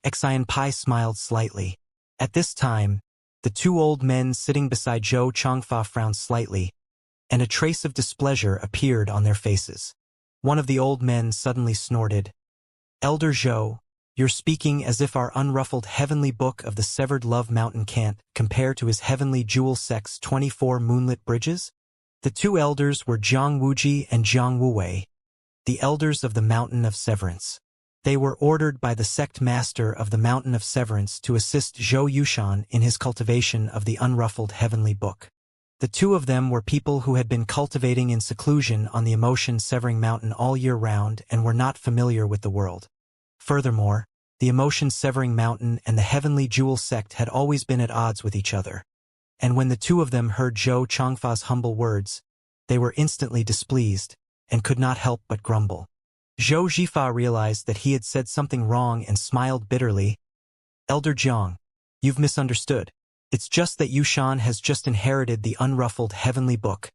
Xianxia smiled slightly. At this time, the two old men sitting beside Zhou Changfa frowned slightly, and a trace of displeasure appeared on their faces. One of the old men suddenly snorted, "Elder Zhou, you're speaking as if our unruffled heavenly book of the severed love mountain can't compare to his heavenly jewel sect's 24 moonlit bridges?" The two elders were Jiang Wuji and Jiang Wuwei, the elders of the Mountain of Severance. They were ordered by the sect master of the Mountain of Severance to assist Zhou Yushan in his cultivation of the unruffled heavenly book. The two of them were people who had been cultivating in seclusion on the emotion-severing mountain all year round and were not familiar with the world. Furthermore, the emotion-severing mountain and the heavenly jewel sect had always been at odds with each other. And when the two of them heard Zhou Changfa's humble words, they were instantly displeased and could not help but grumble. Zhou Zhifa realized that he had said something wrong and smiled bitterly. "Elder Jiang, you've misunderstood. It's just that Yushan has just inherited the unruffled heavenly book,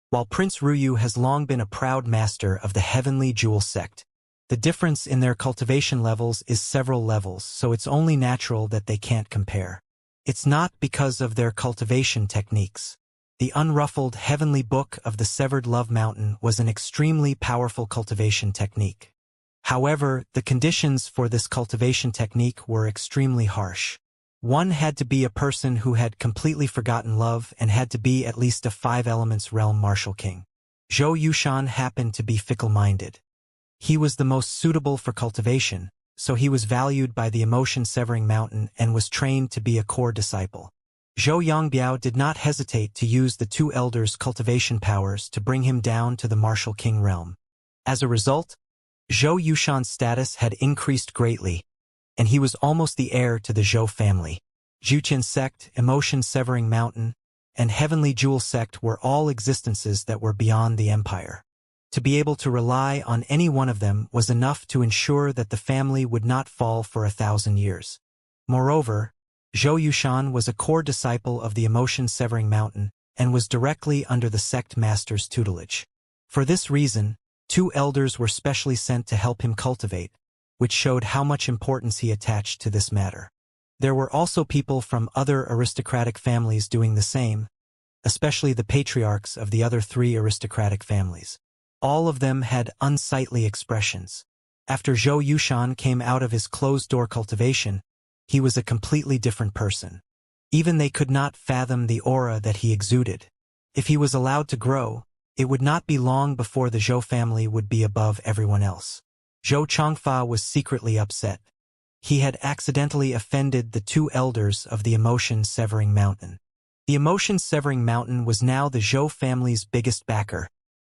while Prince Ruyu has long been a proud master of the heavenly jewel sect. The difference in their cultivation levels is several levels, so it's only natural that they can't compare. It's not because of their cultivation techniques. The unruffled heavenly book of the severed love mountain was an extremely powerful cultivation technique. However, the conditions for this cultivation technique were extremely harsh. One had to be a person who had completely forgotten love and had to be at least a 5 elements realm martial king. Zhou Yushan happened to be fickle-minded. He was the most suitable for cultivation, so he was valued by the emotion-severing mountain and was trained to be a core disciple. Zhou Yongbiao did not hesitate to use the two elders' cultivation powers to bring him down to the martial king realm. As a result, Zhou Yushan's status had increased greatly, and he was almost the heir to the Zhou family. Zhuqian sect, emotion-severing mountain, and heavenly jewel sect were all existences that were beyond the empire. To be able to rely on any one of them was enough to ensure that the family would not fall for 1,000 years. Moreover, Zhou Yushan was a core disciple of the emotion-severing mountain and was directly under the sect master's tutelage. For this reason, two elders were specially sent to help him cultivate, which showed how much importance he attached to this matter. There were also people from other aristocratic families doing the same, especially the patriarchs of the other 3 aristocratic families. All of them had unsightly expressions. After Zhou Yushan came out of his closed-door cultivation, he was a completely different person. Even they could not fathom the aura that he exuded. If he was allowed to grow, it would not be long before the Zhou family would be above everyone else. Zhou Changfa was secretly upset. He had accidentally offended the two elders of the emotion-severing mountain. The emotion-severing mountain was now the Zhou family's biggest backer,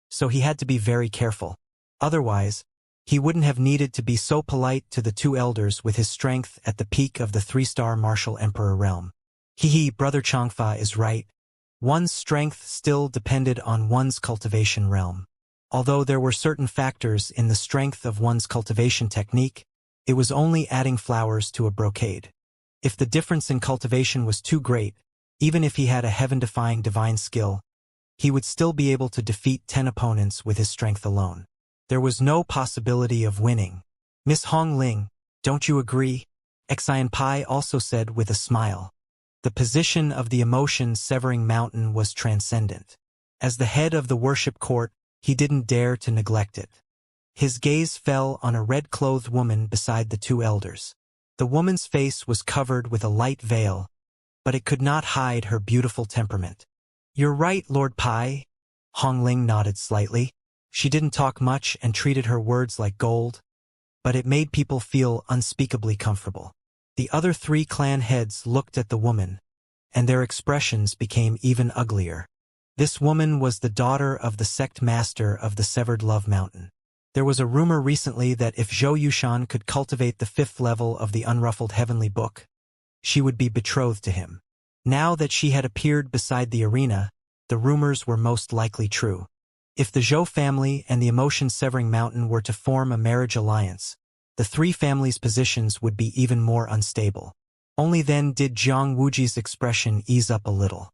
so he had to be very careful. Otherwise, he wouldn't have needed to be so polite to the two elders with his strength at the peak of the 3-star martial emperor realm. Brother Changfa is right. One's strength still depended on one's cultivation realm. Although there were certain factors in the strength of one's cultivation technique, it was only adding flowers to a brocade. If the difference in cultivation was too great, even if he had a heaven-defying divine skill, he would still be able to defeat 10 opponents with his strength alone. There was no possibility of winning. "Miss Hong Ling, don't you agree?" Xianxia also said with a smile. The position of the emotion-severing mountain was transcendent. As the head of the worship court, he didn't dare to neglect it. His gaze fell on a red-clothed woman beside the two elders. The woman's face was covered with a light veil, but it could not hide her beautiful temperament. "You're right, Lord Pai." Hong Ling nodded slightly. She didn't talk much and treated her words like gold, but it made people feel unspeakably comfortable. The other 3 clan heads looked at the woman, and their expressions became even uglier. This woman was the daughter of the sect master of the Severed Love Mountain. There was a rumor recently that if Zhou Yushan could cultivate the 5th level of the unruffled heavenly book, she would be betrothed to him. Now that she had appeared beside the arena, the rumors were most likely true. If the Zhou family and the emotion-severing mountain were to form a marriage alliance, the 3 families' positions would be even more unstable. Only then did Jiang Wuji's expression ease up a little.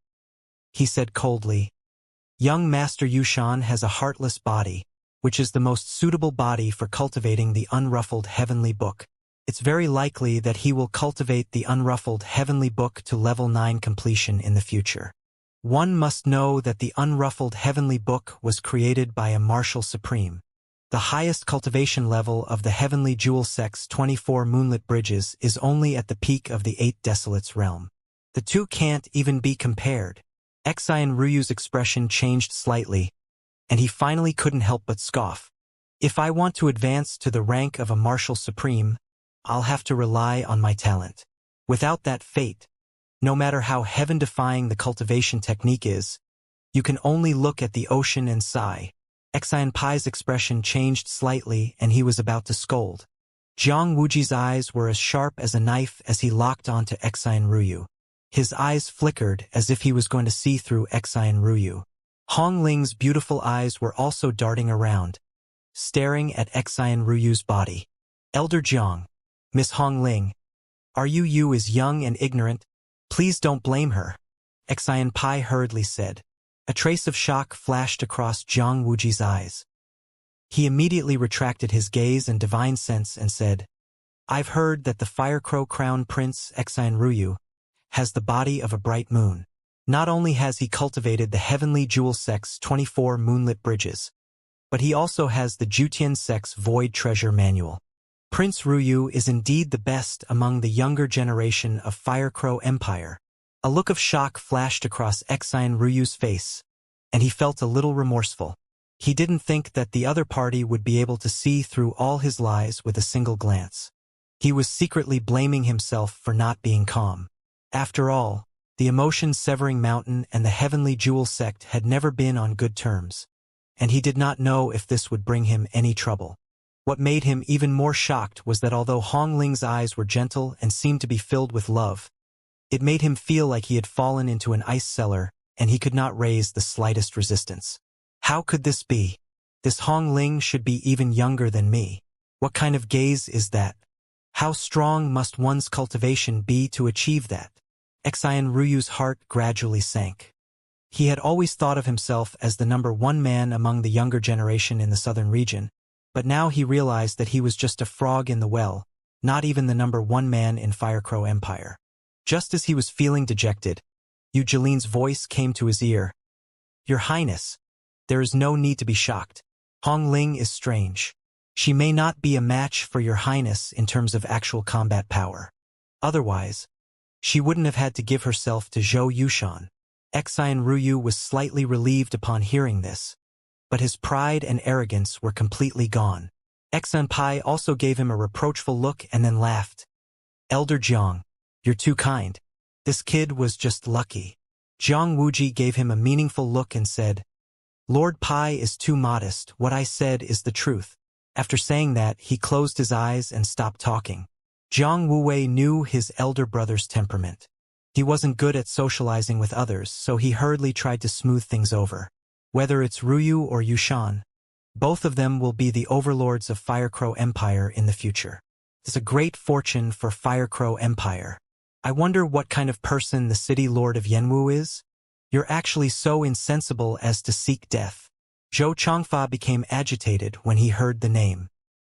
He said coldly, "Young Master Yushan has a heartless body, which is the most suitable body for cultivating the unruffled heavenly book. It's very likely that he will cultivate the unruffled heavenly book to level 9 completion in the future. One must know that the unruffled heavenly book was created by a martial supreme. The highest cultivation level of the heavenly jewel sex 24 moonlit bridges is only at the peak of the 8 desolates realm. The two can't even be compared. Xian Ryu's expression changed slightly, and he finally couldn't help but scoff. If I want to advance to the rank of a martial supreme, I'll have to rely on my talent. Without that fate, no matter how heaven-defying the cultivation technique is, you can only look at the ocean and sigh. Xian Pai's expression changed slightly and he was about to scold. Jiang Wuji's eyes were as sharp as a knife as he locked onto Xian Ryu. His eyes flickered as if he was going to see through Xian Ryu. Hong Ling's beautiful eyes were also darting around, staring at Xian Ryu's body. Elder Jiang, Miss Hong Ling, you is young and ignorant. Please don't blame her, Xian Pai hurriedly said. A trace of shock flashed across Jiang Wuji's eyes. He immediately retracted his gaze and divine sense and said, I've heard that the Firecrow Crown Prince Xian Ryu has the body of a bright moon. Not only has he cultivated the heavenly jewel sex 24 moonlit bridges, but he also has the Jutian sex void treasure manual. Prince Ryu is indeed the best among the younger generation of Firecrow Empire. A look of shock flashed across Xian Ryu's face, and he felt a little remorseful. He didn't think that the other party would be able to see through all his lies with a single glance. He was secretly blaming himself for not being calm. After all, the emotion-severing mountain and the heavenly jewel sect had never been on good terms, and he did not know if this would bring him any trouble. What made him even more shocked was that although Hong Ling's eyes were gentle and seemed to be filled with love, it made him feel like he had fallen into an ice cellar and he could not raise the slightest resistance. How could this be? This Hong Ling should be even younger than me. What kind of gaze is that? How strong must one's cultivation be to achieve that? Xian Ryu's heart gradually sank. He had always thought of himself as the number 1 man among the younger generation in the southern region, but now he realized that he was just a frog in the well, not even the number 1 man in Firecrow Empire. Just as he was feeling dejected, Yu Jilin's voice came to his ear. Your Highness, there is no need to be shocked. Hong Ling is strange. She may not be a match for your Highness in terms of actual combat power. Otherwise, she wouldn't have had to give herself to Zhou Yushan. Xian Ryu was slightly relieved upon hearing this, but his pride and arrogance were completely gone. Xian Pai also gave him a reproachful look and then laughed. Elder Jiang, you're too kind. This kid was just lucky. Jiang Wuji gave him a meaningful look and said, Lord Pai is too modest, what I said is the truth. After saying that, he closed his eyes and stopped talking. Jiang Wuwei knew his elder brother's temperament. He wasn't good at socializing with others, so he hurriedly tried to smooth things over. Whether it's Ryu or Yushan, both of them will be the overlords of Firecrow Empire in the future. It's a great fortune for Firecrow Empire. I wonder what kind of person the city lord of Yanwu is? You're actually so insensible as to seek death. Zhou Changfa became agitated when he heard the name.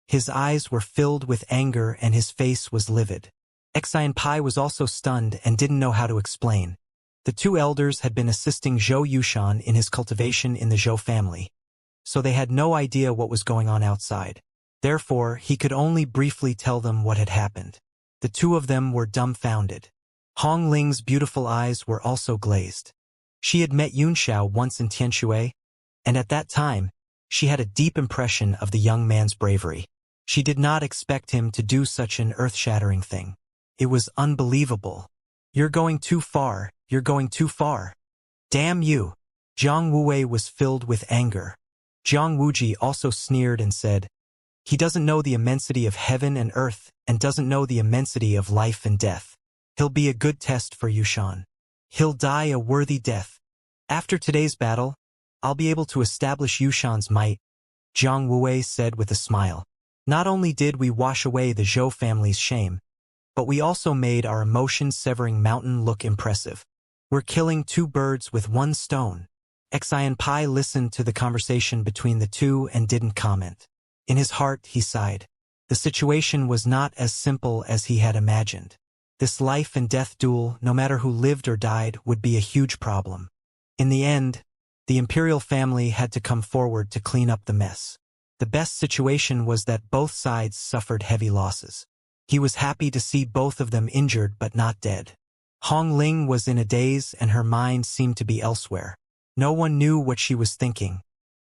His eyes were filled with anger and his face was livid. Xian Pai was also stunned and didn't know how to explain. The two elders had been assisting Zhou Yushan in his cultivation in the Zhou family, so they had no idea what was going on outside. Therefore, he could only briefly tell them what had happened. The two of them were dumbfounded. Hong Ling's beautiful eyes were also glazed. She had met Yunxiao once in Tianshui, and at that time, she had a deep impression of the young man's bravery. She did not expect him to do such an earth-shattering thing. It was unbelievable. You're going too far, you're going too far. Damn you! Jiang Wuwei was filled with anger. Jiang Wuji also sneered and said, he doesn't know the immensity of heaven and earth and doesn't know the immensity of life and death. He'll be a good test for Yushan. He'll die a worthy death. After today's battle, I'll be able to establish Yushan's might, Jiang Wuwei said with a smile. Not only did we wash away the Zhou family's shame, but we also made our emotion-severing mountain look impressive. We're killing 2 birds with 1 stone. Xian Pai listened to the conversation between the two and didn't comment. In his heart, he sighed. The situation was not as simple as he had imagined. This life and death duel, no matter who lived or died, would be a huge problem. In the end, the imperial family had to come forward to clean up the mess. The best situation was that both sides suffered heavy losses. He was happy to see both of them injured but not dead. Hong Ling was in a daze and her mind seemed to be elsewhere. No one knew what she was thinking.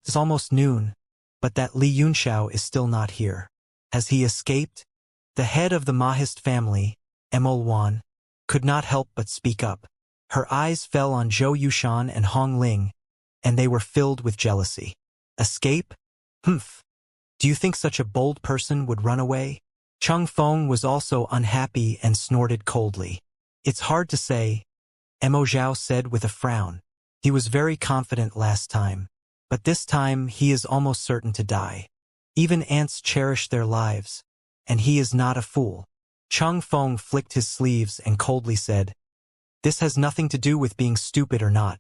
It's almost noon, but that Li Yunxiao is still not here. Has he escaped? The head of the Mahist family, Emol Wan, could not help but speak up. Her eyes fell on Zhou Yushan and Hong Ling, and they were filled with jealousy. Escape? Humph. Do you think such a bold person would run away? Cheng Feng was also unhappy and snorted coldly. It's hard to say, Emo Zhao said with a frown. He was very confident last time, but this time he is almost certain to die. Even ants cherish their lives, and he is not a fool. Cheng Feng flicked his sleeves and coldly said, "This has nothing to do with being stupid or not.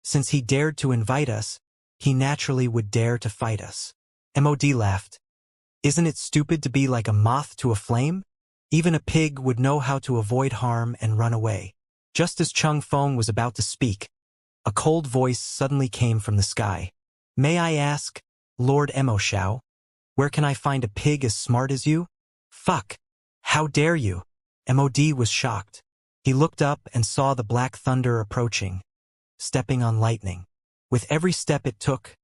Since he dared to invite us, he naturally would dare to fight us." Mod laughed. "Isn't it stupid to be like a moth to a flame? Even a pig would know how to avoid harm and run away." Just as Cheng Feng was about to speak, a cold voice suddenly came from the sky. "May I ask, Lord Emo Xiao, where can I find a pig as smart as you?" "Fuck! How dare you?" Mod was shocked. He looked up and saw the black thunder approaching, stepping on lightning. With every step it took,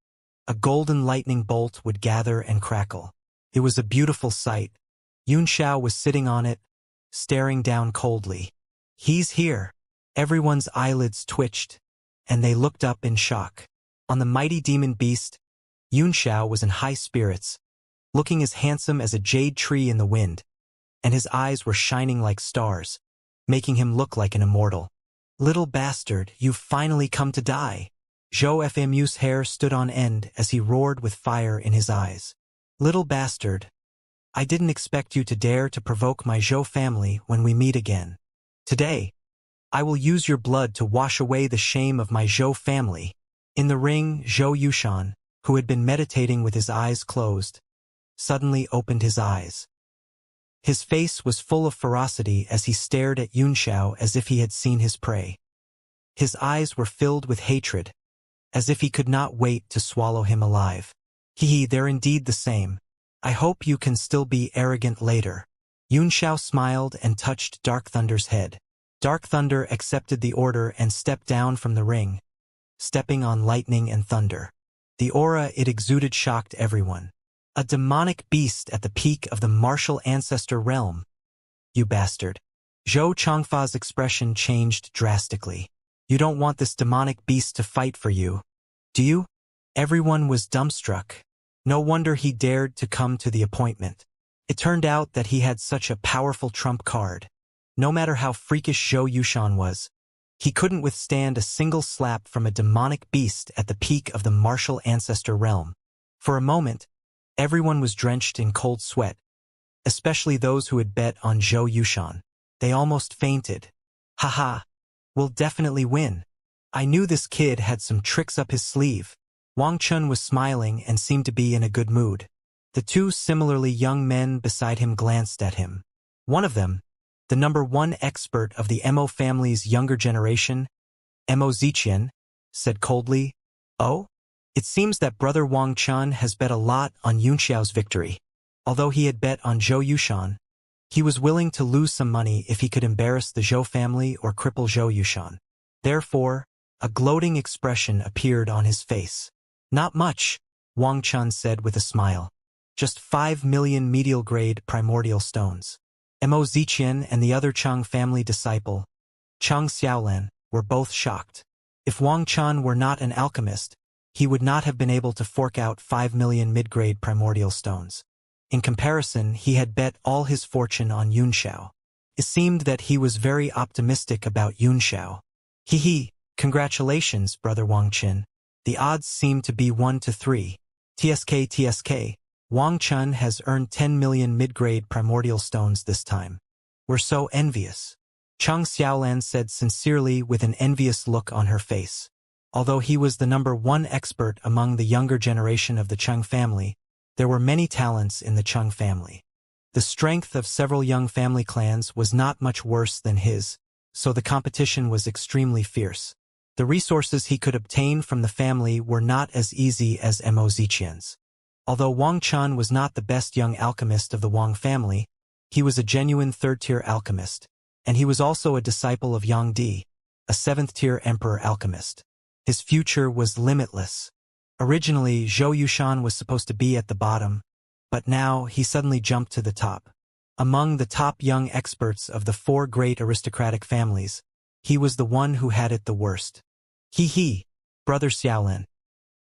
a golden lightning bolt would gather and crackle. It was a beautiful sight. Yunxiao was sitting on it, staring down coldly. "He's here." Everyone's eyelids twitched, and they looked up in shock. On the mighty demon beast, Yunxiao was in high spirits, looking as handsome as a jade tree in the wind, and his eyes were shining like stars, making him look like an immortal. "Little bastard, you've finally come to die." Zhou Fmu's hair stood on end as he roared with fire in his eyes. "Little bastard, I didn't expect you to dare to provoke my Zhou family when we meet again. Today, I will use your blood to wash away the shame of my Zhou family." In the ring, Zhou Yushan, who had been meditating with his eyes closed, suddenly opened his eyes. His face was full of ferocity as he stared at Yunxiao as if he had seen his prey. His eyes were filled with hatred, as if he could not wait to swallow him alive. They're indeed the same. I hope you can still be arrogant later." Yunxiao smiled and touched Dark Thunder's head. Dark Thunder accepted the order and stepped down from the ring, stepping on lightning and thunder. The aura it exuded shocked everyone. A demonic beast at the peak of the martial ancestor realm. "You bastard." Zhou Changfa's expression changed drastically. "You don't want this demonic beast to fight for you, do you?" Everyone was dumbstruck. No wonder he dared to come to the appointment. It turned out that he had such a powerful trump card. No matter how freakish Zhou Yushan was, he couldn't withstand a single slap from a demonic beast at the peak of the martial ancestor realm. For a moment, everyone was drenched in cold sweat, especially those who had bet on Zhou Yushan. They almost fainted. "Haha, we'll definitely win. I knew this kid had some tricks up his sleeve." Wang Chun was smiling and seemed to be in a good mood. The two similarly young men beside him glanced at him. One of them, the #1 expert of the Mo family's younger generation, Mo Ziqian, said coldly, "Oh? It seems that Brother Wang Chun has bet a lot on Yunxiao's victory. Although he had bet on Zhou Yushan, he was willing to lose some money if he could embarrass the Zhou family or cripple Zhou Yushan." Therefore, a gloating expression appeared on his face. "Not much," Wang Chun said with a smile. "Just 5 million medial-grade primordial stones." Mo Ziqian and the other Chang family disciple, Chang Xiaolan, were both shocked. If Wang Chun were not an alchemist, he would not have been able to fork out 5 million mid-grade primordial stones. In comparison, he had bet all his fortune on Yunxiao. It seemed that he was very optimistic about Yunxiao. Congratulations, Brother Wang Chun. The odds seem to be 1 to 3. TSK. Wang Chun has earned 10 million mid-grade primordial stones this time. We're so envious." Chang Xiaolan said sincerely with an envious look on her face. Although he was the #1 expert among the younger generation of the Cheng family, there were many talents in the Cheng family. The strength of several young family clans was not much worse than his, so the competition was extremely fierce. The resources he could obtain from the family were not as easy as Mo Ziqian's. Although Wang Chun was not the best young alchemist of the Wang family, he was a genuine third-tier alchemist, and he was also a disciple of Yang Di, a seventh-tier emperor alchemist. His future was limitless. Originally, Zhou Yushan was supposed to be at the bottom, but now he suddenly jumped to the top. Among the top young experts of the 4 great aristocratic families, he was the one who had it the worst. He, brother Xiaolin.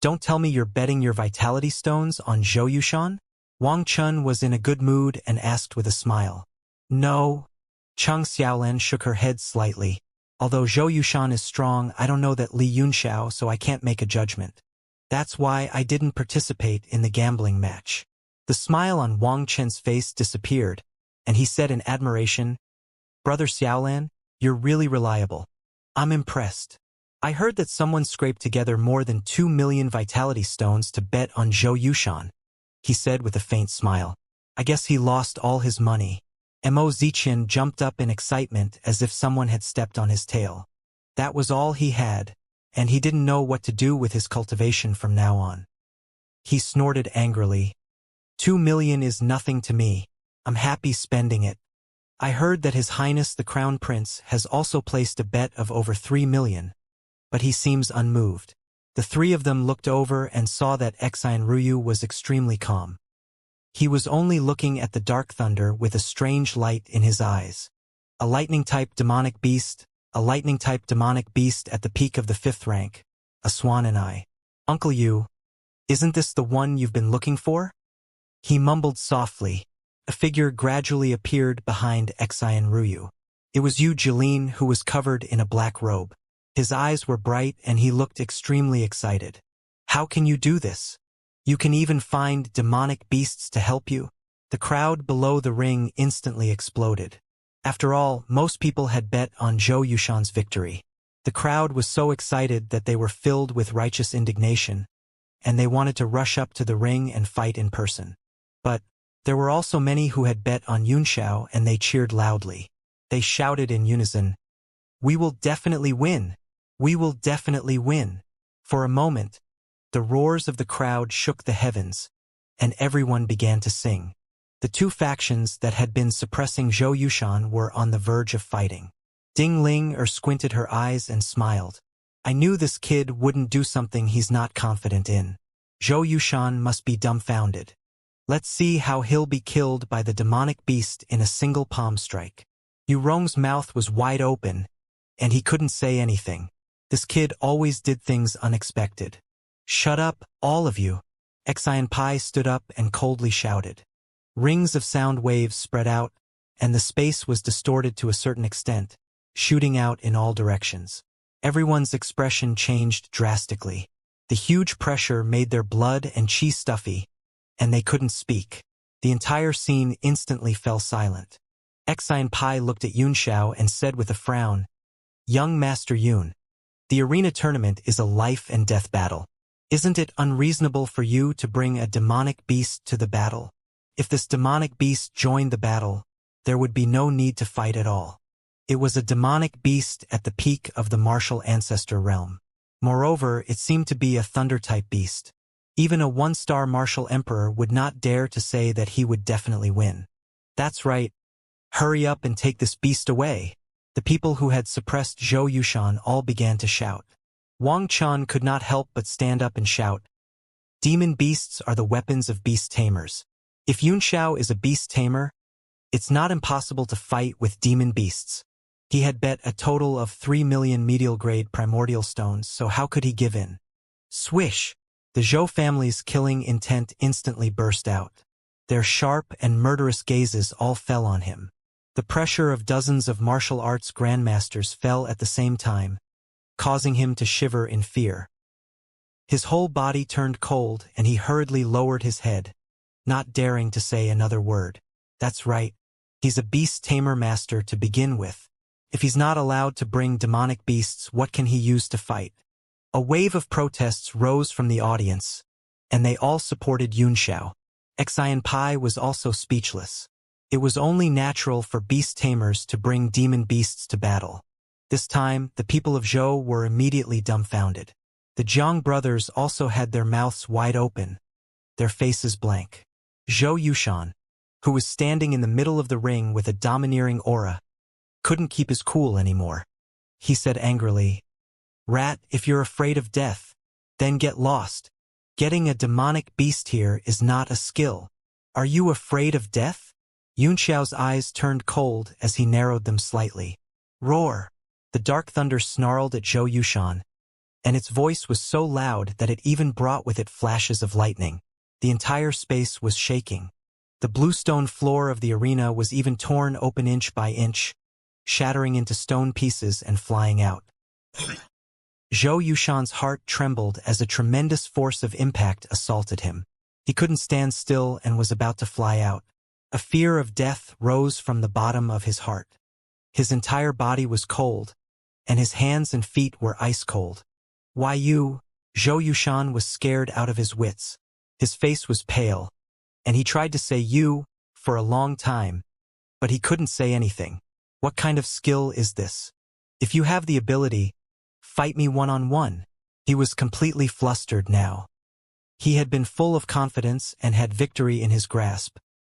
Don't tell me you're betting your vitality stones on Zhou Yushan? Wang Chun was in a good mood and asked with a smile. No. Cheng Xiaolin shook her head slightly. Although Zhou Yushan is strong, I don't know that Li Yunxiao, so I can't make a judgment. That's why I didn't participate in the gambling match. The smile on Wang Chen's face disappeared, and he said in admiration, Brother Xiaolin, you're really reliable. I'm impressed. I heard that someone scraped together more than 2 million vitality stones to bet on Zhou Yushan, he said with a faint smile. I guess he lost all his money. Mo Ziqian jumped up in excitement as if someone had stepped on his tail. That was all he had, and he didn't know what to do with his cultivation from now on. He snorted angrily. 2 million is nothing to me. I'm happy spending it. I heard that His Highness the Crown Prince has also placed a bet of over 3 million, but he seems unmoved. The 3 of them looked over and saw that Xianru was extremely calm. He was only looking at the dark thunder with a strange light in his eyes. A lightning-type demonic beast at the peak of the 5th rank, a swan and I. Uncle Yu, isn't this the one you've been looking for? He mumbled softly. A figure gradually appeared behind Xianru. It was Yu Jilin, who was covered in a black robe. His eyes were bright and he looked extremely excited. How can you do this? You can even find demonic beasts to help you? The crowd below the ring instantly exploded. After all, most people had bet on Zhou Yushan's victory. The crowd was so excited that they were filled with righteous indignation, and they wanted to rush up to the ring and fight in person. But there were also many who had bet on Yunxiao, and they cheered loudly. They shouted in unison, "We will definitely win! We will definitely win!" For a moment, the roars of the crowd shook the heavens, and everyone began to sing. The 2 factions that had been suppressing Zhou Yushan were on the verge of fighting. Ding Ling squinted her eyes and smiled. I knew this kid wouldn't do something he's not confident in. Zhou Yushan must be dumbfounded. Let's see how he'll be killed by the demonic beast in a single palm strike. Yu Rong's mouth was wide open, and he couldn't say anything. This kid always did things unexpected. Shut up, all of you. Xianpai stood up and coldly shouted. Rings of sound waves spread out, and the space was distorted to a certain extent, shooting out in all directions. Everyone's expression changed drastically. The huge pressure made their blood and qi stuffy, and they couldn't speak. The entire scene instantly fell silent. Xianpai looked at Yunxiao and said with a frown, Young Master Yun, the arena tournament is a life and death battle. Isn't it unreasonable for you to bring a demonic beast to the battle? If this demonic beast joined the battle, there would be no need to fight at all. It was a demonic beast at the peak of the martial ancestor realm. Moreover, it seemed to be a thunder-type beast. Even a 1-star martial emperor would not dare to say that he would definitely win. That's right. Hurry up and take this beast away. The people who had suppressed Zhou Yushan all began to shout. Wang Chun could not help but stand up and shout, Demon beasts are the weapons of beast tamers. If Yunxiao is a beast tamer, it's not impossible to fight with demon beasts. He had bet a total of 3 million medial-grade primordial stones, so how could he give in? Swish! The Zhou family's killing intent instantly burst out. Their sharp and murderous gazes all fell on him. The pressure of dozens of martial arts grandmasters fell at the same time, causing him to shiver in fear. His whole body turned cold and he hurriedly lowered his head, not daring to say another word. That's right. He's a beast tamer master to begin with. If he's not allowed to bring demonic beasts, what can he use to fight? A wave of protests rose from the audience, and they all supported Yunxiao. Xianpai was also speechless. It was only natural for beast tamers to bring demon beasts to battle. This time, the people of Zhou were immediately dumbfounded. The Jiang brothers also had their mouths wide open, their faces blank. Zhou Yushan, who was standing in the middle of the ring with a domineering aura, couldn't keep his cool anymore. He said angrily, "Rat, if you're afraid of death, then get lost. Getting a demonic beast here is not a skill. Are you afraid of death?" Yunxiao's eyes turned cold as he narrowed them slightly. "Roar!" The dark thunder snarled at Zhou Yushan, and its voice was so loud that it even brought with it flashes of lightning. The entire space was shaking. The bluestone floor of the arena was even torn open inch by inch, shattering into stone pieces and flying out. Zhou Yushan's heart trembled as a tremendous force of impact assaulted him. He couldn't stand still and was about to fly out. A fear of death rose from the bottom of his heart. His entire body was cold, and his hands and feet were ice cold. "Why you?" Zhou Yushan was scared out of his wits. His face was pale, and he tried to say "you" for a long time, but he couldn't say anything. "What kind of skill is this? If you have the ability, fight me one-on-one." He was completely flustered now. He had been full of confidence and had victory in his grasp,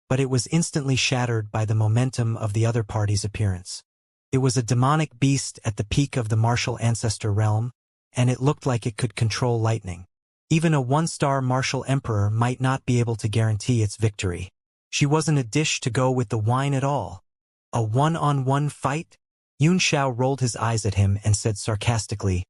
but it was instantly shattered by the momentum of the other party's appearance. It was a demonic beast at the peak of the martial ancestor realm, and it looked like it could control lightning. Even a one-star martial emperor might not be able to guarantee its victory. She wasn't a dish to go with the wine at all. A one-on-one fight? Yun Xiao rolled his eyes at him and said sarcastically,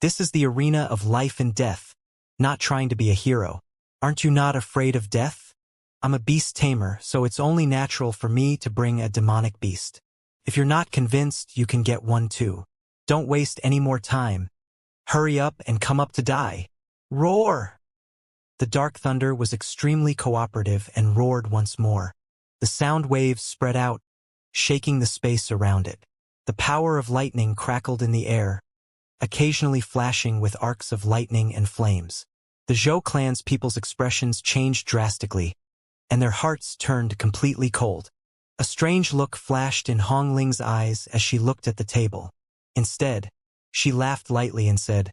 "This is the arena of life and death, not trying to be a hero. Aren't you not afraid of death? I'm a beast tamer, so it's only natural for me to bring a demonic beast. If you're not convinced, you can get one too. Don't waste any more time. Hurry up and come up to die." Roar! The dark thunder was extremely cooperative and roared once more. The sound waves spread out, shaking the space around it. The power of lightning crackled in the air, occasionally flashing with arcs of lightning and flames. The Zhou clan's people's expressions changed drastically, and their hearts turned completely cold. A strange look flashed in Hong Ling's eyes as she looked at the table. Instead, she laughed lightly and said,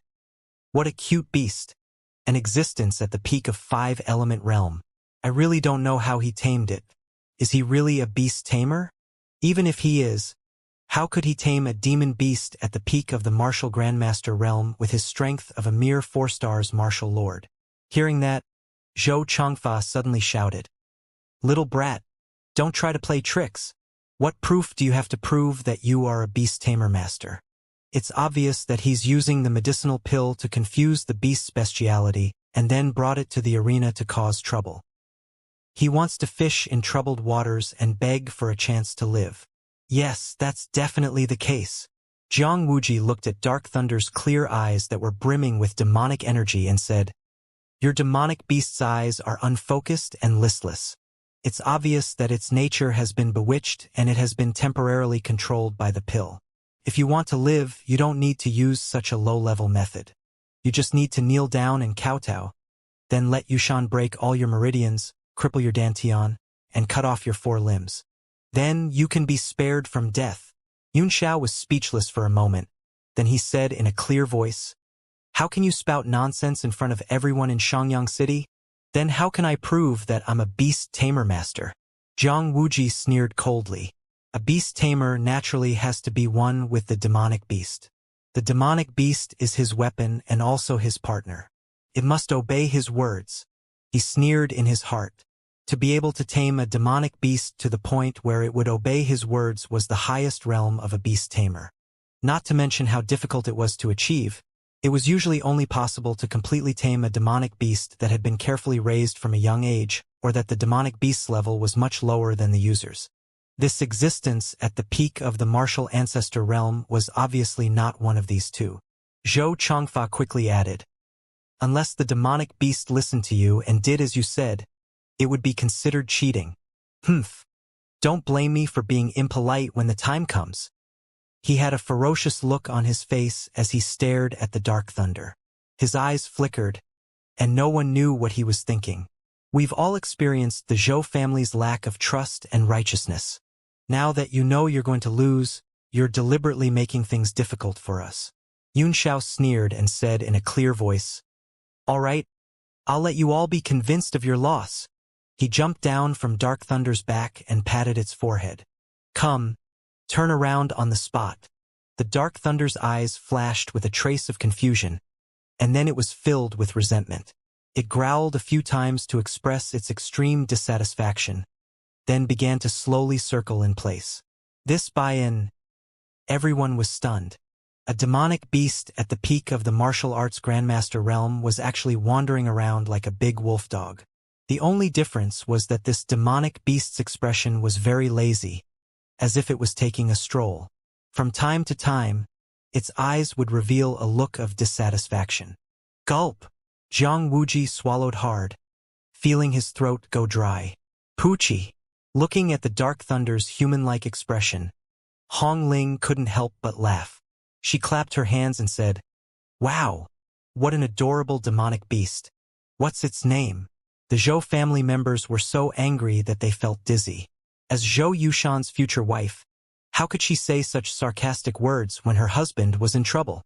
"What a cute beast. An existence at the peak of 5-element realm. I really don't know how he tamed it. Is he really a beast tamer? Even if he is, how could he tame a demon beast at the peak of the martial grandmaster realm with his strength of a mere 4 stars martial lord?" Hearing that, Zhou Changfa suddenly shouted, "Little brat, don't try to play tricks. What proof do you have to prove that you are a beast tamer master? It's obvious that he's using the medicinal pill to confuse the beast's bestiality and then brought it to the arena to cause trouble. He wants to fish in troubled waters and beg for a chance to live." "Yes, that's definitely the case." Jiang Wuji looked at Dark Thunder's clear eyes that were brimming with demonic energy and said, "Your demonic beast's eyes are unfocused and listless. It's obvious that its nature has been bewitched and it has been temporarily controlled by the pill. If you want to live, you don't need to use such a low-level method. You just need to kneel down and kowtow, then let Yushan break all your meridians, cripple your dantian, and cut off your 4 limbs. Then you can be spared from death." Yun Xiao was speechless for a moment. Then he said in a clear voice, "How can you spout nonsense in front of everyone in Shangyang City? Then how can I prove that I'm a beast tamer master?" Jiang Wuji sneered coldly. "A beast tamer naturally has to be one with the demonic beast. The demonic beast is his weapon and also his partner. It must obey his words." He sneered in his heart. To be able to tame a demonic beast to the point where it would obey his words was the highest realm of a beast tamer. Not to mention how difficult it was to achieve. It was usually only possible to completely tame a demonic beast that had been carefully raised from a young age, or that the demonic beast's level was much lower than the user's. This existence at the peak of the martial ancestor realm was obviously not one of these two. Zhou Changfa quickly added, "Unless the demonic beast listened to you and did as you said, it would be considered cheating." "Humph. Don't blame me for being impolite when the time comes." He had a ferocious look on his face as he stared at the dark thunder. His eyes flickered, and no one knew what he was thinking. We've all experienced the Zhou family's lack of trust and righteousness. Now that you know you're going to lose, you're deliberately making things difficult for us. Yunxiao sneered and said in a clear voice, "All right, I'll let you all be convinced of your loss." He jumped down from Dark Thunder's back and patted its forehead. "Come, turn around on the spot." The Dark Thunder's eyes flashed with a trace of confusion, and then it was filled with resentment. It growled a few times to express its extreme dissatisfaction, then began to slowly circle in place. This buy-in, everyone was stunned. A demonic beast at the peak of the martial arts grandmaster realm was actually wandering around like a big wolf dog. The only difference was that this demonic beast's expression was very lazy, as if it was taking a stroll. From time to time, its eyes would reveal a look of dissatisfaction. Gulp! Jiang Wuji swallowed hard, feeling his throat go dry. Poochie! Looking at the Dark Thunder's human-like expression, Hong Ling couldn't help but laugh. She clapped her hands and said, "Wow! What an adorable demonic beast. What's its name?" The Zhou family members were so angry that they felt dizzy. As Zhou Yushan's future wife, how could she say such sarcastic words when her husband was in trouble?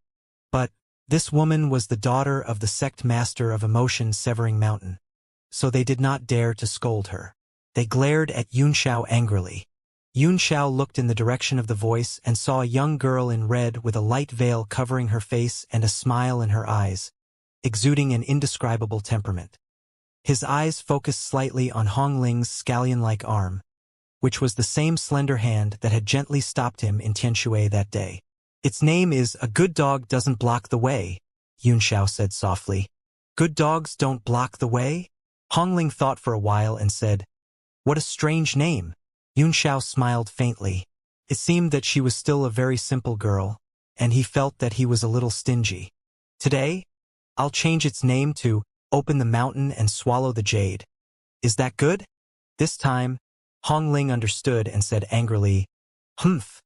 But this woman was the daughter of the sect master of Emotion Severing Mountain, so they did not dare to scold her. They glared at Yunxiao angrily. Yunxiao looked in the direction of the voice and saw a young girl in red with a light veil covering her face and a smile in her eyes, exuding an indescribable temperament. His eyes focused slightly on Hong Ling's scallion-like arm, which was the same slender hand that had gently stopped him in Tianshui that day. "Its name is A Good Dog Doesn't Block the Way," Yunxiao said softly. "Good dogs don't block the way?" Hong Ling thought for a while and said, "What a strange name." Yunxiao smiled faintly. It seemed that she was still a very simple girl, and he felt that he was a little stingy. "Today, I'll change its name to Open the Mountain and Swallow the Jade. Is that good?" This time, Hong Ling understood and said angrily, "Humph.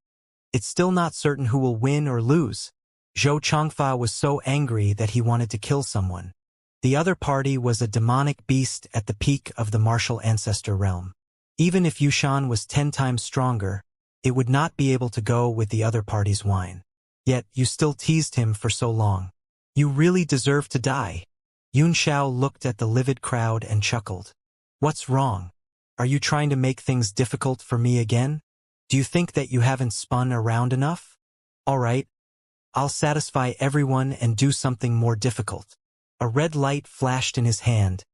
It's still not certain who will win or lose." Zhou Changfa was so angry that he wanted to kill someone. The other party was a demonic beast at the peak of the martial ancestor realm. Even if Yushan was 10 times stronger, it would not be able to go with the other party's wine. Yet you still teased him for so long. You really deserve to die. Yunxiao looked at the livid crowd and chuckled. "What's wrong? Are you trying to make things difficult for me again? Do you think that you haven't spun around enough? All right, I'll satisfy everyone and do something more difficult." A red light flashed in his hand,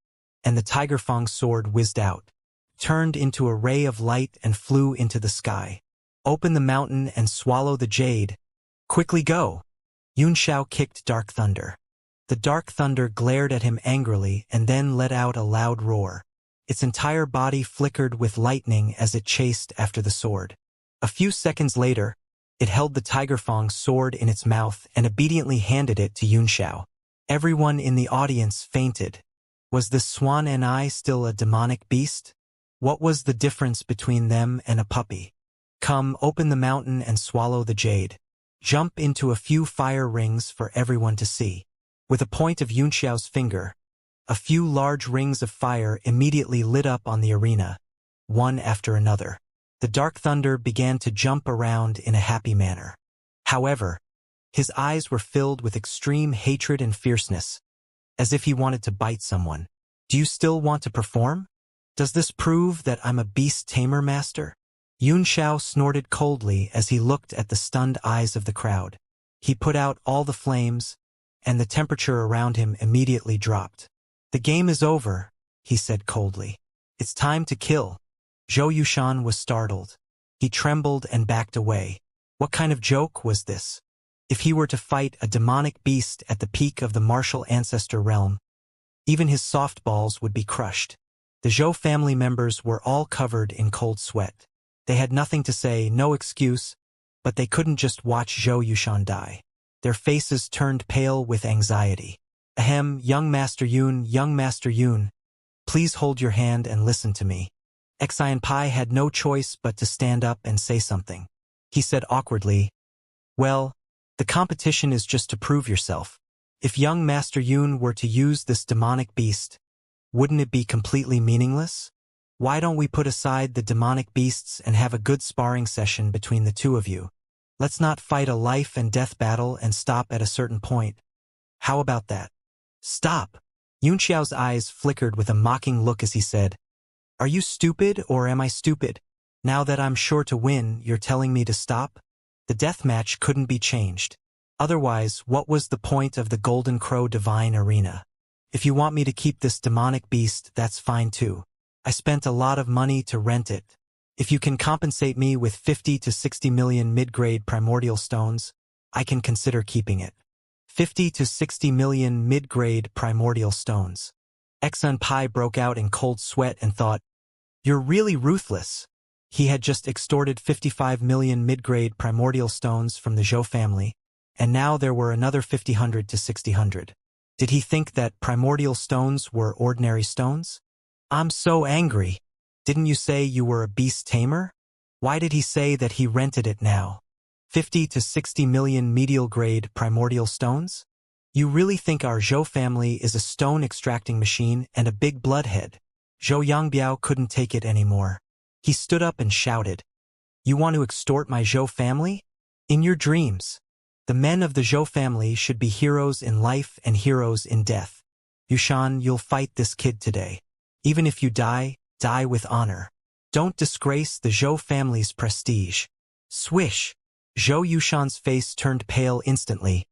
and the Tiger Fang sword whizzed out, turned into a ray of light and flew into the sky. "Open the mountain and swallow the jade. Quickly go!" Yunxiao kicked Dark Thunder. The Dark Thunder glared at him angrily and then let out a loud roar. Its entire body flickered with lightning as it chased after the sword. A few seconds later, it held the Tiger Fang's sword in its mouth and obediently handed it to Yunxiao. Everyone in the audience fainted. Was this Swan and I still a demonic beast? What was the difference between them and a puppy? "Come, open the mountain and swallow the jade. Jump into a few fire rings for everyone to see." With a point of Yunxiao's finger, a few large rings of fire immediately lit up on the arena, one after another. The Dark Thunder began to jump around in a happy manner. However, his eyes were filled with extreme hatred and fierceness, as if he wanted to bite someone. "Do you still want to perform? Does this prove that I'm a beast tamer master?" Yunxiao snorted coldly as he looked at the stunned eyes of the crowd. He put out all the flames, and the temperature around him immediately dropped. "The game is over," he said coldly. "It's time to kill." Zhou Yushan was startled. He trembled and backed away. What kind of joke was this? If he were to fight a demonic beast at the peak of the martial ancestor realm, even his softballs would be crushed. The Zhou family members were all covered in cold sweat. They had nothing to say, no excuse, but they couldn't just watch Zhou Yushan die. Their faces turned pale with anxiety. "Ahem, young Master Yun, please hold your hand and listen to me." Xian Pai had no choice but to stand up and say something. He said awkwardly, "Well, the competition is just to prove yourself. If young Master Yun were to use this demonic beast, Wouldn't it be completely meaningless? Why don't we put aside the demonic beasts and have a good sparring session between the two of you? Let's not fight a life and death battle and stop at a certain point. How about that? Stop! Yunxiao's eyes flickered with a mocking look as he said, "Are you stupid or am I stupid? Now that I'm sure to win, you're telling me to stop?" The death match couldn't be changed. Otherwise, what was the point of the Golden Crow Divine Arena? If you want me to keep this demonic beast, that's fine too. I spent a lot of money to rent it. If you can compensate me with 50 to 60 million mid-grade primordial stones, I can consider keeping it. 50 to 60 million mid-grade primordial stones. Exxon Pai broke out in cold sweat and thought, "You're really ruthless." He had just extorted 55 million mid-grade primordial stones from the Zhou family, and now there were another 50 to 60. Did he think that primordial stones were ordinary stones? "I'm so angry. Didn't you say you were a beast tamer? Why did he say that he rented it now? 50 to 60 million medial-grade primordial stones? You really think our Zhou family is a stone-extracting machine and a big bloodhead?" Zhou Yangbiao couldn't take it anymore. He stood up and shouted, "You want to extort my Zhou family? In your dreams. The men of the Zhou family should be heroes in life and heroes in death. Yushan, you'll fight this kid today. Even if you die, die with honor. Don't disgrace the Zhou family's prestige." Swish! Zhou Yushan's face turned pale instantly,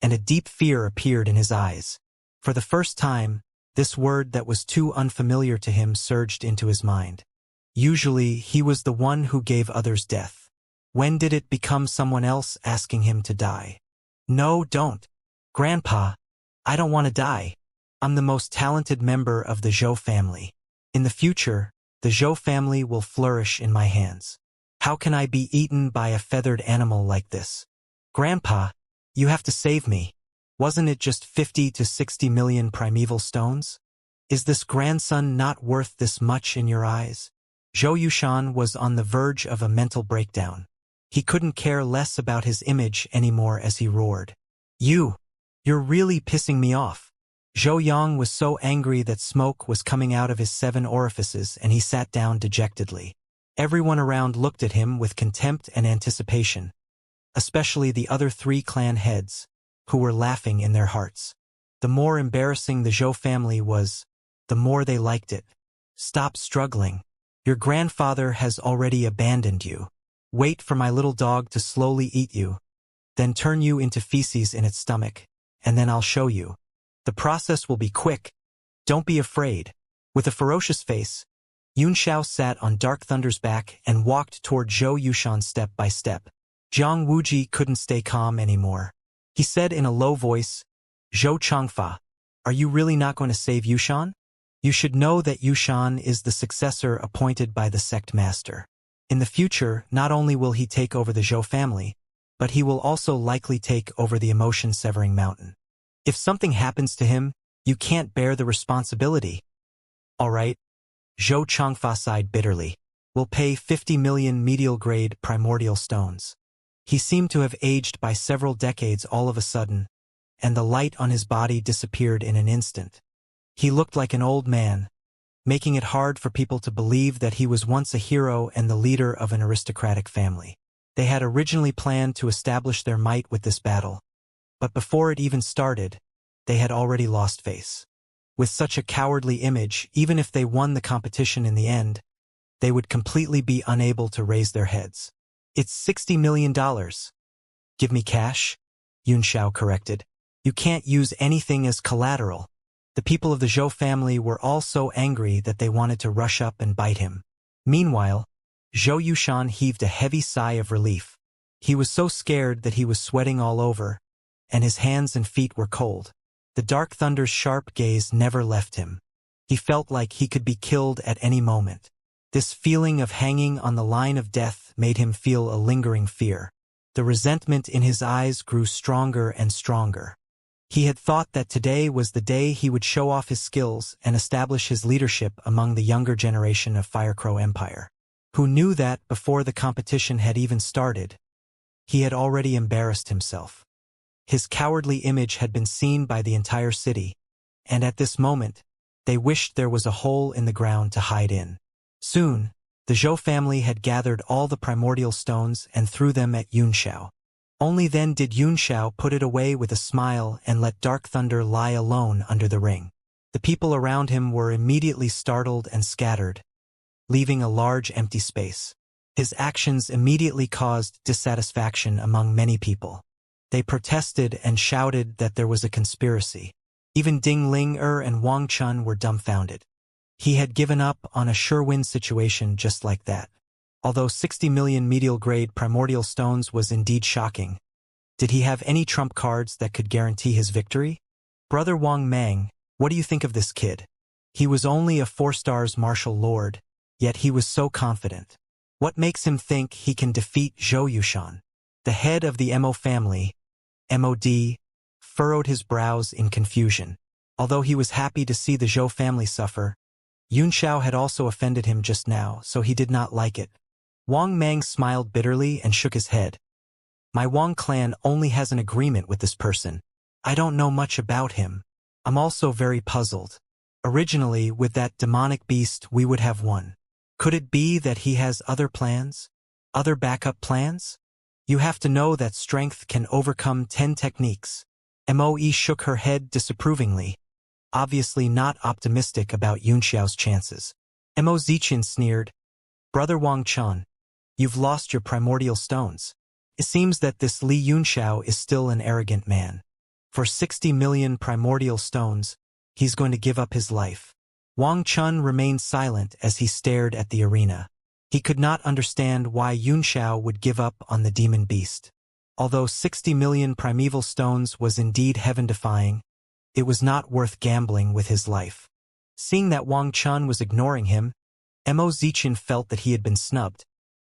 and a deep fear appeared in his eyes. For the first time, this word that was too unfamiliar to him surged into his mind. Usually, he was the one who gave others death. When did it become someone else asking him to die? "No, don't. Grandpa, I don't want to die. I'm the most talented member of the Zhou family. In the future, the Zhou family will flourish in my hands. How can I be eaten by a feathered animal like this? Grandpa, you have to save me. Wasn't it just 50 to 60 million primeval stones? Is this grandson not worth this much in your eyes?" Zhou Yushan was on the verge of a mental breakdown. He couldn't care less about his image anymore as he roared, You're really pissing me off." Zhou Yang was so angry that smoke was coming out of his 7 orifices and he sat down dejectedly. Everyone around looked at him with contempt and anticipation, especially the other 3 clan heads, who were laughing in their hearts. The more embarrassing the Zhou family was, the more they liked it. "Stop struggling. Your grandfather has already abandoned you. Wait for my little dog to slowly eat you, then turn you into feces in its stomach, and then I'll show you. The process will be quick. Don't be afraid." With a ferocious face, Yunxiao sat on Dark Thunder's back and walked toward Zhou Yushan step by step. Jiang Wuji couldn't stay calm anymore. He said in a low voice, "Zhou Changfa, are you really not going to save Yushan? You should know that Yushan is the successor appointed by the sect master. In the future, not only will he take over the Zhou family, but he will also likely take over the emotion-severing mountain. If something happens to him, you can't bear the responsibility." "All right." Zhou Changfa sighed bitterly. "We'll pay 50 million medial-grade primordial stones." He seemed to have aged by several decades all of a sudden, and the light on his body disappeared in an instant. He looked like an old man, making it hard for people to believe that he was once a hero and the leader of an aristocratic family. They had originally planned to establish their might with this battle, but before it even started, they had already lost face. With such a cowardly image, even if they won the competition in the end, they would completely be unable to raise their heads. "It's $60 million. Give me cash," Yunxiao corrected. "You can't use anything as collateral." The people of the Zhou family were all so angry that they wanted to rush up and bite him. Meanwhile, Zhou Yushan heaved a heavy sigh of relief. He was so scared that he was sweating all over, and his hands and feet were cold. The Dark Thunder's sharp gaze never left him. He felt like he could be killed at any moment. This feeling of hanging on the line of death made him feel a lingering fear. The resentment in his eyes grew stronger and stronger. He had thought that today was the day he would show off his skills and establish his leadership among the younger generation of Firecrow Empire. Who knew that before the competition had even started, he had already embarrassed himself. His cowardly image had been seen by the entire city, and at this moment, They wished there was a hole in the ground to hide in. Soon, the Zhou family had gathered all the primordial stones and threw them at Yunxiao. Only then did Yunxiao put it away with a smile and let Dark Thunder lie alone under the ring. The people around him were immediately startled and scattered, leaving a large empty space. His actions immediately caused dissatisfaction among many people. They protested and shouted that there was a conspiracy. Even Ding Ling-er and Wang Chun were dumbfounded. He had given up on a sure-win situation just like that. Although 60 million medial-grade primordial stones was indeed shocking, did he have any trump cards that could guarantee his victory? Brother Wang Mang, what do you think of this kid? He was only a 4-stars martial lord, yet he was so confident. What makes him think he can defeat Zhou Yushan? The head of the Mo family, MOD, furrowed his brows in confusion. Although he was happy to see the Zhou family suffer, Yunxiao had also offended him just now, so he did not like it. Wang Mang smiled bitterly and shook his head. My Wang clan only has an agreement with this person. I don't know much about him. I'm also very puzzled. Originally, with that demonic beast, we would have won. Could it be that he has other plans? Other backup plans? You have to know that strength can overcome 10 techniques. Moe shook her head disapprovingly, obviously not optimistic about Yunxiao's chances. Mo Ziqian sneered, Brother Wang Chun, you've lost your primordial stones. It seems that this Li Yunxiao is still an arrogant man. For 60 million primordial stones, he's going to give up his life. Wang Chun remained silent as he stared at the arena. He could not understand why Yunxiao would give up on the demon beast. Although 60 million primeval stones was indeed heaven-defying, it was not worth gambling with his life. Seeing that Wang Chun was ignoring him, Mo Ziqian felt that he had been snubbed,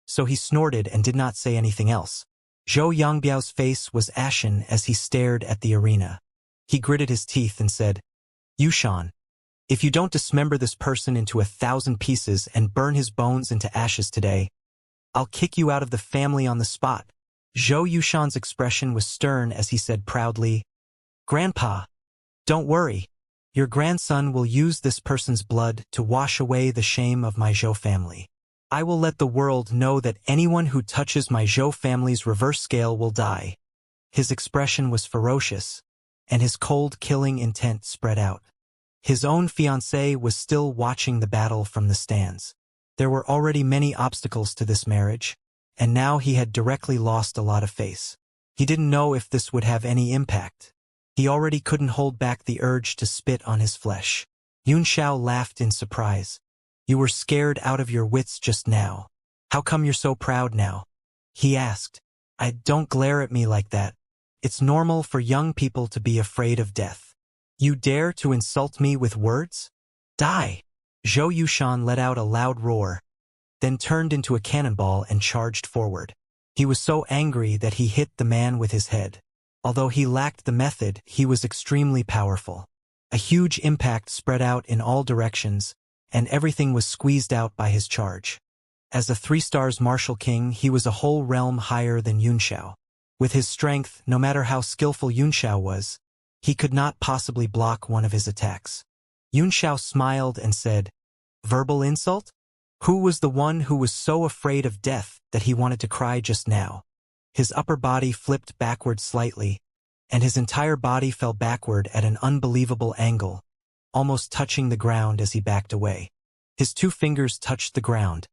so he snorted and did not say anything else. Zhou Yangbiao's face was ashen as he stared at the arena. He gritted his teeth and said, Yushan, if you don't dismember this person into 1,000 pieces and burn his bones into ashes today, I'll kick you out of the family on the spot. Zhou Yushan's expression was stern as he said proudly, Grandpa, don't worry. Your grandson will use this person's blood to wash away the shame of my Zhou family. I will let the world know that anyone who touches my Zhou family's reverse scale will die. His expression was ferocious, and his cold killing intent spread out. His own fiancée was still watching the battle from the stands. There were already many obstacles to this marriage, and now he had directly lost a lot of face. He didn't know if this would have any impact. He already couldn't hold back the urge to spit on his flesh. Yunxiao laughed in surprise. You were scared out of your wits just now. How come you're so proud now? He asked. Don't glare at me like that. It's normal for young people to be afraid of death. You dare to insult me with words? Die! Zhou Yushan let out a loud roar, then turned into a cannonball and charged forward. He was so angry that he hit the man with his head. Although he lacked the method, he was extremely powerful. A huge impact spread out in all directions, and everything was squeezed out by his charge. As a 3-stars martial king, he was a whole realm higher than Yunxiao. With his strength, no matter how skillful Yunxiao was, he could not possibly block one of his attacks. Yunxiao smiled and said, Verbal insult? Who was the one who was so afraid of death that he wanted to cry just now? His upper body flipped backward slightly, and his entire body fell backward at an unbelievable angle, almost touching the ground as he backed away. His 2 fingers touched the ground,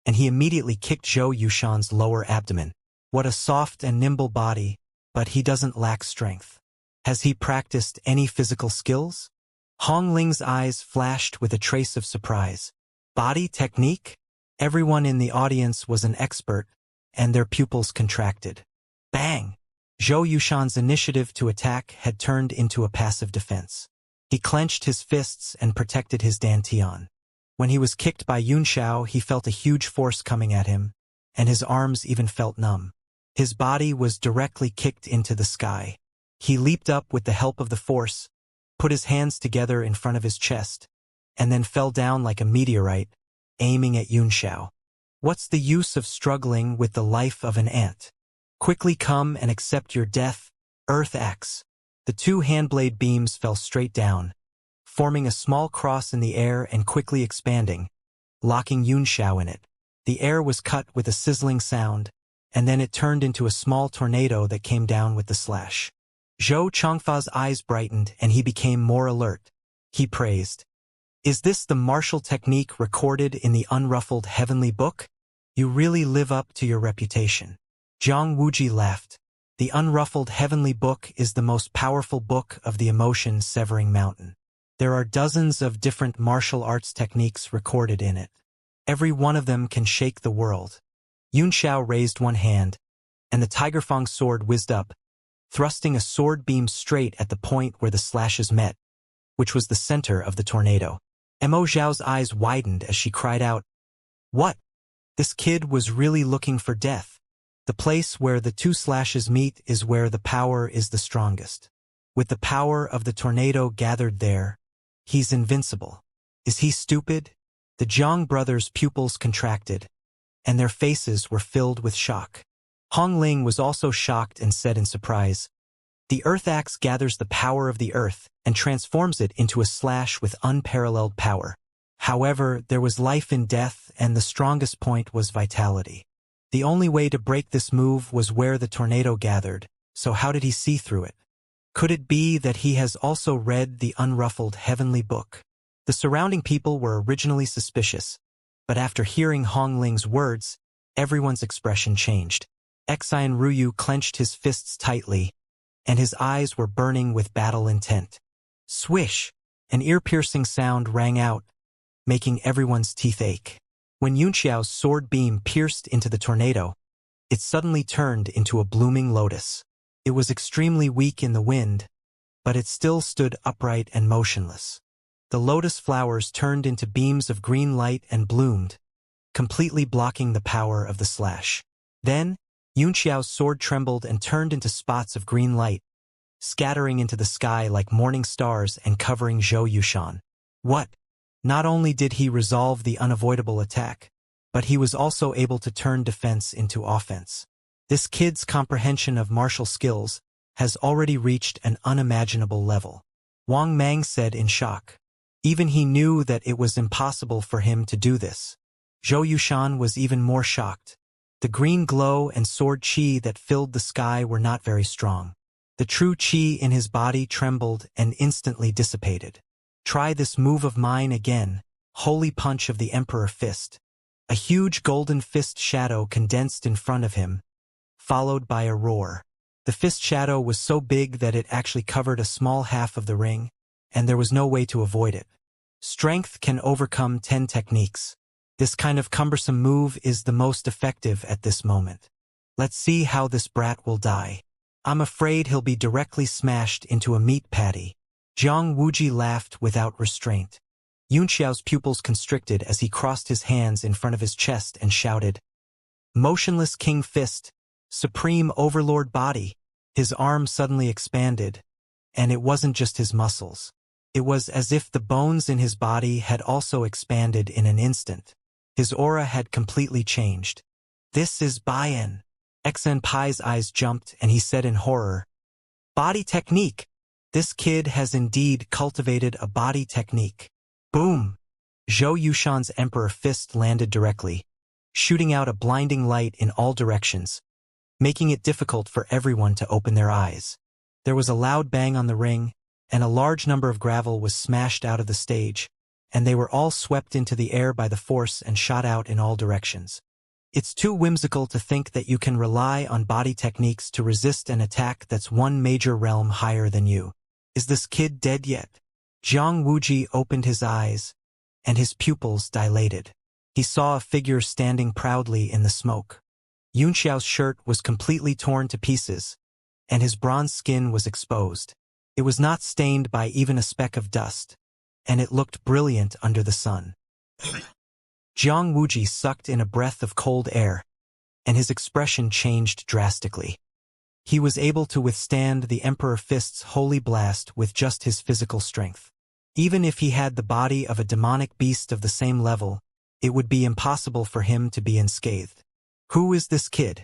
and he immediately kicked Zhou Yushan's lower abdomen. What a soft and nimble body, but he doesn't lack strength. Has he practiced any physical skills? Hong Ling's eyes flashed with a trace of surprise. Body technique? Everyone in the audience was an expert, and their pupils contracted. Bang! Zhou Yushan's initiative to attack had turned into a passive defense. He clenched his fists and protected his dantian. When he was kicked by Yunxiao, he felt a huge force coming at him, and his arms even felt numb. His body was directly kicked into the sky. He leaped up with the help of the force, put his hands together in front of his chest, and then fell down like a meteorite, aiming at Yunxiao. What's the use of struggling with the life of an ant? Quickly come and accept your death, Earth Axe. The 2 handblade beams fell straight down, forming a small cross in the air and quickly expanding, locking Xianxia in it. The air was cut with a sizzling sound, and then it turned into a small tornado that came down with the slash. Zhou Changfa's eyes brightened and he became more alert. He praised, "Is this the martial technique recorded in the unruffled heavenly book? You really live up to your reputation." Zhang Wuji laughed. "The unruffled heavenly book is the most powerful book of the emotion-severing mountain. There are dozens of different martial arts techniques recorded in it. Every one of them can shake the world." Yunxiao raised one hand, and the Tigerfang sword whizzed up, thrusting a sword beam straight at the point where the slashes met, which was the center of the tornado. Mo Zhao's eyes widened as she cried out, "What? This kid was really looking for death. The place where the two slashes meet is where the power is the strongest. With the power of the tornado gathered there, he's invincible. Is he stupid?" The Jiang brothers' pupils contracted, and their faces were filled with shock. Hong Ling was also shocked and said in surprise, "The Earth Axe gathers the power of the earth and transforms it into a slash with unparalleled power. However, there was life in death, and the strongest point was vitality. The only way to break this move was where the tornado gathered, so how did he see through it? Could it be that he has also read the unruffled heavenly book?" The surrounding people were originally suspicious, but after hearing Hong Ling's words, everyone's expression changed. Xian Ruyu clenched his fists tightly, and his eyes were burning with battle intent. Swish! An ear-piercing sound rang out, making everyone's teeth ache. When Yunxiao's sword beam pierced into the tornado, it suddenly turned into a blooming lotus. It was extremely weak in the wind, but it still stood upright and motionless. The lotus flowers turned into beams of green light and bloomed, completely blocking the power of the slash. Then, Yunxiao's sword trembled and turned into spots of green light, scattering into the sky like morning stars and covering Zhou Yushan. What? Not only did he resolve the unavoidable attack, but he was also able to turn defense into offense. This kid's comprehension of martial skills has already reached an unimaginable level. Wang Mang said in shock. Even he knew that it was impossible for him to do this. Zhou Yushan was even more shocked. The green glow and sword qi that filled the sky were not very strong. The true qi in his body trembled and instantly dissipated. "Try this move of mine again," holy punch of the Emperor Fist. A huge golden fist shadow condensed in front of him, followed by a roar. The fist shadow was so big that it actually covered a small half of the ring, and there was no way to avoid it. Strength can overcome 10 techniques. This kind of cumbersome move is the most effective at this moment. Let's see how this brat will die. I'm afraid he'll be directly smashed into a meat patty. Zhang Wuji laughed without restraint. Yunxiao's pupils constricted as he crossed his hands in front of his chest and shouted, "Motionless King Fist, Supreme Overlord Body." His arm suddenly expanded, and it wasn't just his muscles. It was as if the bones in his body had also expanded in an instant. His aura had completely changed. "This is Baiyan." Xen Pai's eyes jumped and he said in horror, "Body technique! This kid has indeed cultivated a body technique." Boom! Zhou Yushan's Emperor Fist landed directly, shooting out a blinding light in all directions, making it difficult for everyone to open their eyes. There was a loud bang on the ring, and a large number of gravel was smashed out of the stage, and they were all swept into the air by the force and shot out in all directions. It's too whimsical to think that you can rely on body techniques to resist an attack that's one major realm higher than you. Is this kid dead yet? Zhang Wuji opened his eyes, and his pupils dilated. He saw a figure standing proudly in the smoke. Yunxiao's shirt was completely torn to pieces, and his bronze skin was exposed. It was not stained by even a speck of dust, and it looked brilliant under the sun. Zhang Wuji sucked in a breath of cold air, and his expression changed drastically. He was able to withstand the Emperor Fist's holy blast with just his physical strength. Even if he had the body of a demonic beast of the same level, it would be impossible for him to be unscathed. Who is this kid?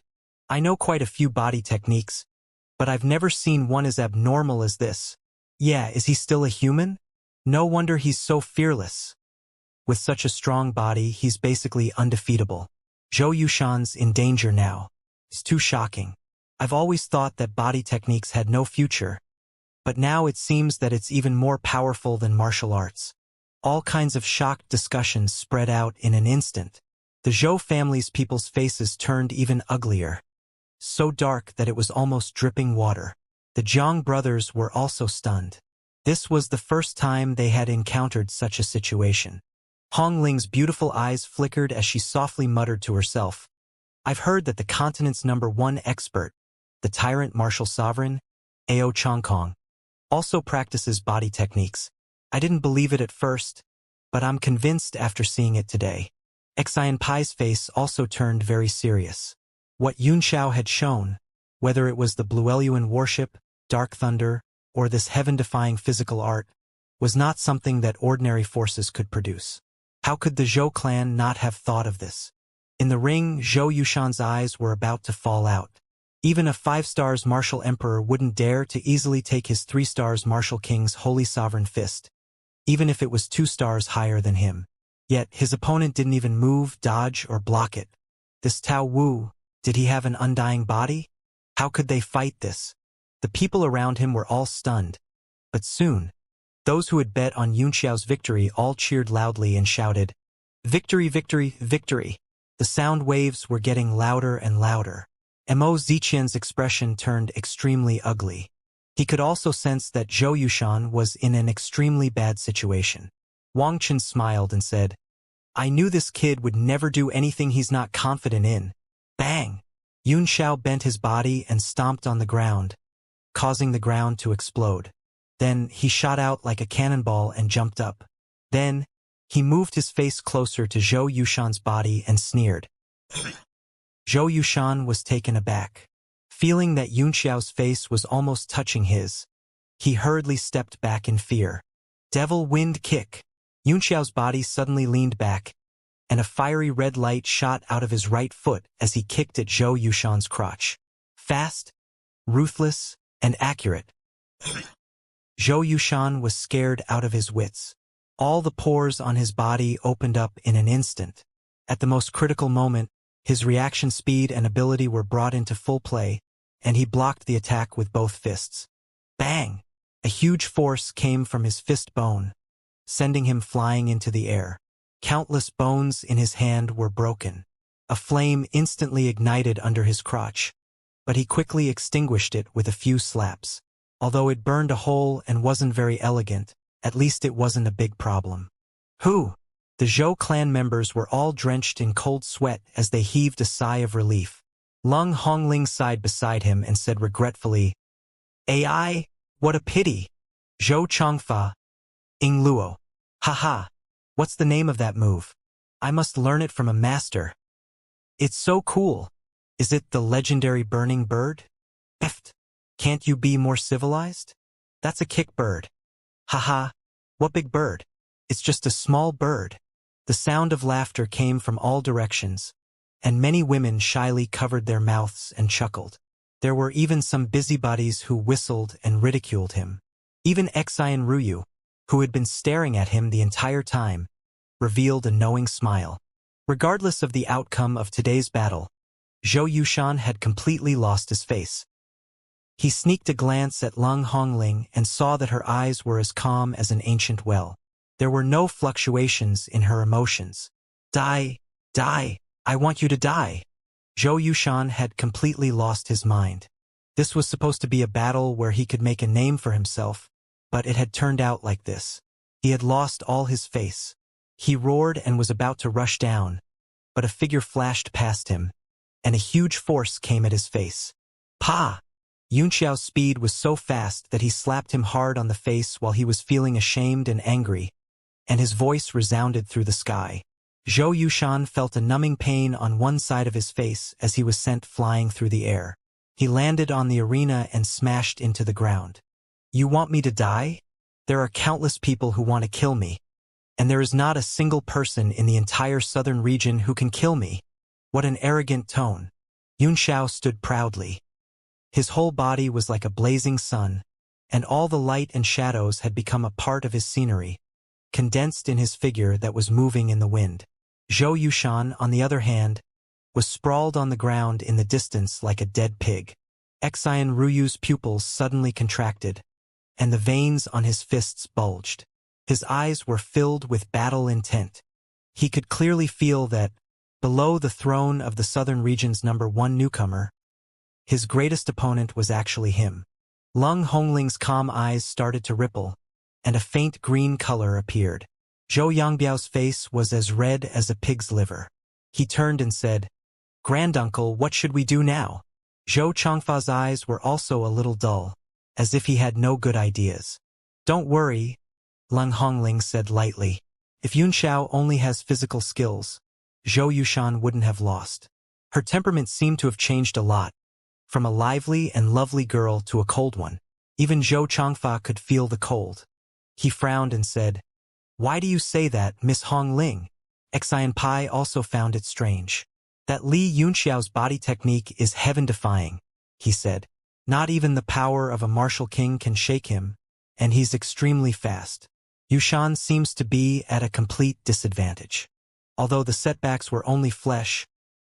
I know quite a few body techniques, but I've never seen one as abnormal as this. Yeah, is he still a human? No wonder he's so fearless. With such a strong body, he's basically undefeatable. Zhou Yushan's in danger now. It's too shocking. I've always thought that body techniques had no future, but now it seems that it's even more powerful than martial arts. All kinds of shocked discussions spread out in an instant. The Zhou family's people's faces turned even uglier, so dark that it was almost dripping water. The Jiang brothers were also stunned. This was the first time they had encountered such a situation. Hong Ling's beautiful eyes flickered as she softly muttered to herself, "I've heard that the continent's #1 expert, the tyrant martial sovereign, Ao Chongkong, also practices body techniques. I didn't believe it at first, but I'm convinced after seeing it today." Xian Pai's face also turned very serious. What Yun Xiao had shown, whether it was the Blueluan worship, dark thunder, or this heaven-defying physical art, was not something that ordinary forces could produce. How could the Zhou clan not have thought of this? In the ring, Zhou Yushan's eyes were about to fall out. Even a 5-stars martial emperor wouldn't dare to easily take his 3-stars martial king's holy sovereign fist, even if it was 2 stars higher than him. Yet his opponent didn't even move, dodge, or block it. This Tao Wu, did he have an undying body? How could they fight this? The people around him were all stunned. But soon, those who had bet on Yun Xiao's victory all cheered loudly and shouted, "Victory, victory, victory!" The sound waves were getting louder and louder. Mo Ziqian's expression turned extremely ugly. He could also sense that Zhou Yushan was in an extremely bad situation. Wang Chen smiled and said, "I knew this kid would never do anything he's not confident in." Bang! Yun Xiao bent his body and stomped on the ground, causing the ground to explode. Then he shot out like a cannonball and jumped up. Then he moved his face closer to Zhou Yushan's body and sneered. Zhou Yushan was taken aback. Feeling that Yun Xiao's face was almost touching his, he hurriedly stepped back in fear. Devil wind kick! Yun Xiao's body suddenly leaned back, and a fiery red light shot out of his right foot as he kicked at Zhou Yushan's crotch. Fast, ruthless, and accurate. Zhou Yushan was scared out of his wits. All the pores on his body opened up in an instant. At the most critical moment, his reaction speed and ability were brought into full play, and he blocked the attack with both fists. Bang! A huge force came from his fist bone, sending him flying into the air. Countless bones in his hand were broken. A flame instantly ignited under his crotch, but he quickly extinguished it with a few slaps. Although it burned a hole and wasn't very elegant, at least it wasn't a big problem. Who? The Zhou clan members were all drenched in cold sweat as they heaved a sigh of relief. Lung Hongling sighed beside him and said regretfully, "AI, what a pity. Zhou Chongfa, Ing Luo. Haha, what's the name of that move? I must learn it from a master. It's so cool. Is it the legendary burning bird? Eft. Can't you be more civilized? That's a kick bird. Haha, what big bird? It's just a small bird." The sound of laughter came from all directions, and many women shyly covered their mouths and chuckled. There were even some busybodies who whistled and ridiculed him. Even Xian Ruyu, who had been staring at him the entire time, revealed a knowing smile. Regardless of the outcome of today's battle, Zhou Yushan had completely lost his face. He sneaked a glance at Lung Hongling and saw that her eyes were as calm as an ancient well. There were no fluctuations in her emotions. Die, die, I want you to die. Zhou Yushan had completely lost his mind. This was supposed to be a battle where he could make a name for himself, but it had turned out like this. He had lost all his face. He roared and was about to rush down, but a figure flashed past him, and a huge force came at his face. Pa! Yun Xiao's speed was so fast that he slapped him hard on the face while he was feeling ashamed and angry, and his voice resounded through the sky. Zhou Yushan felt a numbing pain on one side of his face as he was sent flying through the air. He landed on the arena and smashed into the ground. You want me to die? There are countless people who want to kill me, and there is not a single person in the entire southern region who can kill me. What an arrogant tone. Yun Xiao stood proudly. His whole body was like a blazing sun, and all the light and shadows had become a part of his scenery, condensed in his figure that was moving in the wind. Zhou Yushan, on the other hand, was sprawled on the ground in the distance like a dead pig. Xian Ruyu's pupils suddenly contracted, and the veins on his fists bulged. His eyes were filled with battle intent. He could clearly feel that, below the throne of the southern region's #1 newcomer, his greatest opponent was actually him. Lung Hongling's calm eyes started to ripple, and a faint green color appeared. Zhou Yangbiao's face was as red as a pig's liver. He turned and said, "Granduncle, what should we do now?" Zhou Changfa's eyes were also a little dull, as if he had no good ideas. "Don't worry," Lung Hongling said lightly. "If Yunxiao only has physical skills, Zhou Yushan wouldn't have lost." Her temperament seemed to have changed a lot, from a lively and lovely girl to a cold one. Even Zhou Changfa could feel the cold. He frowned and said, "Why do you say that, Miss Hongling?" Xian Pai also found it strange. "That Li Yunxiao's body technique is heaven-defying," he said. "Not even the power of a martial king can shake him, and he's extremely fast. Yushan seems to be at a complete disadvantage." Although the setbacks were only flesh,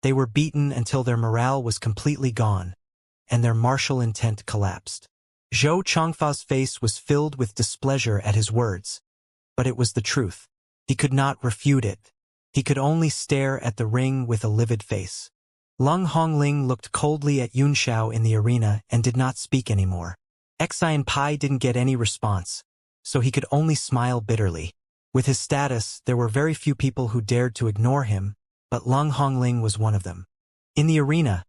they were beaten until their morale was completely gone, and their martial intent collapsed. Zhou Changfa's face was filled with displeasure at his words, but it was the truth. He could not refute it. He could only stare at the ring with a livid face. Lung Hongling looked coldly at Yunxiao in the arena and did not speak anymore. Xian Pai didn't get any response, so he could only smile bitterly. With his status, there were very few people who dared to ignore him, but Lung Hongling was one of them. In the arena,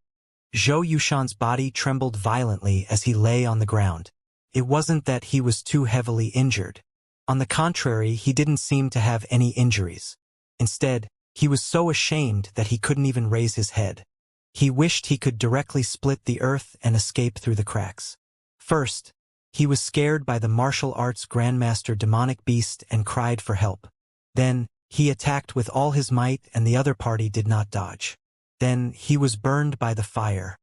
Zhou Yushan's body trembled violently as he lay on the ground. It wasn't that he was too heavily injured. On the contrary, he didn't seem to have any injuries. Instead, he was so ashamed that he couldn't even raise his head. He wished he could directly split the earth and escape through the cracks. First, he was scared by the martial arts grandmaster demonic beast and cried for help. Then, he attacked with all his might and the other party did not dodge. Then, he was burned by the fire.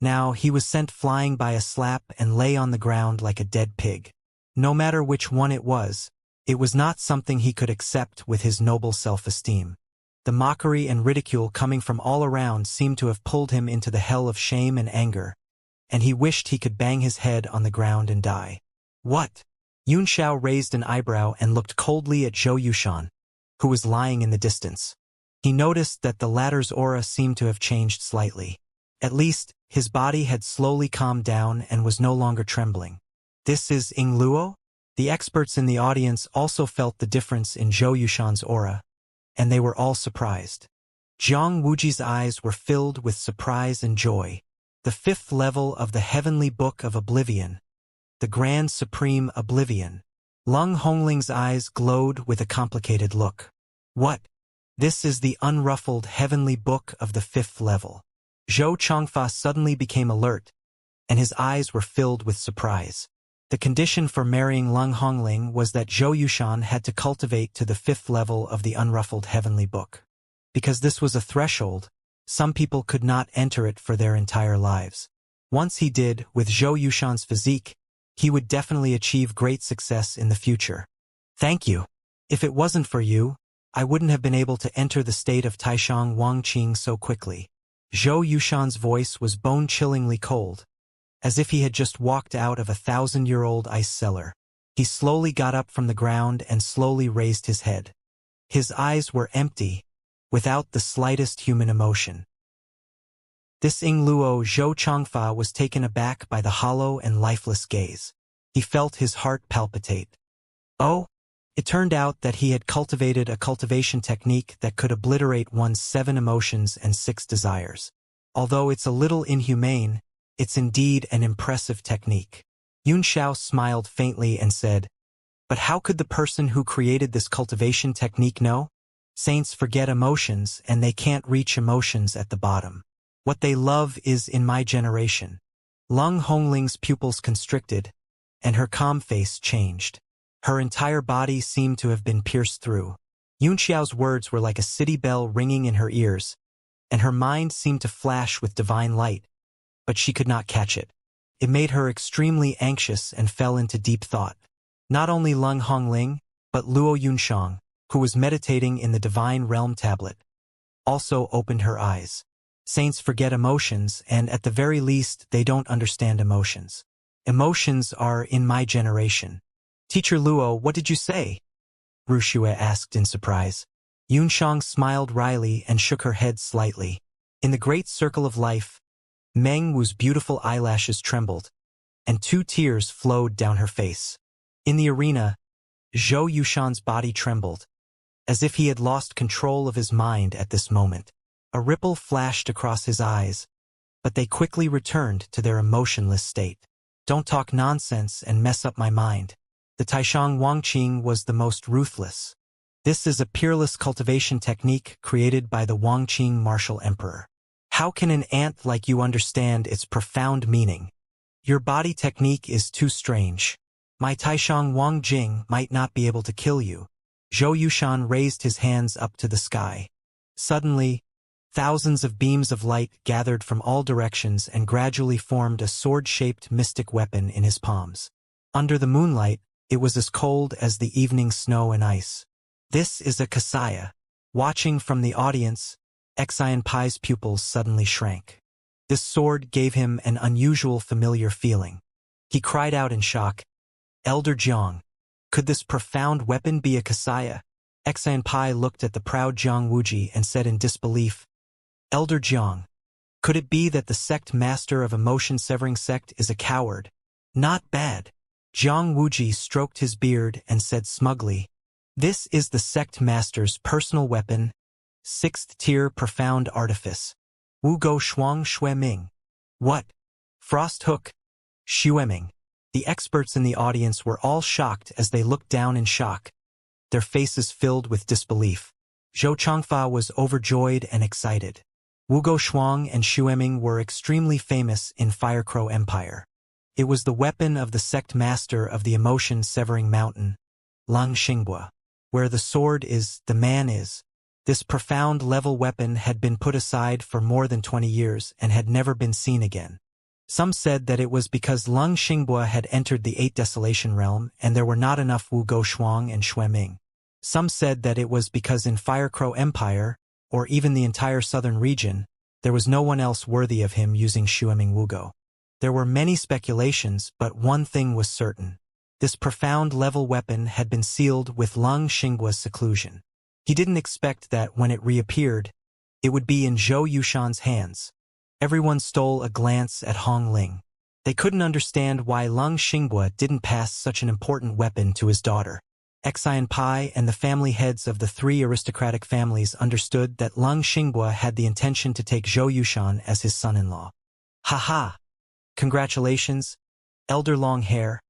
Now, he was sent flying by a slap and lay on the ground like a dead pig. No matter which one it was not something he could accept with his noble self-esteem. The mockery and ridicule coming from all around seemed to have pulled him into the hell of shame and anger, and he wished he could bang his head on the ground and die. "What?" Yunxiao raised an eyebrow and looked coldly at Zhou Yushan, who was lying in the distance. He noticed that the latter's aura seemed to have changed slightly. At least, his body had slowly calmed down and was no longer trembling. "This is Ying Luo?" The experts in the audience also felt the difference in Zhou Yushan's aura, and they were all surprised. Jiang Wuji's eyes were filled with surprise and joy. The 5th level of the Heavenly Book of Oblivion, the Grand Supreme Oblivion. Lung Hongling's eyes glowed with a complicated look. "What? This is the unruffled Heavenly Book of the 5th level." Zhou Changfa suddenly became alert, and his eyes were filled with surprise. The condition for marrying Lung Hongling was that Zhou Yushan had to cultivate to the 5th level of the unruffled Heavenly Book. Because this was a threshold, some people could not enter it for their entire lives. Once he did, with Zhou Yushan's physique, he would definitely achieve great success in the future. "Thank you. If it wasn't for you, I wouldn't have been able to enter the state of Taishang Wangqing so quickly." Zhou Yushan's voice was bone-chillingly cold, as if he had just walked out of a 1,000-year-old ice cellar. He slowly got up from the ground and slowly raised his head. His eyes were empty, without the slightest human emotion. This Ying Luo Zhou Changfa was taken aback by the hollow and lifeless gaze. He felt his heart palpitate. Oh! It turned out that he had cultivated a cultivation technique that could obliterate one's 7 emotions and 6 desires. Although it's a little inhumane, it's indeed an impressive technique. Yunxiao smiled faintly and said, "But how could the person who created this cultivation technique know? Saints forget emotions and they can't reach emotions at the bottom. What they love is in my generation." Lung Hongling's pupils constricted, and her calm face changed. Her entire body seemed to have been pierced through. Yunxiao's words were like a city bell ringing in her ears, and her mind seemed to flash with divine light, but she could not catch it. It made her extremely anxious and fell into deep thought. Not only Lung Hongling, but Luo Yunshang, who was meditating in the Divine Realm tablet, also opened her eyes. Saints forget emotions, and at the very least, they don't understand emotions. Emotions are in my generation. Teacher Luo, what did you say? Wuxia asked in surprise. Yunshang smiled wryly and shook her head slightly. In the great circle of life, Meng Wu's beautiful eyelashes trembled, and 2 tears flowed down her face. In the arena, Zhou Yushan's body trembled, as if he had lost control of his mind at this moment. A ripple flashed across his eyes, but they quickly returned to their emotionless state. Don't talk nonsense and mess up my mind. The Taishang Wangqing was the most ruthless. This is a peerless cultivation technique created by the Wangqing martial emperor. How can an ant like you understand its profound meaning? Your body technique is too strange. My Taishang Wangjing might not be able to kill you. Zhou Yushan raised his hands up to the sky. Suddenly, thousands of beams of light gathered from all directions and gradually formed a sword-shaped mystic weapon in his palms. Under the moonlight, it was as cold as the evening snow and ice. This is a Kasaya. Watching from the audience, Xianxia's pupils suddenly shrank. This sword gave him an unusual familiar feeling. He cried out in shock, Elder Jiang, could this profound weapon be a Kasaya? Xianxia looked at the proud Jiang Wuji and said in disbelief, Elder Jiang, could it be that the sect master of emotion-severing sect is a coward? Not bad. Jiang Wuji stroked his beard and said smugly, this is the sect master's personal weapon, 6th tier profound artifice. Wu Go Shuang Xueming. What? Frost Hook? Xueming. The experts in the audience were all shocked as they looked down in shock, their faces filled with disbelief. Zhou Changfa was overjoyed and excited. Wu Go Shuang and Xueming were extremely famous in Firecrow Empire. It was the weapon of the sect master of the emotion-severing mountain, Lang Xingbua. Where the sword is, the man is. This profound level weapon had been put aside for more than 20 years and had never been seen again. Some said that it was because Lung Xingbua had entered the 8 Desolation realm and there were not enough Wu Go Shuang and Xueming. Some said that it was because in Firecrow Empire, or even the entire southern region, there was no one else worthy of him using Xueming Wugo. There were many speculations, but one thing was certain. This profound level weapon had been sealed with Lung Xinggua's seclusion. He didn't expect that when it reappeared, it would be in Zhou Yushan's hands. Everyone stole a glance at Hong Ling. They couldn't understand why Lung Xingbua didn't pass such an important weapon to his daughter. Xianpai and the family heads of the 3 aristocratic families understood that Lung Xingbua had the intention to take Zhou Yushan as his son-in-law. Ha ha! Congratulations, Elder Long Hair.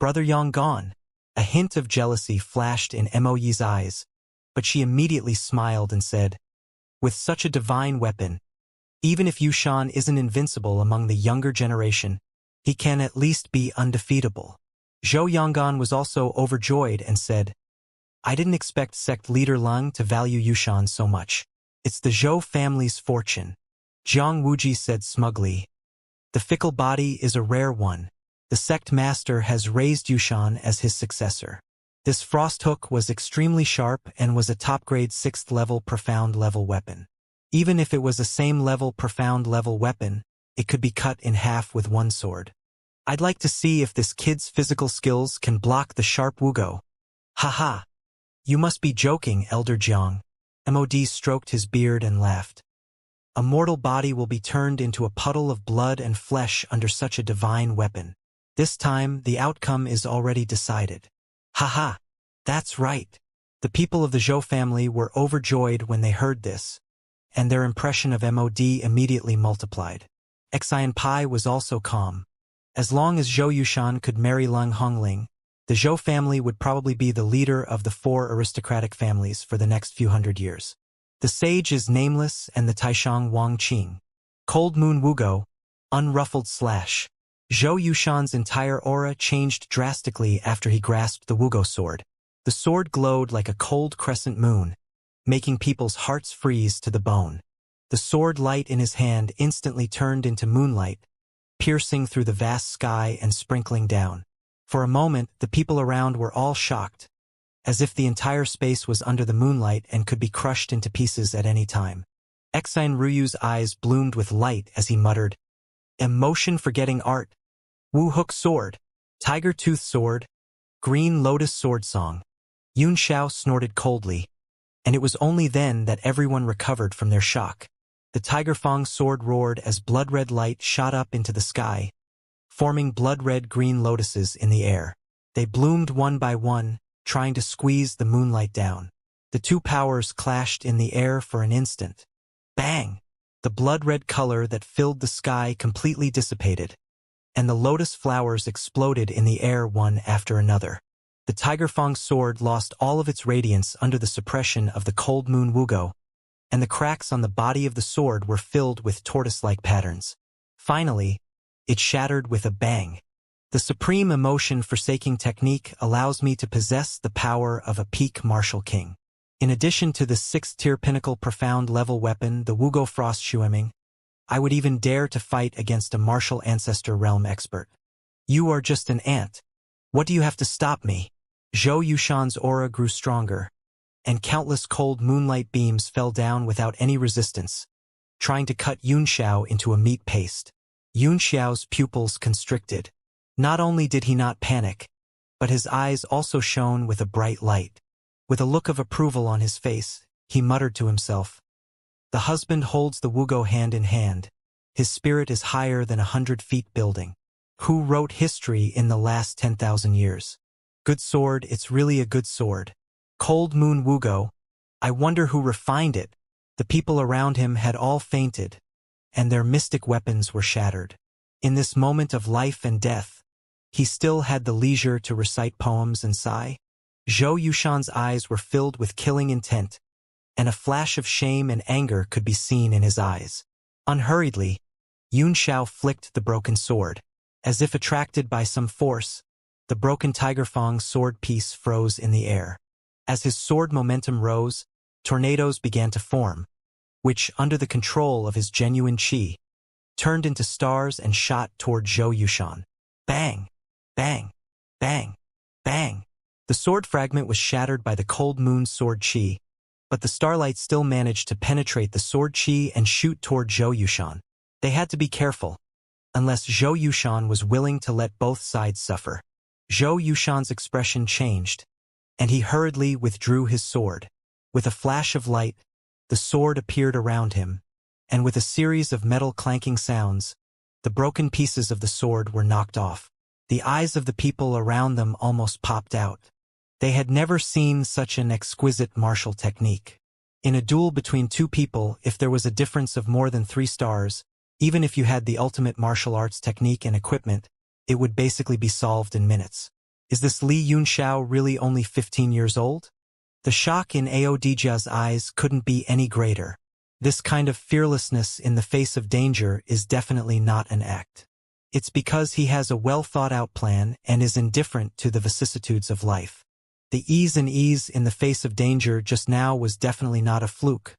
Brother Yang gone. A hint of jealousy flashed in Moyi's eyes, but she immediately smiled and said, with such a divine weapon, even if Yushan isn't invincible among the younger generation, he can at least be undefeatable. Zhou Yanggan was also overjoyed and said, I didn't expect sect leader Lung to value Yushan so much. It's the Zhou family's fortune. Jiang Wuji said smugly, the fickle body is a rare one. The sect master has raised Yushan as his successor. This frost hook was extremely sharp and was a top-grade 6th level profound level weapon. Even if it was a same level profound level weapon, it could be cut in half with one sword. I'd like to see if this kid's physical skills can block the sharp Wugo. Ha. You must be joking, Elder Jiang. Mod stroked his beard and laughed. A mortal body will be turned into a puddle of blood and flesh under such a divine weapon. This time, the outcome is already decided. Ha, that's right. The people of the Zhou family were overjoyed when they heard this, and their impression of Mod immediately multiplied. Xianpai was also calm. As long as Zhou Yushan could marry Lung Hongling, the Zhou family would probably be the leader of the 4 aristocratic families for the next few hundred years. The sage is nameless and the Taishang Wangqing. Cold Moon Wugo, unruffled slash. Zhou Yushan's entire aura changed drastically after he grasped the Wugo sword. The sword glowed like a cold crescent moon, making people's hearts freeze to the bone. The sword light in his hand instantly turned into moonlight, piercing through the vast sky and sprinkling down. For a moment, the people around were all shocked, as if the entire space was under the moonlight and could be crushed into pieces at any time. Exine Ryu's eyes bloomed with light as he muttered, emotion-forgetting art. Wu Hook Sword, Tiger Tooth Sword, Green Lotus Sword Song. Yun Xiao snorted coldly, and it was only then that everyone recovered from their shock. The Tiger Fang sword roared as blood-red light shot up into the sky, forming blood-red green lotuses in the air. They bloomed one by one, trying to squeeze the moonlight down. The two powers clashed in the air for an instant. Bang! The blood-red color that filled the sky completely dissipated, and the lotus flowers exploded in the air one after another. The Tiger Fang sword lost all of its radiance under the suppression of the cold moon Wugo, and the cracks on the body of the sword were filled with tortoise-like patterns. Finally, it shattered with a bang. The supreme emotion-forsaking technique allows me to possess the power of a peak martial king. In addition to the 6th-tier pinnacle profound-level weapon, the Wugo Frost Shueming, I would even dare to fight against a martial ancestor realm expert. You are just an ant. What do you have to stop me? Zhou Yushan's aura grew stronger, and countless cold moonlight beams fell down without any resistance, trying to cut Yun Xiao into a meat paste. Yun Xiao's pupils constricted. Not only did he not panic, but his eyes also shone with a bright light. With a look of approval on his face, he muttered to himself, "The husband holds the Wugo hand in hand. His spirit is higher than 100 feet building. Who wrote history in the last 10,000 years? Good sword, it's really a good sword. Cold Moon Wugo, I wonder who refined it." The people around him had all fainted, and their mystic weapons were shattered. In this moment of life and death, he still had the leisure to recite poems and sigh. Zhou Yushan's eyes were filled with killing intent, and a flash of shame and anger could be seen in his eyes. Unhurriedly, Yun Xiao flicked the broken sword. As if attracted by some force, the broken Tiger Fang sword piece froze in the air. As his sword momentum rose, tornadoes began to form, which, under the control of his genuine qi, turned into stars and shot toward Zhou Yushan. Bang! Bang! Bang! Bang! The sword fragment was shattered by the cold moon's sword qi, but the starlight still managed to penetrate the sword qi and shoot toward Zhou Yushan. They had to be careful, unless Zhou Yushan was willing to let both sides suffer. Zhou Yushan's expression changed, and he hurriedly withdrew his sword. With a flash of light, the sword appeared around him, and with a series of metal clanking sounds, the broken pieces of the sword were knocked off. The eyes of the people around them almost popped out. They had never seen such an exquisite martial technique. In a duel between two people, if there was a difference of more than 3 stars, even if you had the ultimate martial arts technique and equipment, it would basically be solved in minutes. Is this Li Yunxiao really only 15 years old? The shock in Aodijia's eyes couldn't be any greater. This kind of fearlessness in the face of danger is definitely not an act. It's because he has a well-thought-out plan and is indifferent to the vicissitudes of life. The ease in the face of danger just now was definitely not a fluke,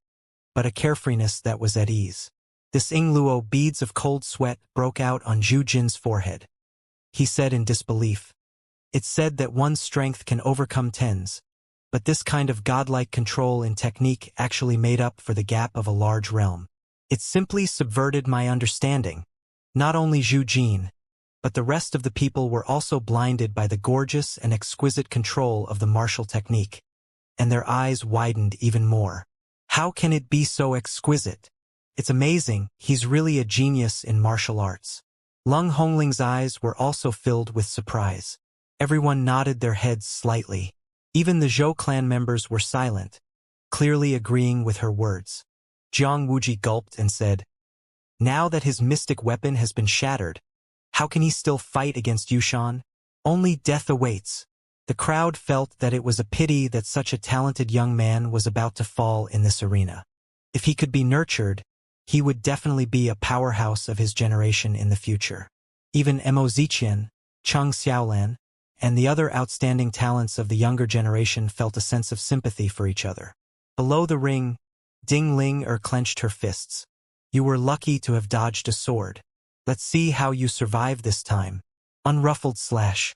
but a carefreeness that was at ease. This Ingluo beads of cold sweat broke out on Zhu Jin's forehead. He said in disbelief, "It's said that one's strength can overcome 10s, but this kind of godlike control in technique actually made up for the gap of a large realm. It simply subverted my understanding." Not only Zhu Jin, but the rest of the people were also blinded by the gorgeous and exquisite control of the martial technique, and their eyes widened even more. How can it be so exquisite? It's amazing, he's really a genius in martial arts. Lung Hongling's eyes were also filled with surprise. Everyone nodded their heads slightly. Even the Zhou clan members were silent, clearly agreeing with her words. Jiang Wuji gulped and said, "Now that his mystic weapon has been shattered, how can he still fight against Yushan? Only death awaits." The crowd felt that it was a pity that such a talented young man was about to fall in this arena. If he could be nurtured, he would definitely be a powerhouse of his generation in the future. Even Mo Ziqian, Cheng Xiaolan, and the other outstanding talents of the younger generation felt a sense of sympathy for each other. Below the ring, Ding Ling clenched her fists. "You were lucky to have dodged a sword." Let's see how you survive this time. Unruffled slash.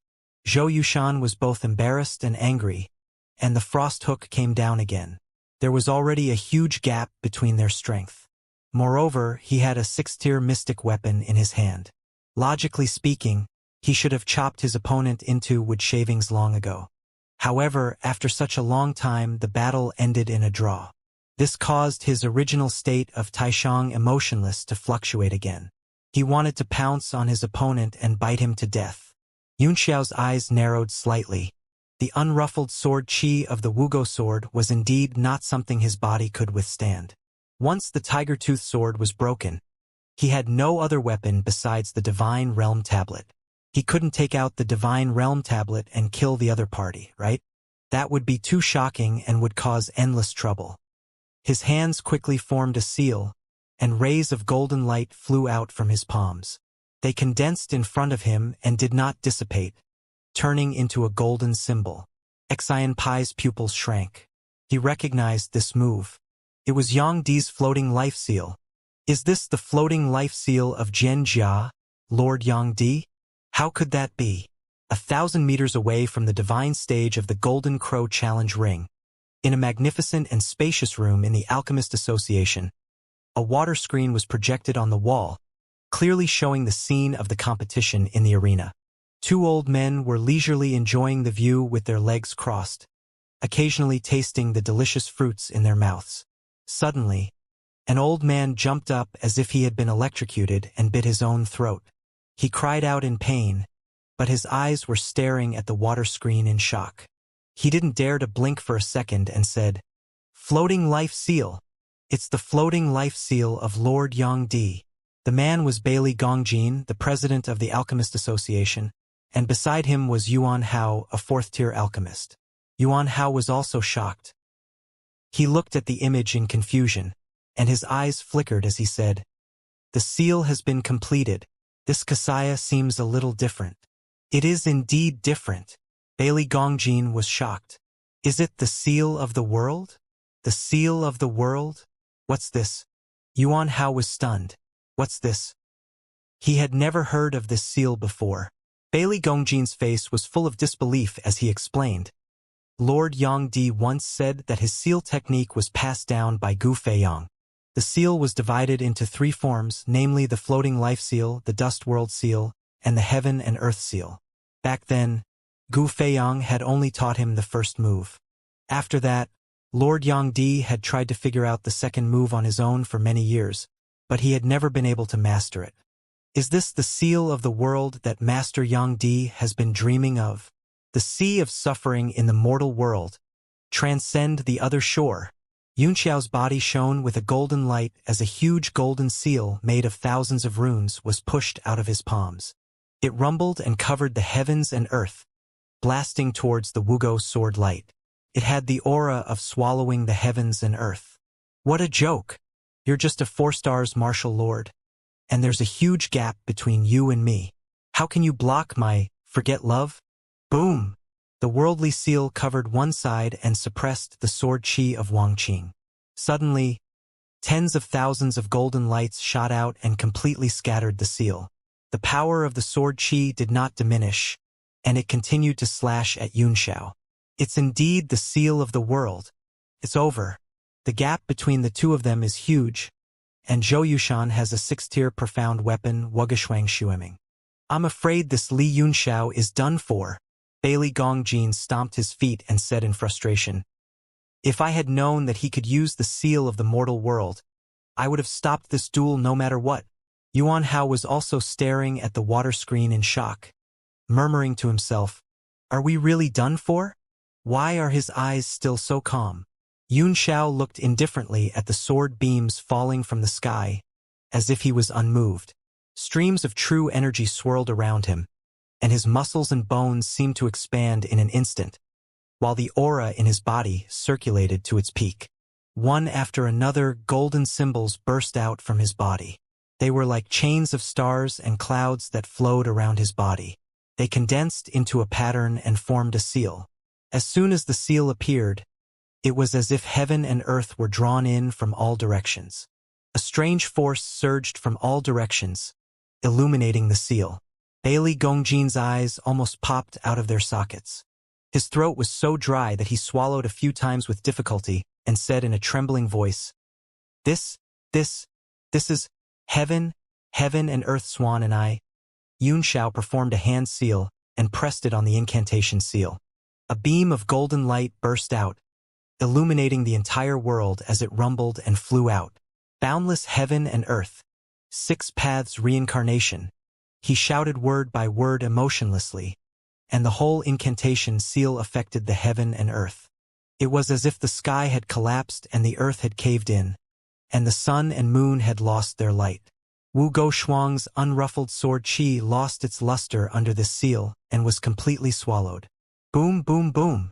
Zhou Yushan was both embarrassed and angry, and the frost hook came down again. There was already a huge gap between their strength. Moreover, he had a 6th-tier mystic weapon in his hand. Logically speaking, he should have chopped his opponent into wood shavings long ago. However, after such a long time, the battle ended in a draw. This caused his original state of Taishang emotionless to fluctuate again. He wanted to pounce on his opponent and bite him to death. Yunxiao's eyes narrowed slightly. The unruffled sword qi of the Wugo sword was indeed not something his body could withstand. Once the tiger tooth sword was broken, he had no other weapon besides the Divine Realm tablet. He couldn't take out the Divine Realm tablet and kill the other party, right? That would be too shocking and would cause endless trouble. His hands quickly formed a seal, and rays of golden light flew out from his palms. They condensed in front of him and did not dissipate, turning into a golden symbol. Xian Pai's pupils shrank. He recognized this move. It was Yang Di's floating life seal. Is this the floating life seal of Jian Jia, Lord Yang Di? How could that be? 1,000 meters away from the divine stage of the Golden Crow Challenge Ring, in a magnificent and spacious room in the Alchemist Association, a water screen was projected on the wall, clearly showing the scene of the competition in the arena. 2 old men were leisurely enjoying the view with their legs crossed, occasionally tasting the delicious fruits in their mouths. Suddenly, an old man jumped up as if he had been electrocuted and bit his own throat. He cried out in pain, but his eyes were staring at the water screen in shock. He didn't dare to blink for a second and said, "Floating life seal. It's the floating life seal of Lord Yang Di." The man was Bailey Gongjin, the president of the Alchemist Association, and beside him was Yuan Hao, a 4th-tier alchemist. Yuan Hao was also shocked. He looked at the image in confusion, and his eyes flickered as he said, "The seal has been completed. This Kasaya seems a little different." "It is indeed different." Bailey Gongjin was shocked. "Is it the seal of the world? The seal of the world? What's this?" Yuan Hao was stunned. "What's this?" He had never heard of this seal before. Bailey Gongjin's face was full of disbelief as he explained. Lord Yang Di once said that his seal technique was passed down by Gu Feiyang. The seal was divided into 3 forms, namely the floating life seal, the dust world seal, and the heaven and earth seal. Back then, Gu Feiyang had only taught him the first move. After that, Lord Yang Di had tried to figure out the second move on his own for many years, but he had never been able to master it. Is this the seal of the world that Master Yang Di has been dreaming of? The sea of suffering in the mortal world. Transcend the other shore. Yunxiao's body shone with a golden light as a huge golden seal made of thousands of runes was pushed out of his palms. It rumbled and covered the heavens and earth, blasting towards the Wugo sword light. It had the aura of swallowing the heavens and earth. What a joke! You're just a 4-stars martial lord, and there's a huge gap between you and me. How can you block my forget love? Boom! The worldly seal covered one side and suppressed the sword qi of Wang Qing. Suddenly, tens of thousands of golden lights shot out and completely scattered the seal. The power of the sword qi did not diminish, and it continued to slash at Yunxiao. It's indeed the seal of the world. It's over. The gap between the two of them is huge, and Zhou Yushan has a 6th-tier profound weapon, Wugeshuang Shueming. I'm afraid this Li Yunxiao is done for. Bailey Gongjin stomped his feet and said in frustration, "If I had known that he could use the seal of the mortal world, I would have stopped this duel no matter what." Yuan Hao was also staring at the water screen in shock, murmuring to himself, "Are we really done for? Why are his eyes still so calm?" Yun Xiao looked indifferently at the sword beams falling from the sky, as if he was unmoved. Streams of true energy swirled around him, and his muscles and bones seemed to expand in an instant, while the aura in his body circulated to its peak. One after another, golden symbols burst out from his body. They were like chains of stars and clouds that flowed around his body. They condensed into a pattern and formed a seal. As soon as the seal appeared, it was as if heaven and earth were drawn in from all directions. A strange force surged from all directions, illuminating the seal. Bailey Gongjin's eyes almost popped out of their sockets. His throat was so dry that he swallowed a few times with difficulty and said in a trembling voice, This is heaven and earth Swan and I. Yunxiao performed a hand seal and pressed it on the incantation seal. A beam of golden light burst out, illuminating the entire world as it rumbled and flew out. Boundless heaven and earth. 6 paths reincarnation. He shouted word by word emotionlessly, and the whole incantation seal affected the heaven and earth. It was as if the sky had collapsed and the earth had caved in, and the sun and moon had lost their light. Wu Guoshuang's unruffled sword qi lost its luster under this seal and was completely swallowed. Boom, boom, boom.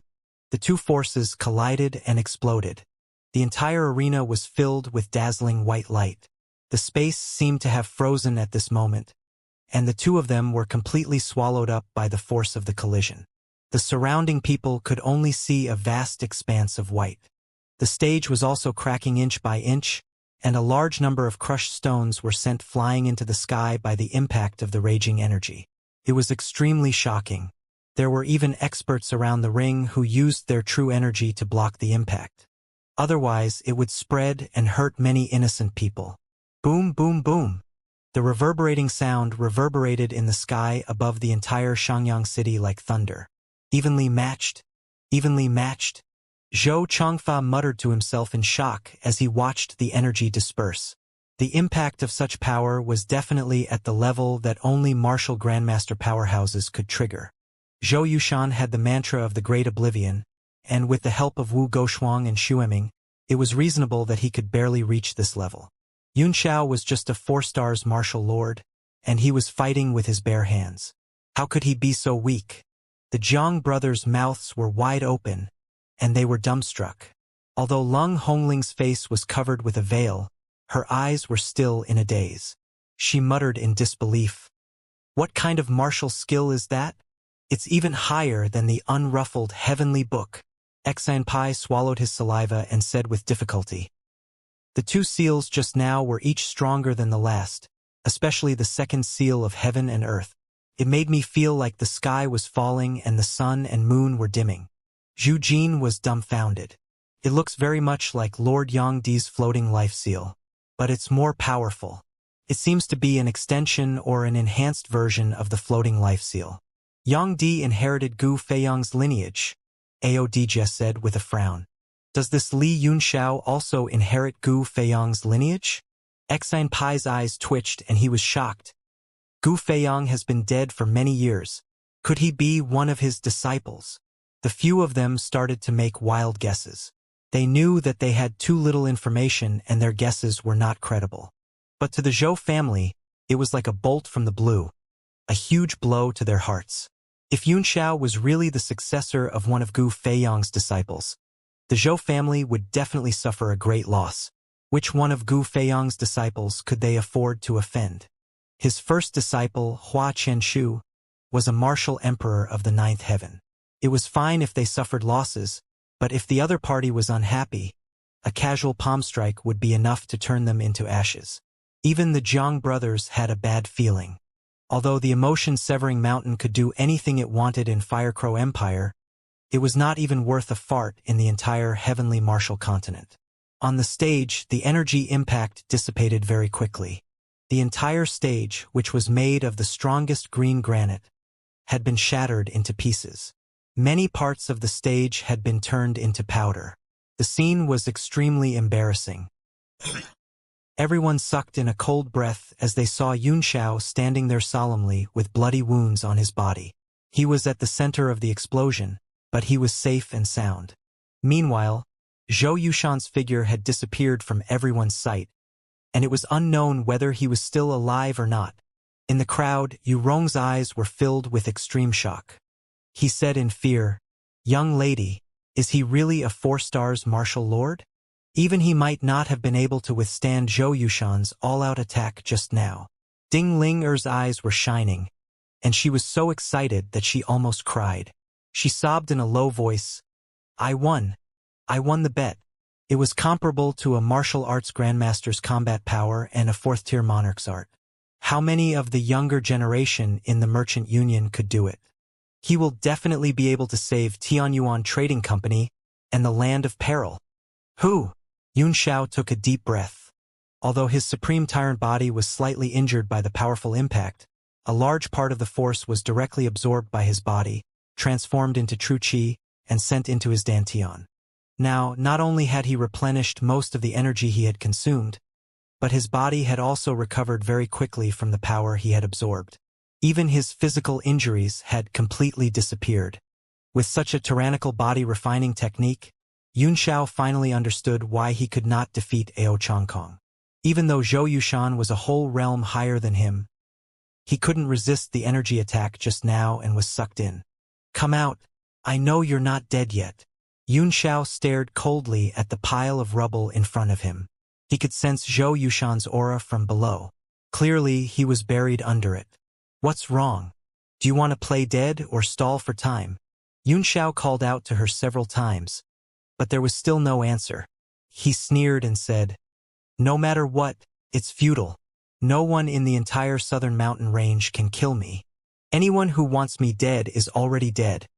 The two forces collided and exploded. The entire arena was filled with dazzling white light. The space seemed to have frozen at this moment, and the two of them were completely swallowed up by the force of the collision. The surrounding people could only see a vast expanse of white. The stage was also cracking inch by inch, and a large number of crushed stones were sent flying into the sky by the impact of the raging energy. It was extremely shocking. There were even experts around the ring who used their true energy to block the impact. Otherwise, it would spread and hurt many innocent people. Boom, boom, boom. The reverberating sound reverberated in the sky above the entire Xiangyang city like thunder. Evenly matched. Evenly matched. Zhou Changfa muttered to himself in shock as he watched the energy disperse. The impact of such power was definitely at the level that only martial grandmaster powerhouses could trigger. Zhou Yushan had the mantra of the Great Oblivion, and with the help of Wu Guoshuang and Xu Eming, it was reasonable that he could barely reach this level. Yunxiao was just a 4-stars martial lord, and he was fighting with his bare hands. How could he be so weak? The Jiang brothers' mouths were wide open, and they were dumbstruck. Although Lung Hongling's face was covered with a veil, her eyes were still in a daze. She muttered in disbelief. What kind of martial skill is that? It's even higher than the unruffled heavenly book. Xianpai swallowed his saliva and said with difficulty. The two seals just now were each stronger than the last, especially the second seal of heaven and earth. It made me feel like the sky was falling and the sun and moon were dimming. Zhu Jin was dumbfounded. It looks very much like Lord Yang Di's floating life seal, but it's more powerful. It seems to be an extension or an enhanced version of the floating life seal. Yang Di inherited Gu Feiyang's lineage, Aodija said with a frown. Does this Li Yunxiao also inherit Gu Feiyang's lineage? Xianpai's eyes twitched and he was shocked. Gu Feiyang has been dead for many years. Could he be one of his disciples? The few of them started to make wild guesses. They knew that they had too little information and their guesses were not credible. But to the Zhou family, it was like a bolt from the blue, a huge blow to their hearts. If Yunxiao was really the successor of one of Gu Feiyang's disciples, the Zhou family would definitely suffer a great loss. Which one of Gu Feiyang's disciples could they afford to offend? His first disciple, Hua Qianshu, was a martial emperor of the 9th heaven. It was fine if they suffered losses, but if the other party was unhappy, a casual palm strike would be enough to turn them into ashes. Even the Jiang brothers had a bad feeling. Although the emotion-severing mountain could do anything it wanted in Firecrow Empire, it was not even worth a fart in the entire heavenly martial continent. On the stage, the energy impact dissipated very quickly. The entire stage, which was made of the strongest green granite, had been shattered into pieces. Many parts of the stage had been turned into powder. The scene was extremely embarrassing. Everyone sucked in a cold breath as they saw Yunxiao standing there solemnly with bloody wounds on his body. He was at the center of the explosion, but he was safe and sound. Meanwhile, Zhou Yushan's figure had disappeared from everyone's sight, and it was unknown whether he was still alive or not. In the crowd, Yu Rong's eyes were filled with extreme shock. He said in fear, "Young lady, is he really a 4-stars martial lord? Even he might not have been able to withstand Zhou Yushan's all-out attack just now." Ding Ling-er's eyes were shining, and she was so excited that she almost cried. She sobbed in a low voice, I won the bet. It was comparable to a martial arts grandmaster's combat power and a 4th-tier monarch's art. How many of the younger generation in the Merchant Union could do it? He will definitely be able to save Tianyuan Trading Company and the Land of Peril. Who? Yun Xiao took a deep breath. Although his supreme tyrant body was slightly injured by the powerful impact, a large part of the force was directly absorbed by his body, transformed into true qi, and sent into his dantian. Now, not only had he replenished most of the energy he had consumed, but his body had also recovered very quickly from the power he had absorbed. Even his physical injuries had completely disappeared. With such a tyrannical body refining technique, Yun Xiao finally understood why he could not defeat Ao Changkong. Even though Zhou Yushan was a whole realm higher than him, he couldn't resist the energy attack just now and was sucked in. Come out, I know you're not dead yet. Yun Xiao stared coldly at the pile of rubble in front of him. He could sense Zhou Yushan's aura from below. Clearly, he was buried under it. What's wrong? Do you want to play dead or stall for time? Yun Xiao called out to her several times, but there was still no answer. He sneered and said, "No matter what, it's futile. No one in the entire southern mountain range can kill me. Anyone who wants me dead is already dead,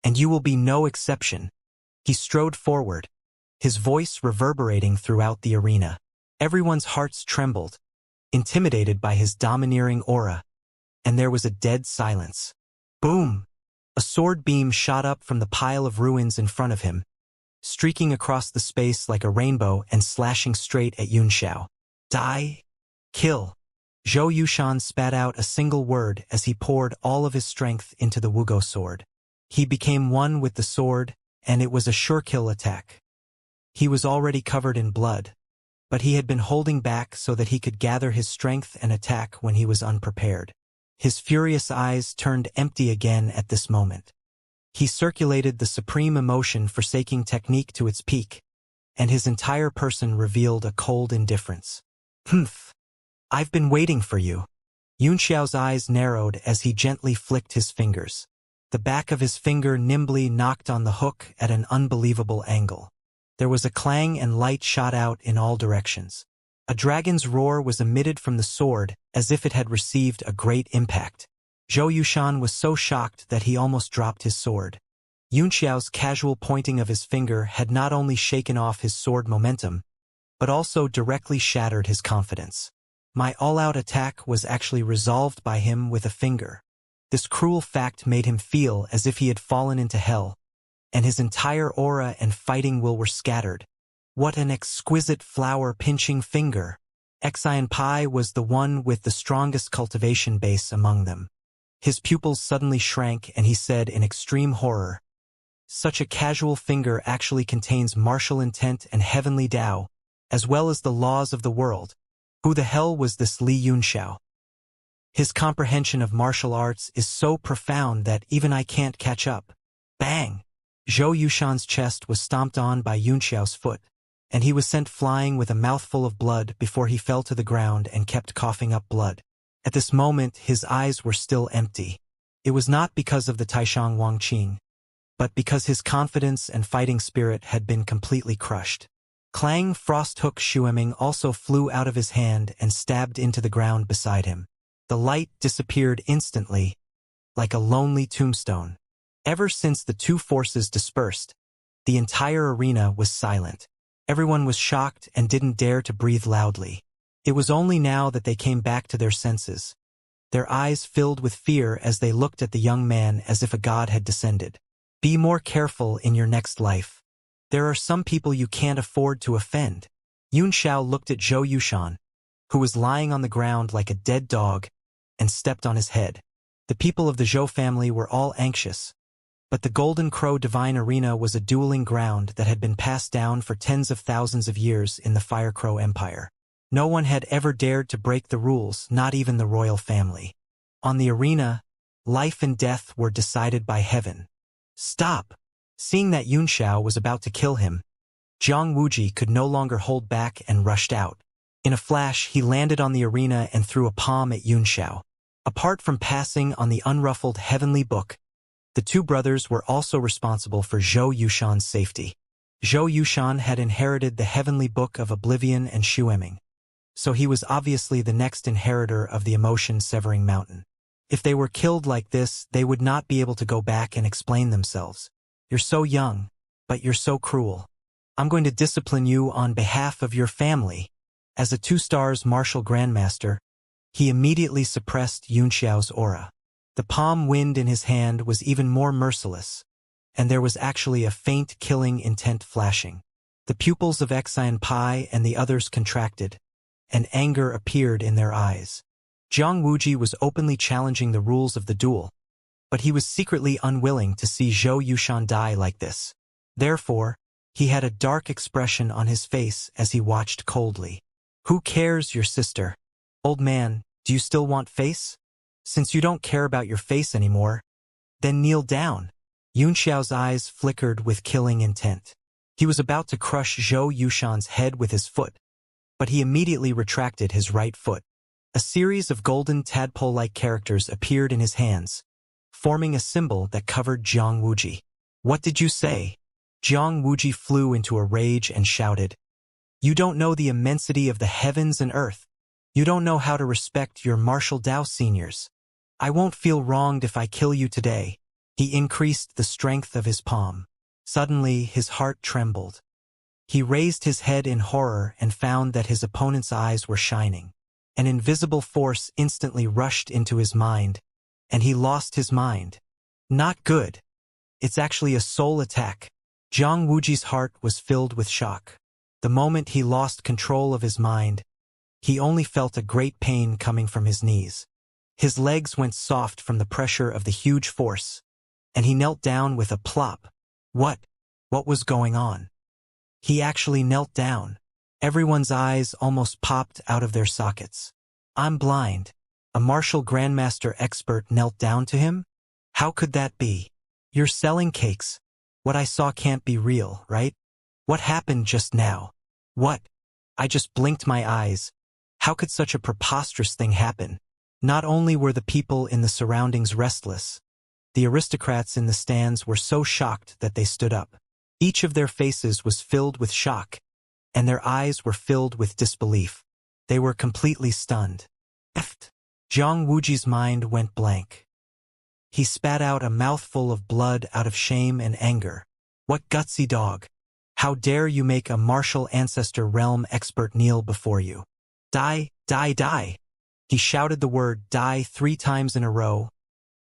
and you will be no exception." He strode forward, his voice reverberating throughout the arena. Everyone's hearts trembled, intimidated by his domineering aura, and there was a dead silence. Boom! A sword beam shot up from the pile of ruins in front of him, streaking across the space like a rainbow and slashing straight at Yun Xiao. Die! Kill! Zhou Yushan spat out a single word as he poured all of his strength into the Wugo sword. He became one with the sword, and it was a sure kill attack. He was already covered in blood, but he had been holding back so that he could gather his strength and attack when he was unprepared. His furious eyes turned empty again at this moment. He circulated the supreme emotion forsaking technique to its peak, and his entire person revealed a cold indifference. Humph! I've been waiting for you. Yun Xiao's eyes narrowed as he gently flicked his fingers. The back of his finger nimbly knocked on the hook at an unbelievable angle. There was a clang and light shot out in all directions. A dragon's roar was emitted from the sword as if it had received a great impact. Zhou Yushan was so shocked that he almost dropped his sword. Yun Xiao's casual pointing of his finger had not only shaken off his sword momentum, but also directly shattered his confidence. My all-out attack was actually resolved by him with a finger. This cruel fact made him feel as if he had fallen into hell, and his entire aura and fighting will were scattered. What an exquisite flower-pinching finger! Xian Pai was the one with the strongest cultivation base among them. His pupils suddenly shrank and he said in extreme horror, "Such a casual finger actually contains martial intent and heavenly Tao, as well as the laws of the world. Who the hell was this Li Yunxiao? His comprehension of martial arts is so profound that even I can't catch up." Bang! Zhou Yushan's chest was stomped on by Yun Xiao's foot, and he was sent flying with a mouthful of blood before he fell to the ground and kept coughing up blood. At this moment, his eyes were still empty. It was not because of the Taishang Wangqing, but because his confidence and fighting spirit had been completely crushed. Clang Frosthook Shueming also flew out of his hand and stabbed into the ground beside him. The light disappeared instantly, like a lonely tombstone. Ever since the two forces dispersed, the entire arena was silent. Everyone was shocked and didn't dare to breathe loudly. It was only now that they came back to their senses. Their eyes filled with fear as they looked at the young man as if a god had descended. Be more careful in your next life. There are some people you can't afford to offend. Yun Xiao looked at Zhou Yushan, who was lying on the ground like a dead dog, and stepped on his head. The people of the Zhou family were all anxious, but the Golden Crow Divine Arena was a dueling ground that had been passed down for tens of thousands of years in the Fire Crow Empire. No one had ever dared to break the rules, not even the royal family. On the arena, life and death were decided by heaven. Stop! Seeing that Yun Xiao was about to kill him, Jiang Wuji could no longer hold back and rushed out. In a flash, he landed on the arena and threw a palm at Yun Xiao. Apart from passing on the unruffled heavenly book, the two brothers were also responsible for Zhou Yushan's safety. Zhou Yushan had inherited the heavenly book of oblivion and Shueming, so he was obviously the next inheritor of the emotion-severing mountain. If they were killed like this, they would not be able to go back and explain themselves. You're so young, but you're so cruel. I'm going to discipline you on behalf of your family. As a 2-stars martial grandmaster, he immediately suppressed Xianxia's aura. The palm wind in his hand was even more merciless, and there was actually a faint killing intent flashing. The pupils of Xianpai and the others contracted, and anger appeared in their eyes. Zhang Wuji was openly challenging the rules of the duel, but he was secretly unwilling to see Zhou Yushan die like this. Therefore, he had a dark expression on his face as he watched coldly. Who cares, your sister? Old man, do you still want face? Since you don't care about your face anymore, then kneel down. Yun Xiao's eyes flickered with killing intent. He was about to crush Zhou Yushan's head with his foot, but he immediately retracted his right foot. A series of golden tadpole-like characters appeared in his hands, forming a symbol that covered Zhang Wuji. What did you say? Zhang Wuji flew into a rage and shouted, You don't know the immensity of the heavens and earth. You don't know how to respect your martial Dao seniors. I won't feel wronged if I kill you today. He increased the strength of his palm. Suddenly, his heart trembled. He raised his head in horror and found that his opponent's eyes were shining. An invisible force instantly rushed into his mind, and he lost his mind. Not good. It's actually a soul attack. Zhang Wuji's heart was filled with shock. The moment he lost control of his mind, he only felt a great pain coming from his knees. His legs went soft from the pressure of the huge force, and he knelt down with a plop. What was going on? He actually knelt down. Everyone's eyes almost popped out of their sockets. I'm blind. A martial grandmaster expert knelt down to him? How could that be? You're selling cakes. What I saw can't be real, right? What happened just now? What? I just blinked my eyes. How could such a preposterous thing happen? Not only were the people in the surroundings restless, the aristocrats in the stands were so shocked that they stood up. Each of their faces was filled with shock, and their eyes were filled with disbelief. They were completely stunned. Zhang Wuji's mind went blank. He spat out a mouthful of blood out of shame and anger. What gutsy dog! How dare you make a martial ancestor realm expert kneel before you? Die, die, die! He shouted the word die 3 times in a row,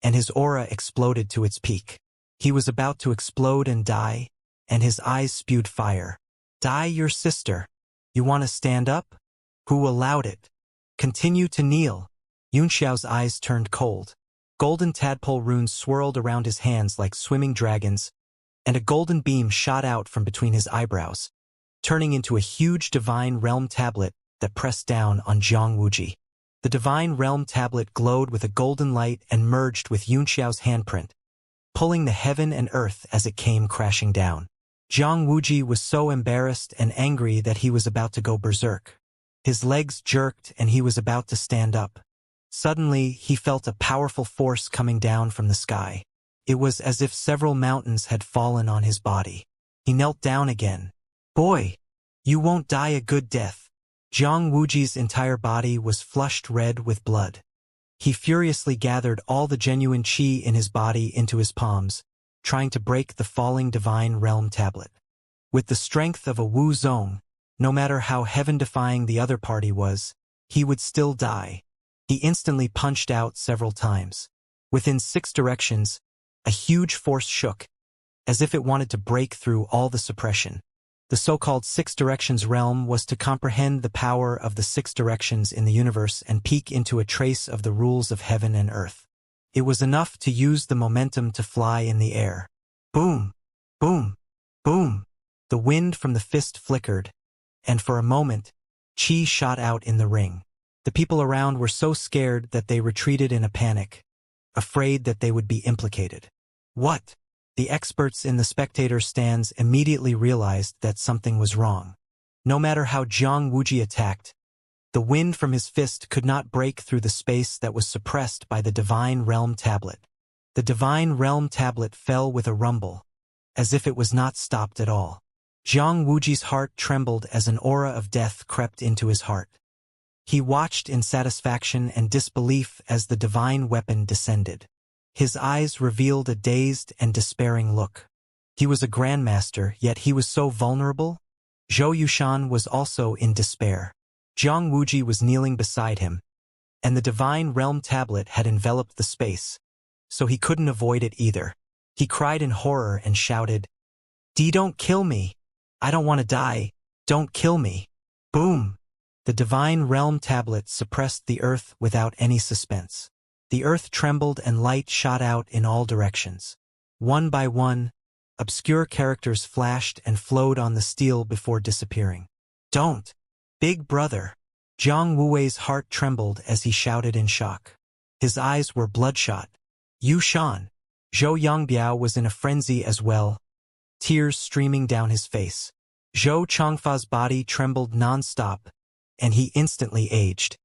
and his aura exploded to its peak. He was about to explode and die, and his eyes spewed fire. Die, your sister. You want to stand up? Who allowed it? Continue to kneel. Yun Xiao's eyes turned cold. Golden tadpole runes swirled around his hands like swimming dragons, and a golden beam shot out from between his eyebrows, turning into a huge divine realm tablet that pressed down on Zhang Wuji. The divine realm tablet glowed with a golden light and merged with Yun Xiao's handprint, pulling the heaven and earth as it came crashing down. Zhang Wuji was so embarrassed and angry that he was about to go berserk. His legs jerked and he was about to stand up. Suddenly, he felt a powerful force coming down from the sky. It was as if several mountains had fallen on his body. He knelt down again. Boy, you won't die a good death. Zhang Wuji's entire body was flushed red with blood. He furiously gathered all the genuine qi in his body into his palms, trying to break the falling divine realm tablet. With the strength of a Wu Zong, no matter how heaven-defying the other party was, he would still die. He instantly punched out several times. Within 6 directions, a huge force shook, as if it wanted to break through all the suppression. The so-called 6 directions realm was to comprehend the power of the 6 directions in the universe and peek into a trace of the rules of heaven and earth. It was enough to use the momentum to fly in the air. Boom! Boom! Boom! The wind from the fist flickered, and for a moment, qi shot out in the ring. The people around were so scared that they retreated in a panic, afraid that they would be implicated. What? The experts in the spectator stands immediately realized that something was wrong. No matter how Zhang Wuji attacked, the wind from his fist could not break through the space that was suppressed by the Divine Realm Tablet. The Divine Realm Tablet fell with a rumble, as if it was not stopped at all. Zhang Wuji's heart trembled as an aura of death crept into his heart. He watched in satisfaction and disbelief as the divine weapon descended. His eyes revealed a dazed and despairing look. He was a grandmaster, yet he was so vulnerable. Zhou Yushan was also in despair. Jiang Wuji was kneeling beside him, and the divine realm tablet had enveloped the space, so he couldn't avoid it either. He cried in horror and shouted, Don't kill me! I don't want to die! Don't kill me!" Boom! The divine realm tablet suppressed the earth without any suspense. The earth trembled and light shot out in all directions. One by one, obscure characters flashed and flowed on the steel before disappearing. "Don't! Big brother!" Jiang Wuwei's heart trembled as he shouted in shock. His eyes were bloodshot. "Yu Shan!" Zhou Yongbiao was in a frenzy as well, tears streaming down his face. Zhou Changfa's body trembled non-stop, and he instantly aged.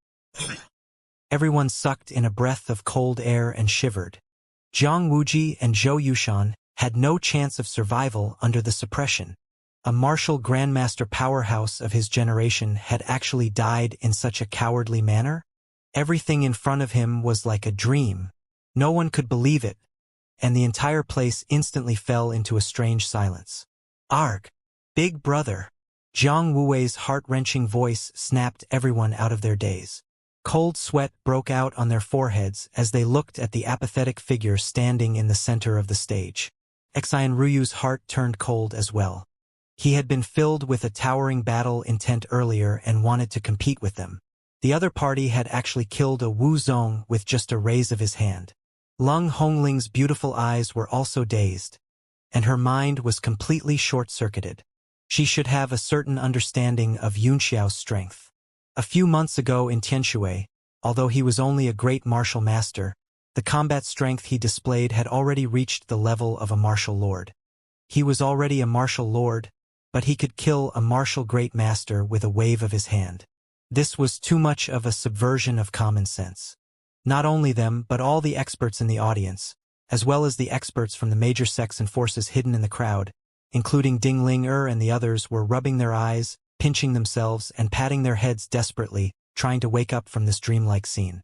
Everyone sucked in a breath of cold air and shivered. Jiang Wuji and Zhou Yushan had no chance of survival under the suppression. A martial grandmaster powerhouse of his generation had actually died in such a cowardly manner? Everything in front of him was like a dream. No one could believe it, and the entire place instantly fell into a strange silence. "Arg! Big brother!" Jiang Wuwei's heart-wrenching voice snapped everyone out of their daze. Cold sweat broke out on their foreheads as they looked at the apathetic figure standing in the center of the stage. Xian Ruyu's heart turned cold as well. He had been filled with a towering battle intent earlier and wanted to compete with them. The other party had actually killed a Wu Zong with just a raise of his hand. Lung Hongling's beautiful eyes were also dazed, and her mind was completely short-circuited. She should have a certain understanding of Yunxiao's strength. A few months ago in Tianshui, although he was only a great martial master, the combat strength he displayed had already reached the level of a martial lord. He was already a martial lord, but he could kill a martial great master with a wave of his hand. This was too much of a subversion of common sense. Not only them, but all the experts in the audience, as well as the experts from the major sects and forces hidden in the crowd, including Ding Ling and the others, were rubbing their eyes, pinching themselves, and patting their heads desperately, trying to wake up from this dreamlike scene.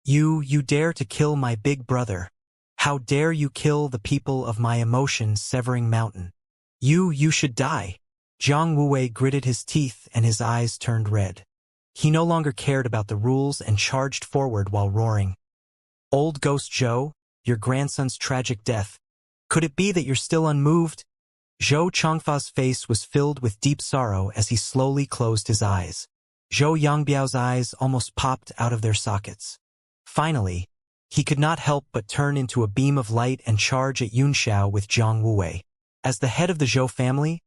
You dare to kill my big brother. How dare you kill the people of my emotion-severing mountain. You should die. Jiang Wuwei gritted his teeth and his eyes turned red. He no longer cared about the rules and charged forward while roaring. "Old Ghost Zhou, your grandson's tragic death. Could it be that you're still unmoved?" Zhou Changfa's face was filled with deep sorrow as he slowly closed his eyes. Zhou Yongbiao's eyes almost popped out of their sockets. Finally, he could not help but turn into a beam of light and charge at Yunxiao with Jiang Wuwei. As the head of the Zhou family,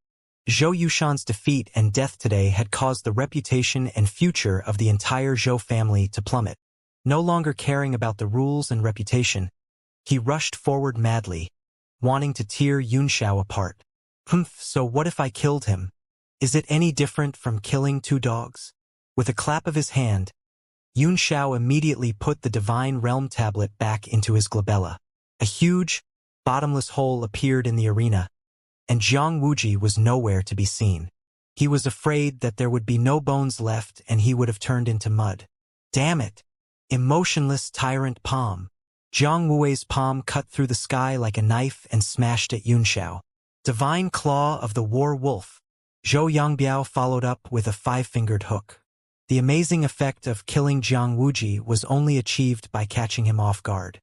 Zhou Yushan's defeat and death today had caused the reputation and future of the entire Zhou family to plummet. No longer caring about the rules and reputation, he rushed forward madly, wanting to tear Yunxiao apart. So what if I killed him? Is it any different from killing two dogs? With a clap of his hand, Yunxiao immediately put the divine realm tablet back into his glabella. A huge, bottomless hole appeared in the arena, and Jiang Wuji was nowhere to be seen. He was afraid that there would be no bones left and he would have turned into mud. Damn it! Emotionless tyrant palm. Jiang Wuwei's palm cut through the sky like a knife and smashed at Yunxiao. Divine claw of the war wolf. Zhou Yongbiao followed up with a five-fingered hook. The amazing effect of killing Jiang Wuji was only achieved by catching him off guard.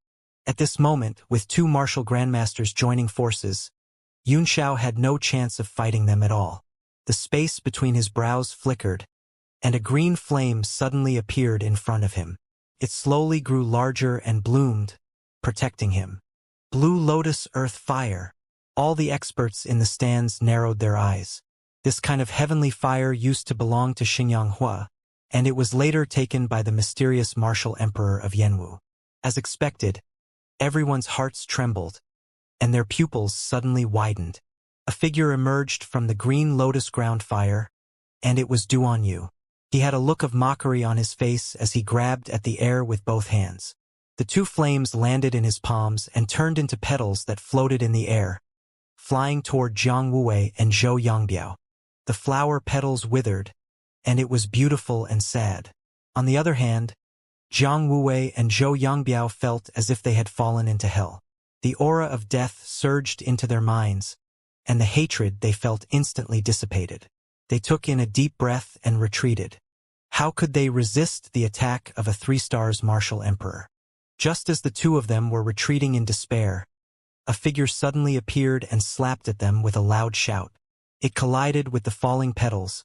At this moment, with two martial grandmasters joining forces, Yunxiao had no chance of fighting them at all. The space between his brows flickered, and a green flame suddenly appeared in front of him. It slowly grew larger and bloomed, protecting him. Blue Lotus Earth Fire. All the experts in the stands narrowed their eyes. This kind of heavenly fire used to belong to Xianxia, and it was later taken by the mysterious martial emperor of Yanwu. As expected, everyone's hearts trembled, and their pupils suddenly widened. A figure emerged from the green lotus ground fire, and it was Du On Yu. He had a look of mockery on his face as he grabbed at the air with both hands. The two flames landed in his palms and turned into petals that floated in the air, flying toward Jiang Wuwei and Zhou Yongbiao. The flower petals withered, and it was beautiful and sad. On the other hand, Jiang Wuwei and Zhou Yangbiao felt as if they had fallen into hell. The aura of death surged into their minds, and the hatred they felt instantly dissipated. They took in a deep breath and retreated. How could they resist the attack of a 3-stars martial emperor? Just as the two of them were retreating in despair, a figure suddenly appeared and slapped at them with a loud shout. It collided with the falling petals,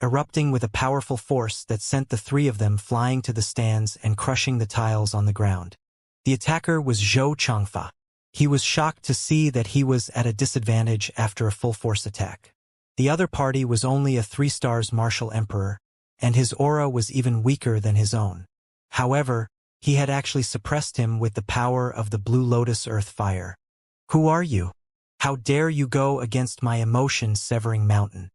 erupting with a powerful force that sent the three of them flying to the stands and crushing the tiles on the ground. The attacker was Zhou Changfa. He was shocked to see that he was at a disadvantage after a full-force attack. The other party was only a 3-stars martial emperor, and his aura was even weaker than his own. However, he had actually suppressed him with the power of the Blue Lotus Earth Fire. Who are you? How dare you go against my emotion-severing mountain?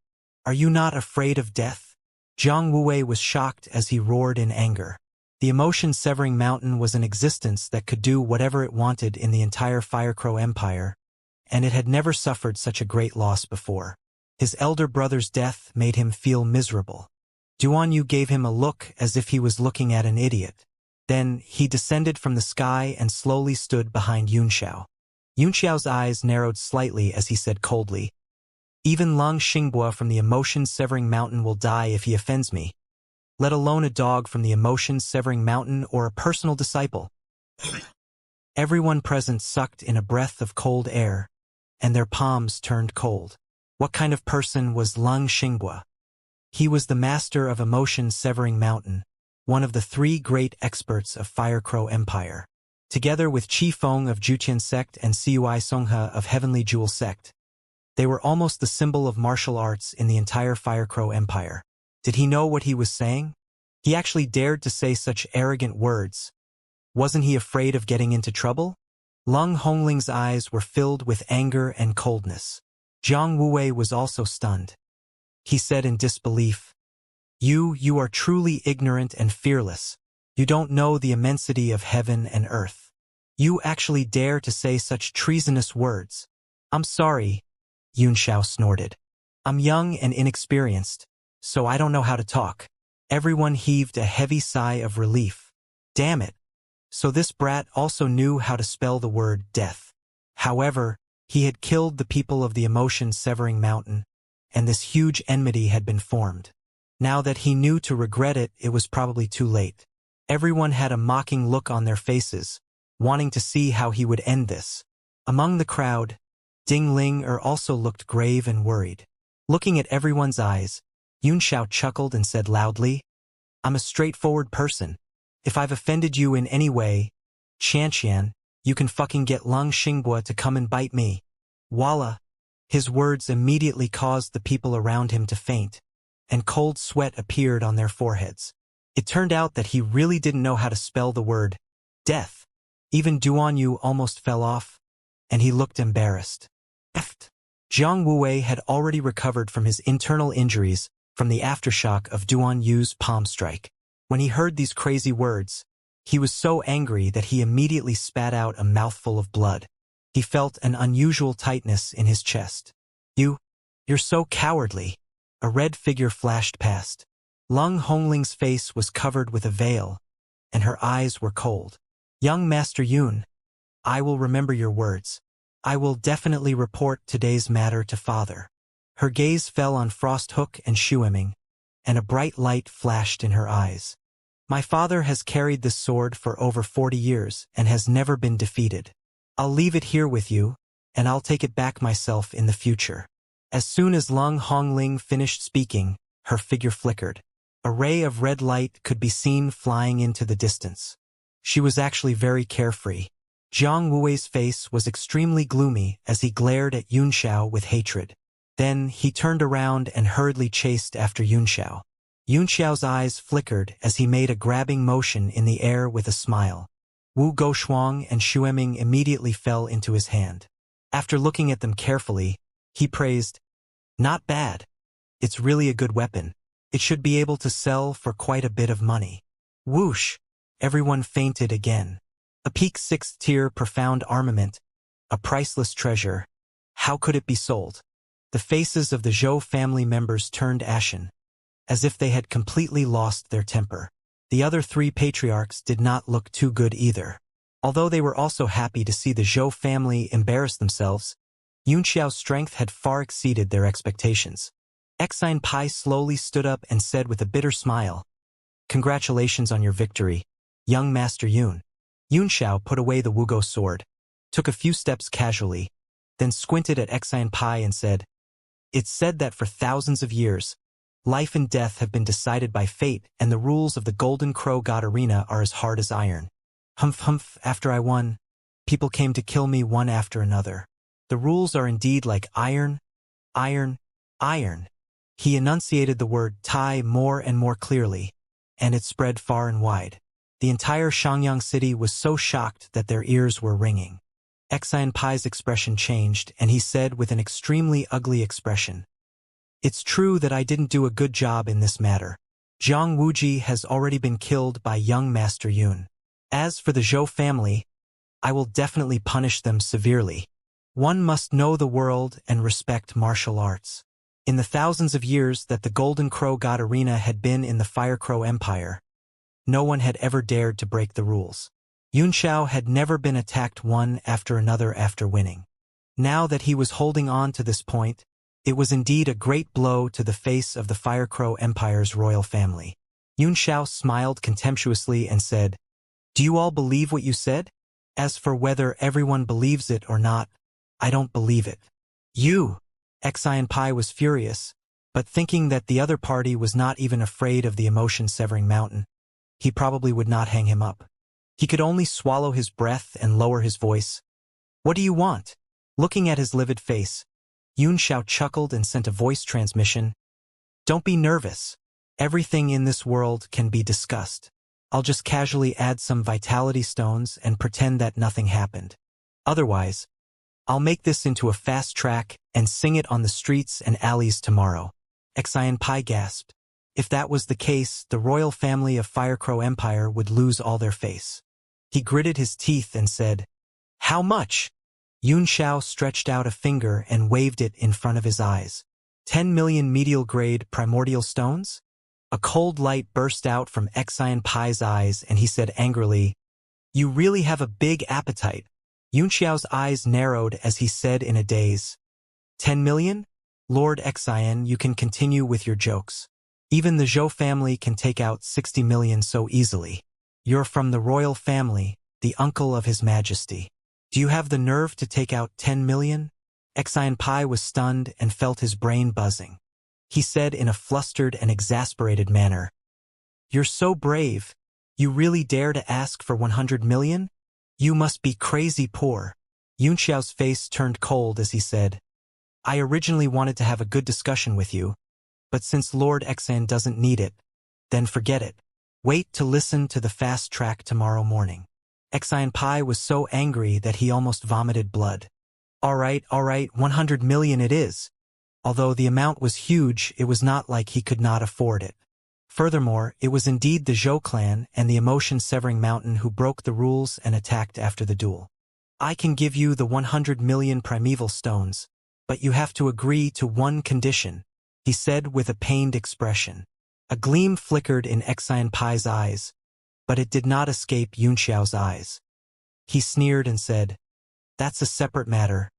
Are you not afraid of death? Jiang Wuwei was shocked as he roared in anger. The emotion-severing mountain was an existence that could do whatever it wanted in the entire Firecrow Empire, and it had never suffered such a great loss before. His elder brother's death made him feel miserable. Duan Yu gave him a look as if he was looking at an idiot. Then, he descended from the sky and slowly stood behind Yunxiao. Yunxiao's eyes narrowed slightly as he said coldly, "Even Lung Xingbua from the emotion-severing mountain will die if he offends me, let alone a dog from the emotion-severing mountain or a personal disciple." Everyone present sucked in a breath of cold air, and their palms turned cold. What kind of person was Lung Xingbua? He was the master of emotion-severing mountain, one of the 3 great experts of Firecrow Empire. Together with Qi Feng of Juqian Sect and Cui Songhe of Heavenly Jewel Sect, they were almost the symbol of martial arts in the entire Firecrow Empire. Did he know what he was saying? He actually dared to say such arrogant words. Wasn't he afraid of getting into trouble? Lung Hongling's eyes were filled with anger and coldness. Jiang Wuwei was also stunned. He said in disbelief, You are truly ignorant and fearless. You don't know the immensity of heaven and earth. You actually dare to say such treasonous words. I'm sorry, Yunxiao snorted. I'm young and inexperienced, so I don't know how to talk. Everyone heaved a heavy sigh of relief. Damn it. So this brat also knew how to spell the word death. However, he had killed the people of the emotion-severing mountain, and this huge enmity had been formed. Now that he knew to regret it, it was probably too late. Everyone had a mocking look on their faces, wanting to see how he would end this. Among the crowd, Ding Ling also looked grave and worried. Looking at everyone's eyes, Yunxiao chuckled and said loudly, I'm a straightforward person. If I've offended you in any way, Xianxia, you can fucking get Lung Xingbua to come and bite me. Voila! His words immediately caused the people around him to faint, and cold sweat appeared on their foreheads. It turned out that he really didn't know how to spell the word death. Even Duan Yu almost fell off, and he looked embarrassed. Jiang Wuwei had already recovered from his internal injuries from the aftershock of Duan Yu's palm strike. When he heard these crazy words, he was so angry that he immediately spat out a mouthful of blood. He felt an unusual tightness in his chest. You're so cowardly. A red figure flashed past. Lung Hongling's face was covered with a veil, and her eyes were cold. Young Master Yun, I will remember your words. I will definitely report today's matter to Father. Her gaze fell on Frosthook and Shueming, and a bright light flashed in her eyes. My father has carried this sword for over 40 years and has never been defeated. I'll leave it here with you, and I'll take it back myself in the future. As soon as Lung Hongling finished speaking, her figure flickered. A ray of red light could be seen flying into the distance. She was actually very carefree. Jiang Wuwei's face was extremely gloomy as he glared at Yunxiao with hatred. Then, he turned around and hurriedly chased after Yunxiao. Yunxiao's eyes flickered as he made a grabbing motion in the air with a smile. Wu Goshuang and Shueming immediately fell into his hand. After looking at them carefully, he praised, Not bad. It's really a good weapon. It should be able to sell for quite a bit of money. Whoosh! Everyone fainted again. A peak 6th tier profound armament, a priceless treasure. How could it be sold? The faces of the Zhou family members turned ashen, as if they had completely lost their temper. The other three patriarchs did not look too good either. Although they were also happy to see the Zhou family embarrass themselves, Yunxiao's strength had far exceeded their expectations. Xianxia slowly stood up and said with a bitter smile, "Congratulations on your victory, young Master Yun." Yunxiao put away the Wugo sword, took a few steps casually, then squinted at Xianxia and said, "It's said that for thousands of years, life and death have been decided by fate, and the rules of the Golden Crow God Arena are as hard as iron. Humph, after I won, people came to kill me one after another. The rules are indeed like iron, iron, iron." He enunciated the word Tai more and more clearly, and it spread far and wide. The entire Xiangyang city was so shocked that their ears were ringing. Xianxia's expression changed, and he said with an extremely ugly expression, "It's true that I didn't do a good job in this matter. Jiang Wuji has already been killed by young Master Yun. As for the Zhou family, I will definitely punish them severely. One must know the world and respect martial arts." In the thousands of years that the Golden Crow God Arena had been in the Fire Crow Empire, no one had ever dared to break the rules. Yunxiao had never been attacked one after another after winning. Now that he was holding on to this point, it was indeed a great blow to the face of the Fire Crow Empire's royal family. Yunxiao smiled contemptuously and said, "Do you all believe what you said? As for whether everyone believes it or not, I don't believe it." "You!" Xianxia was furious, but thinking that the other party was not even afraid of the emotion-severing mountain, he probably would not hang him up. He could only swallow his breath and lower his voice. "What do you want?" Looking at his livid face, Yunxiao chuckled and sent a voice transmission. "Don't be nervous. Everything in this world can be discussed. I'll just casually add some vitality stones and pretend that nothing happened. Otherwise, I'll make this into a fast track and sing it on the streets and alleys tomorrow." Xianxia gasped. If that was the case, the royal family of Fire Crow Empire would lose all their face. He gritted his teeth and said, "How much?" Yunxiao stretched out a finger and waved it in front of his eyes. 10 million medial-grade primordial stones? A cold light burst out from Xianxia's eyes, and he said angrily, "You really have a big appetite." Yunxiao's eyes narrowed as he said in a daze, 10 million? Lord Xian, you can continue with your jokes. Even the Zhou family can take out 60 million so easily. You're from the royal family, the uncle of His Majesty. Do you have the nerve to take out 10 million? Xianxia was stunned and felt his brain buzzing. He said in a flustered and exasperated manner, "You're so brave. You really dare to ask for 100 million? You must be crazy poor." Yunxiao's face turned cold as he said, "I originally wanted to have a good discussion with you, but since Lord Xian doesn't need it, then forget it. Wait to listen to the fast track tomorrow morning." Xianxia was so angry that he almost vomited blood. All right, 100 million it is." Although the amount was huge, it was not like he could not afford it. Furthermore, it was indeed the Zhou clan and the emotion-severing mountain who broke the rules and attacked after the duel. "I can give you the 100 million primeval stones, but you have to agree to one condition," he said with a pained expression. A gleam flickered in Xianxia's eyes, but it did not escape Yunxiao's eyes. He sneered and said, "That's a separate matter.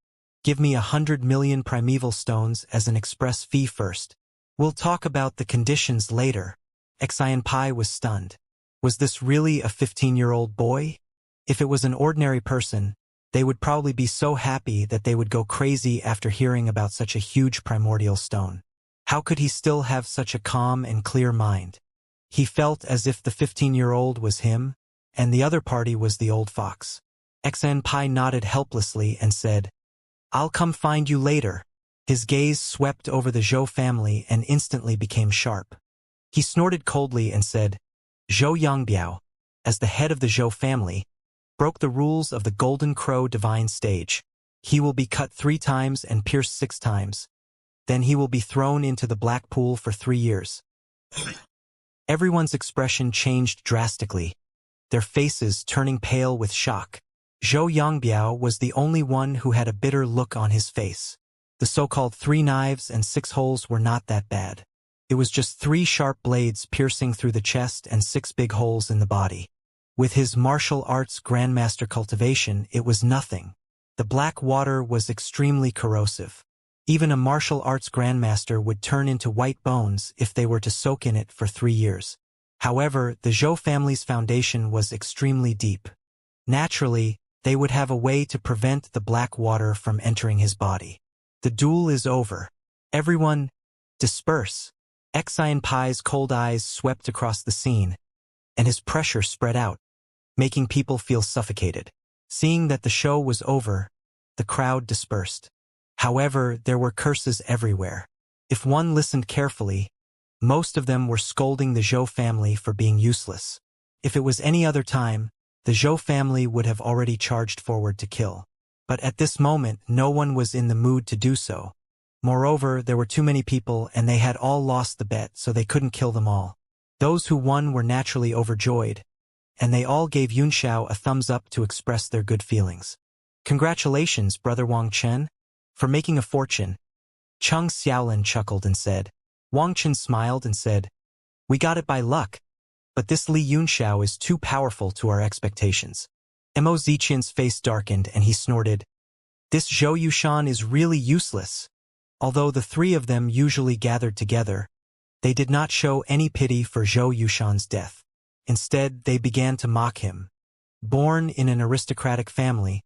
Give me 100 million primeval stones as an express fee first. We'll talk about the conditions later." Xianxia was stunned. Was this really a 15-year-old boy? If it was an ordinary person, they would probably be so happy that they would go crazy after hearing about such a huge primordial stone. How could he still have such a calm and clear mind? He felt as if the 15-year-old was him, and the other party was the old fox. Xianxia nodded helplessly and said, "I'll come find you later." His gaze swept over the Zhou family and instantly became sharp. He snorted coldly and said, "Zhou Yangbiao, as the head of the Zhou family, broke the rules of the Golden Crow Divine Stage. He will be cut 3 times and pierced 6 times. Then he will be thrown into the black pool for 3 years." Everyone's expression changed drastically, their faces turning pale with shock. Zhou Yangbiao was the only one who had a bitter look on his face. The so-called 3 knives and 6 holes were not that bad. It was just 3 sharp blades piercing through the chest and 6 big holes in the body. With his martial arts grandmaster cultivation, it was nothing. The black water was extremely corrosive. Even a martial arts grandmaster would turn into white bones if they were to soak in it for 3 years. However, the Zhou family's foundation was extremely deep. Naturally, they would have a way to prevent the black water from entering his body. The duel is over. Everyone, disperse. Xianxia's cold eyes swept across the scene, and his pressure spread out, making people feel suffocated. Seeing that the show was over, the crowd dispersed. However, there were curses everywhere. If one listened carefully, most of them were scolding the Zhou family for being useless. If it was any other time, the Zhou family would have already charged forward to kill. But at this moment, no one was in the mood to do so. Moreover, there were too many people and they had all lost the bet, so they couldn't kill them all. Those who won were naturally overjoyed, and they all gave Yunxiao a thumbs up to express their good feelings. Congratulations, Brother Wang Chen, for making a fortune. Cheng Xiaolin chuckled and said. Wang Chen smiled and said, we got it by luck, but this Li Yunxiao is too powerful to our expectations. Mo Ziqian's face darkened and he snorted, this Zhou Yushan is really useless. Although the 3 of them usually gathered together, they did not show any pity for Zhou Yushan's death. Instead, they began to mock him. Born in an aristocratic family,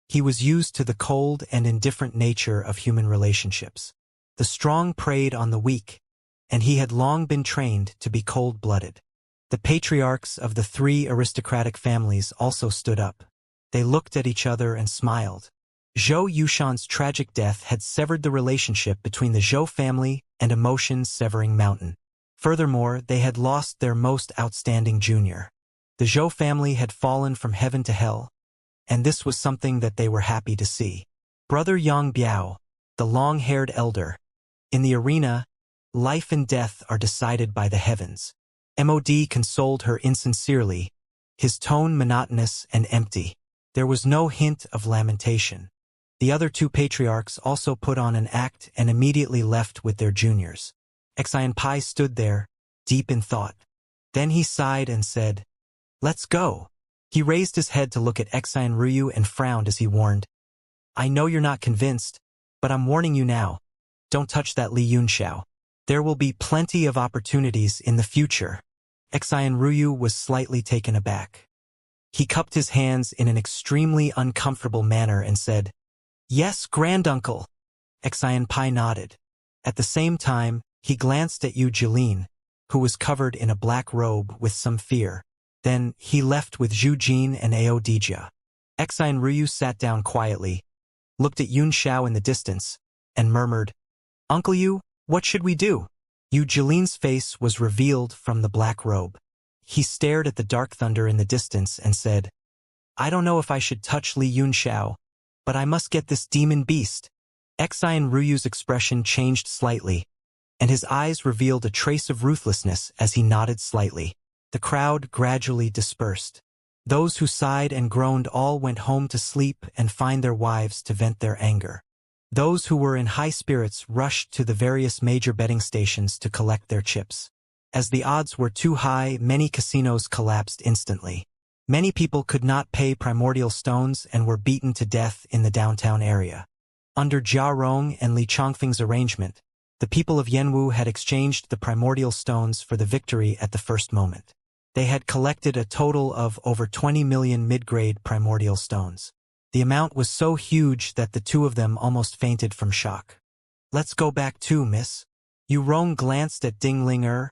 he was used to the cold and indifferent nature of human relationships. The strong preyed on the weak, and he had long been trained to be cold-blooded. The patriarchs of the 3 aristocratic families also stood up. They looked at each other and smiled. Zhou Yushan's tragic death had severed the relationship between the Zhou family and emotion-severing mountain. Furthermore, they had lost their most outstanding junior. The Zhou family had fallen from heaven to hell, and this was something that they were happy to see. Brother Yang Biao, the long-haired elder. In the arena, life and death are decided by the heavens. Mod consoled her insincerely, his tone monotonous and empty. There was no hint of lamentation. The other 2 patriarchs also put on an act and immediately left with their juniors. Xianpai stood there, deep in thought. Then he sighed and said, let's go. He raised his head to look at Xianruyu and frowned as he warned, I know you're not convinced, but I'm warning you now. Don't touch that Li Yunxiao. There will be plenty of opportunities in the future. Xianruyu was slightly taken aback. He cupped his hands in an extremely uncomfortable manner and said, yes, granduncle. Xianpai nodded. At the same time, he glanced at Yu Jilin, who was covered in a black robe with some fear. Then, he left with Zhu Jin and Ao Dija. Xianruyu sat down quietly, looked at Yun Xiao in the distance, and murmured, Uncle Yu, what should we do? Yu Jilin's face was revealed from the black robe. He stared at the dark thunder in the distance and said, I don't know if I should touch Li Yunxiao, but I must get this demon beast. Xianruyu's expression changed slightly, and his eyes revealed a trace of ruthlessness as he nodded slightly. The crowd gradually dispersed. Those who sighed and groaned all went home to sleep and find their wives to vent their anger. Those who were in high spirits rushed to the various major betting stations to collect their chips. As the odds were too high, many casinos collapsed instantly. Many people could not pay primordial stones and were beaten to death in the downtown area. Under Jia Rong and Li Chongfeng's arrangement, the people of Yanwu had exchanged the primordial stones for the victory at the first moment. They had collected a total of over 20 million mid-grade primordial stones. The amount was so huge that the 2 of them almost fainted from shock. Let's go back too, miss. Yu Rong glanced at Ding Linger,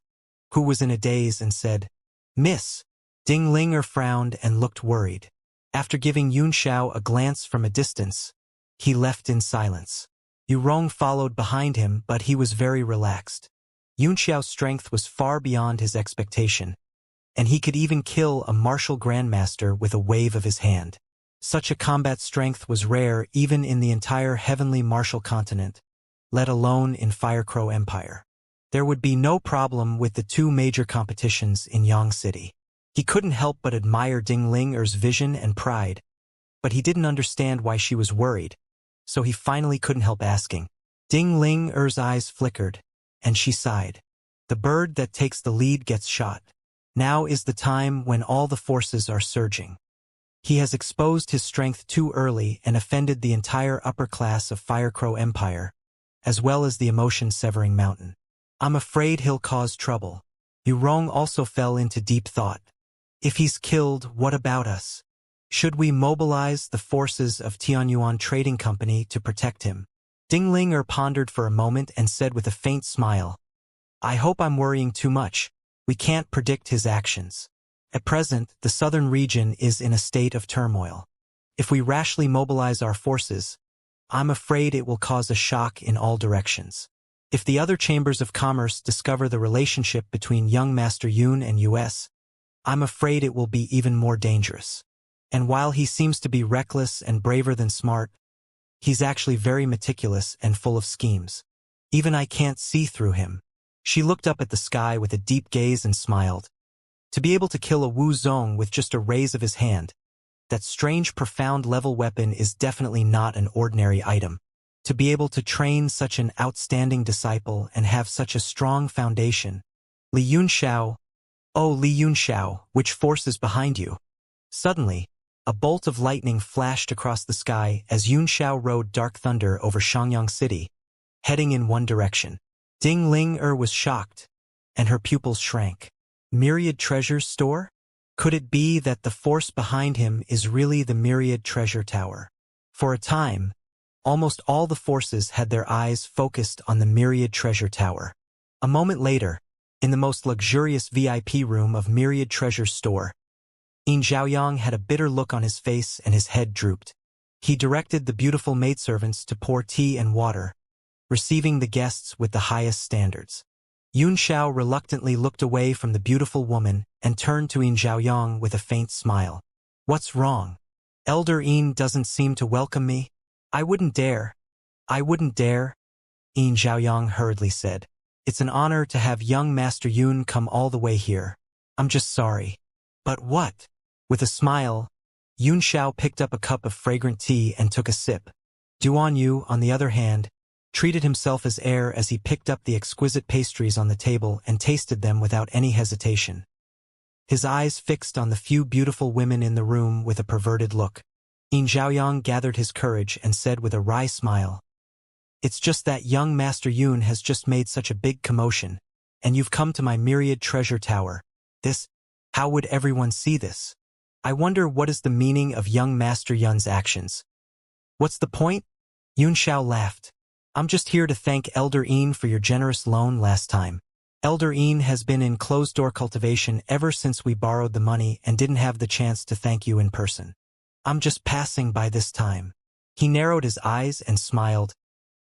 who was in a daze, and said, Miss. Ding Linger frowned and looked worried. After giving Yun Xiao a glance from a distance, he left in silence. Yu Rong followed behind him, but he was very relaxed. Yun Xiao's strength was far beyond his expectation, and he could even kill a martial grandmaster with a wave of his hand. Such a combat strength was rare even in the entire heavenly martial continent, let alone in Firecrow Empire. There would be no problem with the 2 major competitions in Yang City. He couldn't help but admire Ding Linger's vision and pride, but he didn't understand why she was worried, so he finally couldn't help asking. Ding Linger's eyes flickered, and she sighed. The bird that takes the lead gets shot. Now is the time when all the forces are surging. He has exposed his strength too early and offended the entire upper class of Firecrow Empire, as well as the emotion-severing mountain. I'm afraid he'll cause trouble. Yurong also fell into deep thought. If he's killed, what about us? Should we mobilize the forces of Tianyuan Trading Company to protect him? Ding Linger pondered for a moment and said with a faint smile, I hope I'm worrying too much. We can't predict his actions. At present, the southern region is in a state of turmoil. If we rashly mobilize our forces, I'm afraid it will cause a shock in all directions. If the other chambers of commerce discover the relationship between young Master Yun and US, I'm afraid it will be even more dangerous. And while he seems to be reckless and braver than smart, he's actually very meticulous and full of schemes. Even I can't see through him. She looked up at the sky with a deep gaze and smiled. To be able to kill a Wu Zong with just a raise of his hand, that strange profound level weapon is definitely not an ordinary item. To be able to train such an outstanding disciple and have such a strong foundation. Li Yunxiao, oh Li Yunxiao, which force is behind you? Suddenly, a bolt of lightning flashed across the sky as Yunxiao rode dark thunder over Xiangyang City, heading in one direction. Ding Ling was shocked, and her pupils shrank. Myriad Treasures Store? Could it be that the force behind him is really the Myriad Treasure Tower? For a time, almost all the forces had their eyes focused on the Myriad Treasure Tower. A moment later, in the most luxurious VIP room of Myriad Treasure Store, Yin Zhaoyang had a bitter look on his face and his head drooped. He directed the beautiful maidservants to pour tea and water, receiving the guests with the highest standards. Yun Xiao reluctantly looked away from the beautiful woman and turned to Yin Zhaoyang with a faint smile. What's wrong? Elder Yin doesn't seem to welcome me? I wouldn't dare. Yin Zhaoyang hurriedly said. It's an honor to have young Master Yun come all the way here. I'm just sorry. But what? With a smile, Yun Xiao picked up a cup of fragrant tea and took a sip. Duan Yu, on the other hand, treated himself as heir as he picked up the exquisite pastries on the table and tasted them without any hesitation. His eyes fixed on the few beautiful women in the room with a perverted look. Yin Zhaoyang gathered his courage and said with a wry smile, It's just that young Master Yun has just made such a big commotion, and you've come to my Myriad Treasure Tower. How would everyone see this? I wonder what is the meaning of young Master Yun's actions. What's the point? Yun Xiao laughed. I'm just here to thank Elder Yin for your generous loan last time. Elder Yin has been in closed-door cultivation ever since we borrowed the money and didn't have the chance to thank you in person. I'm just passing by this time. He narrowed his eyes and smiled.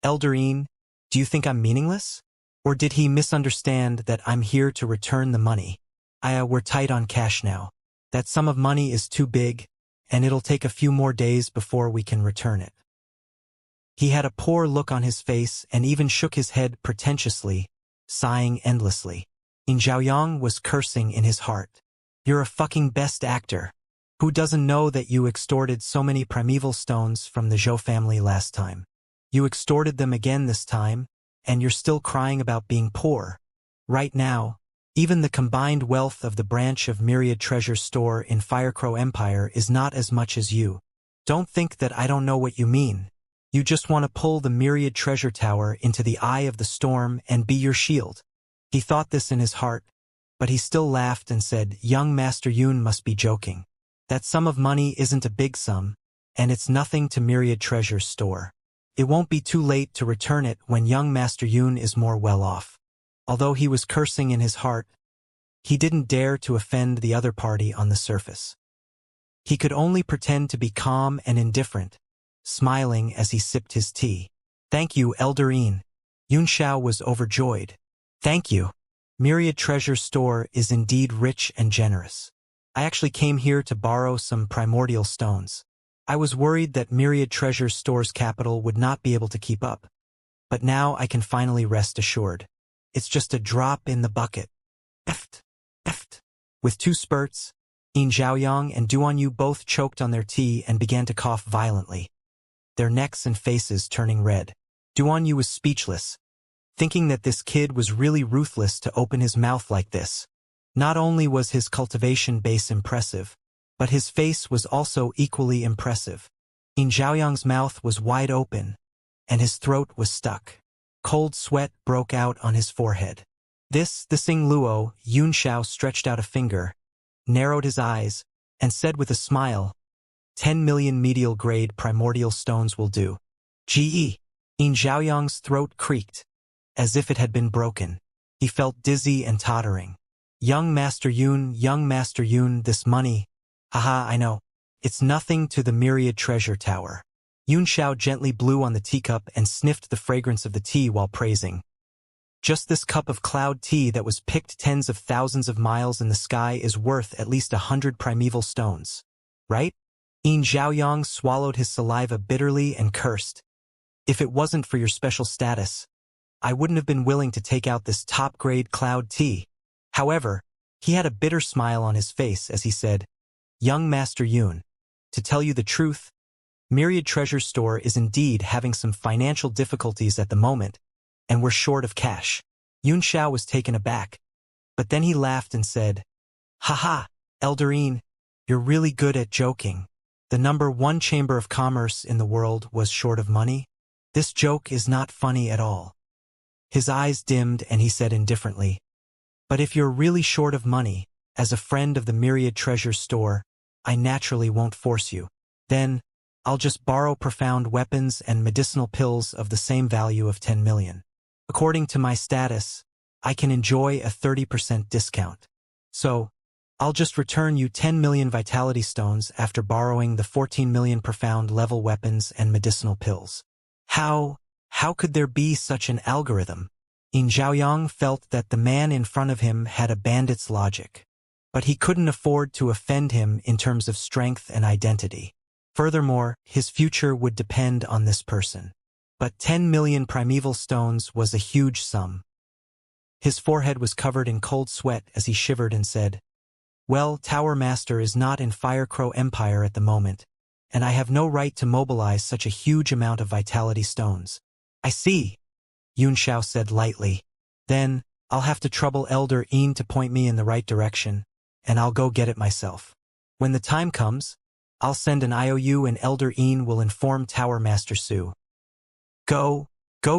Elder Yin, do you think I'm meaningless? Or did he misunderstand that I'm here to return the money? We're tight on cash now. That sum of money is too big, and it'll take a few more days before we can return it. He had a poor look on his face and even shook his head pretentiously, sighing endlessly. Yin Zhaoyang was cursing in his heart. You're a fucking best actor. Who doesn't know that you extorted so many primeval stones from the Zhou family last time? You extorted them again this time, and you're still crying about being poor. Right now, even the combined wealth of the branch of Myriad Treasure Store in Firecrow Empire is not as much as you. Don't think that I don't know what you mean. You just want to pull the Myriad Treasure Tower into the eye of the storm and be your shield. He thought this in his heart, but he still laughed and said, Young Master Yun must be joking. That sum of money isn't a big sum, and it's nothing to Myriad Treasure Store. It won't be too late to return it when young Master Yun is more well off. Although he was cursing in his heart, he didn't dare to offend the other party on the surface. He could only pretend to be calm and indifferent, smiling as he sipped his tea. Thank you, Elder Yin. Yun Xiao was overjoyed. Thank you. Myriad Treasure Store is indeed rich and generous. I actually came here to borrow some primordial stones. I was worried that Myriad Treasure Store's capital would not be able to keep up. But now I can finally rest assured. It's just a drop in the bucket. Eft. With 2 spurts, Yin Zhaoyang and Duan Yu both choked on their tea and began to cough violently, their necks and faces turning red. Duan Yu was speechless, thinking that this kid was really ruthless to open his mouth like this. Not only was his cultivation base impressive, but his face was also equally impressive. In Xiaoyang's mouth was wide open, and his throat was stuck. Cold sweat broke out on his forehead. The Xing Luo, Yun Xiao stretched out a finger, narrowed his eyes, and said with a smile, 10 million medial-grade primordial stones will do. GE. In Xiaoyang's throat creaked, as if it had been broken. He felt dizzy and tottering. Young Master Yun, this money. Haha, I know. It's nothing to the myriad treasure tower. Yun Xiao gently blew on the teacup and sniffed the fragrance of the tea while praising. Just this cup of cloud tea that was picked tens of thousands of miles in the sky is worth at least 100 primeval stones. Right? Yin Xiaoyang swallowed his saliva bitterly and cursed. If it wasn't for your special status, I wouldn't have been willing to take out this top-grade cloud tea. However, he had a bitter smile on his face as he said, Young Master Yun, to tell you the truth, Myriad Treasure Store is indeed having some financial difficulties at the moment, and we're short of cash. Yun Xiao was taken aback, but then he laughed and said, Haha, Elderine, you're really good at joking. The #1 chamber of commerce in the world was short of money? This joke is not funny at all. His eyes dimmed and he said indifferently, But if you're really short of money, as a friend of the Myriad Treasure Store, I naturally won't force you. Then, I'll just borrow profound weapons and medicinal pills of the same value of 10 million. According to my status, I can enjoy a 30% discount. So, I'll just return you 10 million vitality stones after borrowing the 14 million profound level weapons and medicinal pills. How could there be such an algorithm? Yin Xiaoyang felt that the man in front of him had a bandit's logic. But he couldn't afford to offend him in terms of strength and identity. Furthermore, his future would depend on this person. But 10 million primeval stones was a huge sum. His forehead was covered in cold sweat as he shivered and said, Well, Tower Master is not in Firecrow Empire at the moment, and I have no right to mobilize such a huge amount of vitality stones. I see, Yun Xiao said lightly. Then, I'll have to trouble Elder Yin to point me in the right direction, and I'll go get it myself. When the time comes, I'll send an IOU and Elder Yin will inform Tower Master Su. Go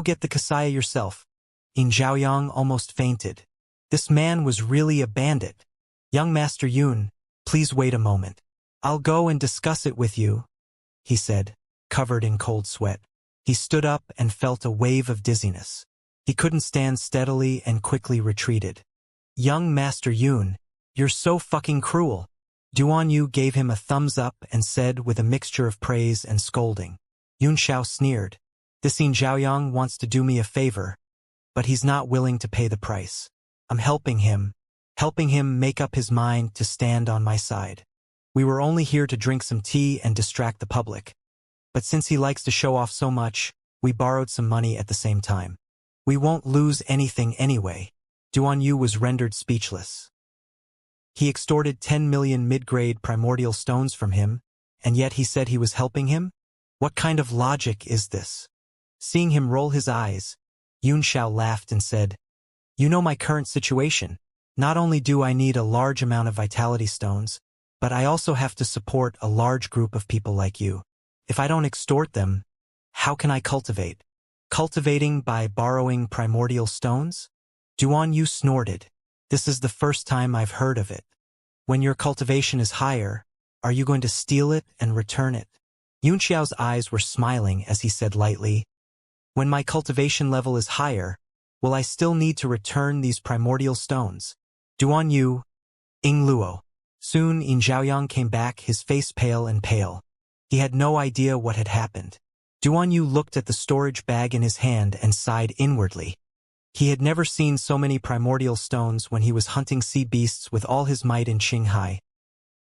get the Kasaya yourself. Yin Xiaoyang almost fainted. This man was really a bandit. Young Master Yun, please wait a moment. I'll go and discuss it with you, he said, covered in cold sweat. He stood up and felt a wave of dizziness. He couldn't stand steadily and quickly retreated. Young Master Yun, you're so fucking cruel. Duan Yu gave him a thumbs up and said with a mixture of praise and scolding. Yun Xiao sneered. This Yin Xiaoyang wants to do me a favor, but he's not willing to pay the price. I'm helping him make up his mind to stand on my side. We were only here to drink some tea and distract the public. But since he likes to show off so much, we borrowed some money at the same time. We won't lose anything anyway. Duan Yu was rendered speechless. He extorted 10 million mid-grade primordial stones from him, and yet he said he was helping him? What kind of logic is this? Seeing him roll his eyes, Yun Xiao laughed and said, You know my current situation. Not only do I need a large amount of vitality stones, but I also have to support a large group of people like you. If I don't extort them, how can I cultivate? Cultivating by borrowing primordial stones? Duan Yu snorted. This is the first time I've heard of it. When your cultivation is higher, are you going to steal it and return it? Yun Xiao's eyes were smiling as he said lightly, When my cultivation level is higher, will I still need to return these primordial stones? Duan Yu, Ing Luo. Soon Yin Xiaoyang came back, his face pale and pale. He had no idea what had happened. Duan Yu looked at the storage bag in his hand and sighed inwardly. He had never seen so many primordial stones when he was hunting sea beasts with all his might in Qinghai.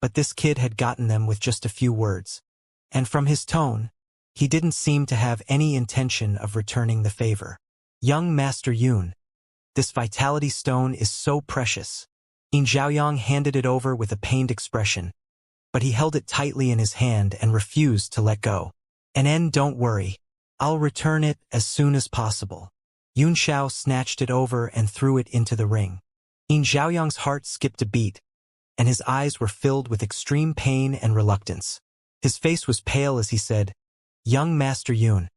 But this kid had gotten them with just a few words. And from his tone, he didn't seem to have any intention of returning the favor. Young Master Yun, this vitality stone is so precious. Yin Xiaoyang handed it over with a pained expression, but he held it tightly in his hand and refused to let go. Don't worry. I'll return it as soon as possible. Yun Xiao snatched it over and threw it into the ring. Yin Xiaoyang's heart skipped a beat, and his eyes were filled with extreme pain and reluctance. His face was pale as he said, "Young Master Yun,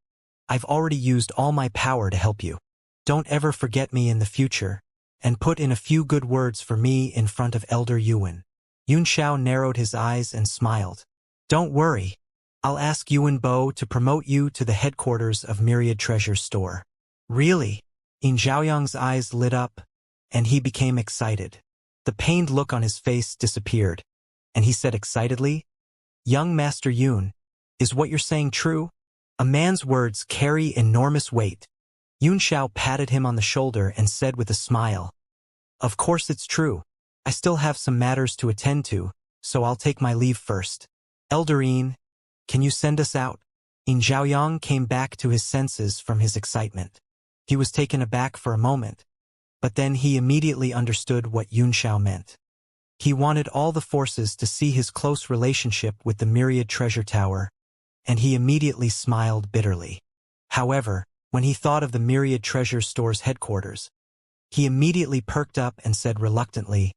I've already used all my power to help you. Don't ever forget me in the future, and put in a few good words for me in front of Elder Yuan." Yun Xiao narrowed his eyes and smiled. "Don't worry. I'll ask Yuan Bo to promote you to the headquarters of Myriad Treasure Store." "Really?" Yin Xiaoyang's eyes lit up, and he became excited. The pained look on his face disappeared, and he said excitedly, "Young Master Yun, is what you're saying true? A man's words carry enormous weight." Yun Xiao patted him on the shoulder and said with a smile, "Of course it's true. I still have some matters to attend to, so I'll take my leave first. Elder Yin, can you send us out?" Yin Xiaoyang came back to his senses from his excitement. He was taken aback for a moment, but then he immediately understood what Yun Xiao meant. He wanted all the forces to see his close relationship with the Myriad Treasure Tower, and he immediately smiled bitterly. However, when he thought of the Myriad Treasure Store's headquarters, he immediately perked up and said reluctantly,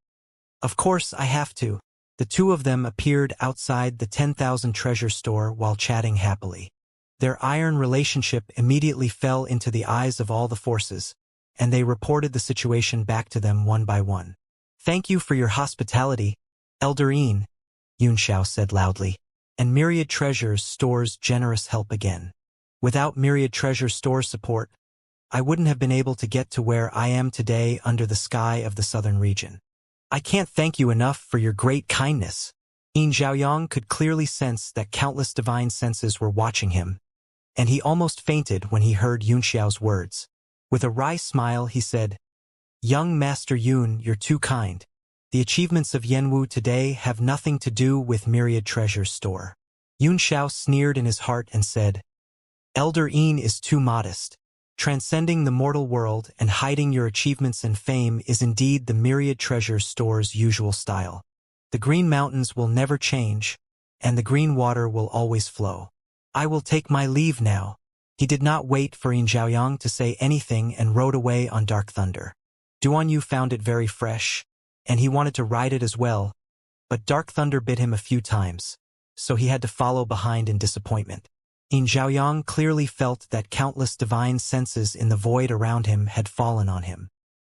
"Of course I have to." The two of them appeared outside the 10,000 treasure store while chatting happily. Their iron relationship immediately fell into the eyes of all the forces, and they reported the situation back to them one by one. "Thank you for your hospitality, Elder Yin," Yun Xiao said loudly, "and Myriad Treasure Store's generous help again. Without Myriad Treasure Store support, I wouldn't have been able to get to where I am today under the sky of the southern region. I can't thank you enough for your great kindness." Yin Xiaoyang could clearly sense that countless divine senses were watching him, and he almost fainted when he heard Yun Xiao's words. With a wry smile, he said, "Young Master Yun, you're too kind. The achievements of Yanwu today have nothing to do with Myriad Treasure Store." Yun Xiao sneered in his heart and said, "Elder Yin is too modest. Transcending the mortal world and hiding your achievements and fame is indeed the Myriad Treasure Store's usual style. The green mountains will never change, and the green water will always flow. I will take my leave now." He did not wait for Yin Xiaoyang to say anything and rode away on Dark Thunder. Duan found it very fresh, and he wanted to ride it as well, but Dark Thunder bit him a few times, so he had to follow behind in disappointment. Yin Xiaoyang clearly felt that countless divine senses in the void around him had fallen on him.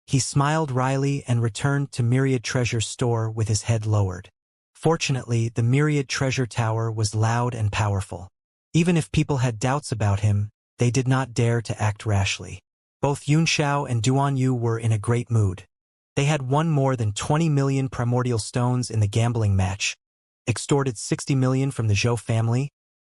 He smiled wryly and returned to Myriad Treasure Store with his head lowered. Fortunately, the Myriad Treasure Tower was loud and powerful. Even if people had doubts about him, they did not dare to act rashly. Both Yun Xiao and Duan Yu were in a great mood. They had won more than 20 million primordial stones in the gambling match, extorted 60 million from the Zhou family,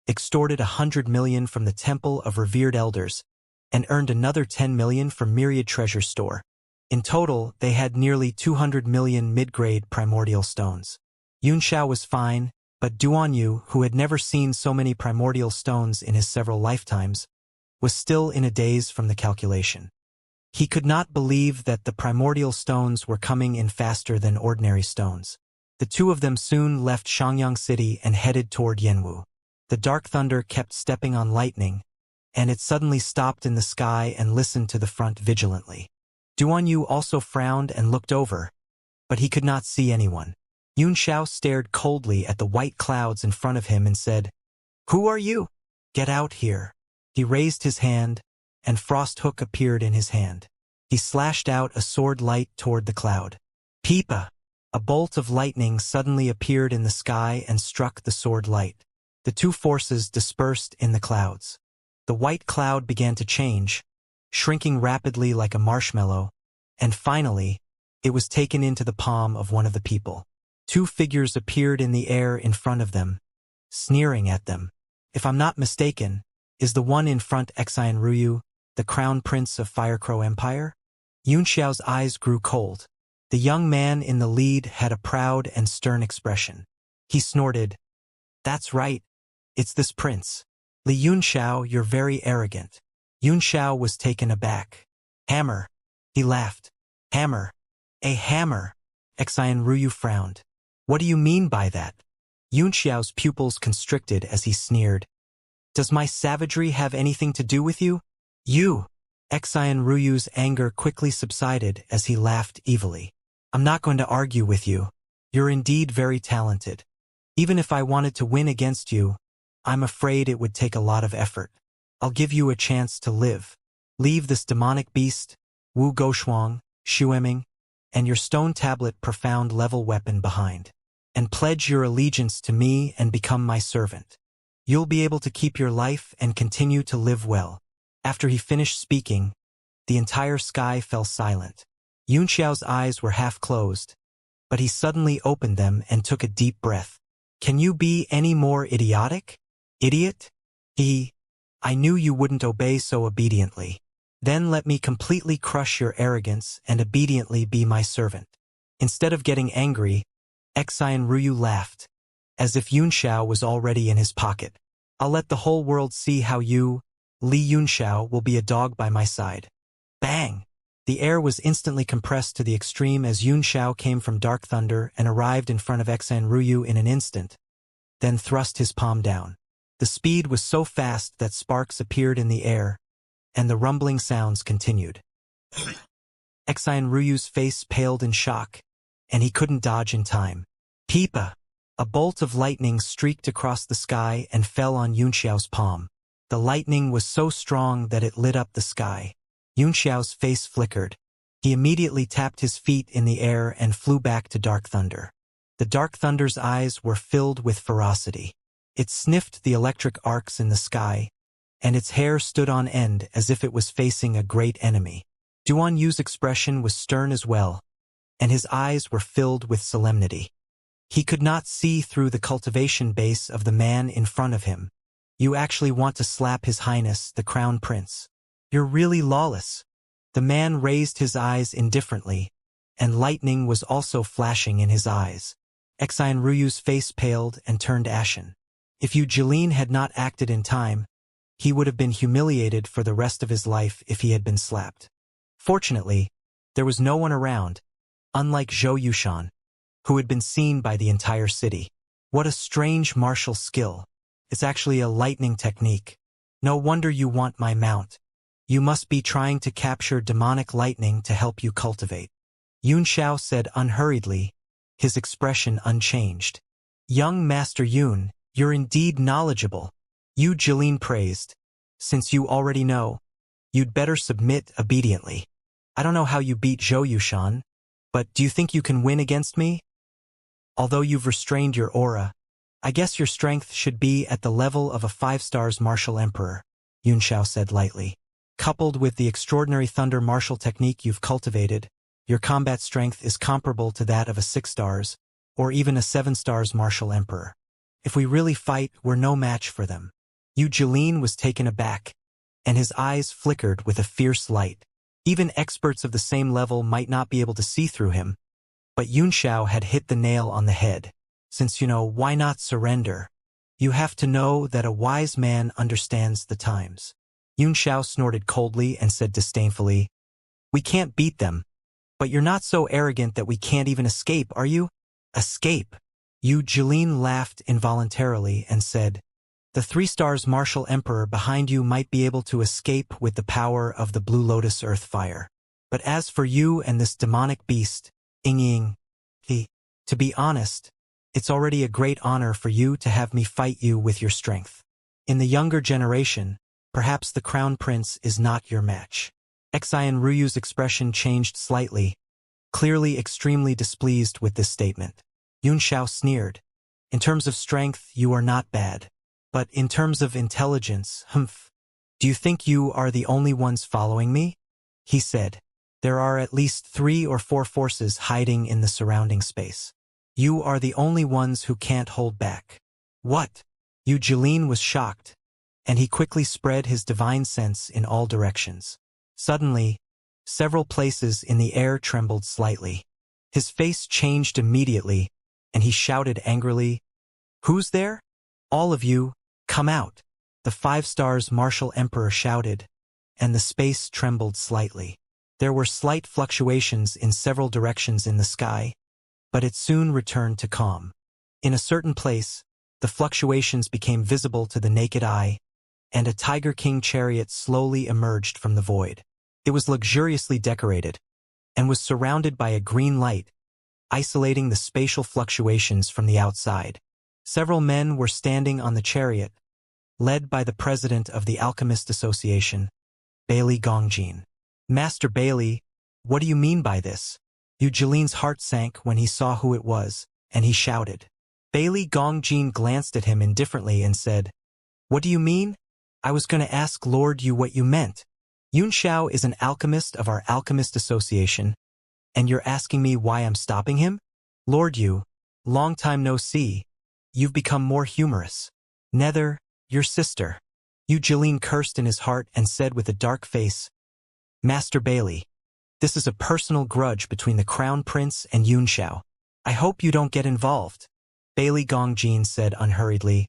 extorted 100 million from the Temple of Revered Elders, and earned another 10 million from Myriad Treasure Store. In total, they had nearly 200 million mid-grade primordial stones. Yun Xiao was fine, but Duan Yu, who had never seen so many primordial stones in his several lifetimes, was still in a daze from the calculation. He could not believe that the primordial stones were coming in faster than ordinary stones. The two of them soon left Shangyang City and headed toward Yanwu. The Dark Thunder kept stepping on lightning, and it suddenly stopped in the sky and listened to the front vigilantly. Duan Yu also frowned and looked over, but he could not see anyone. Yun Xiao stared coldly at the white clouds in front of him and said, "Who are you? Get out here." He raised his hand, and Frost Hook appeared in his hand. He slashed out a sword light toward the cloud. Peepa! A bolt of lightning suddenly appeared in the sky and struck the sword light. The two forces dispersed in the clouds. The white cloud began to change, shrinking rapidly like a marshmallow, and finally, it was taken into the palm of one of the people. Two figures appeared in the air in front of them, sneering at them. If I'm not mistaken, is the one in front Xian Ruyu, the crown prince of Firecrow Empire? Yun Xiao's eyes grew cold. The young man in the lead had a proud and stern expression. He snorted, "That's right. It's this prince. Li Yun Xiao, you're very arrogant." Yun Xiao was taken aback. "Hammer." He laughed. "Hammer. A hammer." Xian Ruyu frowned. "What do you mean by that?" Yun Xiao's pupils constricted as he sneered. "Does my savagery have anything to do with you? You!" Xian Ruyu's anger quickly subsided as he laughed evilly. I'm not going to argue with you. You're indeed very talented. Even if I wanted to win against you, I'm afraid it would take a lot of effort. I'll give you a chance to live. Leave this demonic beast, Wu Goshuang, Shueming, and your stone tablet profound level weapon behind, and pledge your allegiance to me and become my servant. You'll be able to keep your life and continue to live well. After he finished speaking, the entire sky fell silent. Yunxiao's eyes were half closed, but he suddenly opened them and took a deep breath. Can you be any more idiotic? Idiot? I knew you wouldn't obey so obediently. Then let me completely crush your arrogance and obediently be my servant. Instead of getting angry, Xian Ruyu laughed, as if Yunxiao was already in his pocket. I'll let the whole world see how you, Li Yunxiao, will be a dog by my side. Bang! The air was instantly compressed to the extreme as Yunxiao came from Dark Thunder and arrived in front of Xian Ruyu in an instant, then thrust his palm down. The speed was so fast that sparks appeared in the air, and the rumbling sounds continued. Xian Ruyu's face paled in shock, and he couldn't dodge in time. Peepa! A bolt of lightning streaked across the sky and fell on Yunxiao's palm. The lightning was so strong that it lit up the sky. Yunxiao's face flickered. He immediately tapped his feet in the air and flew back to Dark Thunder. The Dark Thunder's eyes were filled with ferocity. It sniffed the electric arcs in the sky, and its hair stood on end as if it was facing a great enemy. Duan Yu's expression was stern as well, and his eyes were filled with solemnity. He could not see through the cultivation base of the man in front of him. You actually want to slap His Highness, the Crown Prince. You're really lawless. The man raised his eyes indifferently, and lightning was also flashing in his eyes. Xian Ruyu's face paled and turned ashen. If Yu Jilin had not acted in time, he would have been humiliated for the rest of his life if he had been slapped. Fortunately, there was no one around, unlike Zhou Yushan, who had been seen by the entire city. What a strange martial skill. It's actually a lightning technique. No wonder you want my mount. You must be trying to capture demonic lightning to help you cultivate. Yun Xiao said unhurriedly, his expression unchanged. Young Master Yun, you're indeed knowledgeable. Yu Jilin praised. Since you already know, you'd better submit obediently. I don't know how you beat Zhou Yushan, but do you think you can win against me? Although you've restrained your aura, I guess your strength should be at the level of a 5-star martial emperor, Yun Xiao said lightly. Coupled with the extraordinary thunder martial technique you've cultivated, your combat strength is comparable to that of a 6-star, or even a 7-star martial emperor. If we really fight, we're no match for them. Yu Jilin was taken aback, and his eyes flickered with a fierce light. Even experts of the same level might not be able to see through him, but Yun Xiao had hit the nail on the head. Since you know, why not surrender? You have to know that a wise man understands the times. Yun Xiao snorted coldly and said disdainfully, We can't beat them, but you're not so arrogant that we can't even escape, are you? Escape? Yu Jilin laughed involuntarily and said, The 3-star martial emperor behind you might be able to escape with the power of the Blue Lotus Earth Fire. But as for you and this demonic beast, Ying, to be honest, it's already a great honor for you to have me fight you with your strength. In the younger generation, perhaps the Crown Prince is not your match. Xian Ruyu's expression changed slightly, clearly extremely displeased with this statement. Yun Xiao sneered. In terms of strength, you are not bad. But in terms of intelligence, do you think you are the only ones following me? He said. There are at least 3 or 4 forces hiding in the surrounding space. You are the only ones who can't hold back. What? Yu Jilin was shocked, and he quickly spread his divine sense in all directions. Suddenly, several places in the air trembled slightly. His face changed immediately, and he shouted angrily, Who's there? All of you, come out. The 5-star martial emperor shouted, and the space trembled slightly. There were slight fluctuations in several directions in the sky, but it soon returned to calm. In a certain place, the fluctuations became visible to the naked eye, and a Tiger King chariot slowly emerged from the void. It was luxuriously decorated, and was surrounded by a green light, isolating the spatial fluctuations from the outside. Several men were standing on the chariot, led by the president of the Alchemist Association, Bailey Gongjin. Master Bailey, what do you mean by this? Yujilin's heart sank when he saw who it was, and he shouted. Bailey Gongjin glanced at him indifferently and said, What do you mean? I was going to ask Lord Yu what you meant. Yun Xiao is an alchemist of our Alchemist Association, and you're asking me why I'm stopping him? Lord Yu, long time no see. You've become more humorous. Nether, your sister. Yujilin cursed in his heart and said with a dark face, Master Bailey, this is a personal grudge between the Crown Prince and Yun Xiao. I hope you don't get involved. Bailey Gongjin said unhurriedly,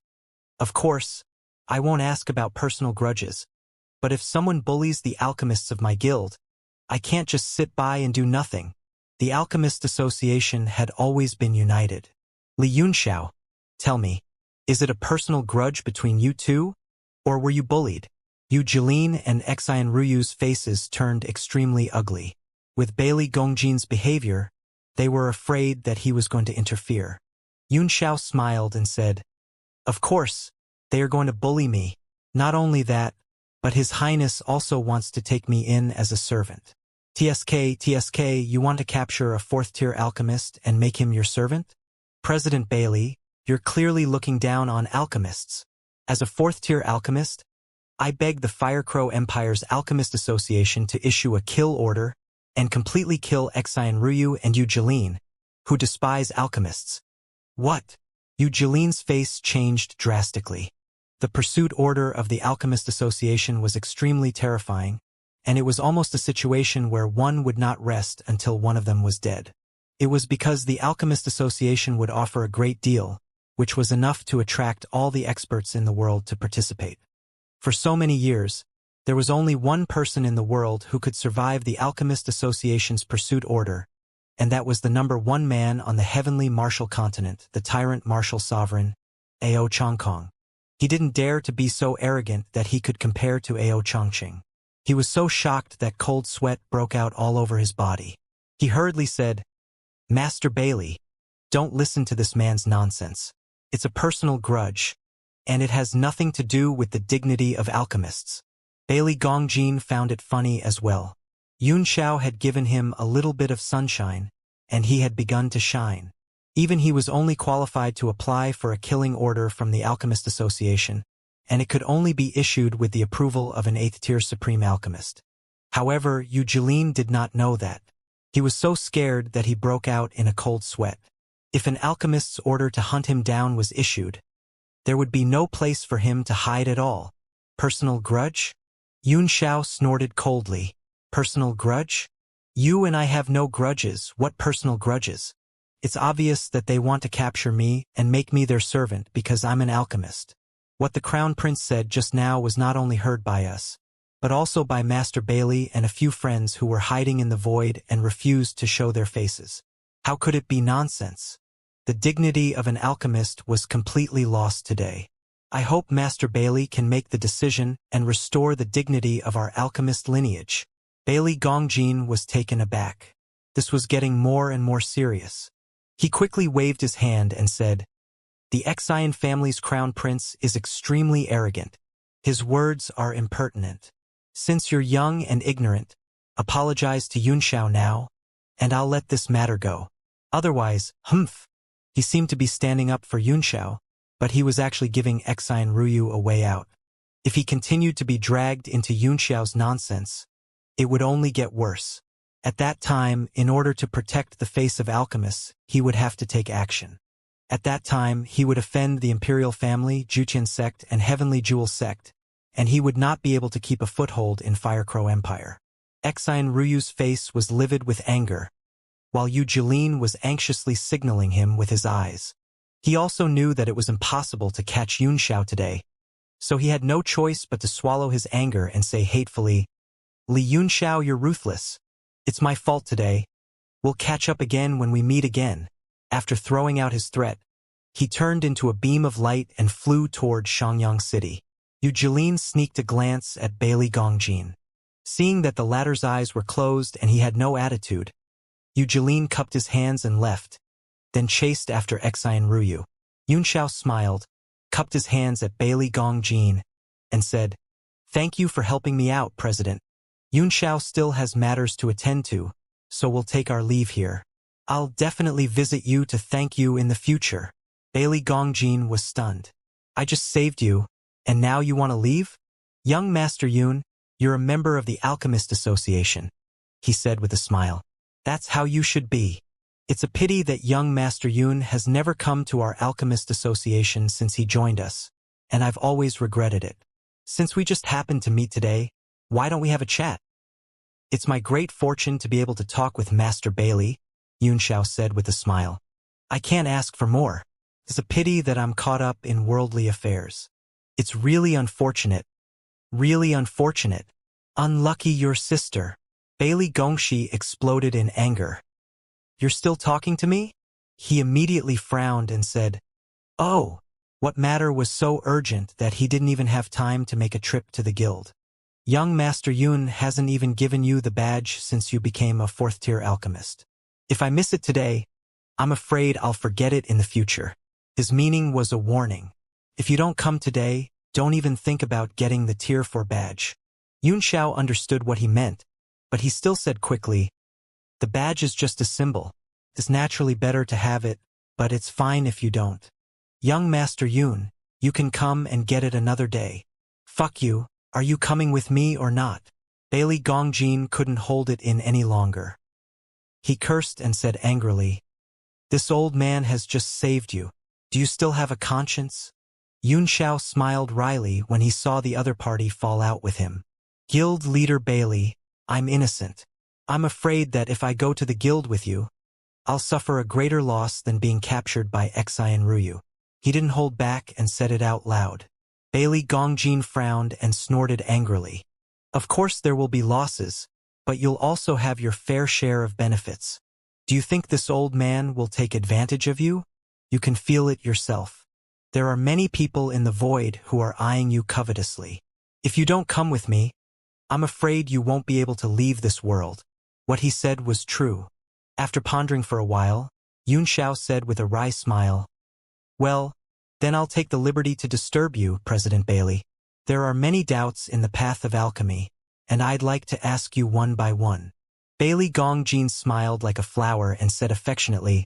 Of course, I won't ask about personal grudges, but if someone bullies the alchemists of my guild, I can't just sit by and do nothing. The Alchemist Association had always been united. Li Yunxiao, tell me, is it a personal grudge between you two, or were you bullied? Yu Jilin and Xian Ruyu's faces turned extremely ugly. With Bailey Gongjin's behavior, they were afraid that he was going to interfere. Yun Xiao smiled and said, Of course, they are going to bully me. Not only that, but His Highness also wants to take me in as a servant. TSK, you want to capture a fourth-tier alchemist and make him your servant? President Bailey, you're clearly looking down on alchemists. As a fourth-tier alchemist, I beg the Firecrow Empire's Alchemist Association to issue a kill order and completely kill Xian Ryu and Yu Jilin, who despise alchemists. What? Yu Jilin's face changed drastically. The pursuit order of the Alchemist Association was extremely terrifying, and it was almost a situation where one would not rest until one of them was dead. It was because the Alchemist Association would offer a great deal, which was enough to attract all the experts in the world to participate. For so many years, there was only one person in the world who could survive the Alchemist Association's pursuit order, and that was the #1 man on the heavenly martial continent, the tyrant martial sovereign, Ao Chongkong. He didn't dare to be so arrogant that he could compare to Ao Chongqing. He was so shocked that cold sweat broke out all over his body. He hurriedly said, Master Bailey, don't listen to this man's nonsense. It's a personal grudge, and it has nothing to do with the dignity of alchemists. Bailey Gongjin found it funny as well. Yun Xiao had given him a little bit of sunshine, and he had begun to shine. Even he was only qualified to apply for a killing order from the Alchemist Association, and it could only be issued with the approval of an 8th-tier Supreme Alchemist. However, Yu Jilin did not know that. He was so scared that he broke out in a cold sweat. If an alchemist's order to hunt him down was issued, there would be no place for him to hide at all. Personal grudge? Yun Xiao snorted coldly. Personal grudge? You and I have no grudges. What personal grudges? It's obvious that they want to capture me and make me their servant because I'm an alchemist. What the Crown Prince said just now was not only heard by us, but also by Master Bailey and a few friends who were hiding in the void and refused to show their faces. How could it be nonsense? The dignity of an alchemist was completely lost today. I hope Master Bailey can make the decision and restore the dignity of our alchemist lineage. Bailey Gongjin was taken aback. This was getting more and more serious. He quickly waved his hand and said, The Xian family's crown prince is extremely arrogant. His words are impertinent. Since you're young and ignorant, apologize to Yun Xiao now, and I'll let this matter go. Otherwise, humph. He seemed to be standing up for Yun Xiao, but he was actually giving Xian Ryu a way out. If he continued to be dragged into Yun Xiao's nonsense, it would only get worse. At that time, in order to protect the face of alchemists, he would have to take action. At that time, he would offend the Imperial Family, Juqian Sect, and Heavenly Jewel Sect, and he would not be able to keep a foothold in Firecrow Empire. Xian Ryu's face was livid with anger, while Yu Jilin was anxiously signaling him with his eyes. He also knew that it was impossible to catch Yun Xiao today, so he had no choice but to swallow his anger and say hatefully, Li Yun Xiao, you're ruthless. It's my fault today. We'll catch up again when we meet again. After throwing out his threat, he turned into a beam of light and flew toward Xiangyang City. Yu Jilin sneaked a glance at Bailey Gongjin. Seeing that the latter's eyes were closed and he had no attitude, Yujilin cupped his hands and left, then chased after Xian Ruyu. Yunxiao smiled, cupped his hands at Bailey Gongjin, and said, "Thank you for helping me out, President. Yunxiao still has matters to attend to, so we'll take our leave here. I'll definitely visit you to thank you in the future." Bailey Gongjin was stunned. "I just saved you, and now you want to leave? Young Master Yun, you're a member of the Alchemist Association," he said with a smile. "That's how you should be. It's a pity that young Master Yun has never come to our Alchemist Association since he joined us, and I've always regretted it. Since we just happened to meet today, why don't we have a chat?" "It's my great fortune to be able to talk with Master Bailey," Yunxiao said with a smile. "I can't ask for more. It's a pity that I'm caught up in worldly affairs. It's really unfortunate. Really unfortunate. Unlucky your sister." Bailey Gongxi exploded in anger. "You're still talking to me?" He immediately frowned and said, "Oh, what matter was so urgent that he didn't even have time to make a trip to the guild. Young Master Yun hasn't even given you the badge since you became a fourth-tier alchemist. If I miss it today, I'm afraid I'll forget it in the future." His meaning was a warning. If you don't come today, don't even think about getting the tier 4 badge. Yunxiao understood what he meant, but he still said quickly, "The badge is just a symbol. It's naturally better to have it, but it's fine if you don't. Young Master Yun, you can come and get it another day. Fuck you, are you coming with me or not?" Bailey Gongjin couldn't hold it in any longer. He cursed and said angrily, "This old man has just saved you. Do you still have a conscience?" Yunxiao smiled wryly when he saw the other party fall out with him. "Guild leader Bailey, I'm innocent. I'm afraid that if I go to the guild with you, I'll suffer a greater loss than being captured by Xian Ruyu." He didn't hold back and said it out loud. Bailey Gongjin frowned and snorted angrily. "Of course there will be losses, but you'll also have your fair share of benefits. Do you think this old man will take advantage of you? You can feel it yourself. There are many people in the void who are eyeing you covetously. If you don't come with me, I'm afraid you won't be able to leave this world." What he said was true. After pondering for a while, Yunxiao said with a wry smile, "Well, then I'll take the liberty to disturb you, President Bailey. There are many doubts in the path of alchemy, and I'd like to ask you one by one." Bailey Gongjin smiled like a flower and said affectionately,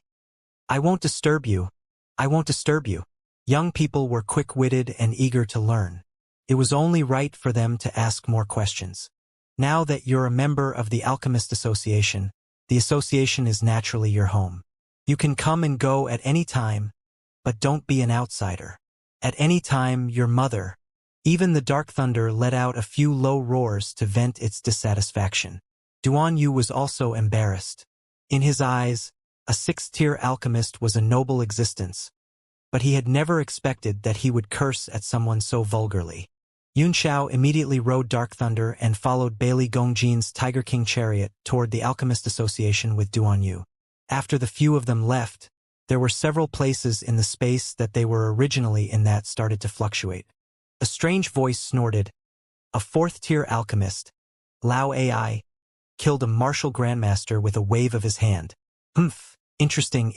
"I won't disturb you. I won't disturb you." Young people were quick-witted and eager to learn. It was only right for them to ask more questions. Now that you're a member of the Alchemist Association, the association is naturally your home. You can come and go at any time, but don't be an outsider. At any time, your mother, even the Dark Thunder, let out a few low roars to vent its dissatisfaction. Duan Yu was also embarrassed. In his eyes, a sixth-tier alchemist was a noble existence, but he had never expected that he would curse at someone so vulgarly. Yunxiao immediately rode Dark Thunder and followed Bailey Gongjin's Tiger King chariot toward the Alchemist Association with Duan Yu. After the few of them left, there were several places in the space that they were originally in that started to fluctuate. A strange voice snorted, "A fourth-tier alchemist, Lao AI, killed a martial grandmaster with a wave of his hand. Humph, interesting,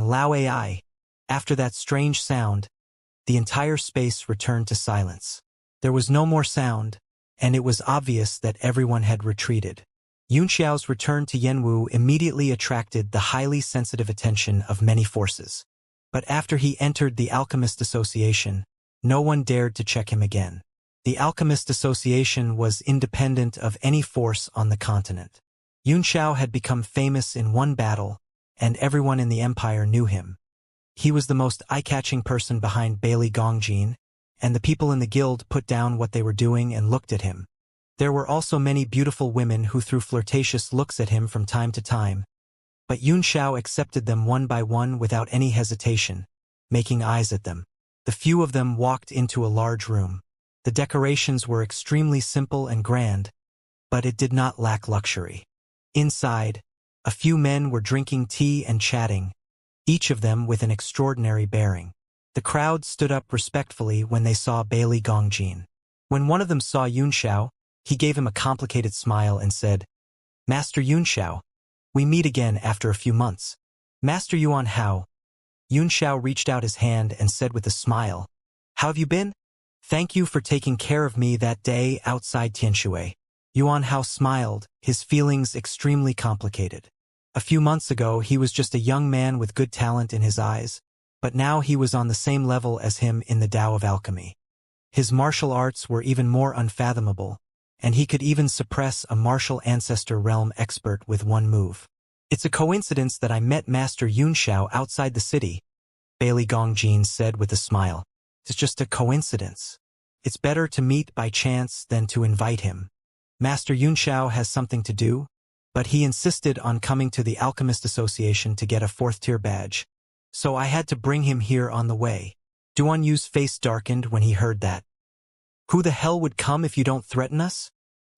Lao AI." After that strange sound, the entire space returned to silence. There was no more sound, and it was obvious that everyone had retreated. Yunxiao's return to Yanwu immediately attracted the highly sensitive attention of many forces. But after he entered the Alchemist Association, no one dared to check him again. The Alchemist Association was independent of any force on the continent. Yunxiao had become famous in one battle, and everyone in the empire knew him. He was the most eye-catching person behind Bailey Gongjin, and the people in the guild put down what they were doing and looked at him. There were also many beautiful women who threw flirtatious looks at him from time to time, but Yunxiao accepted them one by one without any hesitation, making eyes at them. The few of them walked into a large room. The decorations were extremely simple and grand, but it did not lack luxury. Inside, a few men were drinking tea and chatting, each of them with an extraordinary bearing. The crowd stood up respectfully when they saw Bailey Gongjin. When one of them saw Yunxiao, He gave him a complicated smile and said, Master Yunxiao, we meet again after a few months. Master Yuan Hao. Yunxiao reached out his hand and said with a smile, How have you been? Thank you for taking care of me that day outside Tianshui. Yuan Hao smiled, his feelings extremely complicated. A few months ago he was just a young man with good talent in his eyes, but now he was on the same level as him in the Tao of Alchemy. His martial arts were even more unfathomable, and he could even suppress a martial ancestor realm expert with one move. It's a coincidence that I met Master Yunxiao outside the city, Bailey Gongjin said with a smile. It's just a coincidence. It's better to meet by chance than to invite him. Master Yunxiao has something to do, but he insisted on coming to the Alchemist Association to get a 4th-tier badge. So I had to bring him here on the way. Duan Yu's face darkened when he heard that. Who the hell would come if you don't threaten us?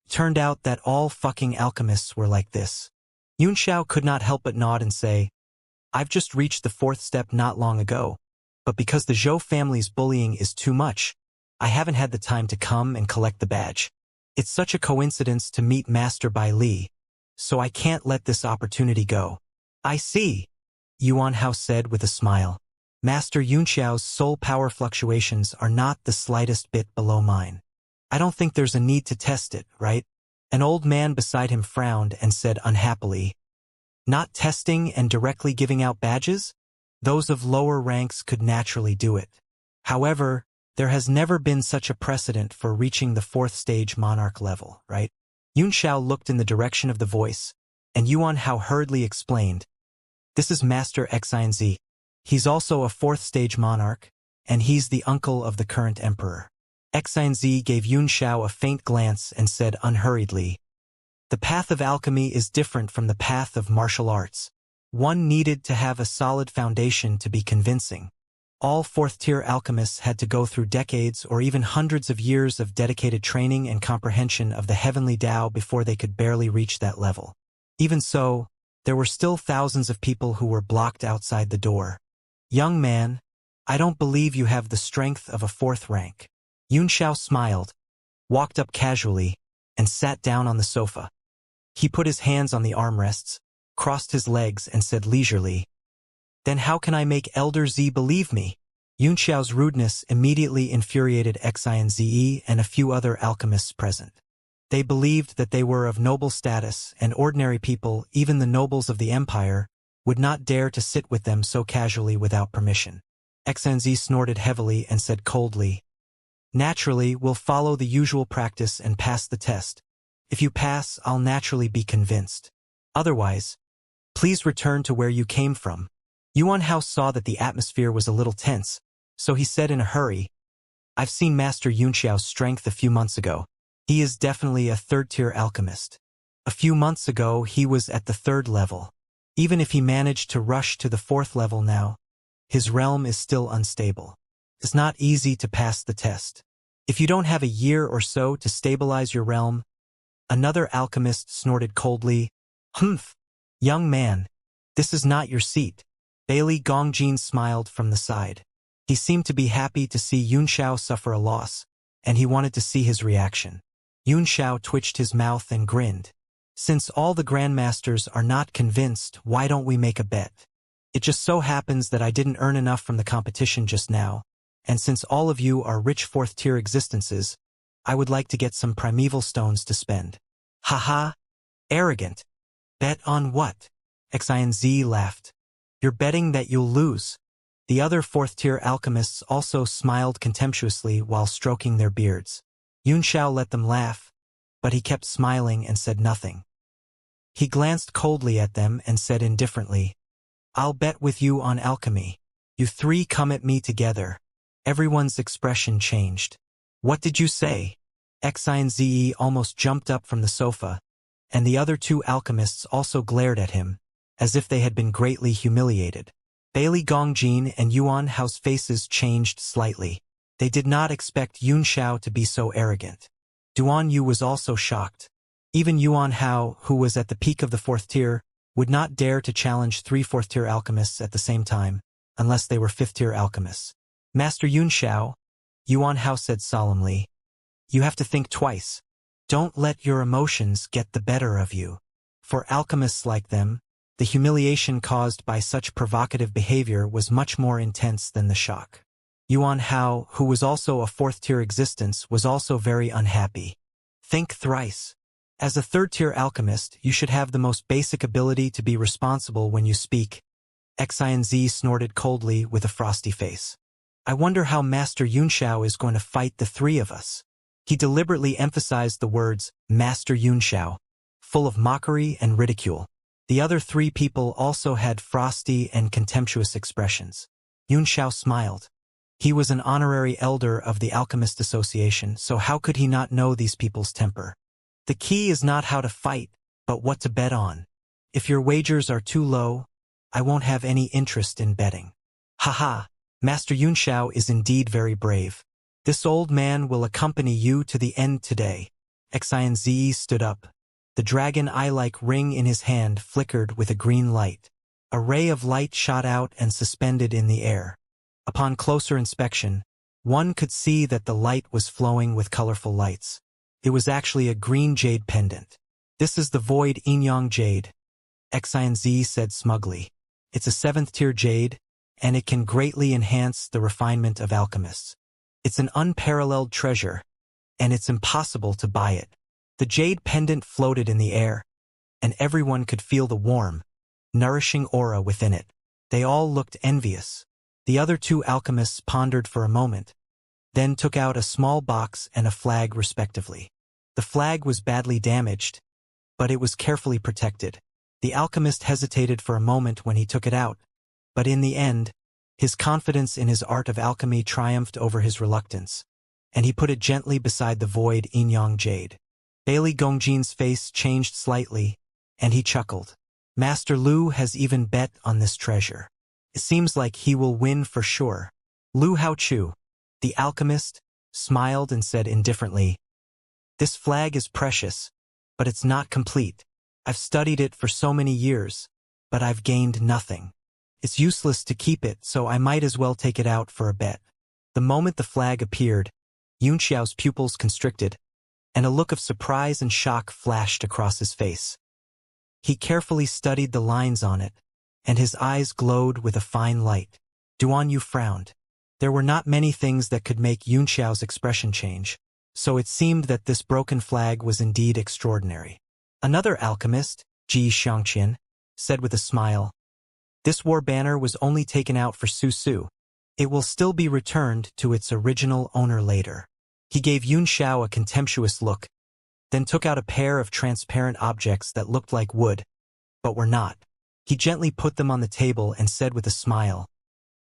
Turned out that all fucking alchemists were like this. Yunxiao could not help but nod and say, I've just reached the 4th step not long ago, but because the Zhou family's bullying is too much, I haven't had the time to come and collect the badge. It's such a coincidence to meet Master Bai Li, so I can't let this opportunity go. I see, Yuan Hao said with a smile. Master Yunxiao's soul power fluctuations are not the slightest bit below mine. I don't think there's a need to test it, right? An old man beside him frowned and said unhappily, Not testing and directly giving out badges? Those of lower ranks could naturally do it. However, there has never been such a precedent for reaching the 4th stage monarch level, right? Yunxiao looked in the direction of the voice, and Yuan Hao hurriedly explained, This is Master Xianxia. He's also a 4th stage monarch, and he's the uncle of the current emperor. Xianxia gave Yunxiao a faint glance and said unhurriedly, The path of alchemy is different from the path of martial arts. One needed to have a solid foundation to be convincing. All 4th-tier alchemists had to go through decades or even hundreds of years of dedicated training and comprehension of the heavenly Tao before they could barely reach that level. Even so, there were still thousands of people who were blocked outside the door. Young man, I don't believe you have the strength of a 4th rank. Yunxiao smiled, walked up casually, and sat down on the sofa. He put his hands on the armrests, crossed his legs and said leisurely, Then how can I make Elder Z believe me? Yunxiao's rudeness immediately infuriated Xianxia and a few other alchemists present. They believed that they were of noble status, and ordinary people, even the nobles of the empire, would not dare to sit with them so casually without permission. Xianxia snorted heavily and said coldly, Naturally, we'll follow the usual practice and pass the test. If you pass, I'll naturally be convinced. Otherwise, please return to where you came from. Yuan Hao saw that the atmosphere was a little tense, so he said in a hurry, I've seen Master Yunxiao's strength a few months ago. He is definitely a 3rd-tier alchemist. A few months ago, he was at the 3rd level. Even if he managed to rush to the 4th level now, his realm is still unstable. It's not easy to pass the test. If you don't have a year or so to stabilize your realm, another alchemist snorted coldly, Humph, young man, this is not your seat. Bailey Gongjin smiled from the side. He seemed to be happy to see Yunxiao suffer a loss, and he wanted to see his reaction. Yunxiao twitched his mouth and grinned. Since all the grandmasters are not convinced, why don't we make a bet? It just so happens that I didn't earn enough from the competition just now, and since all of you are rich 4th-tier existences, I would like to get some primeval stones to spend. Haha, arrogant. Bet on what? Xianxia laughed. You're betting that you'll lose. The other 4th-tier alchemists also smiled contemptuously while stroking their beards. Yunxiao let them laugh, but he kept smiling and said nothing. He glanced coldly at them and said indifferently, I'll bet with you on alchemy. You 3 come at me together. Everyone's expression changed. What did you say? Xianxia almost jumped up from the sofa, and the other 2 alchemists also glared at him, as if they had been greatly humiliated. Bailey Gongjin and Yuan Hao's faces changed slightly. They did not expect Yunxiao to be so arrogant. Duan Yu was also shocked. Even Yuan Hao, who was at the peak of the 4th tier, would not dare to challenge 3 4th-tier alchemists at the same time, unless they were 5th-tier alchemists. Master Yunxiao, Yuan Hao said solemnly, you have to think twice. Don't let your emotions get the better of you. For alchemists like them, the humiliation caused by such provocative behavior was much more intense than the shock. Yuan Hao, who was also a fourth-tier existence, was also very unhappy. Think thrice. As a third-tier alchemist, you should have the most basic ability to be responsible when you speak. Xianxia snorted coldly with a frosty face. I wonder how Master Yunxiao is going to fight the three of us. He deliberately emphasized the words, Master Yunxiao, full of mockery and ridicule. The other three people also had frosty and contemptuous expressions. Yunxiao smiled. He was an honorary elder of the Alchemist Association, so how could he not know these people's temper? The key is not how to fight, but what to bet on. If your wagers are too low, I won't have any interest in betting. Haha, Master Yunxiao is indeed very brave. This old man will accompany you to the end today. Xianxia stood up. The dragon eye-like ring in his hand flickered with a green light. A ray of light shot out and suspended in the air. Upon closer inspection, one could see that the light was flowing with colorful lights. It was actually a green jade pendant. This is the void yin-yang jade, Xianxia said smugly. It's a 7th-tier jade, and it can greatly enhance the refinement of alchemists. It's an unparalleled treasure, and it's impossible to buy it. The jade pendant floated in the air, and everyone could feel the warm, nourishing aura within it. They all looked envious. The other two alchemists pondered for a moment, then took out a small box and a flag respectively. The flag was badly damaged, but it was carefully protected. The alchemist hesitated for a moment when he took it out, but in the end, his confidence in his art of alchemy triumphed over his reluctance, and he put it gently beside the void yin-yang jade. Bailey Gongjin's face changed slightly, and he chuckled. Master Lu has even bet on this treasure. It seems like he will win for sure. Lu Haochu, the alchemist, smiled and said indifferently, This flag is precious, but it's not complete. I've studied it for so many years, but I've gained nothing. It's useless to keep it, so I might as well take it out for a bet. The moment the flag appeared, Yunxiao's pupils constricted, and a look of surprise and shock flashed across his face. He carefully studied the lines on it, and his eyes glowed with a fine light. Duan Yu frowned. There were not many things that could make Yunxiao's expression change, so it seemed that this broken flag was indeed extraordinary. Another alchemist, Xianxia, said with a smile, This war banner was only taken out for Su. It will still be returned to its original owner later. He gave Yunxiao a contemptuous look, then took out a pair of transparent objects that looked like wood, but were not. He gently put them on the table and said with a smile,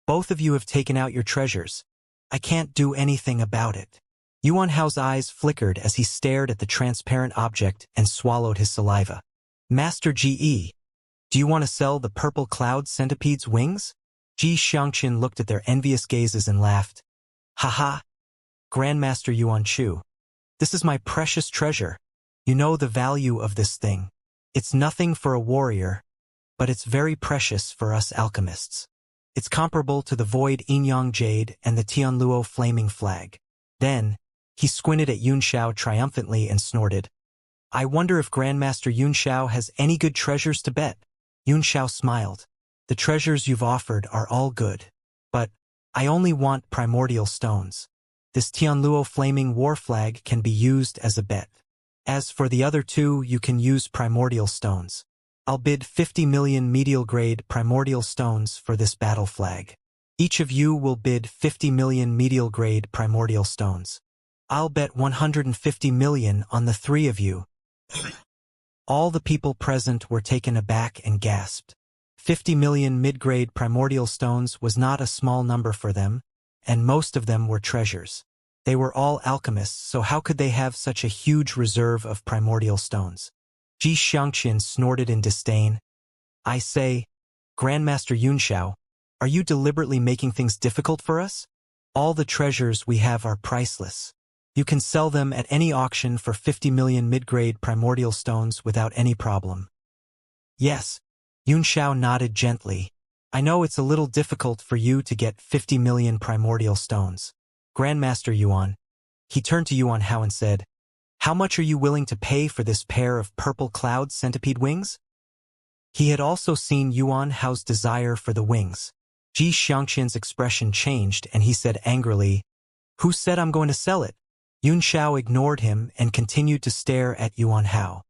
Both of you have taken out your treasures. I can't do anything about it. Yuan Hao's eyes flickered as he stared at the transparent object and swallowed his saliva. Master Ge, do you want to sell the purple cloud centipede's wings? Xianxia looked at their envious gazes and laughed. Haha. Grandmaster Yuan Chu. This is my precious treasure. You know the value of this thing. It's nothing for a warrior, but it's very precious for us alchemists. It's comparable to the void yin-yang jade and the Tianluo flaming flag. Then, he squinted at Yunxiao triumphantly and snorted. I wonder if Grandmaster Yunxiao has any good treasures to bet. Yunxiao smiled. The treasures you've offered are all good, but I only want primordial stones. This Tianluo flaming war flag can be used as a bet. As for the other two, you can use primordial stones. I'll bid 50 million medial-grade primordial stones for this battle flag. Each of you will bid 50 million medial-grade primordial stones. I'll bet 150 million on the three of you. All the people present were taken aback and gasped. 50 million mid-grade primordial stones was not a small number for them, and most of them were treasures. They were all alchemists, so how could they have such a huge reserve of primordial stones? Xianxia snorted in disdain. I say, Grandmaster Yunxiao, are you deliberately making things difficult for us? All the treasures we have are priceless. You can sell them at any auction for 50 million mid-grade primordial stones without any problem. Yes, Yunxiao nodded gently. I know it's a little difficult for you to get 50 million primordial stones. Grandmaster Yuan. He turned to Yuan Hao and said, How much are you willing to pay for this pair of purple cloud centipede wings? He had also seen Yuan Hao's desire for the wings. Xianxia's expression changed and he said angrily, "Who said I'm going to sell it?" Yun Xiao ignored him and continued to stare at Yuan Hao.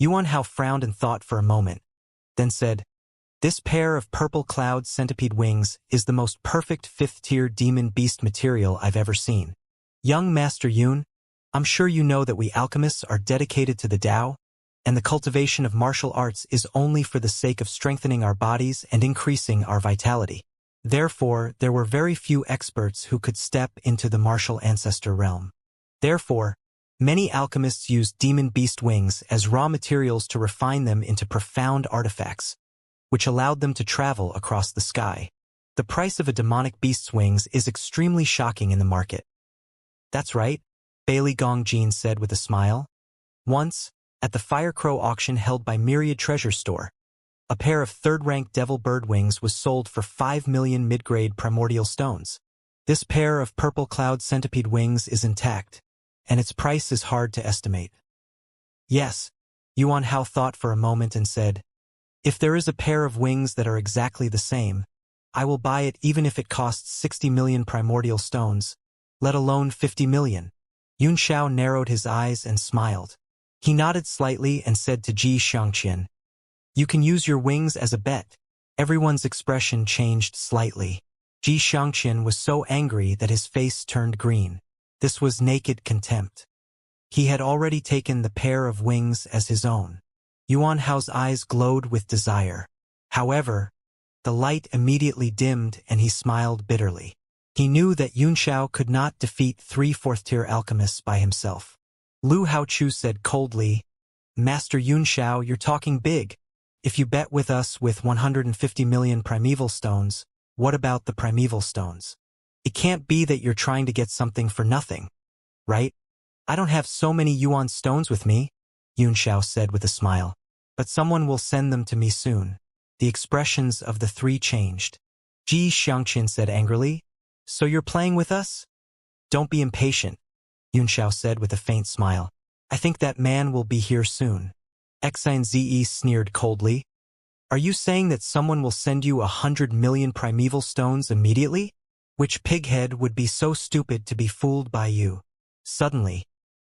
Yuan Hao frowned and thought for a moment, then said, "This pair of purple cloud centipede wings is the most perfect fifth-tier demon beast material I've ever seen. Young Master Yun, I'm sure you know that we alchemists are dedicated to the Tao, and the cultivation of martial arts is only for the sake of strengthening our bodies and increasing our vitality. Therefore, there were very few experts who could step into the martial ancestor realm. Therefore, many alchemists use demon beast wings as raw materials to refine them into profound artifacts, which allowed them to travel across the sky. The price of a demonic beast's wings is extremely shocking in the market." "That's right," Bailey Gongjin said with a smile. "Once, at the Firecrow auction held by Myriad Treasure Store, a pair of third-rank devil bird wings was sold for 5 million mid-grade primordial stones. This pair of purple cloud centipede wings is intact, and its price is hard to estimate." "Yes," Yuan Hao thought for a moment and said, "If there is a pair of wings that are exactly the same, I will buy it even if it costs 60 million primordial stones, let alone 50 million. Yun Xiao narrowed his eyes and smiled. He nodded slightly and said to Xianxia, "You can use your wings as a bet." Everyone's expression changed slightly. Xianxia was so angry that his face turned green. This was naked contempt. He had already taken the pair of wings as his own. Yuan Hao's eyes glowed with desire. However, the light immediately dimmed and he smiled bitterly. He knew that Yun Xiao could not defeat 3 fourth-tier alchemists by himself. Lu Haochu said coldly, "Master Yun Xiao, you're talking big. If you bet with us with 150 million primeval stones, what about the primeval stones? It can't be that you're trying to get something for nothing, right?" "I don't have so many yuan stones with me," Yun Xiao said with a smile, "but someone will send them to me soon." The expressions of the three changed. Xianxia said angrily, "So you're playing with us?" "Don't be impatient," Yun Xiao said with a faint smile. "I think that man will be here soon." Xianxia sneered coldly. "Are you saying that someone will send you 100 million primeval stones immediately? Which pighead would be so stupid to be fooled by you?" Suddenly,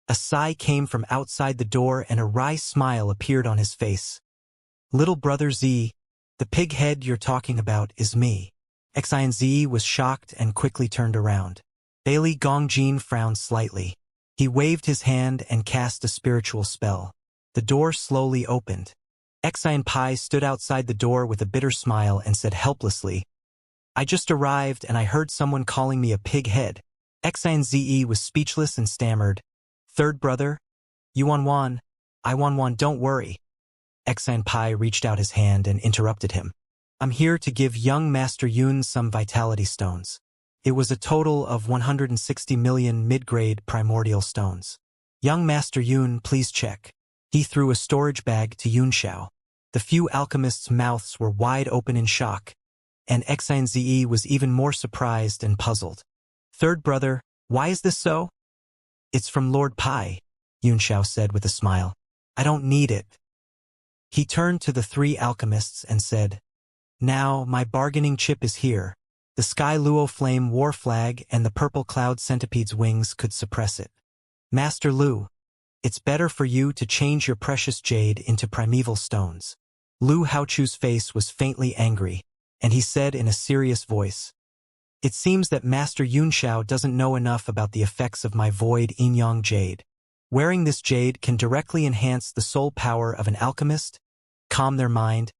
a sigh came from outside the door and a wry smile appeared on his face. "Little brother Z, the pighead you're talking about is me." Xianxia was shocked and quickly turned around. Bailey Gongjin frowned slightly. He waved his hand and cast a spiritual spell. The door slowly opened. Xianpai stood outside the door with a bitter smile and said helplessly, "I just arrived and I heard someone calling me a pighead." Xianxia was speechless and stammered, "Third brother? Yuan, Iwan, don't worry." Xianpai reached out his hand and interrupted him. "I'm here to give young Master Yun some vitality stones." It was a total of 160 million mid-grade primordial stones. "Young Master Yun, please check." He threw a storage bag to Yun Xiao. The few alchemists' mouths were wide open in shock, and Xianxia was even more surprised and puzzled. "Third brother, why is this so?" "It's from Lord Pai," Yun Xiao said with a smile. "I don't need it." He turned to the 3 alchemists and said, "Now, my bargaining chip is here. The Sky Luo Flame war flag and the purple cloud centipede's wings could suppress it. Master Lu, it's better for you to change your precious jade into primeval stones." Lu Haochu's face was faintly angry, and he said in a serious voice, "It seems that Master Yun Xiao doesn't know enough about the effects of my void yin-yang jade. Wearing this jade can directly enhance the soul power of an alchemist, calm their mind,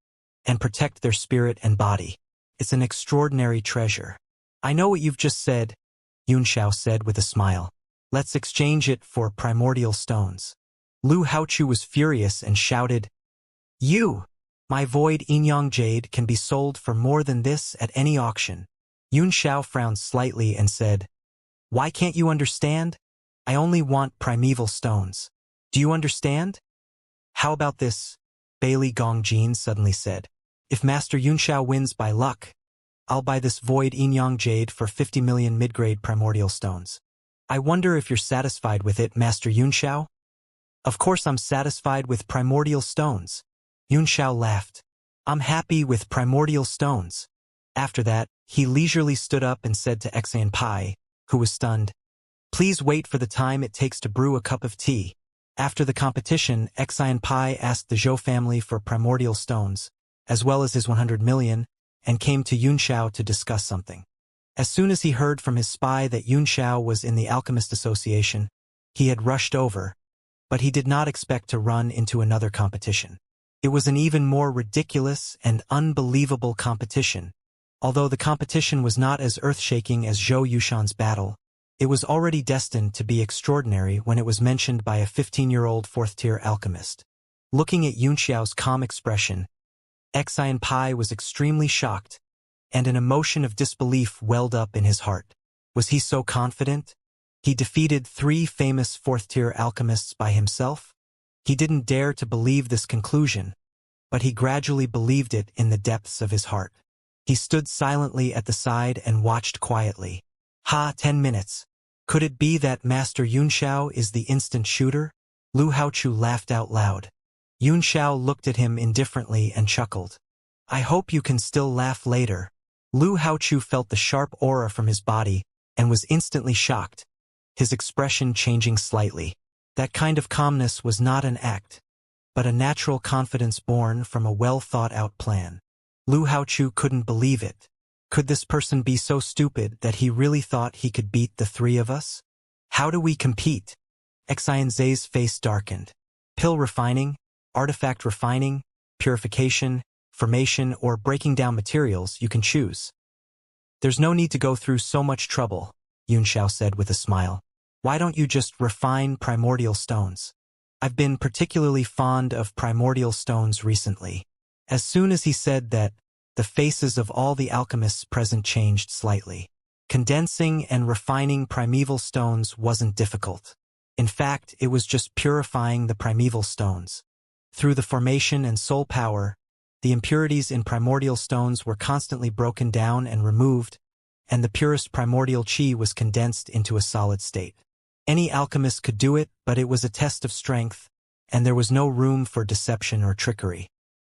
and protect their spirit and body. It's an extraordinary treasure." "I know what you've just said," Yun Xiao said with a smile. "Let's exchange it for primordial stones." Lu Haochu was furious and shouted, "You! My void yin-yang jade can be sold for more than this at any auction." Yun Xiao frowned slightly and said, "Why can't you understand? I only want primeval stones. Do you understand?" "How about this?" Bailey Gongjin suddenly said. "If Master Yun Xiao wins by luck, I'll buy this void yin-yang jade for 50 million mid-grade primordial stones. I wonder if you're satisfied with it, Master Yun Xiao?" Of course I'm satisfied with primordial stones. Yunxiao laughed. I'm happy with primordial stones. After that, he leisurely stood up and said to Xianpai, who was stunned, please wait for the time it takes to brew a cup of tea. After the competition, Xianpai asked the Zhou family for primordial stones, as well as his 100 million, and came to Yunxiao to discuss something. As soon as he heard from his spy that Yunxiao was in the Alchemist Association, he had rushed over, but he did not expect to run into another competition. It was an even more ridiculous and unbelievable competition. Although the competition was not as earth-shaking as Zhou Yushan's battle, it was already destined to be extraordinary when it was mentioned by a 15-year-old fourth-tier alchemist. Looking at Yunxiao's calm expression, Xianpai was extremely shocked, and an emotion of disbelief welled up in his heart. Was he so confident? He defeated 3 famous fourth-tier alchemists by himself? He didn't dare to believe this conclusion, but he gradually believed it in the depths of his heart. He stood silently at the side and watched quietly. 10 minutes. Could it be that Master Yunxiao is the instant shooter? Lu Haochu laughed out loud. Yunxiao looked at him indifferently and chuckled. I hope you can still laugh later. Lu Haochu felt the sharp aura from his body and was instantly shocked, his expression changing slightly. That kind of calmness was not an act, but a natural confidence born from a well-thought-out plan. Lu Haochu couldn't believe it. Could this person be so stupid that he really thought he could beat the 3 of us? How do we compete? Xianzhe's face darkened. Pill refining, artifact refining, purification, formation, or breaking down materials, you can choose. There's no need to go through so much trouble, Yunxiao said with a smile. Why don't you just refine primordial stones? I've been particularly fond of primordial stones recently. As soon as he said that, the faces of all the alchemists present changed slightly. Condensing and refining primeval stones wasn't difficult. In fact, it was just purifying the primeval stones. Through the formation and soul power, the impurities in primordial stones were constantly broken down and removed, and the purest primordial qi was condensed into a solid state. Any alchemist could do it, but it was a test of strength, and there was no room for deception or trickery.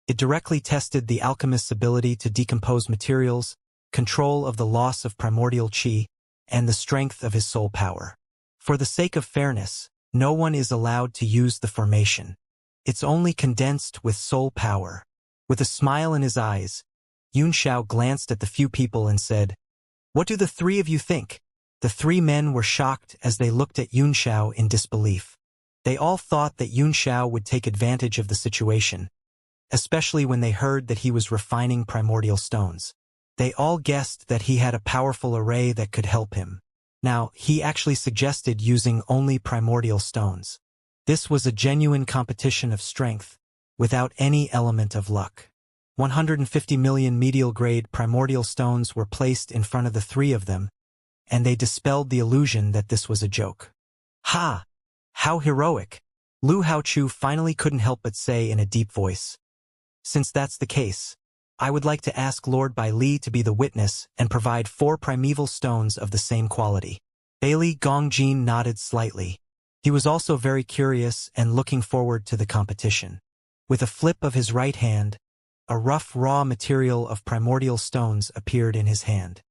It directly tested the alchemist's ability to decompose materials, control of the loss of primordial qi, and the strength of his soul power. For the sake of fairness, no one is allowed to use the formation. It's only condensed with soul power. With a smile in his eyes, Yunxiao glanced at the few people and said, What do the 3 of you think? The 3 men were shocked as they looked at Yunxiao in disbelief. They all thought that Yunxiao would take advantage of the situation, especially when they heard that he was refining primordial stones. They all guessed that he had a powerful array that could help him. Now, he actually suggested using only primordial stones. This was a genuine competition of strength, without any element of luck. 150 million medial-grade primordial stones were placed in front of the 3 of them, and they dispelled the illusion that this was a joke. Ha! How heroic! Lu Haochu finally couldn't help but say in a deep voice. Since that's the case, I would like to ask Lord Bai Li to be the witness and provide 4 primeval stones of the same quality. Bailey Gongjin nodded slightly. He was also very curious and looking forward to the competition. With a flip of his right hand, a rough raw material of primordial stones appeared in his hand.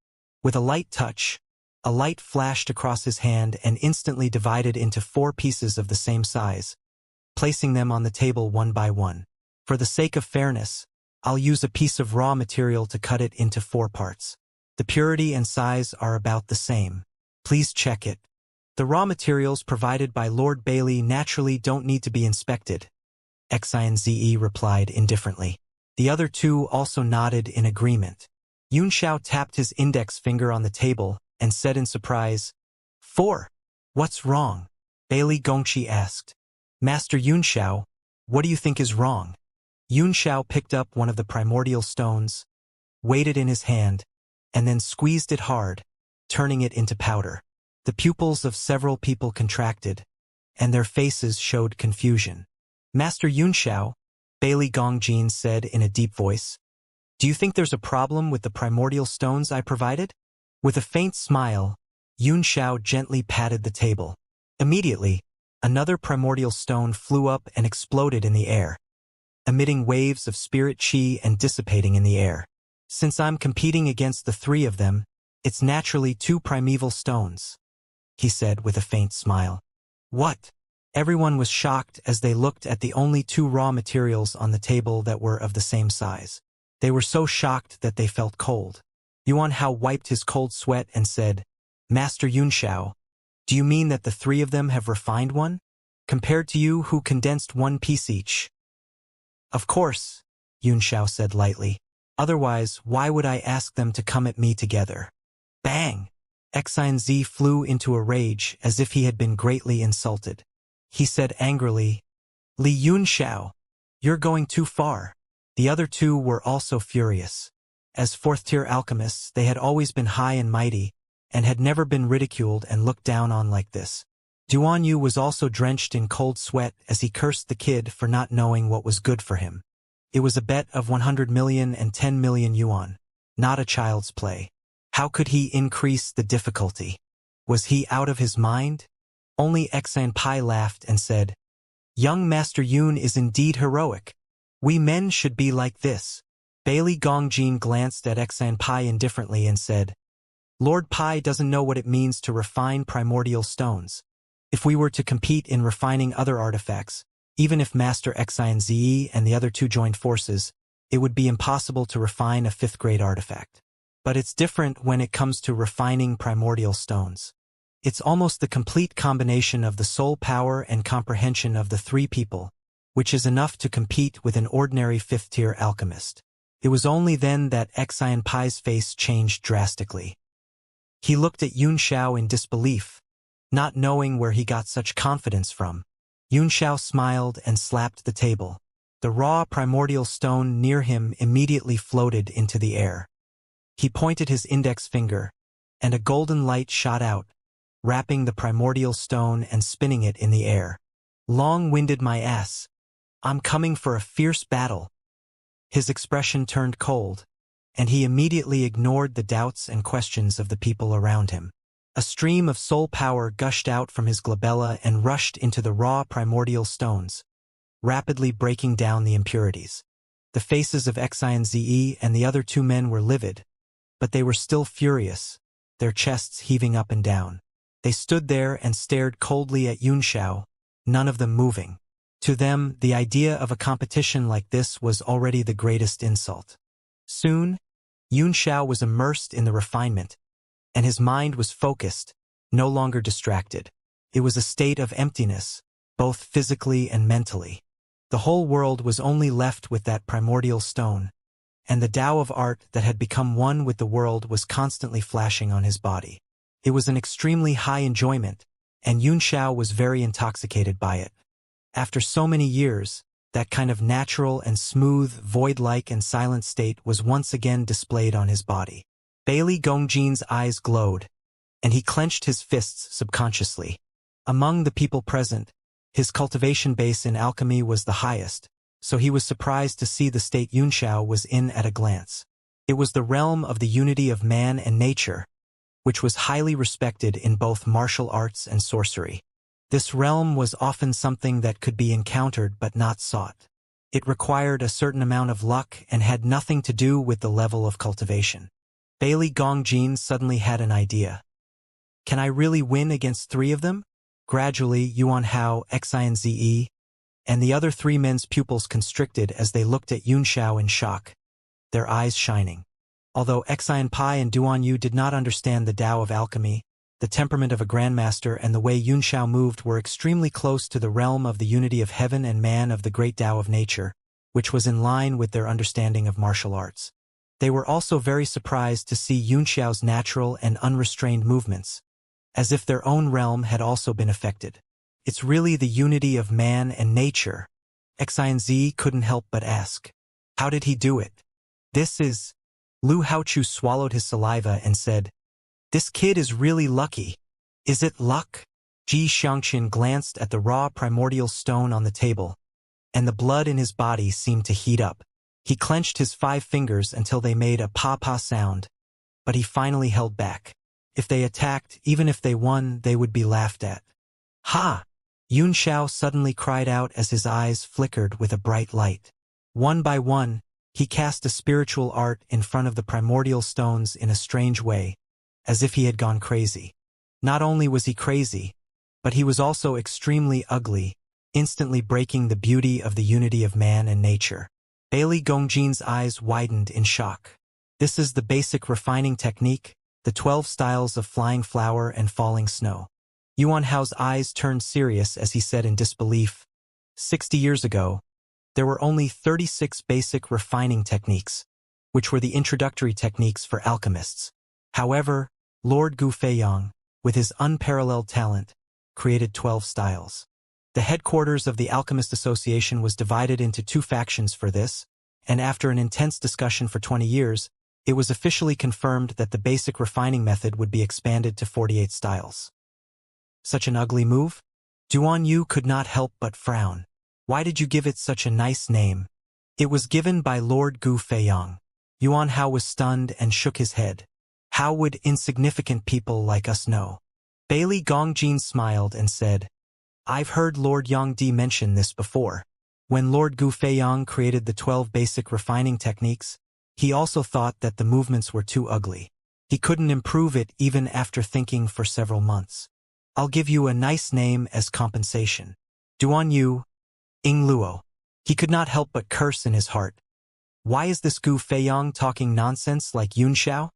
With a light touch, a light flashed across his hand and instantly divided into 4 pieces of the same size, placing them on the table one by one. For the sake of fairness, I'll use a piece of raw material to cut it into 4 parts. The purity and size are about the same. Please check it. The raw materials provided by Lord Bailey naturally don't need to be inspected, Xianzhe replied indifferently. The other 2 also nodded in agreement. Yunxiao tapped his index finger on the table and said in surprise, 4. What's wrong? Bailey Gongqi asked. Master Yunxiao, what do you think is wrong? Yunxiao picked up one of the primordial stones, weighed it in his hand, and then squeezed it hard, turning it into powder. The pupils of several people contracted, and their faces showed confusion. Master Yunxiao, Bailey Gongjin said in a deep voice, do you think there's a problem with the primordial stones I provided? With a faint smile, Yunxiao gently patted the table. Immediately, Another primordial stone flew up and exploded in the air, emitting waves of spirit chi and dissipating in the air. Since I'm competing against the three of them, it's naturally two primeval stones, he said with a faint smile. What? Everyone was shocked as they looked at the only two raw materials on the table that were of the same size. They were so shocked that they felt cold. Yuan Hao wiped his cold sweat and said, Master Yunxiao, do you mean that the three of them have refined one? Compared to you who condensed one piece each? Of course, Yunxiao said lightly. Otherwise, why would I ask them to come at me together? Bang! Xianxia flew into a rage as if he had been greatly insulted. He said angrily, Li Yunxiao, you're going too far. The other two were also furious. As fourth-tier alchemists, they had always been high and mighty, and had never been ridiculed and looked down on like this. Duan Yu was also drenched in cold sweat as he cursed the kid for not knowing what was good for him. It was a bet of 100 million and 10 million yuan, not a child's play. How could he increase the difficulty? Was he out of his mind? Only Xianpai laughed and said, Young Master Yun is indeed heroic. We men should be like this. Bailey Gongjin glanced at Xianpai indifferently and said, Lord Pai doesn't know what it means to refine primordial stones. If we were to compete in refining other artifacts, even if Master Xianxia and the other two joined forces, it would be impossible to refine a fifth-grade artifact. But it's different when it comes to refining primordial stones. It's almost the complete combination of the soul power and comprehension of the three people, which is enough to compete with an ordinary fifth-tier alchemist. It was only then that Xianpai's face changed drastically. He looked at Yunxiao in disbelief, not knowing where he got such confidence from. Yunxiao smiled and slapped the table. The raw primordial stone near him immediately floated into the air. He pointed his index finger, and a golden light shot out, wrapping the primordial stone and spinning it in the air. Long-winded my ass. I'm coming for a fierce battle. His expression turned cold, and he immediately ignored the doubts and questions of the people around him. A stream of soul power gushed out from his glabella and rushed into the raw primordial stones, rapidly breaking down the impurities. The faces of Xianxia and the other two men were livid, but they were still furious, their chests heaving up and down. They stood there and stared coldly at Yunxiao, none of them moving. To them, the idea of a competition like this was already the greatest insult. Soon, Yunxiao was immersed in the refinement, and his mind was focused, no longer distracted. It was a state of emptiness, both physically and mentally. The whole world was only left with that primordial stone, and the Tao of art that had become one with the world was constantly flashing on his body. It was an extremely high enjoyment, and Yunxiao was very intoxicated by it. After so many years, that kind of natural and smooth, void-like and silent state was once again displayed on his body. Bailey Gongjin's eyes glowed, and he clenched his fists subconsciously. Among the people present, his cultivation base in alchemy was the highest, so he was surprised to see the state Yunxiao was in at a glance. It was the realm of the unity of man and nature, which was highly respected in both martial arts and sorcery. This realm was often something that could be encountered but not sought. It required a certain amount of luck and had nothing to do with the level of cultivation. Bailey Gongjin suddenly had an idea. Can I really win against three of them? Gradually, Yuan Hao, Xianxia, and the other three men's pupils constricted as they looked at Yunxiao in shock, their eyes shining. Although Xianpai and Duan Yu did not understand the Tao of alchemy, the temperament of a grandmaster and the way Yunxiao moved were extremely close to the realm of the unity of heaven and man of the great Tao of nature, which was in line with their understanding of martial arts. They were also very surprised to see Yunxiao's natural and unrestrained movements, as if their own realm had also been affected. It's really the unity of man and nature. Xianxia couldn't help but ask. How did he do it? This is... Lu Haochu swallowed his saliva and said, This kid is really lucky. Is it luck? Ji Xianxia glanced at the raw primordial stone on the table, and the blood in his body seemed to heat up. He clenched his 5 fingers until they made a pa-pa sound, but he finally held back. If they attacked, even if they won, they would be laughed at. Ha! Xiao suddenly cried out as his eyes flickered with a bright light. One by one, he cast a spiritual art in front of the primordial stones in a strange way, as if he had gone crazy. Not only was he crazy, but he was also extremely ugly, instantly breaking the beauty of the unity of man and nature. Bailey Gongjin's eyes widened in shock. This is the basic refining technique, the 12 styles of flying flower and falling snow. Yuan Hao's eyes turned serious as he said in disbelief, 60 years ago, there were only 36 basic refining techniques, which were the introductory techniques for alchemists. However, Lord Gu Feiyang, with his unparalleled talent, created 12 styles. The headquarters of the Alchemist Association was divided into 2 factions for this, and after an intense discussion for 20 years, it was officially confirmed that the basic refining method would be expanded to 48 styles. Such an ugly move? Duan Yu could not help but frown. Why did you give it such a nice name? It was given by Lord Gu Feiyang. Yuan Hao was stunned and shook his head. How would insignificant people like us know? Bailey Gongjin smiled and said, I've heard Lord Yang Di mention this before. When Lord Gu Feiyang created the 12 basic refining techniques, he also thought that the movements were too ugly. He couldn't improve it even after thinking for several months. I'll give you a nice name as compensation. Duan Yu, Ing Luo. He could not help but curse in his heart. Why is this Gu Feiyang talking nonsense like Yun Xiao?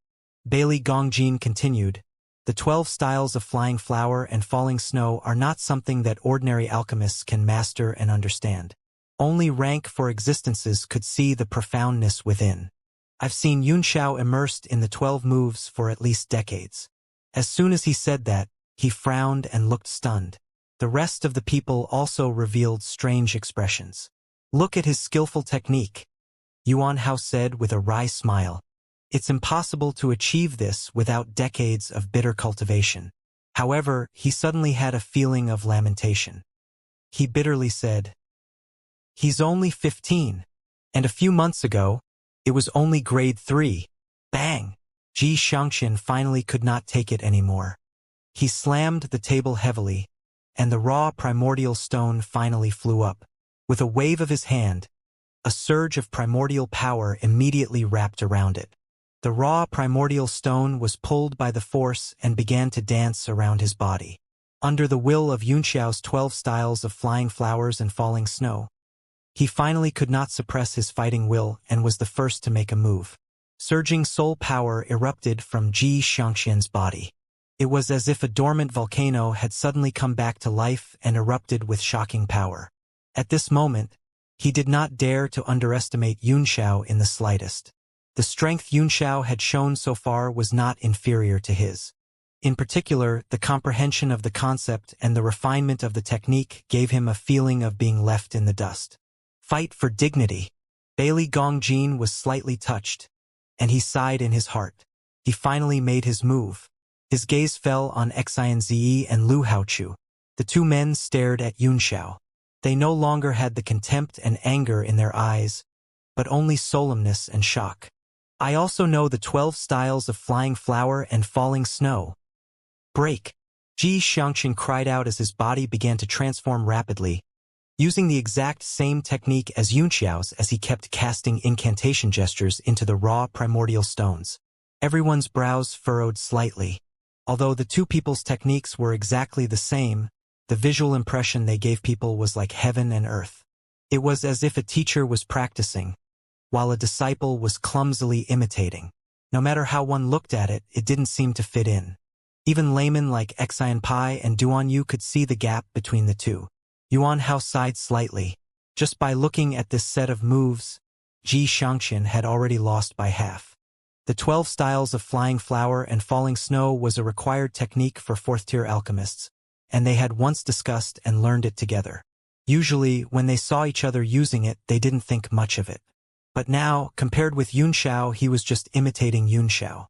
Bailey Gongjin continued. The 12 styles of flying flower and falling snow are not something that ordinary alchemists can master and understand. Only rank for existences could see the profoundness within. I've seen Yun Xiao immersed in the 12 moves for at least decades. As soon as he said that, he frowned and looked stunned. The rest of the people also revealed strange expressions. Look at his skillful technique, Yuan Hao said with a wry smile. It's impossible to achieve this without decades of bitter cultivation. However, he suddenly had a feeling of lamentation. He bitterly said, He's only 15, and a few months ago, it was only grade 3. Bang! Xianxia finally could not take it anymore. He slammed the table heavily, and the raw primordial stone finally flew up. With a wave of his hand, a surge of primordial power immediately wrapped around it. The raw primordial stone was pulled by the force and began to dance around his body. Under the will of Yun Xiao's 12 styles of flying flowers and falling snow, he finally could not suppress his fighting will and was the first to make a move. Surging soul power erupted from Xianxia's body. It was as if a dormant volcano had suddenly come back to life and erupted with shocking power. At this moment, he did not dare to underestimate Yun Xiao in the slightest. The strength Yun Xiao had shown so far was not inferior to his. In particular, the comprehension of the concept and the refinement of the technique gave him a feeling of being left in the dust. Fight for dignity. Bailey Gongjin was slightly touched, and he sighed in his heart. He finally made his move. His gaze fell on Xianxia and Lu Haochu. The 2 men stared at Yun Xiao. They no longer had the contempt and anger in their eyes, but only solemnness and shock. I also know the 12 styles of flying flower and falling snow. Break! Xianxia cried out as his body began to transform rapidly, using the exact same technique as Yun Xiao's as he kept casting incantation gestures into the raw primordial stones. Everyone's brows furrowed slightly. Although the 2 people's techniques were exactly the same, the visual impression they gave people was like heaven and earth. It was as if a teacher was practicing, while a disciple was clumsily imitating. No matter how one looked at it, it didn't seem to fit in. Even laymen like Xianpai and Duan Yu could see the gap between the 2. Yuan Hao sighed slightly. Just by looking at this set of moves, Xianxia had already lost by half. The 12 styles of flying flower and falling snow was a required technique for 4th-tier alchemists, and they had once discussed and learned it together. Usually, when they saw each other using it, they didn't think much of it. But now, compared with Yun Xiao, he was just imitating Yun Xiao.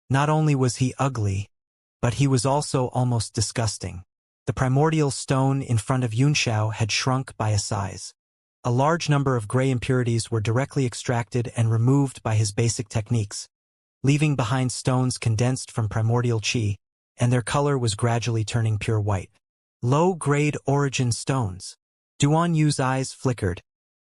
Not only was he ugly, but he was also almost disgusting. The primordial stone in front of Yun Xiao had shrunk by a size. A large number of gray impurities were directly extracted and removed by his basic techniques, leaving behind stones condensed from primordial qi, and their color was gradually turning pure white. Low-grade origin stones. Duan Yu's eyes flickered,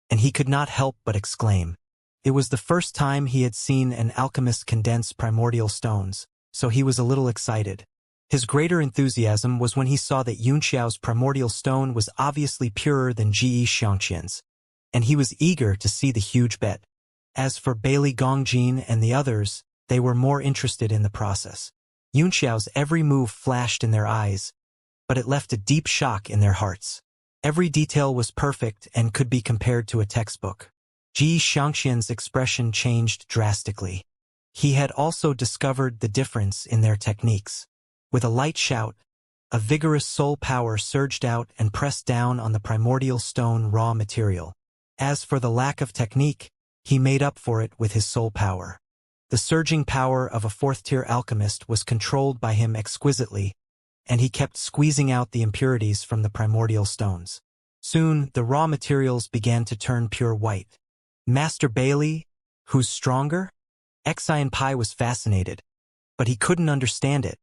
and he could not help but exclaim. It was the first time he had seen an alchemist condense primordial stones, so he was a little excited. His greater enthusiasm was when he saw that Yunxiao's primordial stone was obviously purer than Xianxian's, and he was eager to see the huge bet. As for Bailey Gongjin and the others, they were more interested in the process. Yunxiao's every move flashed in their eyes, but it left a deep shock in their hearts. Every detail was perfect and could be compared to a textbook. Xianxian's expression changed drastically. He had also discovered the difference in their techniques. With a light shout, a vigorous soul power surged out and pressed down on the primordial stone raw material. As for the lack of technique, he made up for it with his soul power. The surging power of a fourth-tier alchemist was controlled by him exquisitely, and he kept squeezing out the impurities from the primordial stones. Soon, the raw materials began to turn pure white. Master Bailey, who's stronger? Xian Pai was fascinated, but he couldn't understand it,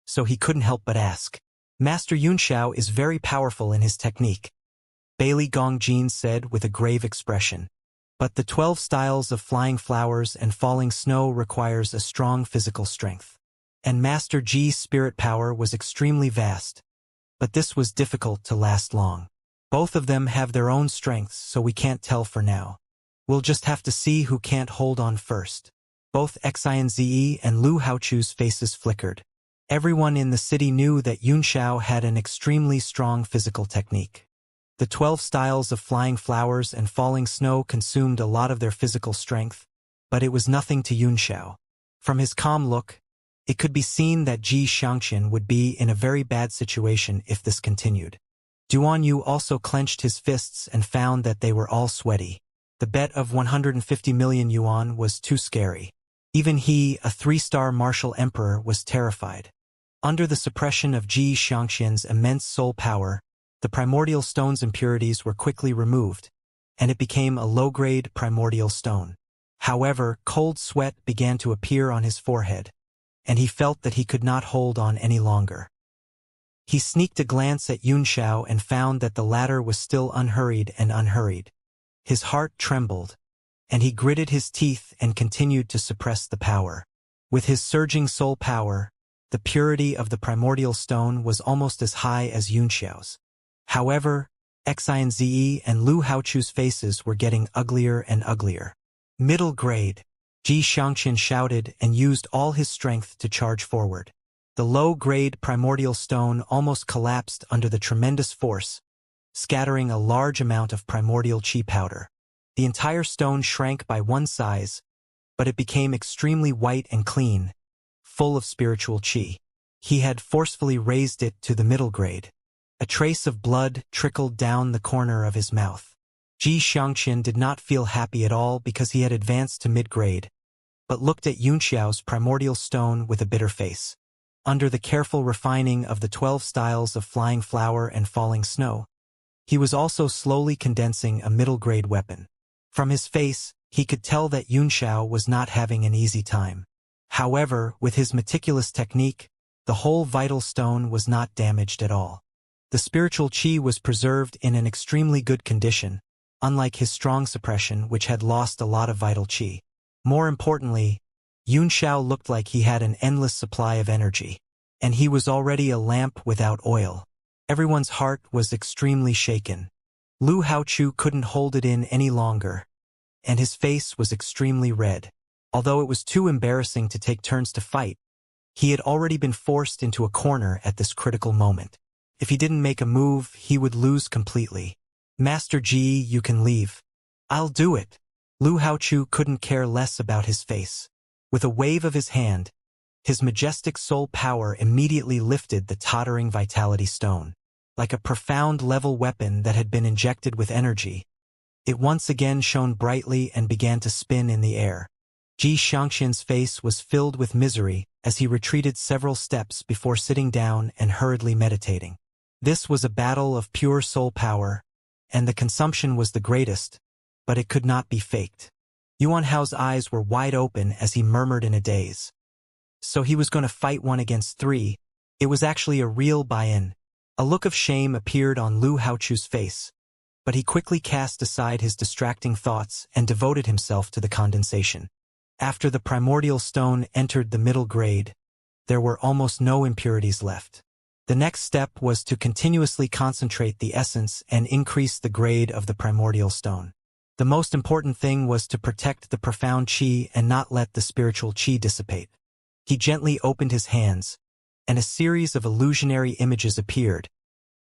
so he couldn't help but ask. Master Yunxiao is very powerful in his technique, Bailey Gongjin said with a grave expression. But the 12 styles of flying flowers and falling snow requires a strong physical strength. And Master Ji's spirit power was extremely vast, but this was difficult to last long. Both of them have their own strengths, so we can't tell for now. We'll just have to see who can't hold on first. Both Xianze and Lu Haochu's faces flickered. Everyone in the city knew that Yunxiao had an extremely strong physical technique. The 12 styles of flying flowers and falling snow consumed a lot of their physical strength, but it was nothing to Yunxiao. From his calm look, it could be seen that Xianxian would be in a very bad situation if this continued. Duan Yu also clenched his fists and found that they were all sweaty. The bet of 150 million yuan was too scary. Even he, a 3-star martial emperor, was terrified. Under the suppression of Xianxian's immense soul power, the primordial stone's impurities were quickly removed, and it became a low-grade primordial stone. However, cold sweat began to appear on his forehead, and he felt that he could not hold on any longer. He sneaked a glance at Yunxiao and found that the latter was still unhurried. His heart trembled, and he gritted his teeth and continued to suppress the power. With his surging soul power, the purity of the primordial stone was almost as high as Yunxiao's. However, Xianze and Lu Haochu's faces were getting uglier and uglier. Middle grade, Xianxian shouted and used all his strength to charge forward. The low-grade primordial stone almost collapsed under the tremendous force, scattering a large amount of primordial qi powder. The entire stone shrank by one size, but it became extremely white and clean, full of spiritual qi. He had forcefully raised it to the middle grade. A trace of blood trickled down the corner of his mouth. Xianxian did not feel happy at all because he had advanced to mid-grade, but looked at Yunxiao's primordial stone with a bitter face. Under the careful refining of the 12 styles of flying flower and falling snow, he was also slowly condensing a middle-grade weapon. From his face, he could tell that Yunxiao was not having an easy time. However, with his meticulous technique, the whole vital stone was not damaged at all. The spiritual qi was preserved in an extremely good condition, unlike his strong suppression which had lost a lot of vital qi. More importantly, Yunxiao looked like he had an endless supply of energy, and he was already a lamp without oil. Everyone's heart was extremely shaken. Lu Haochu couldn't hold it in any longer, and his face was extremely red. Although it was too embarrassing to take turns to fight, he had already been forced into a corner at this critical moment. If he didn't make a move, he would lose completely. Master Ji, you can leave. I'll do it. Lu Haochu couldn't care less about his face. With a wave of his hand, his majestic soul power immediately lifted the tottering vitality stone. Like a profound level weapon that had been injected with energy, it once again shone brightly and began to spin in the air. Xianxian's face was filled with misery as he retreated several steps before sitting down and hurriedly meditating. This was a battle of pure soul power, and the consumption was the greatest, but it could not be faked. Yuan Hao's eyes were wide open as he murmured in a daze. So he was going to fight 1 against 3. It was actually a real buy-in. A look of shame appeared on Lu Haochu's face, but he quickly cast aside his distracting thoughts and devoted himself to the condensation. After the primordial stone entered the middle grade, there were almost no impurities left. The next step was to continuously concentrate the essence and increase the grade of the primordial stone. The most important thing was to protect the profound qi and not let the spiritual qi dissipate. He gently opened his hands, and a series of illusionary images appeared,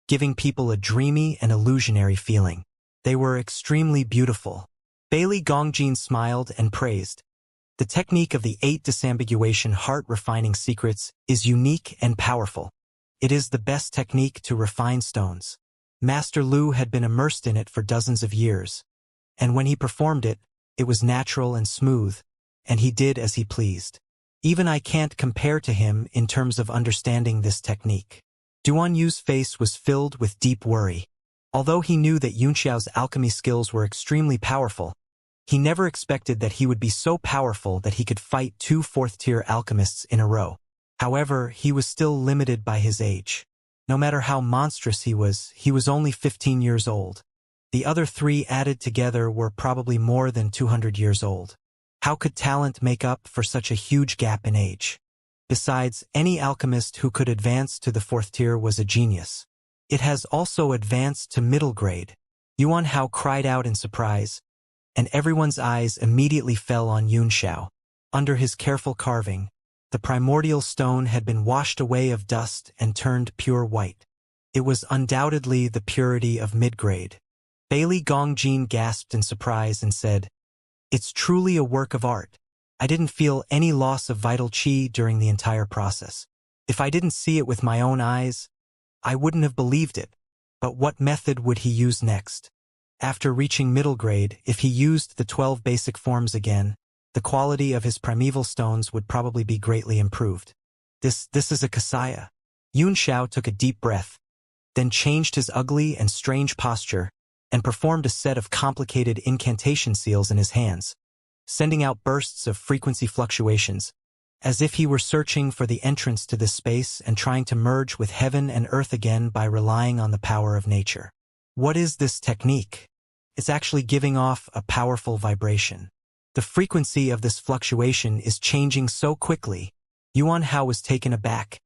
giving people a dreamy and illusionary feeling. They were extremely beautiful. Bailey Gongjin smiled and praised. The technique of the 8 disambiguation heart-refining secrets is unique and powerful. It is the best technique to refine stones. Master Lu had been immersed in it for dozens of years, and when he performed it, it was natural and smooth, and he did as he pleased. Even I can't compare to him in terms of understanding this technique. Duan Yu's face was filled with deep worry. Although he knew that Yunxiao's alchemy skills were extremely powerful, he never expected that he would be so powerful that he could fight 2 fourth-tier alchemists in a row. However, he was still limited by his age. No matter how monstrous he was only 15 years old. The other 3 added together were probably more than 200 years old. How could talent make up for such a huge gap in age? Besides, any alchemist who could advance to the 4th tier was a genius. It has also advanced to middle grade. Yuan Hao cried out in surprise, and everyone's eyes immediately fell on Yunxiao. Under his careful carving, the primordial stone had been washed away of dust and turned pure white. It was undoubtedly the purity of mid-grade. Bailey Gongjin gasped in surprise and said, "It's truly a work of art. I didn't feel any loss of vital qi during the entire process. If I didn't see it with my own eyes, I wouldn't have believed it. But what method would he use next?" After reaching middle grade, if he used the 12 basic forms again, the quality of his primeval stones would probably be greatly improved. This is a kasaya. Yunxiao took a deep breath, then changed his ugly and strange posture, and performed a set of complicated incantation seals in his hands, sending out bursts of frequency fluctuations, as if he were searching for the entrance to this space and trying to merge with heaven and earth again by relying on the power of nature. What is this technique? It's actually giving off a powerful vibration. The frequency of this fluctuation is changing so quickly. Yuan Hao was taken aback,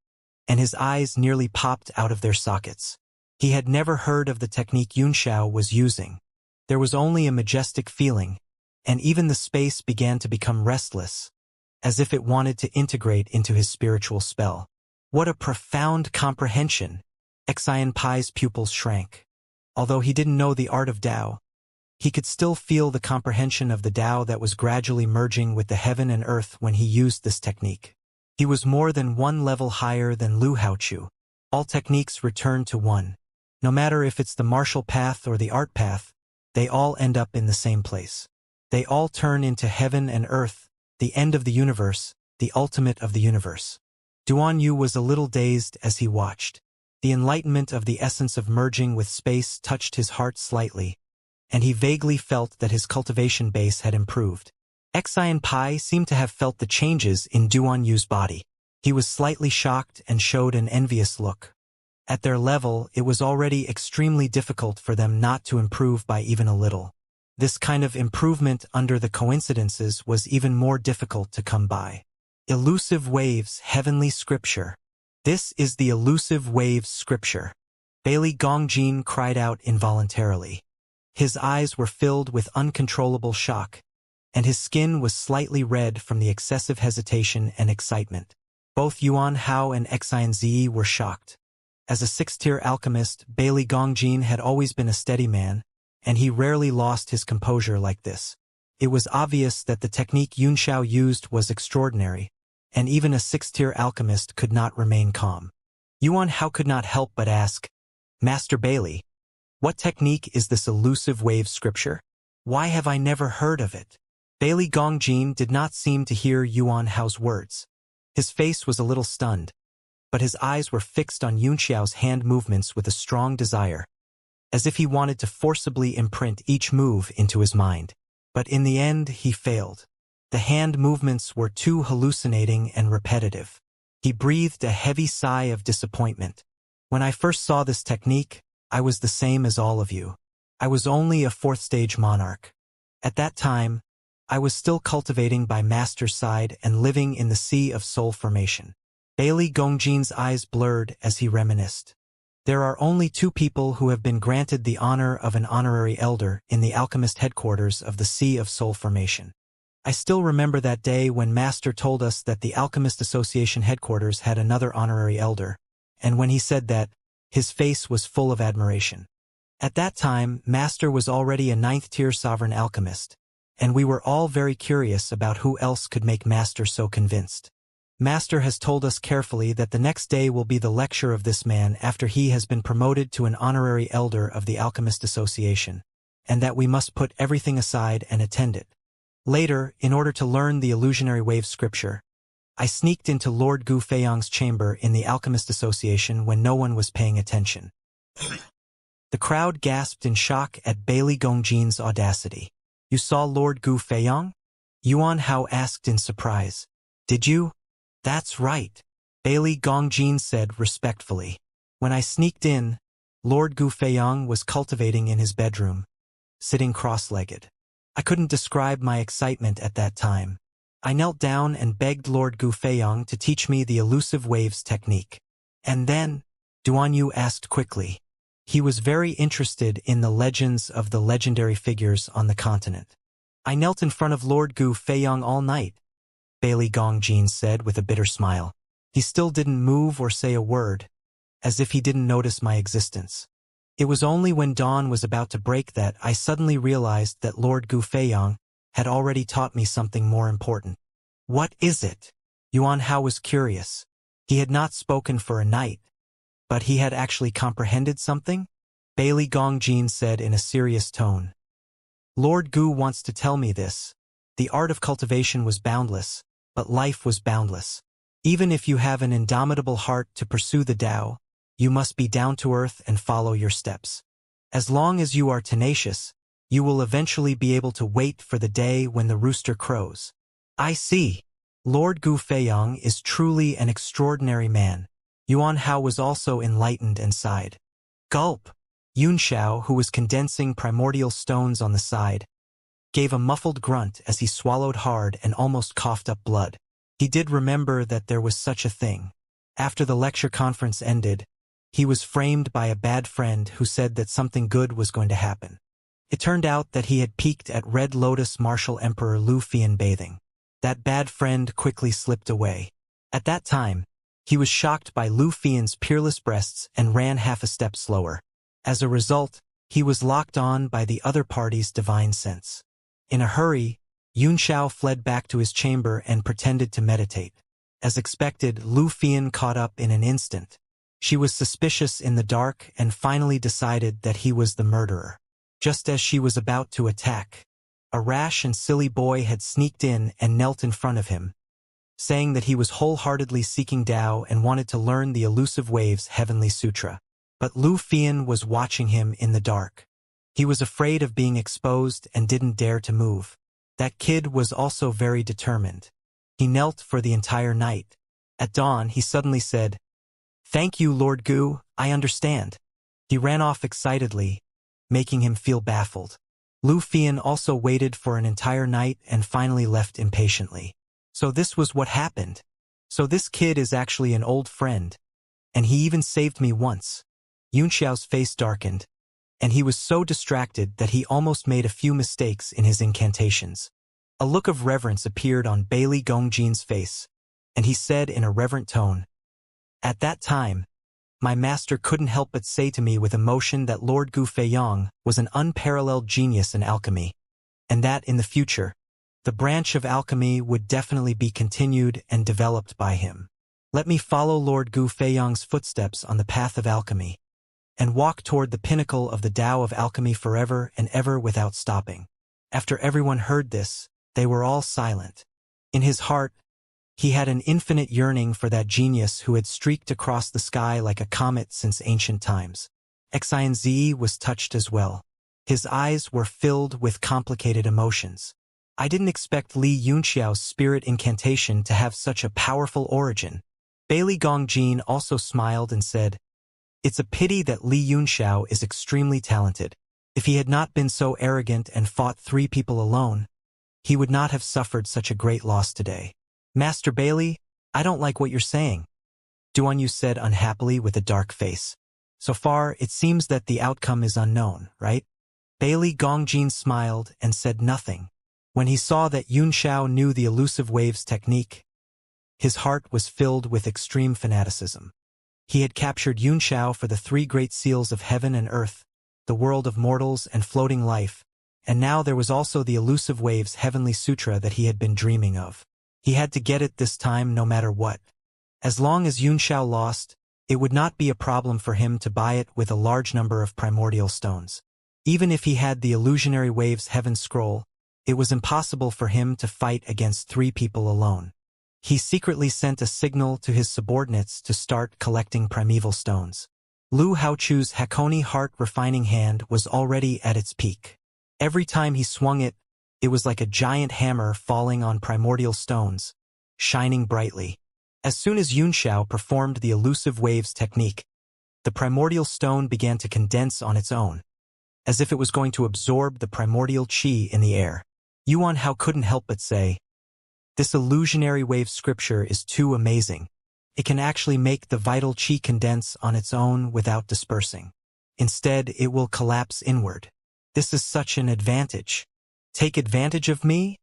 and his eyes nearly popped out of their sockets. He had never heard of the technique Yunxiao was using. There was only a majestic feeling, and even the space began to become restless, as if it wanted to integrate into his spiritual spell. What a profound comprehension! Xian Pai's pupils shrank. Although he didn't know the art of Tao, he could still feel the comprehension of the Tao that was gradually merging with the heaven and earth when he used this technique. He was more than 1 level higher than Lu Haochu. All techniques return to one. No matter if it's the martial path or the art path, they all end up in the same place. They all turn into heaven and earth, the end of the universe, the ultimate of the universe. Duan Yu was a little dazed as he watched. The enlightenment of the essence of merging with space touched his heart slightly, and he vaguely felt that his cultivation base had improved. Xian Pai seemed to have felt the changes in Duan Yu's body. He was slightly shocked and showed an envious look. At their level, it was already extremely difficult for them not to improve by even a little. This kind of improvement under the coincidences was even more difficult to come by. Elusive Waves Heavenly Scripture. This is the Elusive Waves Scripture. Bailey Gongjin cried out involuntarily. His eyes were filled with uncontrollable shock, and his skin was slightly red from the excessive hesitation and excitement. Both Yuan Hao and Xian Zi were shocked. As a 6th-tier alchemist, Bailey Gongjin had always been a steady man, and he rarely lost his composure like this. It was obvious that the technique Yunxiao used was extraordinary, and even a 6th-tier alchemist could not remain calm. Yuan Hao could not help but ask, "Master Bailey, what technique is this Elusive Wave Scripture? Why have I never heard of it?" Bailey Gongjin did not seem to hear Yuan Hao's words. His face was a little stunned, but his eyes were fixed on Yunxiao's hand movements with a strong desire, as if he wanted to forcibly imprint each move into his mind. But in the end, he failed. The hand movements were too hallucinating and repetitive. He breathed a heavy sigh of disappointment. When I first saw this technique, I was the same as all of you. I was only a fourth-stage monarch. At that time, I was still cultivating by master's side and living in the sea of soul formation. Bailey Gongjin's eyes blurred as he reminisced. There are only 2 people who have been granted the honor of an honorary elder in the alchemist headquarters of the Sea of Soul Formation. I still remember that day when Master told us that the Alchemist Association headquarters had another honorary elder, and when he said that, his face was full of admiration. At that time, Master was already a 9th-tier sovereign alchemist, and we were all very curious about who else could make Master so convinced. Master has told us carefully that the next day will be the lecture of this man after he has been promoted to an honorary elder of the Alchemist Association, and that we must put everything aside and attend it. Later, in order to learn the illusionary wave scripture, I sneaked into Lord Gu Feiyang's chamber in the Alchemist Association when no one was paying attention. The crowd gasped in shock at Bailey Gongjin's audacity. "You saw Lord Gu Feiyang?" Yuan Hao asked in surprise. "Did you?" "That's right," Bailey Gongjin said respectfully. "When I sneaked in, Lord Gu Feiyang was cultivating in his bedroom, sitting cross-legged. I couldn't describe my excitement at that time. I knelt down and begged Lord Gu Feiyang to teach me the elusive waves technique. And then, Duan Yu asked quickly. He was very interested in the legends of the legendary figures on the continent. "I knelt in front of Lord Gu Feiyang all night," Bailey Gongjin said with a bitter smile. He still didn't move or say a word, as if he didn't notice my existence. It was only when dawn was about to break that I suddenly realized that Lord Gu Feiyang had already taught me something more important. "What is it?" Yuan Hao was curious. He had not spoken for a night, but he had actually comprehended something? Bailey Gongjin said in a serious tone. "Lord Gu wants to tell me this. The art of cultivation was boundless, but life was boundless. Even if you have an indomitable heart to pursue the Tao, you must be down to earth and follow your steps. As long as you are tenacious, you will eventually be able to wait for the day when the rooster crows." "I see. Lord Gu Feiyang is truly an extraordinary man." Yuan Hao was also enlightened and sighed. Gulp! Yun Xiao, who was condensing primordial stones on the side, gave a muffled grunt as he swallowed hard and almost coughed up blood. He did remember that there was such a thing. After the lecture conference ended, he was framed by a bad friend who said that something good was going to happen. It turned out that he had peeked at Red Lotus Martial Emperor Lu Fian bathing. That bad friend quickly slipped away. At that time, he was shocked by Lu Fian's peerless breasts and ran half a step slower. As a result, he was locked on by the other party's divine sense. In a hurry, Yun Xiao fled back to his chamber and pretended to meditate. As expected, Lu Fian caught up in an instant. She was suspicious in the dark and finally decided that he was the murderer. Just as she was about to attack, a rash and silly boy had sneaked in and knelt in front of him, saying that he was wholeheartedly seeking Tao and wanted to learn the elusive waves Heavenly Sutra. But Lu Fian was watching him in the dark. He was afraid of being exposed and didn't dare to move. That kid was also very determined. He knelt for the entire night. At dawn, he suddenly said, "Thank you, Lord Gu, I understand." He ran off excitedly, making him feel baffled. Lu Fian also waited for an entire night and finally left impatiently. So this was what happened. So this kid is actually an old friend, and he even saved me once. Yun Xiao's face darkened, and he was so distracted that he almost made a few mistakes in his incantations. A look of reverence appeared on Bailey Gongjin's face, and he said in a reverent tone, "At that time, my master couldn't help but say to me with emotion that Lord Gu Feiyang was an unparalleled genius in alchemy, and that in the future, the branch of alchemy would definitely be continued and developed by him. Let me follow Lord Gu Feiyang's footsteps on the path of alchemy, and walk toward the pinnacle of the Tao of alchemy forever and ever without stopping." After everyone heard this, they were all silent. In his heart, he had an infinite yearning for that genius who had streaked across the sky like a comet since ancient times. Xianxia was touched as well. His eyes were filled with complicated emotions. "I didn't expect Li Yunxiao's spirit incantation to have such a powerful origin." Bailey Gongjin also smiled and said, It's a pity that Li Yunxiao is extremely talented. If he had not been so arrogant and fought 3 people alone, he would not have suffered such a great loss today. Master Bailey, I don't like what you're saying, Duan Yu said unhappily with a dark face. So far, it seems that the outcome is unknown, right? Bailey Gongjin smiled and said nothing. When he saw that Yunxiao knew the elusive waves technique, his heart was filled with extreme fanaticism. He had captured Yunxiao for the 3 great seals of heaven and earth, the world of mortals and floating life, and now there was also the elusive waves heavenly sutra that he had been dreaming of. He had to get it this time no matter what. As long as Yunxiao lost, it would not be a problem for him to buy it with a large number of primordial stones. Even if he had the illusionary waves heaven scroll, it was impossible for him to fight against 3 people alone. He secretly sent a signal to his subordinates to start collecting primeval stones. Lu Haochu's Hakoni heart refining hand was already at its peak. Every time he swung it, it was like a giant hammer falling on primordial stones, shining brightly. As soon as Yunxiao performed the elusive waves technique, the primordial stone began to condense on its own, as if it was going to absorb the primordial qi in the air. Yuan Hao couldn't help but say, "This illusionary wave scripture is too amazing. It can actually make the vital qi condense on its own without dispersing. Instead, it will collapse inward. This is such an advantage. Take advantage of me?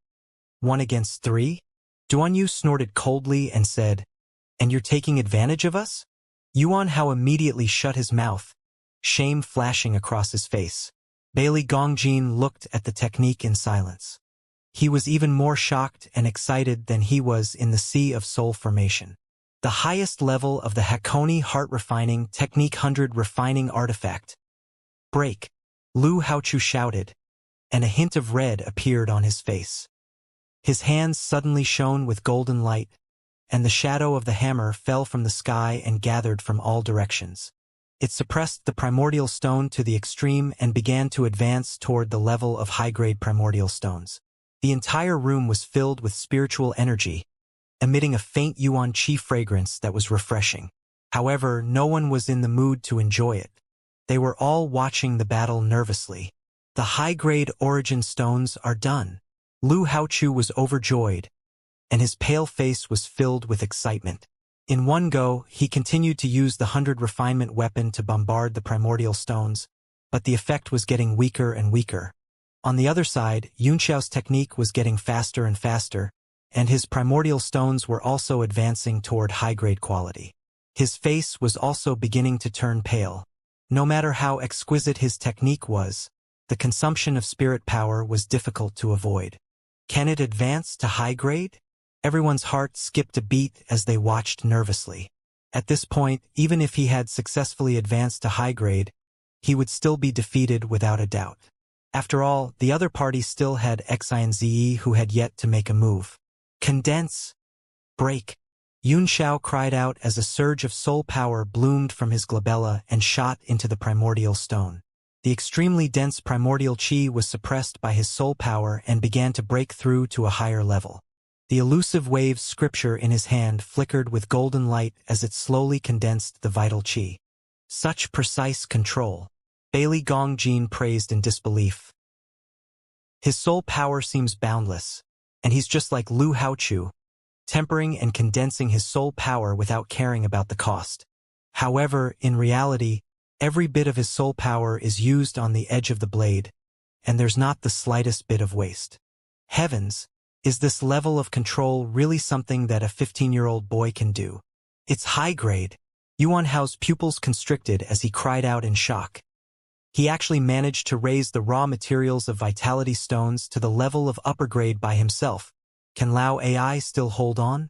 1 against 3? Duan Yu snorted coldly and said, "And you're taking advantage of us?" Yuan Hao immediately shut his mouth, shame flashing across his face. Bailey Gongjin looked at the technique in silence. He was even more shocked and excited than he was in the Sea of Soul formation. The highest level of the Hakoni Heart Refining Technique 100 Refining Artifact. "Break!" Lu Haochu shouted, and a hint of red appeared on his face. His hands suddenly shone with golden light, and the shadow of the hammer fell from the sky and gathered from all directions. It suppressed the primordial stone to the extreme and began to advance toward the level of high-grade primordial stones. The entire room was filled with spiritual energy, emitting a faint yuan qi fragrance that was refreshing. However, no one was in the mood to enjoy it. They were all watching the battle nervously. The high-grade origin stones are done. Lu Haochu was overjoyed, and his pale face was filled with excitement. In one go, he continued to use the 100 refinement weapon to bombard the primordial stones, but the effect was getting weaker and weaker. On the other side, Yunxiao's technique was getting faster and faster, and his primordial stones were also advancing toward high-grade quality. His face was also beginning to turn pale. No matter how exquisite his technique was, the consumption of spirit power was difficult to avoid. Can it advance to high-grade? Everyone's heart skipped a beat as they watched nervously. At this point, even if he had successfully advanced to high-grade, he would still be defeated without a doubt. After all, the other party still had Xianxia who had yet to make a move. "Condense! Break!" Yunxiao cried out as a surge of soul power bloomed from his glabella and shot into the primordial stone. The extremely dense primordial qi was suppressed by his soul power and began to break through to a higher level. The elusive wave scripture in his hand flickered with golden light as it slowly condensed the vital qi. Such precise control. Bailey Gongjin praised in disbelief. His soul power seems boundless, and he's just like Lu Haochu, tempering and condensing his soul power without caring about the cost. However, in reality, every bit of his soul power is used on the edge of the blade, and there's not the slightest bit of waste. Heavens, is this level of control really something that a 15-year-old boy can do? It's high grade. Yuan Hao's pupils constricted as he cried out in shock. He actually managed to raise the raw materials of vitality stones to the level of upper grade by himself. Can Lao AI still hold on?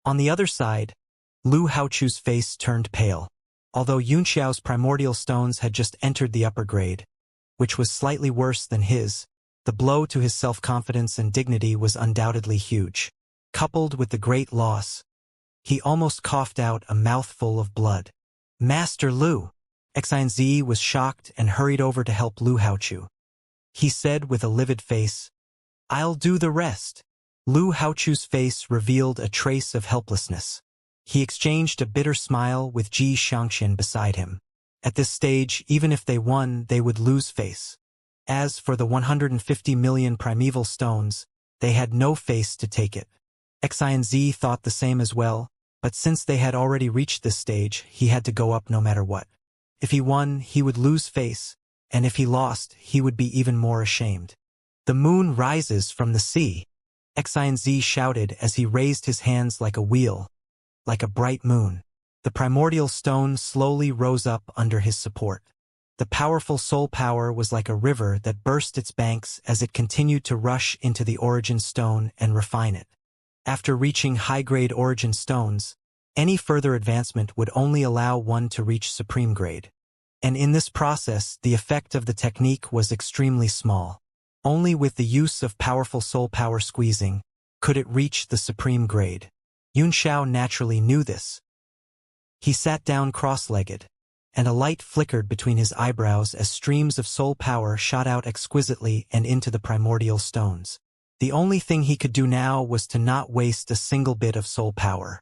On the other side, Lu Haochu's face turned pale. Although Yunxiao's primordial stones had just entered the upper grade, which was slightly worse than his, the blow to his self-confidence and dignity was undoubtedly huge. Coupled with the great loss, he almost coughed out a mouthful of blood. "Master Lu!" Xianxia was shocked and hurried over to help Lu Haochu. He said with a livid face, "I'll do the rest." Lu Haochu's face revealed a trace of helplessness. He exchanged a bitter smile with Xianxia beside him. At this stage, even if they won, they would lose face. As for the 150 million primeval stones, they had no face to take it. Xianxia thought the same as well, but since they had already reached this stage, he had to go up no matter what. If he won, he would lose face, and if he lost, he would be even more ashamed. The moon rises from the sea, Xianxia shouted as he raised his hands like a wheel, like a bright moon. The primordial stone slowly rose up under his support. The powerful soul power was like a river that burst its banks as it continued to rush into the origin stone and refine it. After reaching high-grade origin stones, any further advancement would only allow one to reach supreme grade. And in this process, the effect of the technique was extremely small. Only with the use of powerful soul power squeezing could it reach the supreme grade. Xianxia naturally knew this. He sat down cross-legged, and a light flickered between his eyebrows as streams of soul power shot out exquisitely and into the primordial stones. The only thing he could do now was to not waste a single bit of soul power.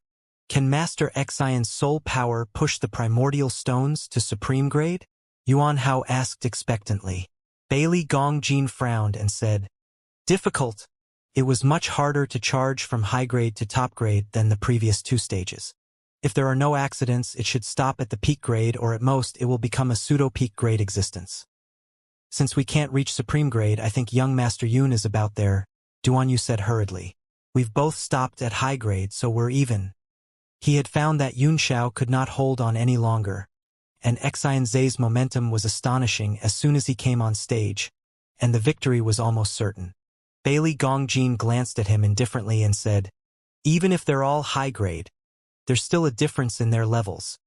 Can Master Xian's soul power push the primordial stones to supreme grade? Yuan Hao asked expectantly. Bailey Gongjin frowned and said, difficult. It was much harder to charge from high grade to top grade than the previous two stages. If there are no accidents, it should stop at the peak grade, or at most it will become a pseudo-peak grade existence. Since we can't reach supreme grade, I think young Master Yun is about there, Duan Yu said hurriedly. We've both stopped at high grade, so we're even. He had found that Xianxia could not hold on any longer, and Xianxia's momentum was astonishing as soon as he came on stage, and the victory was almost certain. Bailey Gongjin glanced at him indifferently and said, even if they're all high grade, there's still a difference in their levels.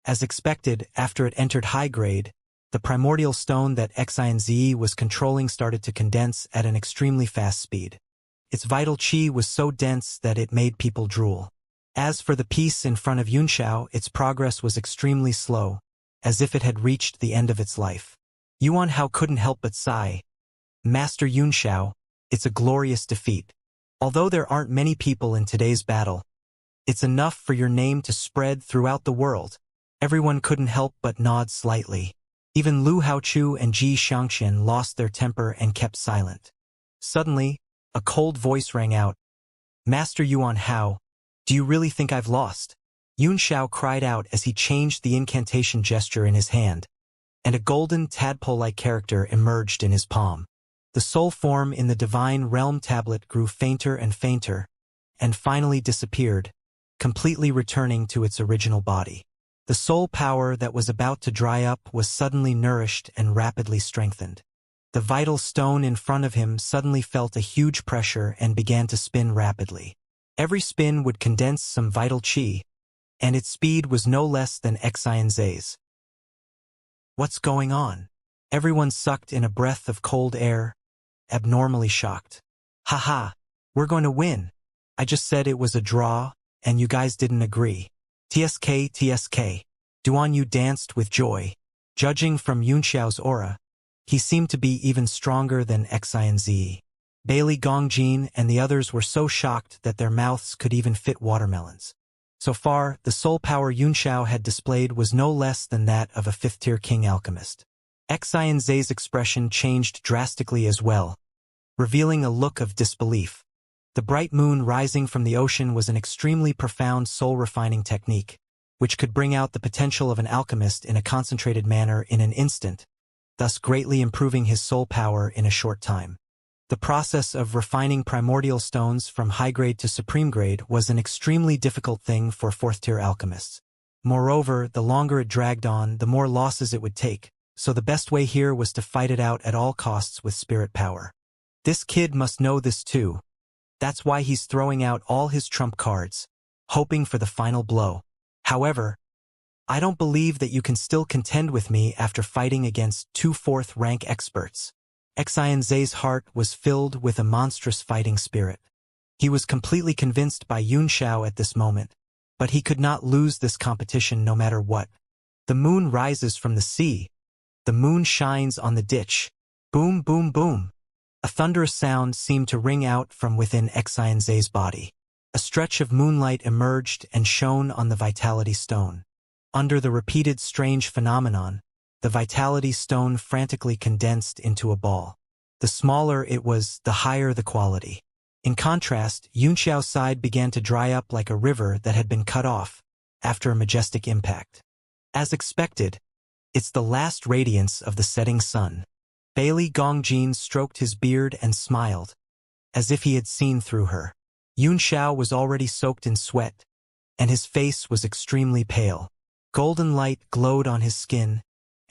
As expected, after it entered high grade, the primordial stone that Xianxia was controlling started to condense at an extremely fast speed. Its vital qi was so dense that it made people drool. As for the piece in front of Xianxia, its progress was extremely slow, as if it had reached the end of its life. Yuan Hao couldn't help but sigh. Master Xianxia, it's a glorious defeat. Although there aren't many people in today's battle, it's enough for your name to spread throughout the world. Everyone couldn't help but nod slightly. Even Lu Haochu and Ji Xiangxian lost their temper and kept silent. Suddenly, a cold voice rang out. Master Yuan Hao, do you really think I've lost? Xianxia cried out as he changed the incantation gesture in his hand, and a golden tadpole-like character emerged in his palm. The soul form in the divine realm tablet grew fainter and fainter, and finally disappeared, completely returning to its original body. The soul power that was about to dry up was suddenly nourished and rapidly strengthened. The vital stone in front of him suddenly felt a huge pressure and began to spin rapidly. Every spin would condense some vital qi, and its speed was no less than Xianxia's. What's going on? Everyone sucked in a breath of cold air, abnormally shocked. Haha, we're going to win. I just said it was a draw, and you guys didn't agree. TSK, TSK. Duan Yu danced with joy. Judging from Xiao's aura, he seemed to be even stronger than Xianxia. Bailey Gongjin and the others were so shocked that their mouths could even fit watermelons. So far, the soul power Xiao had displayed was no less than that of a fifth-tier king alchemist. Xianxia's expression changed drastically as well, revealing a look of disbelief. The bright moon rising from the ocean was an extremely profound soul-refining technique, which could bring out the potential of an alchemist in a concentrated manner in an instant, thus greatly improving his soul power in a short time. The process of refining primordial stones from high grade to supreme grade was an extremely difficult thing for fourth-tier alchemists. Moreover, the longer it dragged on, the more losses it would take, so the best way here was to fight it out at all costs with spirit power. This kid must know this too. That's why he's throwing out all his trump cards, hoping for the final blow. However, I don't believe that you can still contend with me after fighting against two fourth-rank experts. Xianxia's heart was filled with a monstrous fighting spirit. He was completely convinced by Xianxia at this moment, but he could not lose this competition no matter what. The moon rises from the sea. The moon shines on the ditch. Boom, boom, boom. A thunderous sound seemed to ring out from within Xianxia's body. A stretch of moonlight emerged and shone on the vitality stone. Under the repeated strange phenomenon, the vitality stone frantically condensed into a ball. The smaller it was, the higher the quality. In contrast, Xianxiao's side began to dry up like a river that had been cut off after a majestic impact. As expected, it's the last radiance of the setting sun. Bailey Gongjin stroked his beard and smiled, as if he had seen through her. Xiao was already soaked in sweat, and his face was extremely pale. Golden light glowed on his skin,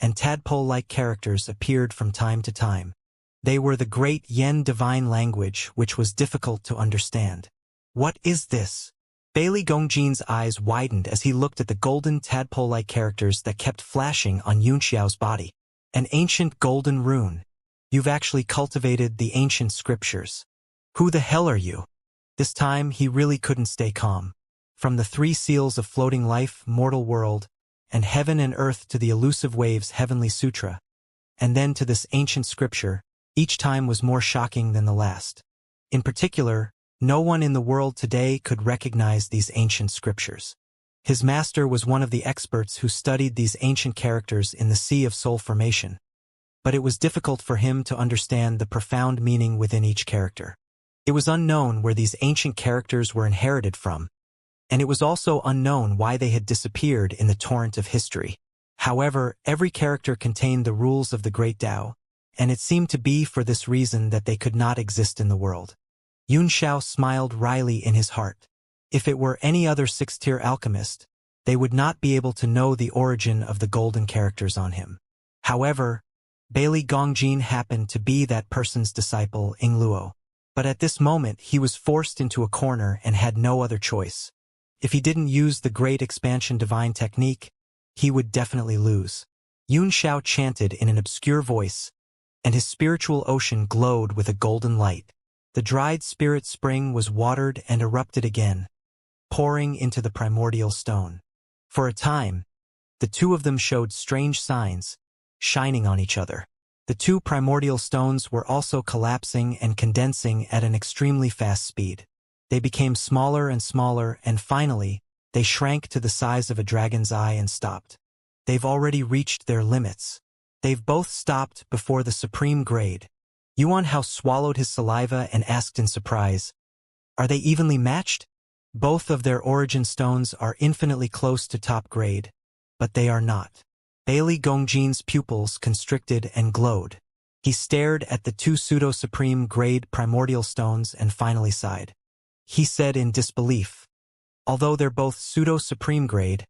and tadpole-like characters appeared from time to time. They were the great Yen divine language, which was difficult to understand. What is this? Bailey Gongjin's eyes widened as he looked at the golden tadpole-like characters that kept flashing on Xiao's body. An ancient golden rune. You've actually cultivated the ancient scriptures. Who the hell are you? This time he really couldn't stay calm. From the 3 seals of floating life, mortal world, and heaven and earth to the elusive waves heavenly sutra, and then to this ancient scripture, each time was more shocking than the last. In particular, no one in the world today could recognize these ancient scriptures. His master was one of the experts who studied these ancient characters in the sea of soul formation, but it was difficult for him to understand the profound meaning within each character. It was unknown where these ancient characters were inherited from, and it was also unknown why they had disappeared in the torrent of history. However, every character contained the rules of the Great Tao, and it seemed to be for this reason that they could not exist in the world. Xiao smiled wryly in his heart. If it were any other 6th-tier alchemist, they would not be able to know the origin of the golden characters on him. However, Bailey Gongjin happened to be that person's disciple, Luo. But at this moment he was forced into a corner and had no other choice. If he didn't use the Great Expansion Divine Technique, he would definitely lose. Xiao chanted in an obscure voice, and his spiritual ocean glowed with a golden light. The dried spirit spring was watered and erupted again, pouring into the primordial stone. For a time, the 2 of them showed strange signs, shining on each other. The 2 primordial stones were also collapsing and condensing at an extremely fast speed. They became smaller and smaller, and finally, they shrank to the size of a dragon's eye and stopped. They've already reached their limits. They've both stopped before the supreme grade. Yuan Hao swallowed his saliva and asked in surprise, "Are they evenly matched?" Both of their origin stones are infinitely close to top grade, but they are not. Bailey Gongjin's pupils constricted and glowed. He stared at the 2 pseudo-supreme grade primordial stones and finally sighed. He said in disbelief, "Although they're both pseudo-supreme grade,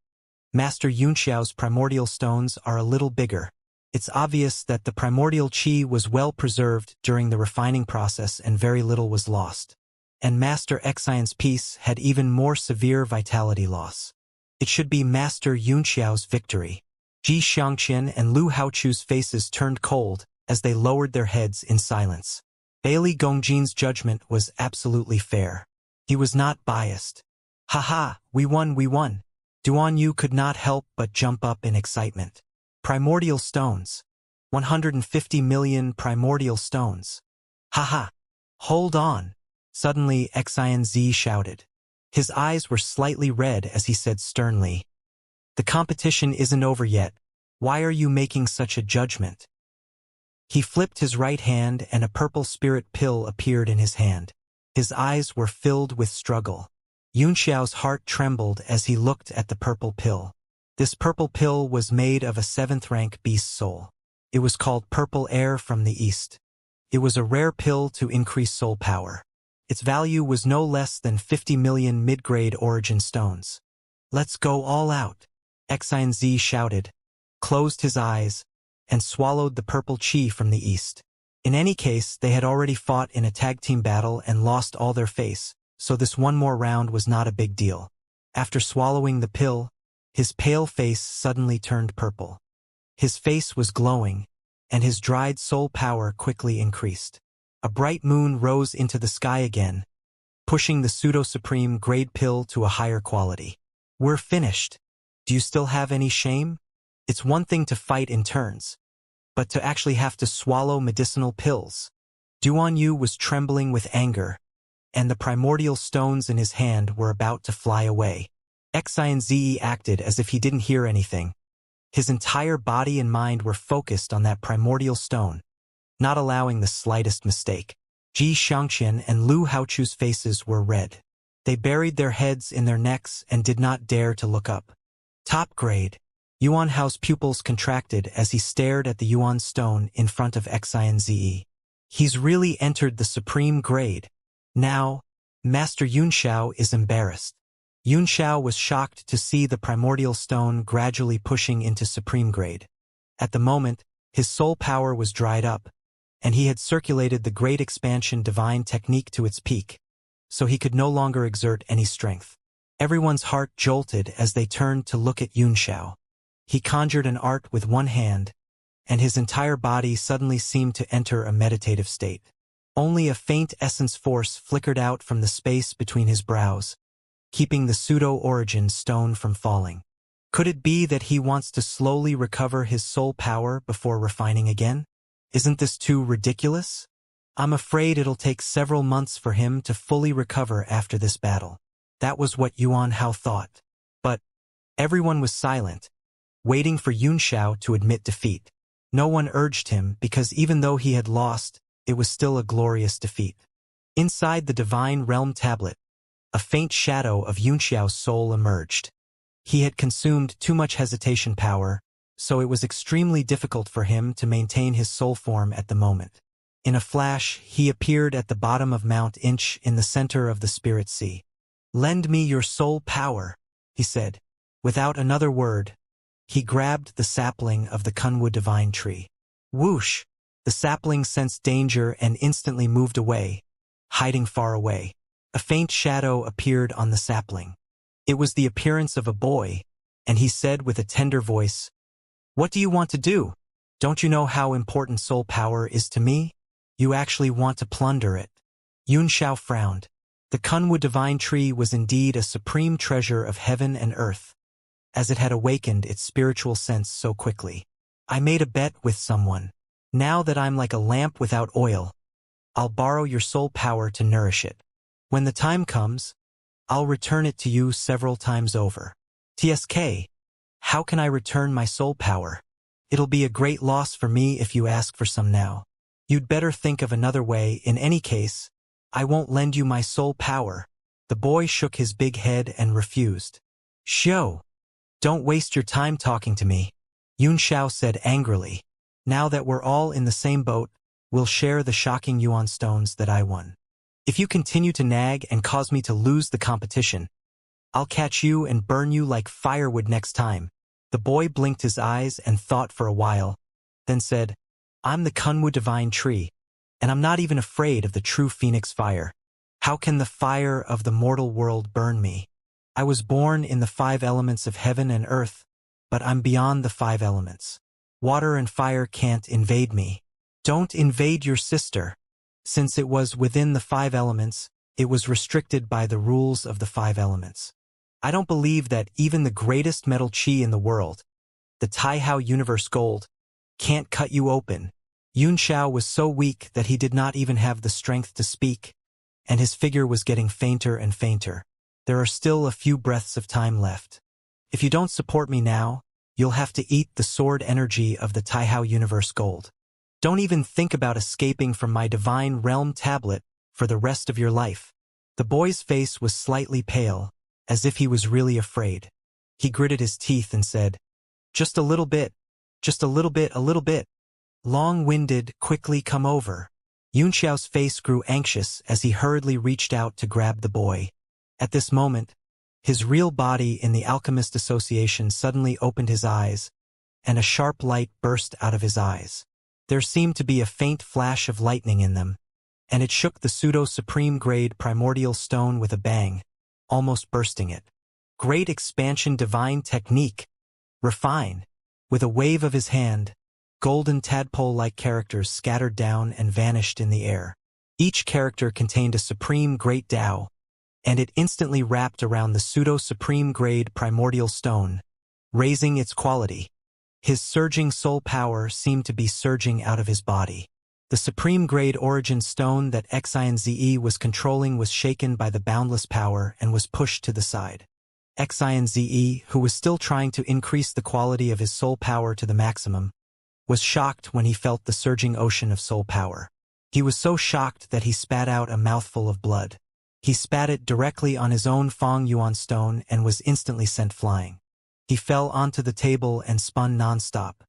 Master Xiao's primordial stones are a little bigger. It's obvious that the primordial qi was well preserved during the refining process and very little was lost. And Master Xian's piece had even more severe vitality loss. It should be Master Xiao's victory." Ji Xiangqian and Lu Haochu's faces turned cold as they lowered their heads in silence. Bailey Gongjin's judgment was absolutely fair. He was not biased. "Haha, we won, we won." Duan Yu could not help but jump up in excitement. Primordial stones. 150 million primordial stones. Haha. Hold on. Suddenly Xianzi shouted. His eyes were slightly red as he said sternly, "The competition isn't over yet. Why are you making such a judgment?" He flipped his right hand and a purple spirit pill appeared in his hand. His eyes were filled with struggle. Xiao's heart trembled as he looked at the purple pill. This purple pill was made of a 7th-rank beast soul. It was called Purple Air from the East. It was a rare pill to increase soul power. Its value was no less than 50 million mid-grade origin stones. "Let's go all out," Xianzi shouted, closed his eyes, and swallowed the purple qi from the east. In any case, they had already fought in a tag-team battle and lost all their face, so this one more round was not a big deal. After swallowing the pill, his pale face suddenly turned purple. His face was glowing, and his dried soul power quickly increased. A bright moon rose into the sky again, pushing the pseudo-supreme grade pill to a higher quality. "We're finished. Do you still have any shame? It's one thing to fight in turns, but to actually have to swallow medicinal pills." Duan Yu was trembling with anger, and the primordial stones in his hand were about to fly away. Xianxia acted as if he didn't hear anything. His entire body and mind were focused on that primordial stone, not allowing the slightest mistake. Xianxia and Lu Haochu's faces were red. They buried their heads in their necks and did not dare to look up. Top grade. Yuan Hao's pupils contracted as he stared at the Yuan stone in front of Xianxia. He's really entered the supreme grade. Now, Master Yunxiao is embarrassed. Yunxiao was shocked to see the primordial stone gradually pushing into supreme grade. At the moment, his soul power was dried up, and he had circulated the great expansion divine technique to its peak, so he could no longer exert any strength. Everyone's heart jolted as they turned to look at Yunxiao. He conjured an art with one hand, and his entire body suddenly seemed to enter a meditative state. Only a faint essence force flickered out from the space between his brows, keeping the pseudo-origin stone from falling. Could it be that he wants to slowly recover his soul power before refining again? Isn't this too ridiculous? I'm afraid it'll take several months for him to fully recover after this battle. That was what Yuan Hao thought. But everyone was silent, waiting for Yunxiao to admit defeat. No one urged him because even though he had lost, it was still a glorious defeat. Inside the Divine Realm tablet, a faint shadow of Yunxiao's soul emerged. He had consumed too much hesitation power, so it was extremely difficult for him to maintain his soul form at the moment. In a flash, he appeared at the bottom of Mount Inch in the center of the Spirit Sea. "Lend me your soul power," he said. Without another word, he grabbed the sapling of the Kunwu divine tree. Whoosh! The sapling sensed danger and instantly moved away, hiding far away. A faint shadow appeared on the sapling. It was the appearance of a boy, and he said with a tender voice, "What do you want to do? Don't you know how important soul power is to me? You actually want to plunder it." Yunxiao frowned. The Kunwu divine tree was indeed a supreme treasure of heaven and earth, as it had awakened its spiritual sense so quickly. "I made a bet with someone. Now that I'm like a lamp without oil, I'll borrow your soul power to nourish it. When the time comes, I'll return it to you several times over." "TSK, how can I return my soul power? It'll be a great loss for me if you ask for some now. You'd better think of another way. In any case, I won't lend you my soul power." The boy shook his big head and refused. "Xiao, don't waste your time talking to me," Yunxiao said angrily. "Now that we're all in the same boat, we'll share the shocking yuan stones that I won. If you continue to nag and cause me to lose the competition, I'll catch you and burn you like firewood next time." The boy blinked his eyes and thought for a while, then said, "I'm the Kunwu divine tree, and I'm not even afraid of the true phoenix fire. How can the fire of the mortal world burn me? I was born in the 5 elements of heaven and earth, but I'm beyond the 5 elements. Water and fire can't invade me." "Don't invade your sister." Since it was within the 5 elements, it was restricted by the rules of the 5 elements. "I don't believe that even the greatest metal chi in the world, the Taihao Universe Gold, can't cut you open." Yunxiao was so weak that he did not even have the strength to speak, and his figure was getting fainter and fainter. "There are still a few breaths of time left. If you don't support me now, you'll have to eat the sword energy of the Taihao Universe Gold. Don't even think about escaping from my divine realm tablet for the rest of your life." The boy's face was slightly pale, as if he was really afraid. He gritted his teeth and said, "Just a little bit, just a little bit, a little bit. Long-winded, quickly come over." Yunxiao's face grew anxious as he hurriedly reached out to grab the boy. At this moment, his real body in the Alchemist Association suddenly opened his eyes, and a sharp light burst out of his eyes. There seemed to be a faint flash of lightning in them, and it shook the pseudo-supreme grade primordial stone with a bang, almost bursting it. "Great expansion divine technique. Refine." With a wave of his hand, golden tadpole-like characters scattered down and vanished in the air. Each character contained a supreme great Tao, and it instantly wrapped around the pseudo-supreme grade primordial stone, raising its quality. His surging soul power seemed to be surging out of his body. The supreme grade origin stone that Xianxia was controlling was shaken by the boundless power and was pushed to the side. Xianxia, who was still trying to increase the quality of his soul power to the maximum, was shocked when he felt the surging ocean of soul power. He was so shocked that he spat out a mouthful of blood. He spat it directly on his own Feng Yuan stone and was instantly sent flying. He fell onto the table and spun non-stop.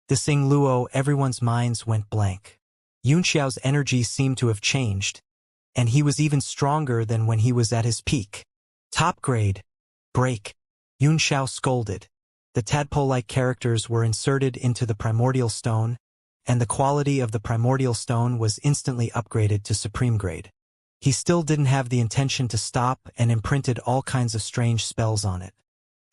This Xing Luo, everyone's minds went blank. Yunxiao's energy seemed to have changed, and he was even stronger than when he was at his peak. Top grade. Break. Yunxiao scolded. The tadpole-like characters were inserted into the primordial stone, and the quality of the primordial stone was instantly upgraded to supreme grade. He still didn't have the intention to stop and imprinted all kinds of strange spells on it.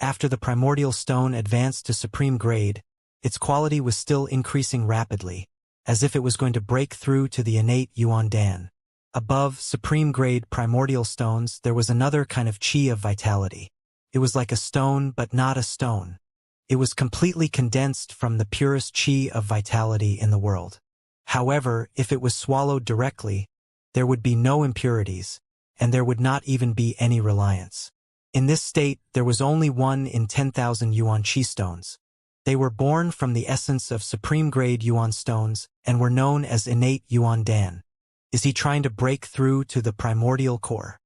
After the primordial stone advanced to supreme grade, its quality was still increasing rapidly, as if it was going to break through to the innate Yuan Dan. Above supreme grade primordial stones there was another kind of chi of vitality. It was like a stone but not a stone. It was completely condensed from the purest chi of vitality in the world. However, if it was swallowed directly, there would be no impurities, and there would not even be any reliance. In this state, there was only 1 in 10,000 Yuan Chi stones. They were born from the essence of supreme-grade Yuan stones and were known as innate Yuan Dan. Is he trying to break through to the primordial core?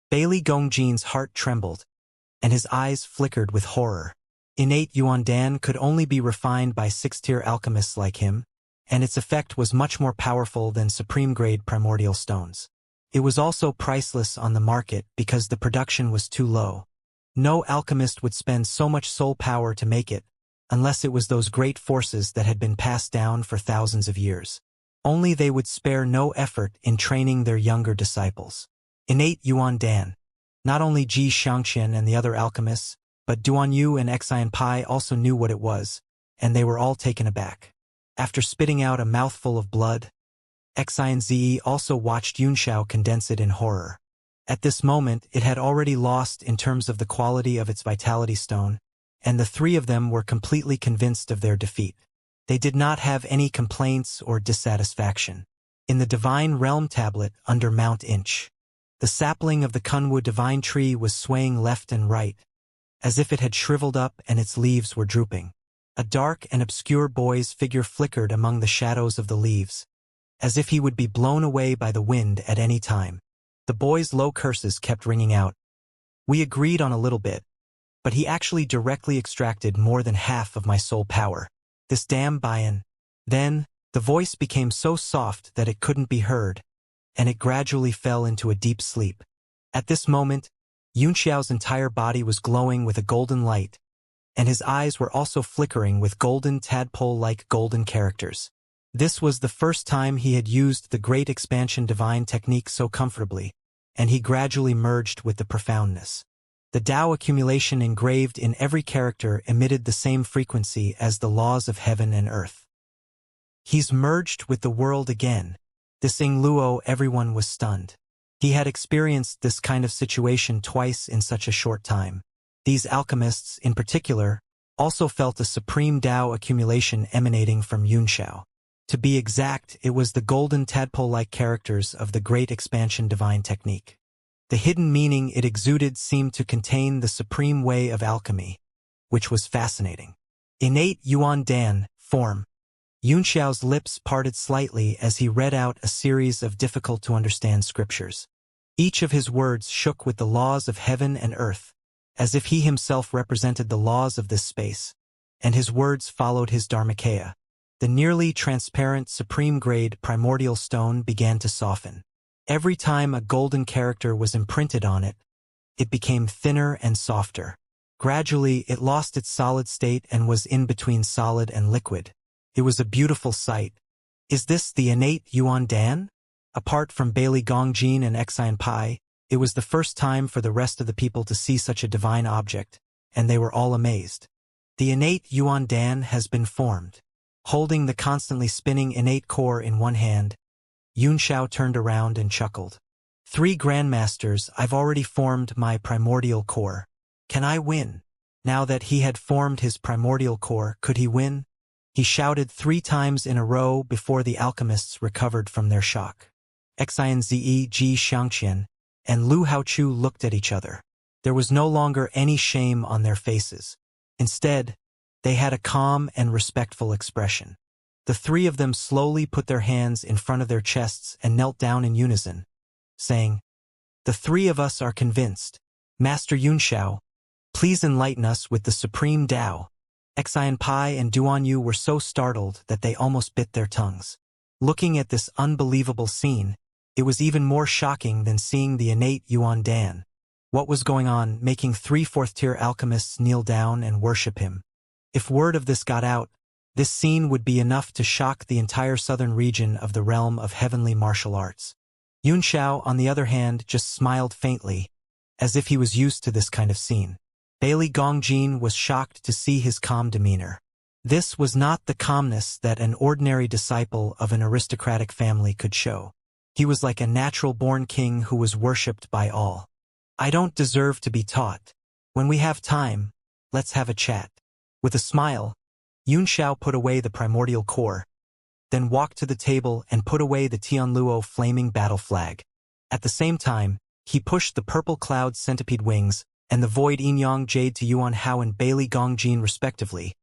Bailey Gongjin's heart trembled, and his eyes flickered with horror. Innate Yuan Dan could only be refined by 6th-tier alchemists like him, and its effect was much more powerful than supreme-grade primordial stones. It was also priceless on the market because the production was too low. No alchemist would spend so much soul power to make it, unless it was those great forces that had been passed down for thousands of years. Only they would spare no effort in training their younger disciples. Innate Yuan Dan. Not only Xianxia and the other alchemists, but Duan Yu and Xian Pai also knew what it was, and they were all taken aback. After spitting out a mouthful of blood, Xianxia also watched Yunxiao condense it in horror. At this moment, it had already lost in terms of the quality of its vitality stone, and the three of them were completely convinced of their defeat. They did not have any complaints or dissatisfaction. In the Divine Realm tablet under Mount Inch, the sapling of the Kunwu divine tree was swaying left and right, as if it had shriveled up and its leaves were drooping. A dark and obscure boy's figure flickered among the shadows of the leaves, as if he would be blown away by the wind at any time. The boy's low curses kept ringing out. We agreed on a little bit, but he actually directly extracted more than half of my soul power. This damn Bayan. Then, the voice became so soft that it couldn't be heard, and it gradually fell into a deep sleep. At this moment, Yunxiao's entire body was glowing with a golden light, and his eyes were also flickering with golden tadpole-like golden characters. This was the first time he had used the Great Expansion Divine technique so comfortably, and he gradually merged with the profoundness. The Tao accumulation engraved in every character emitted the same frequency as the laws of heaven and earth. He's merged with the world again. This Xing Luo, everyone was stunned. He had experienced this kind of situation twice in such a short time. These alchemists, in particular, also felt a supreme Tao accumulation emanating from Yunxiao. To be exact, it was the golden tadpole-like characters of the Great Expansion Divine technique. The hidden meaning it exuded seemed to contain the supreme way of alchemy, which was fascinating. Innate Yuan Dan, form. Yunxiao's lips parted slightly as he read out a series of difficult-to-understand scriptures. Each of his words shook with the laws of heaven and earth, as if he himself represented the laws of this space, and his words followed his Dharmakaya. The nearly transparent supreme-grade primordial stone began to soften. Every time a golden character was imprinted on it, it became thinner and softer. Gradually, it lost its solid state and was in between solid and liquid. It was a beautiful sight. Is this the innate Yuan Dan? Apart from Bailey Gongjin and Xian Pai, it was the first time for the rest of the people to see such a divine object, and they were all amazed. The innate Yuan Dan has been formed. Holding the constantly spinning innate core in one hand, Yunxiao turned around and chuckled. 3 grandmasters, I've already formed my primordial core. Can I win? Now that he had formed his primordial core, could he win? He shouted 3 times in a row before the alchemists recovered from their shock. Xianxia, Xianxia, and Lu Haochu looked at each other. There was no longer any shame on their faces. Instead, they had a calm and respectful expression. The three of them slowly put their hands in front of their chests and knelt down in unison, saying, "The three of us are convinced. Master Yunxiao, please enlighten us with the supreme Tao." Xianpai and Duanyu were so startled that they almost bit their tongues. Looking at this unbelievable scene, it was even more shocking than seeing the innate Yuan Dan. What was going on, making 3 fourth-tier alchemists kneel down and worship him? If word of this got out, this scene would be enough to shock the entire southern region of the realm of heavenly martial arts. Yunxiao, on the other hand, just smiled faintly, as if he was used to this kind of scene. Bailey Gongjin was shocked to see his calm demeanor. This was not the calmness that an ordinary disciple of an aristocratic family could show. He was like a natural-born king who was worshipped by all. "I don't deserve to be taught. When we have time, let's have a chat." With a smile, Yunxiao put away the primordial core, then walked to the table and put away the Tianluo flaming battle flag. At the same time, he pushed the purple cloud centipede wings and the void Yin-Yang jade to Yuan Hao and Bailey Gongjin respectively,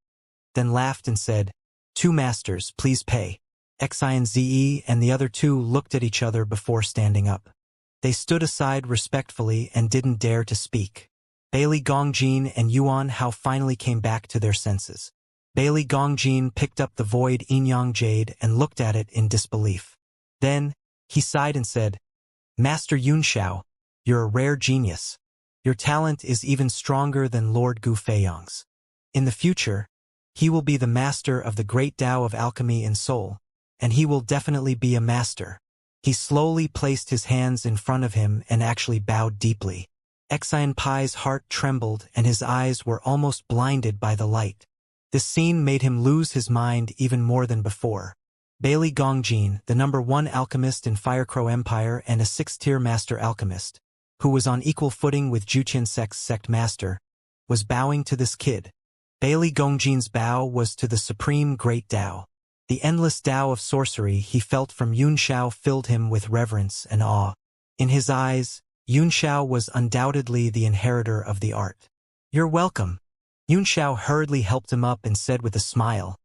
then laughed and said, "Two masters, please pay." Xian Ze and the other two looked at each other before standing up. They stood aside respectfully and didn't dare to speak. Bailey Gongjin and Yuan Hao finally came back to their senses. Bailey Gongjin picked up the void Yin-Yang jade and looked at it in disbelief. Then, he sighed and said, "Master Yunxiao, you're a rare genius. Your talent is even stronger than Lord Gu Feiyang's. In the future, he will be the master of the great Tao of alchemy in Seoul, and he will definitely be a master." He slowly placed his hands in front of him and actually bowed deeply. Xianpai's heart trembled and his eyes were almost blinded by the light. This scene made him lose his mind even more than before. Bailey Gongjin, the #1 alchemist in Firecrow Empire and a 6th-tier master alchemist, who was on equal footing with Juqiansek's sect master, was bowing to this kid. Bailey Gongjin's bow was to the supreme great Tao. The endless Tao of sorcery he felt from Yunxiao filled him with reverence and awe. In his eyes, Yunxiao was undoubtedly the inheritor of the art. "You're welcome." Yunxiao hurriedly helped him up and said with a smile,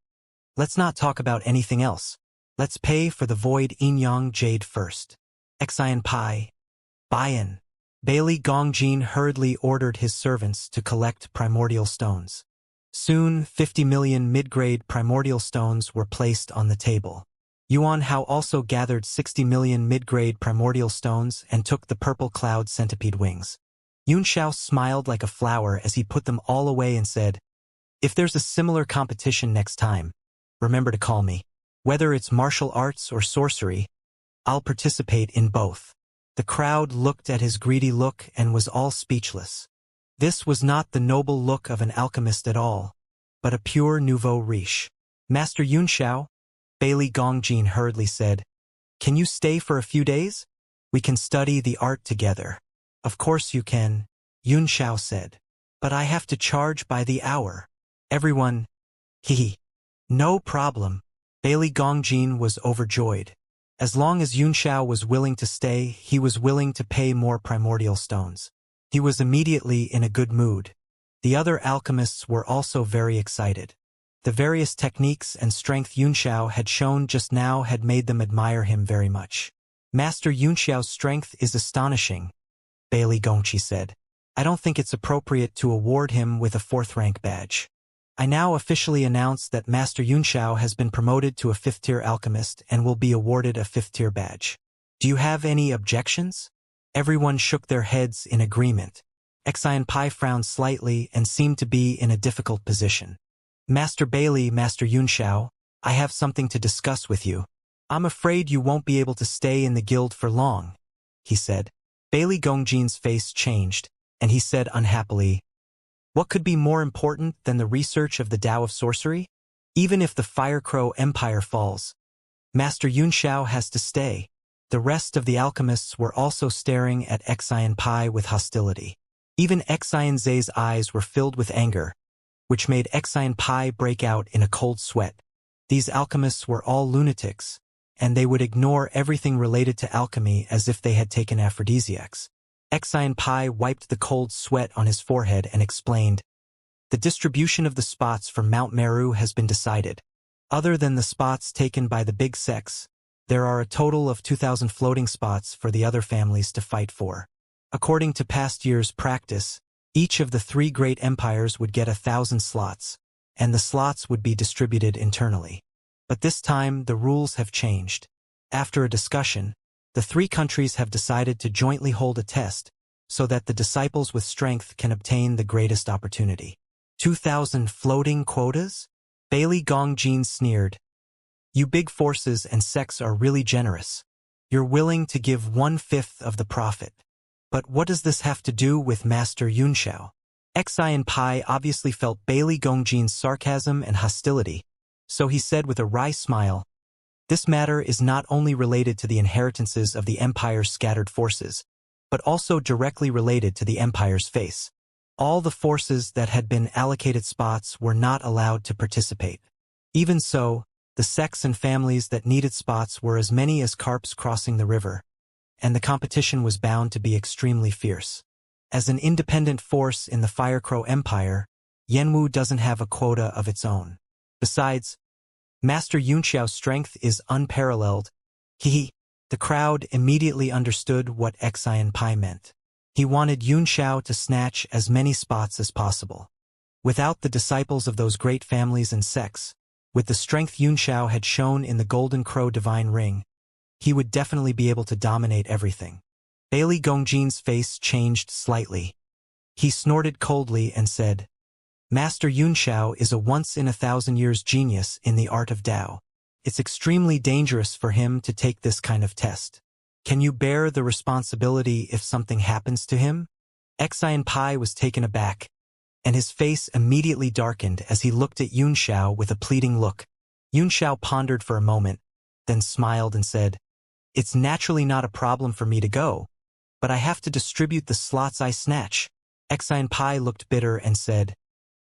"Let's not talk about anything else. Let's pay for the void Yin-Yang jade first." Xianpai, buy-in. Bailey Gongjin hurriedly ordered his servants to collect primordial stones. Soon, 50 million mid-grade primordial stones were placed on the table. Yuan Hao also gathered 60 million mid-grade primordial stones and took the purple cloud centipede wings. Yunxiao smiled like a flower as he put them all away and said, "If there's a similar competition next time, remember to call me. Whether it's martial arts or sorcery, I'll participate in both." The crowd looked at his greedy look and was all speechless. This was not the noble look of an alchemist at all, but a pure nouveau riche. "Master Yunxiao," Bailey Gongjin hurriedly said, "can you stay for a few days? We can study the art together." "Of course you can," Yunxiao said. "But I have to charge by the hour." Everyone, "Hee. No problem." Bailey Gongjin was overjoyed. As long as Yunxiao was willing to stay, he was willing to pay more primordial stones. He was immediately in a good mood. The other alchemists were also very excited. The various techniques and strength Yunxiao had shown just now had made them admire him very much. "Master Yunxiao's strength is astonishing," Bailey Gongqi said. "I don't think it's appropriate to award him with a 4th rank badge. I now officially announce that Master Yunxiao has been promoted to a 5th-tier alchemist and will be awarded a 5th-tier badge. Do you have any objections?" Everyone shook their heads in agreement. Xianpai frowned slightly and seemed to be in a difficult position. "Master Bailey, Master Yunxiao, I have something to discuss with you. I'm afraid you won't be able to stay in the guild for long," he said. Bailey Gongjin's face changed, and he said unhappily, "What could be more important than the research of the Tao of sorcery? Even if the Firecrow Empire falls, Master Yunxiao has to stay." The rest of the alchemists were also staring at Xianpai with hostility. Even Xianzhe's eyes were filled with anger, which made Xianpai break out in a cold sweat. These alchemists were all lunatics, and they would ignore everything related to alchemy as if they had taken aphrodisiacs. Xianxia wiped the cold sweat on his forehead and explained, "The distribution of the spots for Mount Meru has been decided. Other than the spots taken by the big sects, there are a total of 2,000 floating spots for the other families to fight for. According to past years' practice, each of the three great empires would get 1,000 slots, and the slots would be distributed internally. But this time, the rules have changed. After a discussion, the three countries have decided to jointly hold a test so that the disciples with strength can obtain the greatest opportunity." 2,000 floating quotas? Bailey Gongjin sneered. "You big forces and sects are really generous. You're willing to give 1/5 of the profit. But what does this have to do with Master Yunxiao?" Xianxia obviously felt Bailey Gongjin's sarcasm and hostility, so he said with a wry smile, "This matter is not only related to the inheritances of the Empire's scattered forces, but also directly related to the Empire's face. All the forces that had been allocated spots were not allowed to participate. Even so, the sects and families that needed spots were as many as carps crossing the river, and the competition was bound to be extremely fierce. As an independent force in the Firecrow Empire, Yanwu doesn't have a quota of its own. Besides, Master Yunxiao's strength is unparalleled. The crowd immediately understood what Xianxia meant. He wanted Yunxiao to snatch as many spots as possible. Without the disciples of those great families and sects, with the strength Yunxiao had shown in the Golden Crow Divine Ring, he would definitely be able to dominate everything." Bailey Gongjin's face changed slightly. He snorted coldly and said, "Master Yunxiao is a once-in-1,000-years genius in the art of Tao. It's extremely dangerous for him to take this kind of test. Can you bear the responsibility if something happens to him?" Xianxia was taken aback, and his face immediately darkened as he looked at Yunxiao with a pleading look. Yunxiao pondered for a moment, then smiled and said, "It's naturally not a problem for me to go, but I have to distribute the slots I snatch." Xianxia looked bitter and said,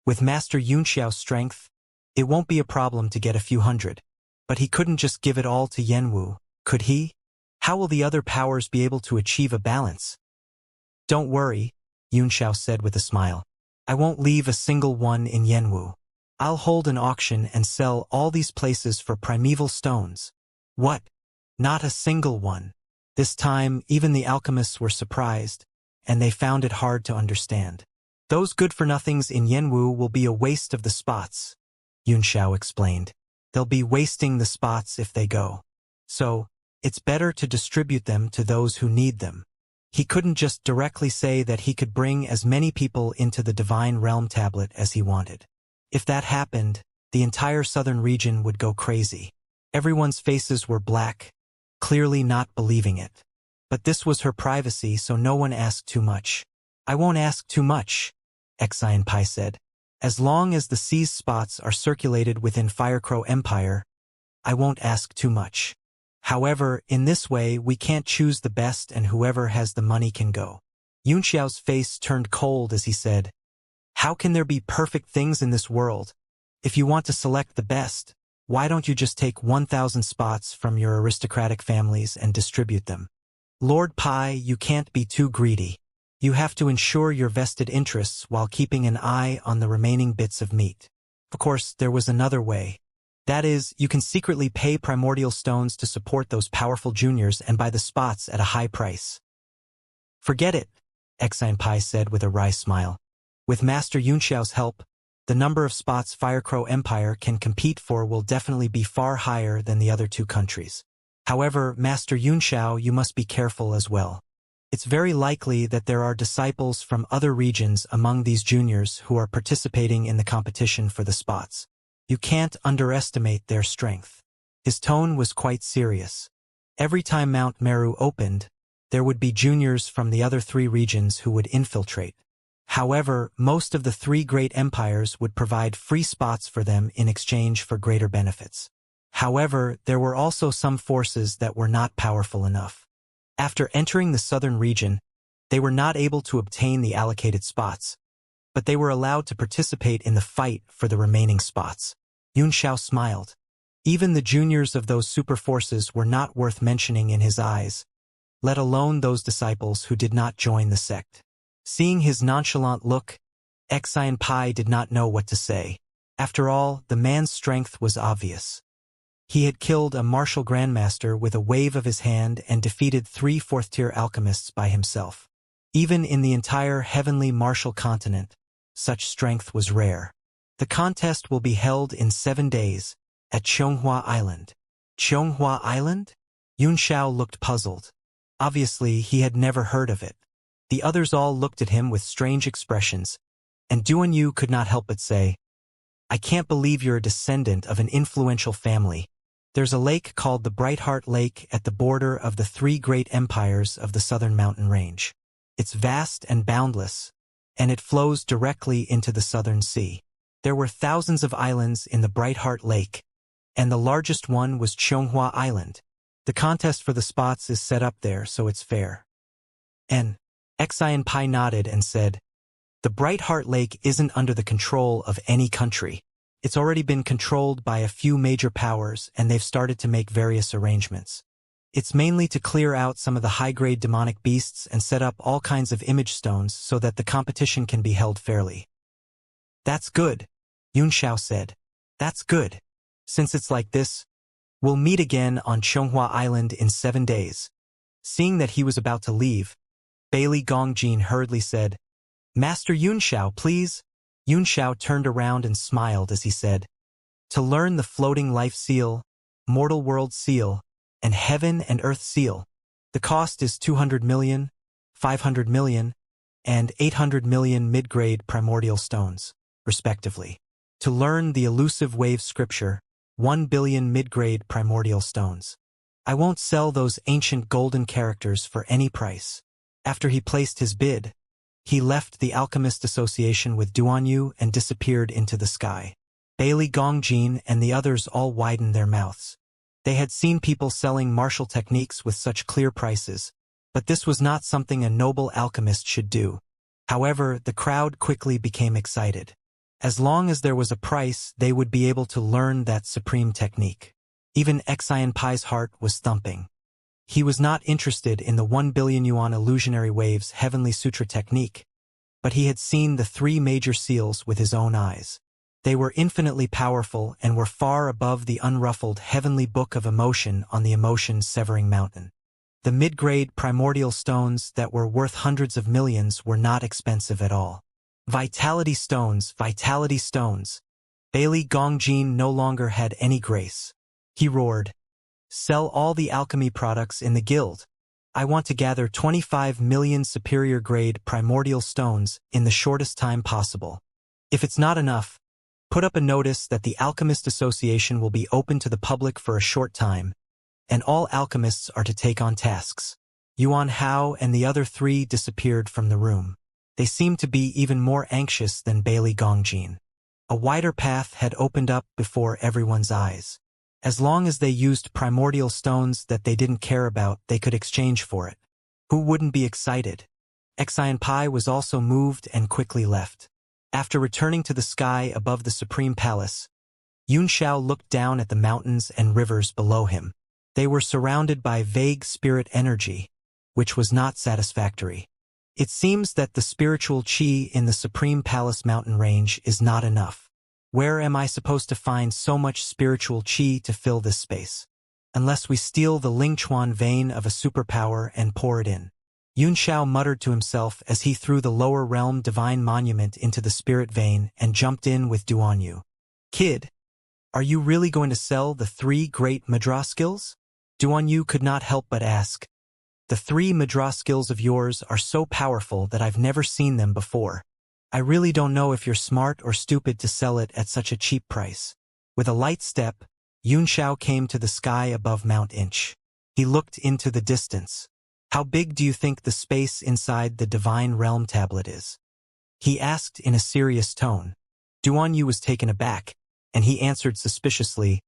"With Master Yunxiao's strength, it won't be a problem to get a few hundred. But he couldn't just give it all to Yanwu, could he? How will the other powers be able to achieve a balance?" "Don't worry," Yunxiao said with a smile. "I won't leave a single one in Yanwu. I'll hold an auction and sell all these places for primeval stones." "What? Not a single one?" This time, even the alchemists were surprised, and they found it hard to understand. "Those good-for-nothings in Yanwu will be a waste of the spots," Yunxiao explained. "They'll be wasting the spots if they go. So, it's better to distribute them to those who need them." He couldn't just directly say that he could bring as many people into the Divine Realm tablet as he wanted. If that happened, the entire southern region would go crazy. Everyone's faces were black, clearly not believing it. But this was her privacy, so no one asked too much. "I won't ask too much," Xianxia said. "As long as the seized spots are circulated within Firecrow Empire, I won't ask too much. However, in this way we can't choose the best and whoever has the money can go." Yunxiao's face turned cold as he said, "How can there be perfect things in this world? If you want to select the best, why don't you just take 1,000 spots from your aristocratic families and distribute them? Lord Pai, you can't be too greedy. You have to ensure your vested interests while keeping an eye on the remaining bits of meat." Of course, there was another way. That is, you can secretly pay primordial stones to support those powerful juniors and buy the spots at a high price. "Forget it," Xianxia said with a wry smile. "With Master Yunxiao's help, the number of spots Firecrow Empire can compete for will definitely be far higher than the other two countries. However, Master Yunxiao, you must be careful as well. It's very likely that there are disciples from other regions among these juniors who are participating in the competition for the spots. You can't underestimate their strength." His tone was quite serious. Every time Mount Meru opened, there would be juniors from the other three regions who would infiltrate. However, most of the three great empires would provide free spots for them in exchange for greater benefits. However, there were also some forces that were not powerful enough. After entering the southern region, they were not able to obtain the allocated spots, but they were allowed to participate in the fight for the remaining spots. Yunxiao smiled. Even the juniors of those super forces were not worth mentioning in his eyes. let alone those disciples who did not join the sect. Seeing his nonchalant look, Xianxia did not know what to say. After all, the man's strength was obvious. He had killed a martial grandmaster with a wave of his hand and defeated 3 fourth-tier alchemists by himself. Even in the entire heavenly martial continent, such strength was rare. The contest will be held in 7 days, at Xianxia Island. Xianxia Island? Yunxiao looked puzzled. Obviously, he had never heard of it. The others all looked at him with strange expressions, and Duanyu could not help but say, "I can't believe you're a descendant of an influential family. There's a lake called the Brightheart Lake at the border of the 3 great empires of the southern mountain range. It's vast and boundless, and it flows directly into the southern sea. There were thousands of islands in the Brightheart Lake, and the largest one was Xianxia Island. The contest for the spots is set up there, so it's fair." And Xianxia nodded and said, "The Brightheart Lake isn't under the control of any country. It's already been controlled by a few major powers, and they've started to make various arrangements. It's mainly to clear out some of the high-grade demonic beasts and set up all kinds of image stones so that the competition can be held fairly." "That's good," Yunxiao said. "That's good. Since it's like this, we'll meet again on Xianxia Island in 7 days." Seeing that he was about to leave, Bailey Gongjin hurriedly said, "Master Yunxiao, please." Yunxiao turned around and smiled as he said, "To learn the floating life seal, mortal world seal, and heaven and earth seal. The cost is 200 million, 500 million, and 800 million mid-grade primordial stones, respectively. To learn the elusive wave scripture, 1 billion mid-grade primordial stones. I won't sell those ancient golden characters for any price." After he placed his bid, he left the Alchemist Association with Duanyu and disappeared into the sky. Bailey Gongjin and the others all widened their mouths. They had seen people selling martial techniques with such clear prices, but this was not something a noble alchemist should do. However, the crowd quickly became excited. As long as there was a price, they would be able to learn that supreme technique. Even Xianxia's heart was thumping. He was not interested in the 1 billion yuan illusionary waves heavenly sutra technique, but he had seen the 3 major seals with his own eyes. They were infinitely powerful and were far above the unruffled heavenly book of emotion on the emotion-severing mountain. The mid-grade primordial stones that were worth hundreds of millions were not expensive at all. Vitality stones, vitality stones. Bailey Gongjin no longer had any grace. He roared, "Sell all the alchemy products in the guild. I want to gather 25 million superior-grade primordial stones in the shortest time possible. If it's not enough, put up a notice that the Alchemist Association will be open to the public for a short time, and all alchemists are to take on tasks." Yuan Hao and the other 3 disappeared from the room. They seemed to be even more anxious than Bailey Gongjin. A wider path had opened up before everyone's eyes. As long as they used primordial stones that they didn't care about, they could exchange for it. Who wouldn't be excited? Xianxia was also moved and quickly left. After returning to the sky above the Supreme Palace, Yunxiao looked down at the mountains and rivers below him. They were surrounded by vague spirit energy, which was not satisfactory. It seems that the spiritual qi in the Supreme Palace mountain range is not enough. Where am I supposed to find so much spiritual qi to fill this space? Unless we steal the Lingchuan vein of a superpower and pour it in. Yunxiao muttered to himself as he threw the lower realm divine monument into the spirit vein and jumped in with Duanyu. "Kid, are you really going to sell the 3 great Madra skills?" Duanyu could not help but ask. "The 3 Madra skills of yours are so powerful that I've never seen them before. I really don't know if you're smart or stupid to sell it at such a cheap price." With a light step, Yunxiao came to the sky above Mount Inch. He looked into the distance. "How big do you think the space inside the Divine Realm tablet is?" he asked in a serious tone. Duanyu was taken aback, and he answered suspiciously,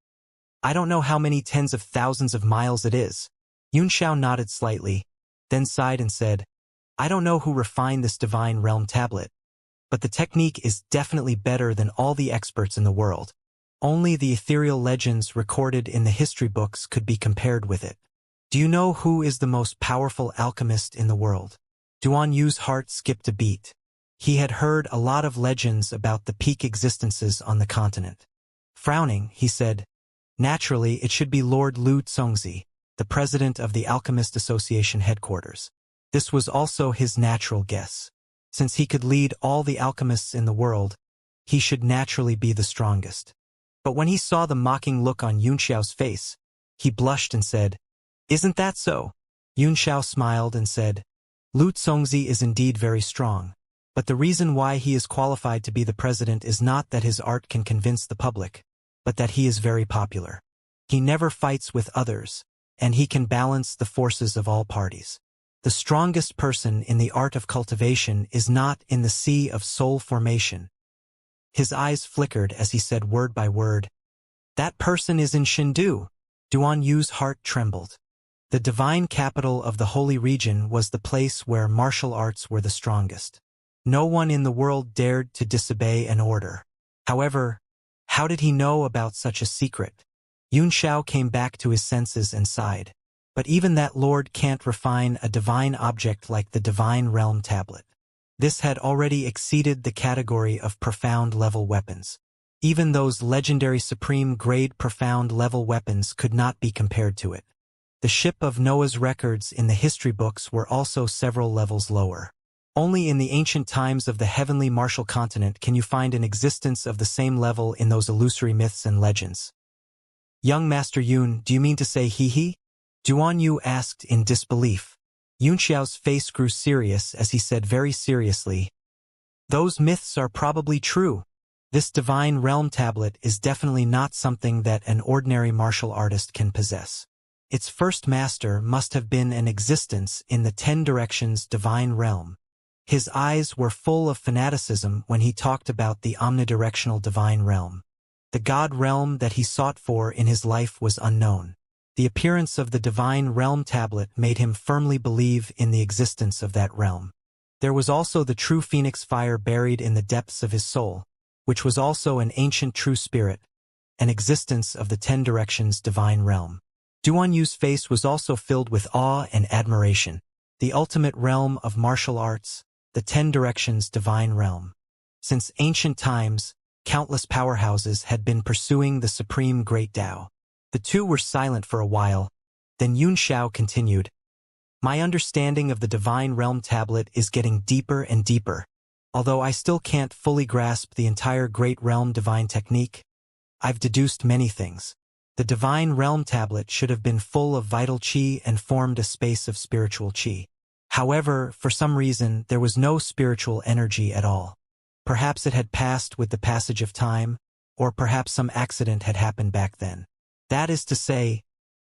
"I don't know how many tens of thousands of miles it is." Yunxiao nodded slightly, then sighed and said, "I don't know who refined this Divine Realm tablet, but the technique is definitely better than all the experts in the world. Only the ethereal legends recorded in the history books could be compared with it." Do you know who is the most powerful alchemist in the world? Duan Yu's heart skipped a beat. He had heard a lot of legends about the peak existences on the continent. Frowning, he said, "Naturally, it should be Lord Lu Congzi, the president of the Alchemist Association headquarters. This was also his natural guess. Since he could lead all the alchemists in the world, he should naturally be the strongest." But when he saw the mocking look on Yunxiao's face, he blushed and said, "Isn't that so?" Yunxiao smiled and said, "Lu Congzi is indeed very strong, but the reason why he is qualified to be the president is not that his art can convince the public, but that he is very popular. He never fights with others, and he can balance the forces of all parties. The strongest person in the art of cultivation is not in the sea of soul formation." His eyes flickered as he said word by word, "That person is in Shindu." Duan Yu's heart trembled. The divine capital of the holy region was the place where martial arts were the strongest. No one in the world dared to disobey an order. However, how did he know about such a secret? Yunxiao came back to his senses and sighed. But even that lord can't refine a divine object like the Divine Realm Tablet. This had already exceeded the category of profound-level weapons. Even those legendary supreme-grade profound-level weapons could not be compared to it. The ship of Noah's records in the history books were also several levels lower. Only in the ancient times of the heavenly martial continent can you find an existence of the same level in those illusory myths and legends. "Young Master Yun, do you mean to say he?" Duan Yu asked in disbelief. Yunxiao's face grew serious as he said very seriously, "Those myths are probably true. This Divine Realm Tablet is definitely not something that an ordinary martial artist can possess. Its first master must have been an existence in the 10 Directions Divine Realm." His eyes were full of fanaticism when he talked about the omnidirectional Divine Realm. The God Realm that he sought for in his life was unknown. The appearance of the Divine Realm Tablet made him firmly believe in the existence of that realm. There was also the true phoenix fire buried in the depths of his soul, which was also an ancient true spirit, an existence of the 10 Directions Divine Realm. Duan Yu's face was also filled with awe and admiration. The ultimate realm of martial arts, the 10 Directions Divine Realm. Since ancient times, countless powerhouses had been pursuing the supreme great Tao. The two were silent for a while, then Yunxiao continued, "My understanding of the Divine Realm Tablet is getting deeper and deeper. Although I still can't fully grasp the entire Great Realm Divine Technique, I've deduced many things. The Divine Realm Tablet should have been full of vital qi and formed a space of spiritual qi. However, for some reason, there was no spiritual energy at all. Perhaps it had passed with the passage of time, or perhaps some accident had happened back then. That is to say,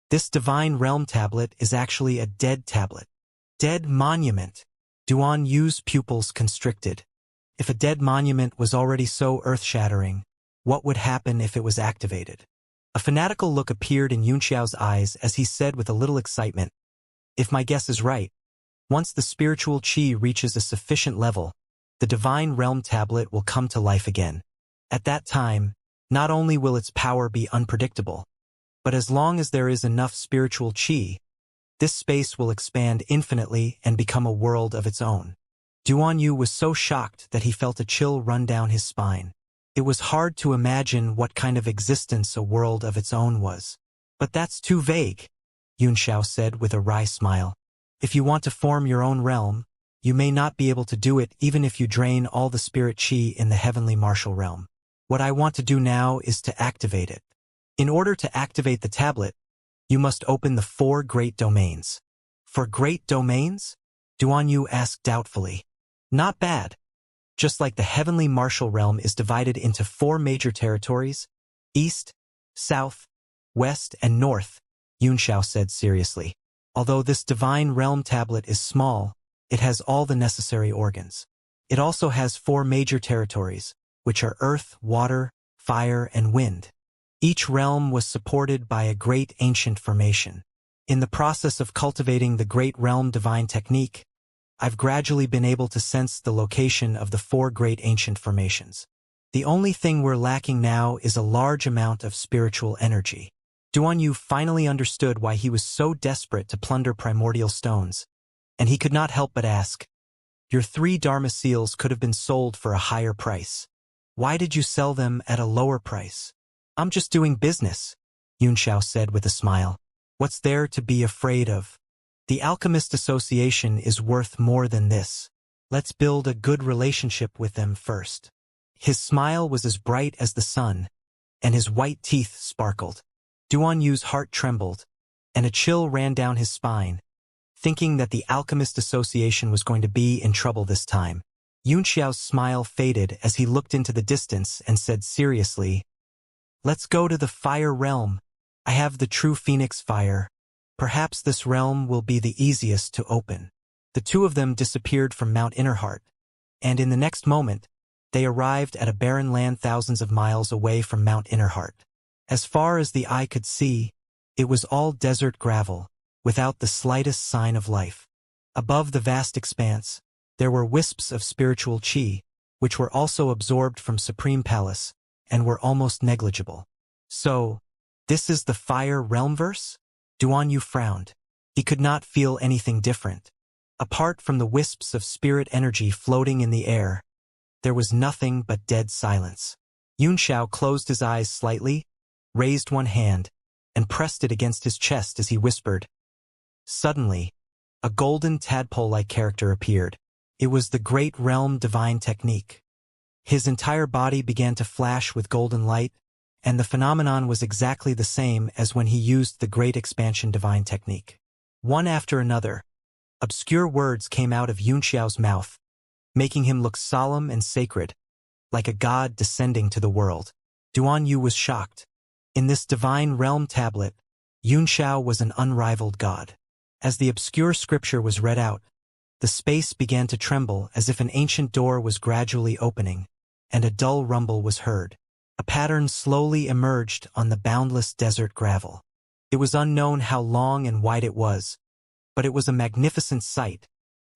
this Divine Realm Tablet is actually a dead tablet. Dead monument." Duan Yu's pupils constricted. If a dead monument was already so earth-shattering, what would happen if it was activated? A fanatical look appeared in Yunxiao's eyes as he said with a little excitement, "If my guess is right, once the spiritual qi reaches a sufficient level, the Divine Realm Tablet will come to life again. At that time, not only will its power be unpredictable, but as long as there is enough spiritual qi, this space will expand infinitely and become a world of its own." Duan Yu was so shocked that he felt a chill run down his spine. It was hard to imagine what kind of existence a world of its own was. "But that's too vague," Yunxiao said with a wry smile. "If you want to form your own realm, you may not be able to do it even if you drain all the spirit qi in the heavenly martial realm. What I want to do now is to activate it. In order to activate the tablet, you must open the 4 great domains." "4 great domains?" Duan Yu asked doubtfully. "Not bad. Just like the heavenly martial realm is divided into 4 major territories, east, south, west, and north," Yunxiao said seriously. "Although this Divine Realm Tablet is small, it has all the necessary organs. It also has 4 major territories, which are earth, water, fire, and wind. Each realm was supported by a great ancient formation. In the process of cultivating the Great Realm Divine Technique, I've gradually been able to sense the location of the 4 great ancient formations. The only thing we're lacking now is a large amount of spiritual energy. Duan Yu finally understood why he was so desperate to plunder primordial stones, and he could not help but ask, "Your 3 Dharma seals could have been sold for a higher price. Why did you sell them at a lower price?" "I'm just doing business," Yunxiao said with a smile. "What's there to be afraid of? The Alchemist Association is worth more than this. Let's build a good relationship with them first." His smile was as bright as the sun, and his white teeth sparkled. Duan Yu's heart trembled, and a chill ran down his spine, thinking that the Alchemist Association was going to be in trouble this time. Yunxiao's smile faded as he looked into the distance and said seriously, "Let's go to the Fire Realm. I have the true Phoenix Fire. Perhaps this realm will be the easiest to open." The 2 of them disappeared from Mount Innerheart, and in the next moment, they arrived at a barren land thousands of miles away from Mount Innerheart. As far as the eye could see, it was all desert gravel, without the slightest sign of life. Above the vast expanse, there were wisps of spiritual qi, which were also absorbed from Supreme Palace, and were almost negligible. "So, this is the Fire Realmverse?" Duan Yu frowned. He could not feel anything different. Apart from the wisps of spirit energy floating in the air, there was nothing but dead silence. Yunxiao closed his eyes slightly, raised one hand, and pressed it against his chest as he whispered. Suddenly, a golden tadpole-like character appeared. It was the Great Realm Divine Technique. His entire body began to flash with golden light, and the phenomenon was exactly the same as when he used the Great Expansion Divine Technique. One after another, obscure words came out of Yunxiao's mouth, making him look solemn and sacred, like a god descending to the world. Duan Yu was shocked. In this divine realm tablet, Yunxiao was an unrivaled god. As the obscure scripture was read out, the space began to tremble as if an ancient door was gradually opening, and a dull rumble was heard. A pattern slowly emerged on the boundless desert gravel. It was unknown how long and wide it was, but it was a magnificent sight,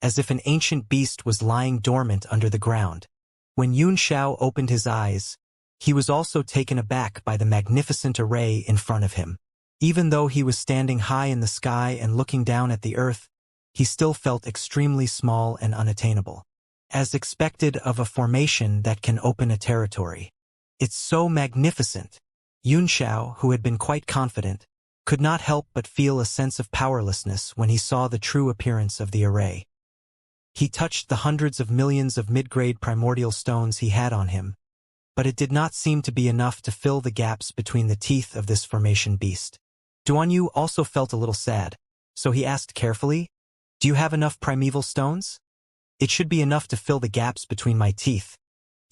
as if an ancient beast was lying dormant under the ground. When Yunxiao opened his eyes, he was also taken aback by the magnificent array in front of him. Even though he was standing high in the sky and looking down at the earth, he still felt extremely small and unattainable. As expected of a formation that can open a territory. "It's so magnificent." Yunxiao, who had been quite confident, could not help but feel a sense of powerlessness when he saw the true appearance of the array. He touched the hundreds of millions of mid-grade primordial stones he had on him, but it did not seem to be enough to fill the gaps between the teeth of this formation beast. Duan Yu also felt a little sad, so he asked carefully, "Do you have enough primeval stones?" "It should be enough to fill the gaps between my teeth,"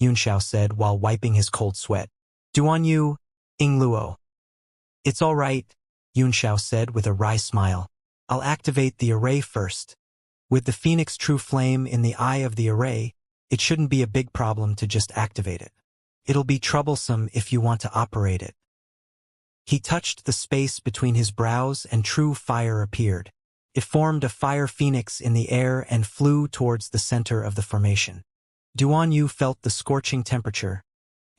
Yunxiao said while wiping his cold sweat. Duan Yu, Ingluo. "It's all right," Yunxiao said with a wry smile. "I'll activate the array first. With the Phoenix True Flame in the eye of the array, it shouldn't be a big problem to just activate it. It'll be troublesome if you want to operate it." He touched the space between his brows and true fire appeared. It formed a fire phoenix in the air and flew towards the center of the formation. Duan Yu felt the scorching temperature,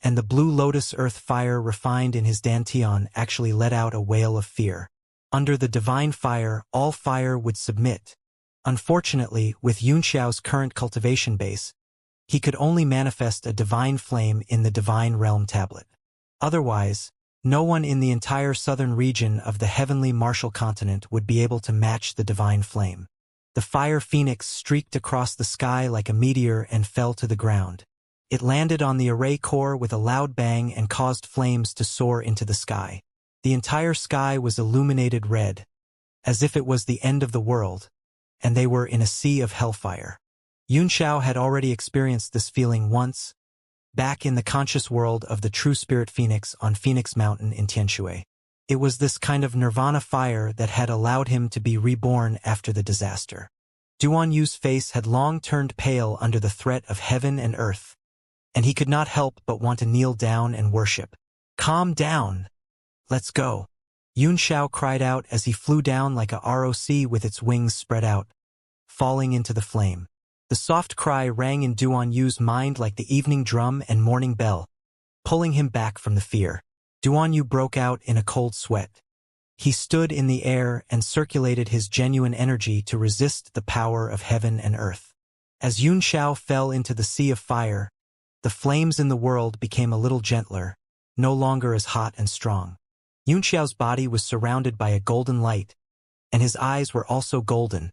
and the blue lotus earth fire refined in his dantian actually let out a wail of fear. Under the divine fire, all fire would submit. Unfortunately, with Yunxiao's current cultivation base, he could only manifest a divine flame in the divine realm tablet. Otherwise, no one in the entire southern region of the heavenly martial continent would be able to match the divine flame. The fire phoenix streaked across the sky like a meteor and fell to the ground. It landed on the array core with a loud bang and caused flames to soar into the sky. The entire sky was illuminated red, as if it was the end of the world, and they were in a sea of hellfire. Yunxiao had already experienced this feeling once, back in the conscious world of the true spirit phoenix on Phoenix Mountain in Tianshui. It was this kind of nirvana fire that had allowed him to be reborn after the disaster. Duan Yu's face had long turned pale under the threat of heaven and earth, and he could not help but want to kneel down and worship. "Calm down. Let's go," Yunxiao cried out as he flew down like a ROC with its wings spread out, falling into the flame. The soft cry rang in Duan Yu's mind like the evening drum and morning bell, pulling him back from the fear. Duan Yu broke out in a cold sweat. He stood in the air and circulated his genuine energy to resist the power of heaven and earth. As Xianxia fell into the sea of fire, the flames in the world became a little gentler, no longer as hot and strong. Xianxia's body was surrounded by a golden light, and his eyes were also golden,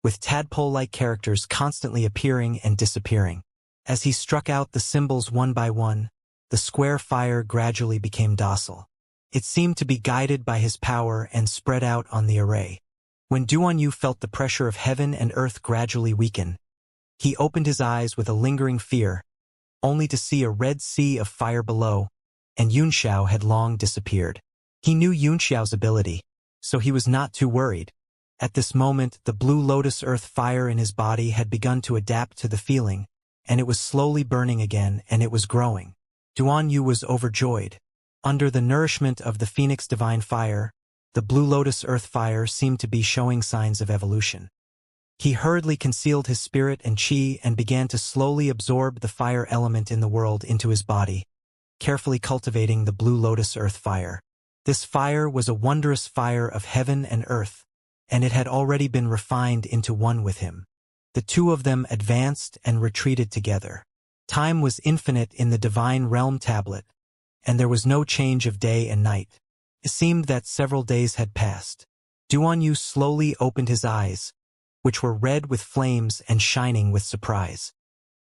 with tadpole-like characters constantly appearing and disappearing. As he struck out the symbols one by one, the square fire gradually became docile. It seemed to be guided by his power and spread out on the array. When Duanyu felt the pressure of heaven and earth gradually weaken, he opened his eyes with a lingering fear, only to see a red sea of fire below, and Xianxia had long disappeared. He knew Xianxia's ability, so he was not too worried. At this moment, the blue lotus earth fire in his body had begun to adapt to the feeling, and it was slowly burning again, and it was growing. Duanyu was overjoyed. Under the nourishment of the phoenix divine fire, the blue lotus earth fire seemed to be showing signs of evolution. He hurriedly concealed his spirit and chi and began to slowly absorb the fire element in the world into his body, carefully cultivating the blue lotus earth fire. This fire was a wondrous fire of heaven and earth, and it had already been refined into one with him. The two of them advanced and retreated together. Time was infinite in the divine realm tablet, and there was no change of day and night. It seemed that several days had passed. Duanyu slowly opened his eyes, which were red with flames and shining with surprise.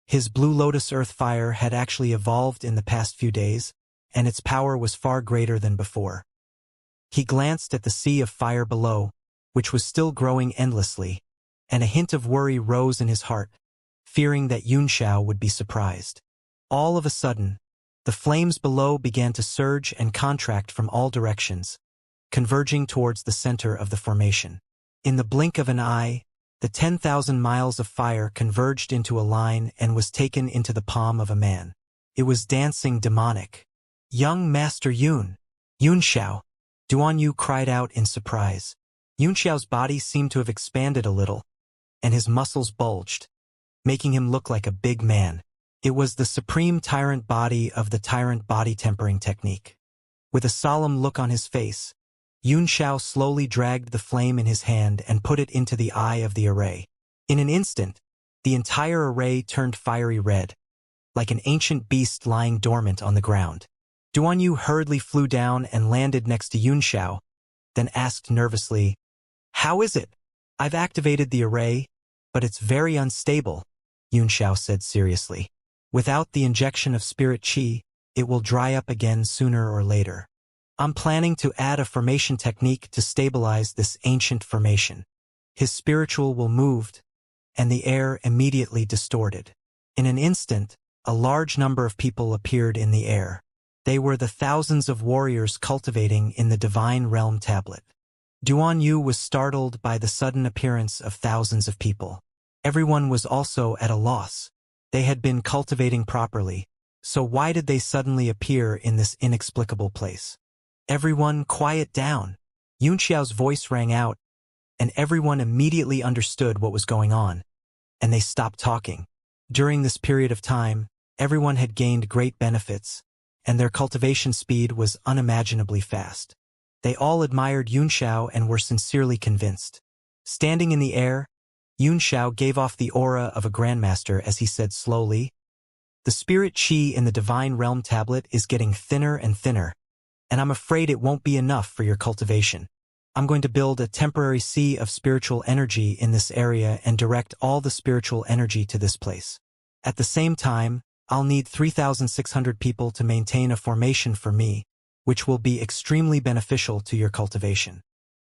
His blue lotus earth fire had actually evolved in the past few days, and its power was far greater than before. He glanced at the sea of fire below, which was still growing endlessly, and a hint of worry rose in his heart, fearing that Xianxia would be surprised. All of a sudden, the flames below began to surge and contract from all directions, converging towards the center of the formation. In the blink of an eye, the 10,000 miles of fire converged into a line and was taken into the palm of a man. It was dancing demonic. "Young Master Xianxia!" Duanyu cried out in surprise. Xianxia's body seemed to have expanded a little, and his muscles bulged, making him look like a big man. It was the supreme tyrant body of the tyrant body tempering technique. With a solemn look on his face, Xianxia slowly dragged the flame in his hand and put it into the eye of the array. In an instant, the entire array turned fiery red, like an ancient beast lying dormant on the ground. Duanyu hurriedly flew down and landed next to Xianxia, then asked nervously, "How is it? I've activated the array, but it's very unstable," Xianxia said seriously. "Without the injection of spirit chi, it will dry up again sooner or later. I'm planning to add a formation technique to stabilize this ancient formation." His spiritual will moved, and the air immediately distorted. In an instant, a large number of people appeared in the air. They were the thousands of warriors cultivating in the divine realm tablet. Duanyu was startled by the sudden appearance of thousands of people. Everyone was also at a loss. They had been cultivating properly, so why did they suddenly appear in this inexplicable place? "Everyone quiet down." Xianxia's voice rang out, and everyone immediately understood what was going on, and they stopped talking. During this period of time, everyone had gained great benefits, and their cultivation speed was unimaginably fast. They all admired Xianxia and were sincerely convinced. Standing in the air, Xianxia gave off the aura of a grandmaster as he said slowly, "The spirit chi in the divine realm tablet is getting thinner and thinner, and I'm afraid it won't be enough for your cultivation. I'm going to build a temporary sea of spiritual energy in this area and direct all the spiritual energy to this place. At the same time, I'll need 3,600 people to maintain a formation for me, which will be extremely beneficial to your cultivation.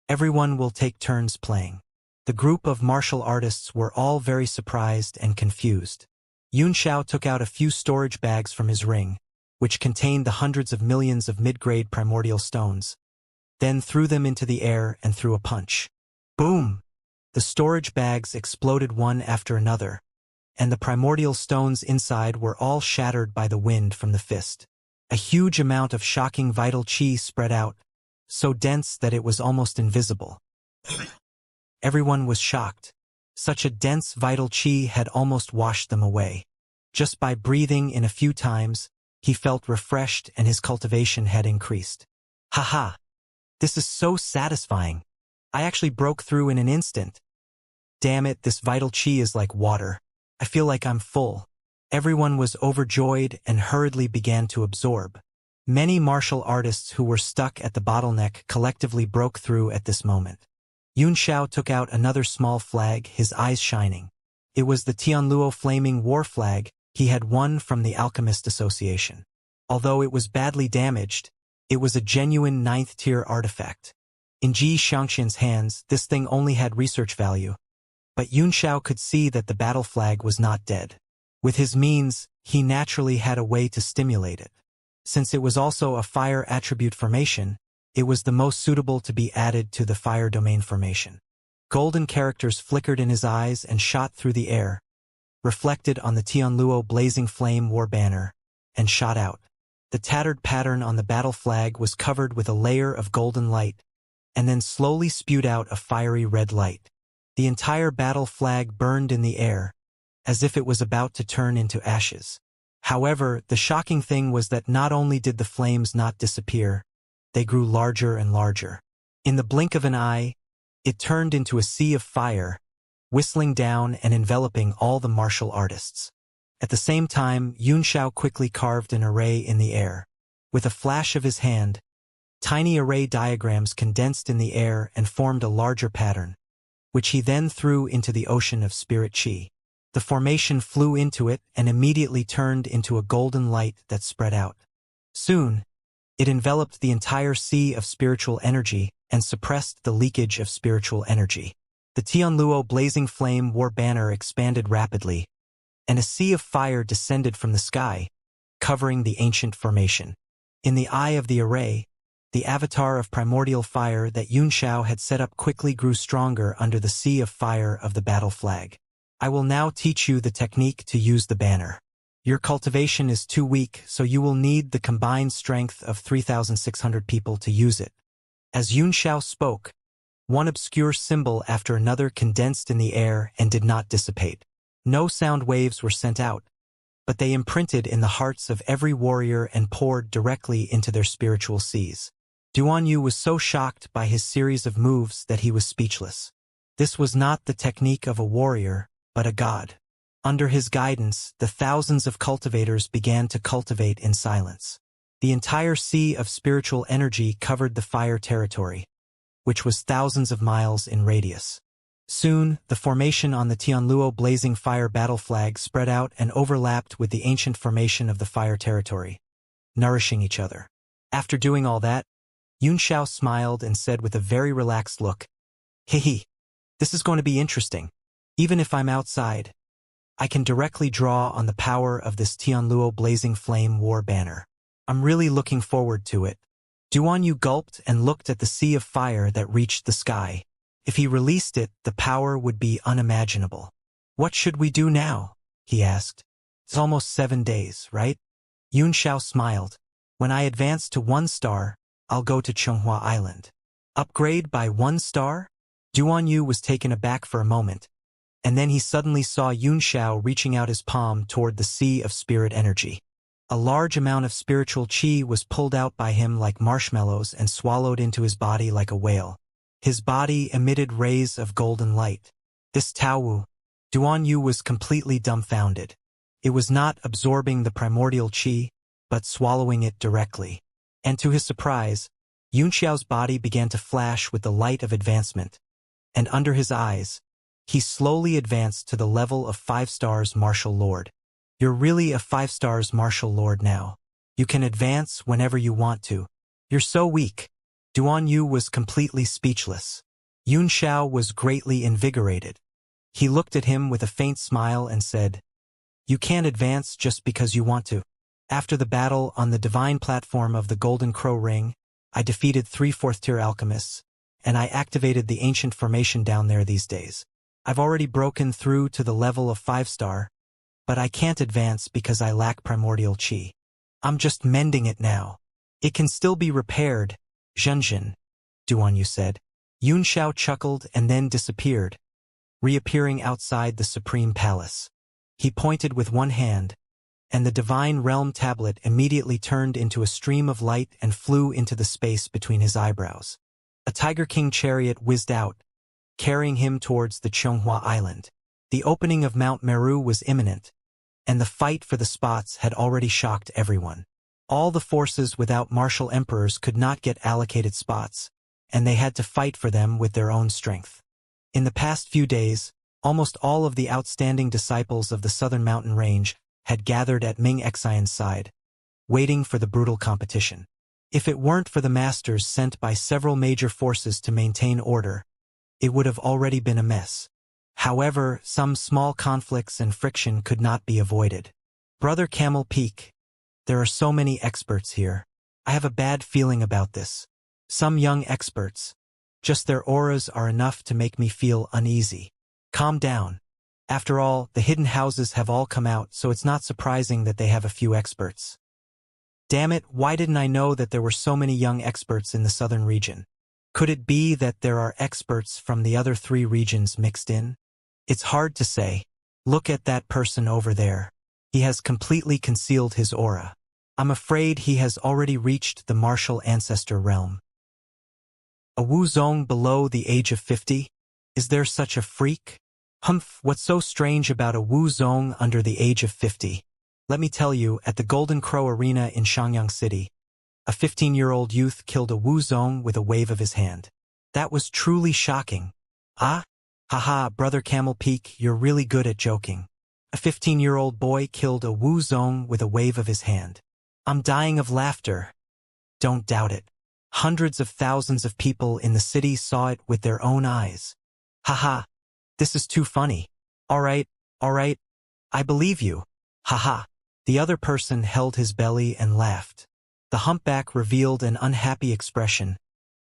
Everyone will take turns playing." The group of martial artists were all very surprised and confused. Xianxia took out a few storage bags from his ring, which contained the hundreds of millions of mid-grade primordial stones, then threw them into the air and threw a punch. Boom! The storage bags exploded one after another, and the primordial stones inside were all shattered by the wind from the fist. A huge amount of shocking vital chi spread out, so dense that it was almost invisible. Everyone was shocked. Such a dense vital chi had almost washed them away. Just by breathing in a few times, he felt refreshed and his cultivation had increased. "Ha ha! This is so satisfying. I actually broke through in an instant. Damn it, this vital chi is like water. I feel like I'm full. Everyone was overjoyed and hurriedly began to absorb. Many martial artists who were stuck at the bottleneck collectively broke through at this moment. Yunxiao took out another small flag, his eyes shining. It was the Tianluo flaming war flag he had won from the Alchemist Association. Although it was badly damaged, it was a genuine 9th-tier artifact. In Xianxia's hands, this thing only had research value. But Yunxiao could see that the battle flag was not dead. With his means, he naturally had a way to stimulate it. Since it was also a fire attribute formation, it was the most suitable to be added to the fire domain formation. Golden characters flickered in his eyes and shot through the air, reflected on the Tianluo blazing flame war banner, and shot out. The tattered pattern on the battle flag was covered with a layer of golden light, and then slowly spewed out a fiery red light. The entire battle flag burned in the air, as if it was about to turn into ashes. However, the shocking thing was that not only did the flames not disappear, they grew larger and larger. In the blink of an eye, it turned into a sea of fire, whistling down and enveloping all the martial artists. At the same time, Yunxiao quickly carved an array in the air. With a flash of his hand, tiny array diagrams condensed in the air and formed a larger pattern, which he then threw into the ocean of spirit chi. The formation flew into it and immediately turned into a golden light that spread out. Soon, it enveloped the entire sea of spiritual energy and suppressed the leakage of spiritual energy. The Tianluo blazing flame war banner expanded rapidly, and a sea of fire descended from the sky, covering the ancient formation. In the eye of the array, the avatar of primordial fire that Yunxiao had set up quickly grew stronger under the sea of fire of the battle flag. I will now teach you the technique to use the banner. Your cultivation is too weak, so you will need the combined strength of 3,600 people to use it. As Yunxiao spoke, one obscure symbol after another condensed in the air and did not dissipate. No sound waves were sent out, but they imprinted in the hearts of every warrior and poured directly into their spiritual seas. Duanyu was so shocked by his series of moves that he was speechless. This was not the technique of a warrior, but a god. Under his guidance, the thousands of cultivators began to cultivate in silence. The entire sea of spiritual energy covered the fire territory, which was thousands of miles in radius. Soon, the formation on the Tianluo blazing fire battle flag spread out and overlapped with the ancient formation of the fire territory, nourishing each other. After doing all that, Yunxiao smiled and said with a very relaxed look, "Hehe, this is going to be interesting. Even if I'm outside, I can directly draw on the power of this Tianluo blazing flame war banner. I'm really looking forward to it." Duanyu gulped and looked at the sea of fire that reached the sky. If he released it, the power would be unimaginable. "What should we do now?" he asked. "It's almost 7 days, right?" Yunxiao smiled. "When I advance to 1 star, I'll go to Chenghua Island." "Upgrade by 1 star?" Duanyu was taken aback for a moment, and then he suddenly saw Yunxiao reaching out his palm toward the sea of spirit energy. A large amount of spiritual chi was pulled out by him like marshmallows and swallowed into his body like a whale. His body emitted rays of golden light. This Taowu, Duanyu was completely dumbfounded. It was not absorbing the primordial chi, but swallowing it directly. And to his surprise, Yunxiao's body began to flash with the light of advancement, and under his eyes, he slowly advanced to the level of 5 stars martial lord. "You're really a 5 stars martial lord now. You can advance whenever you want to. You're so weak." Duanyu was completely speechless. Yunxiao was greatly invigorated. He looked at him with a faint smile and said, "You can't advance just because you want to. After the battle on the divine platform of the Golden Crow Ring, I defeated 3 4th-tier alchemists, and I activated the ancient formation down there these days. I've already broken through to the level of 5 star, but I can't advance because I lack primordial chi. I'm just mending it now. It can still be repaired, Zhenjin," Duanyu said. Yunxiao chuckled and then disappeared, reappearing outside the Supreme Palace. He pointed with one hand, and the Divine Realm tablet immediately turned into a stream of light and flew into the space between his eyebrows. A Tiger King chariot whizzed out, carrying him towards the Chonghua Island. The opening of Mount Meru was imminent, and the fight for the spots had already shocked everyone. All the forces without martial emperors could not get allocated spots, and they had to fight for them with their own strength. In the past few days, almost all of the outstanding disciples of the southern mountain range had gathered at Ming Xian's side, waiting for the brutal competition. If it weren't for the masters sent by several major forces to maintain order, it would have already been a mess. However, some small conflicts and friction could not be avoided. Brother Camel Peak, there are so many experts here. I have a bad feeling about this. Some young experts. Just their auras are enough to make me feel uneasy. Calm down. After all, the hidden houses have all come out, so it's not surprising that they have a few experts. Damn it, why didn't I know that there were so many young experts in the southern region? Could it be that there are experts from the other 3 regions mixed in? It's hard to say. Look at that person over there. He has completely concealed his aura. I'm afraid he has already reached the martial ancestor realm. A Wu Zong below the age of 50? Is there such a freak? Humph, what's so strange about a Wu Zong under the age of 50? Let me tell you, at the Golden Crow Arena in Xianxia City, a 15-year-old youth killed a Wu Zong with a wave of his hand. That was truly shocking. Ah? Haha, Brother Camel Peak, you're really good at joking. A 15-year-old boy killed a Wu Zong with a wave of his hand. I'm dying of laughter. Don't doubt it. Hundreds of thousands of people in the city saw it with their own eyes. Haha. This is too funny. All right. I believe you. Haha. The other person held his belly and laughed. The humpback revealed an unhappy expression,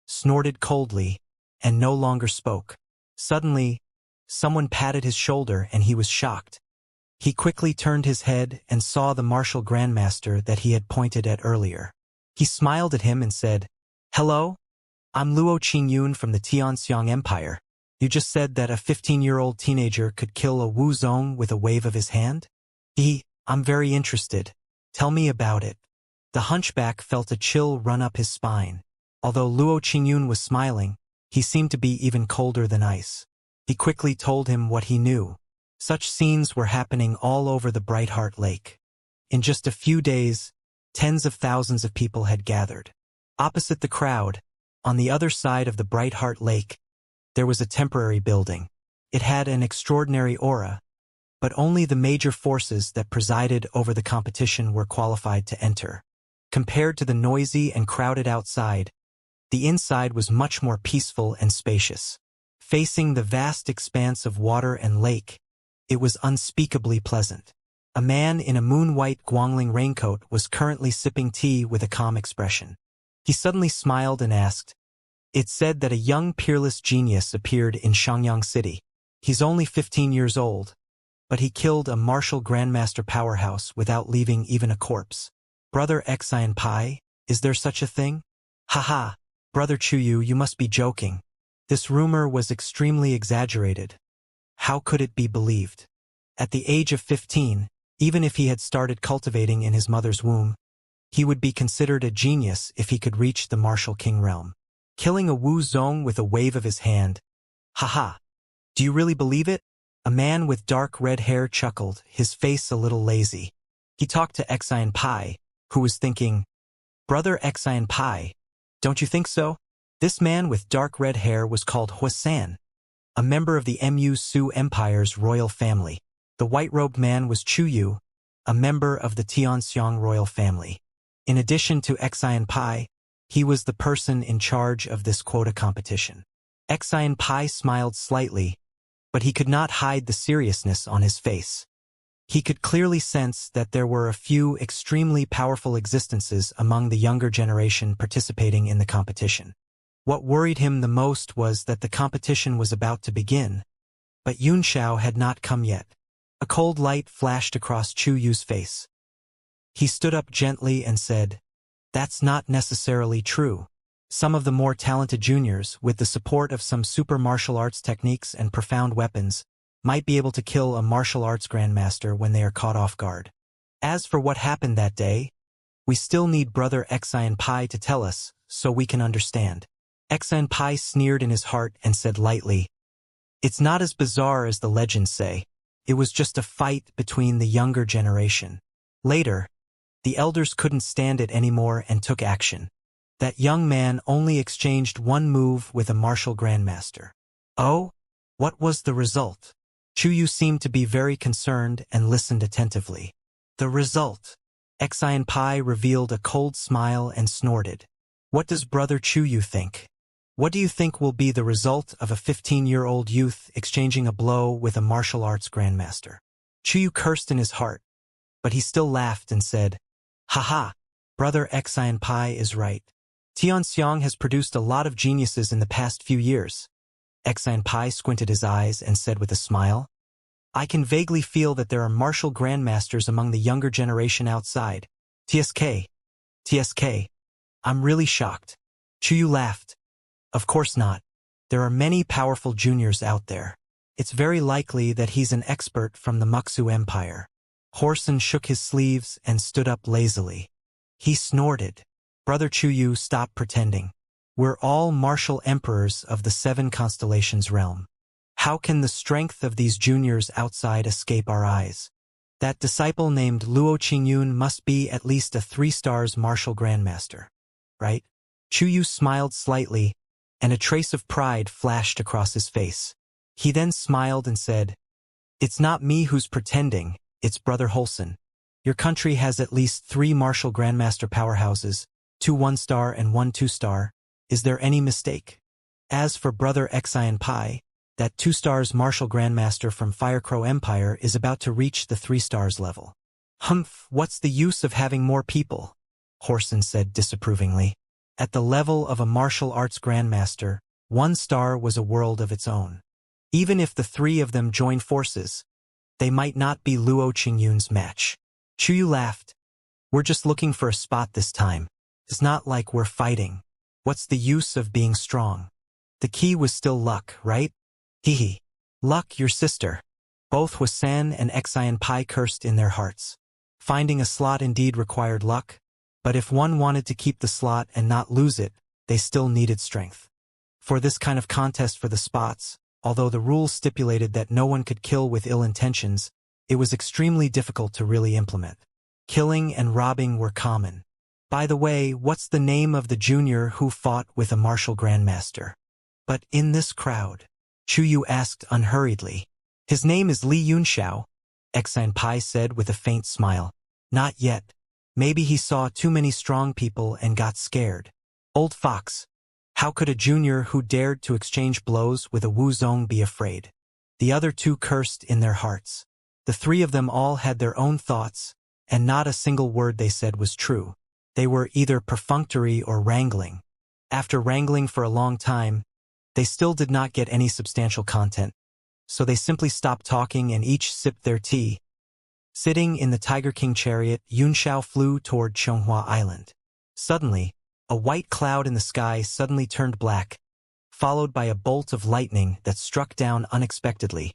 snorted coldly, and no longer spoke. Suddenly, someone patted his shoulder and he was shocked. He quickly turned his head and saw the martial grandmaster that he had pointed at earlier. He smiled at him and said, "Hello? I'm Luo Qingyun from the Tianxiang Empire. You just said that a 15-year-old teenager could kill a Wu Zong with a wave of his hand?" I'm very interested. Tell me about it." The hunchback felt a chill run up his spine. Although Luo Qingyun was smiling, he seemed to be even colder than ice. He quickly told him what he knew. Such scenes were happening all over the Bright Heart Lake. In just a few days, tens of thousands of people had gathered. Opposite the crowd, on the other side of the Bright Heart Lake, there was a temporary building. It had an extraordinary aura, but only the major forces that presided over the competition were qualified to enter. Compared to the noisy and crowded outside, the inside was much more peaceful and spacious. Facing the vast expanse of water and lake, it was unspeakably pleasant. A man in a moon-white Guangling raincoat was currently sipping tea with a calm expression. He suddenly smiled and asked, "It's said that a young peerless genius appeared in Xiangyang City. He's only 15 years old, but he killed a martial grandmaster powerhouse without leaving even a corpse. Brother Xian Pai, is there such a thing?" "Haha, Brother Chuyu, you must be joking. This rumor was extremely exaggerated. How could it be believed? At the age of 15, even if he had started cultivating in his mother's womb, he would be considered a genius if he could reach the martial king realm. Killing a Wu Zong with a wave of his hand. Haha. Do you really believe it?" A man with dark red hair chuckled, his face a little lazy. He talked to Xian Pai, who was thinking, "Brother Xian Pai, don't you think so?" This man with dark red hair was called Huasan, a member of the Mu Su Empire's royal family. The white-robed man was Chu Yu, a member of the Tianxiang royal family. In addition to Xian Pai, he was the person in charge of this quota competition. Xian Pai smiled slightly, but he could not hide the seriousness on his face. He could clearly sense that there were a few extremely powerful existences among the younger generation participating in the competition. What worried him the most was that the competition was about to begin, but Yun Xiao had not come yet. A cold light flashed across Chu Yu's face. He stood up gently and said, "That's not necessarily true. Some of the more talented juniors, with the support of some super martial arts techniques and profound weapons, might be able to kill a martial arts grandmaster when they are caught off guard. As for what happened that day, we still need Brother Xian Pai to tell us, so we can understand." Xianxia sneered in his heart and said lightly, "It's not as bizarre as the legends say. It was just a fight between the younger generation." Later, the elders couldn't stand it anymore and took action. That young man only exchanged one move with a martial grandmaster. Oh? What was the result? Chuyu seemed to be very concerned and listened attentively. The result? Xianxia revealed a cold smile and snorted. What does Brother Chuyu think? What do you think will be the result of a 15-year-old youth exchanging a blow with a martial arts grandmaster? Chuyu cursed in his heart, but he still laughed and said, "Haha, Brother Xianxia is right. Tianxiang has produced a lot of geniuses in the past few years." Xianxia squinted his eyes and said with a smile, "I can vaguely feel that there are martial grandmasters among the younger generation outside. TSK, I'm really shocked." Chuyu laughed. "Of course not. There are many powerful juniors out there. It's very likely that he's an expert from the Muxu Empire." Horson shook his sleeves and stood up lazily. He snorted. "Brother Chuyu, stop pretending. We're all martial emperors of the 7 constellations realm. How can the strength of these juniors outside escape our eyes? That disciple named Luo Qingyun must be at least a 3 stars martial grandmaster, right?" Chuyu smiled slightly, and a trace of pride flashed across his face. He then smiled and said, "It's not me who's pretending, it's Brother Holson. Your country has at least 3 martial grandmaster powerhouses, 2 1-star and 1 2-star. Is there any mistake? As for Brother Xianxia, that 2 stars martial grandmaster from Firecrow Empire is about to reach the 3 stars level." "Humph, what's the use of having more people?" Horson said disapprovingly. At the level of a martial arts grandmaster, 1 star was a world of its own. Even if the 3 of them join forces, they might not be Luo Qingyun's match. Chuyu laughed. "We're just looking for a spot this time. It's not like we're fighting. What's the use of being strong? The key was still luck, right? Hehe. Luck, your sister." Both Huasan and Xianxia cursed in their hearts. Finding a slot indeed required luck, but if one wanted to keep the slot and not lose it, they still needed strength. For this kind of contest for the spots, although the rules stipulated that no one could kill with ill intentions, it was extremely difficult to really implement. Killing and robbing were common. "By the way, what's the name of the junior who fought with a martial grandmaster?" But in this crowd, Chuyu asked unhurriedly. "His name is Li Yunxiao," Xianxia said with a faint smile. "Not yet. Maybe he saw too many strong people and got scared. Old fox. How could a junior who dared to exchange blows with a Wuzong be afraid?" The other 2 cursed in their hearts. The 3 of them all had their own thoughts, and not a single word they said was true. They were either perfunctory or wrangling. After wrangling for a long time, they still did not get any substantial content, so they simply stopped talking and each sipped their tea. Sitting in the Tiger King chariot, Yunxiao flew toward Chonghua Island. Suddenly, a white cloud in the sky suddenly turned black, followed by a bolt of lightning that struck down unexpectedly,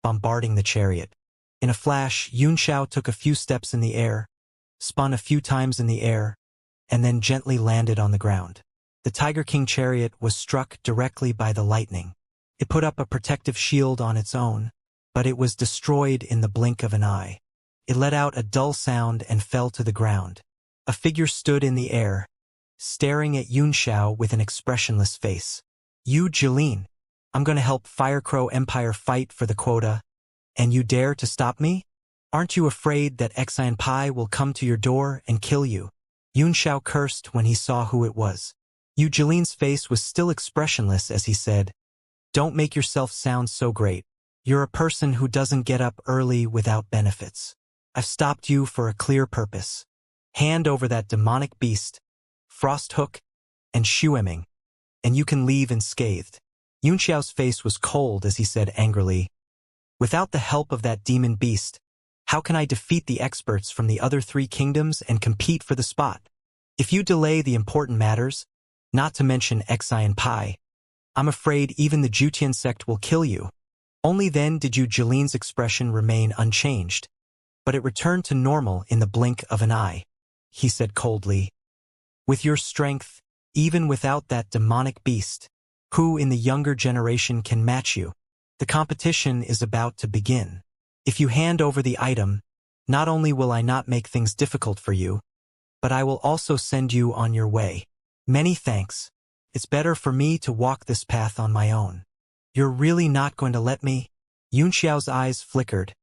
bombarding the chariot. In a flash, Yunxiao took a few steps in the air, spun a few times in the air, and then gently landed on the ground. The Tiger King chariot was struck directly by the lightning. It put up a protective shield on its own, but it was destroyed in the blink of an eye. It let out a dull sound and fell to the ground. A figure stood in the air, staring at Yunxiao with an expressionless face. "You, Jeline, I'm going to help Firecrow Empire fight for the quota, and you dare to stop me? Aren't you afraid that Xianxia will come to your door and kill you?" Yunxiao cursed when he saw who it was. Yu Jiline's face was still expressionless as he said, "Don't make yourself sound so great. You're a person who doesn't get up early without benefits. I've stopped you for a clear purpose. Hand over that demonic beast, Frosthook, and Shueming, and you can leave unscathed." Yunxiao's face was cold as he said angrily, "Without the help of that demon beast, how can I defeat the experts from the other 3 kingdoms and compete for the spot? If you delay the important matters, not to mention Xianxia, I'm afraid even the Jutian sect will kill you." Only then did Yu Jiline's expression remain unchanged, but it returned to normal in the blink of an eye. He said coldly, "With your strength, even without that demonic beast. Who in the younger generation can match you? The competition is about to begin. If you hand over the item, not only will I not make things difficult for you, but I will also send you on your way. Many thanks. It's better for me to walk this path on my own. You're really not going to let me? Yunxiao's eyes flickered,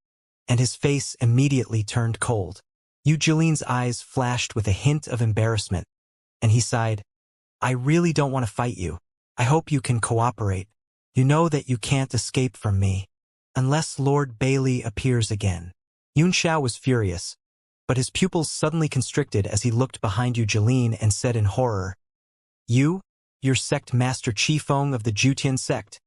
and his face immediately turned cold. Yu Jilin's eyes flashed with a hint of embarrassment, and he sighed, I really don't want to fight you. I hope you can cooperate. You know that you can't escape from me, unless Lord Bailey appears again. Yunxiao was furious, but his pupils suddenly constricted as he looked behind Yu Jilin and said in horror, You? Your sect master Qifeng of the Jutian sect?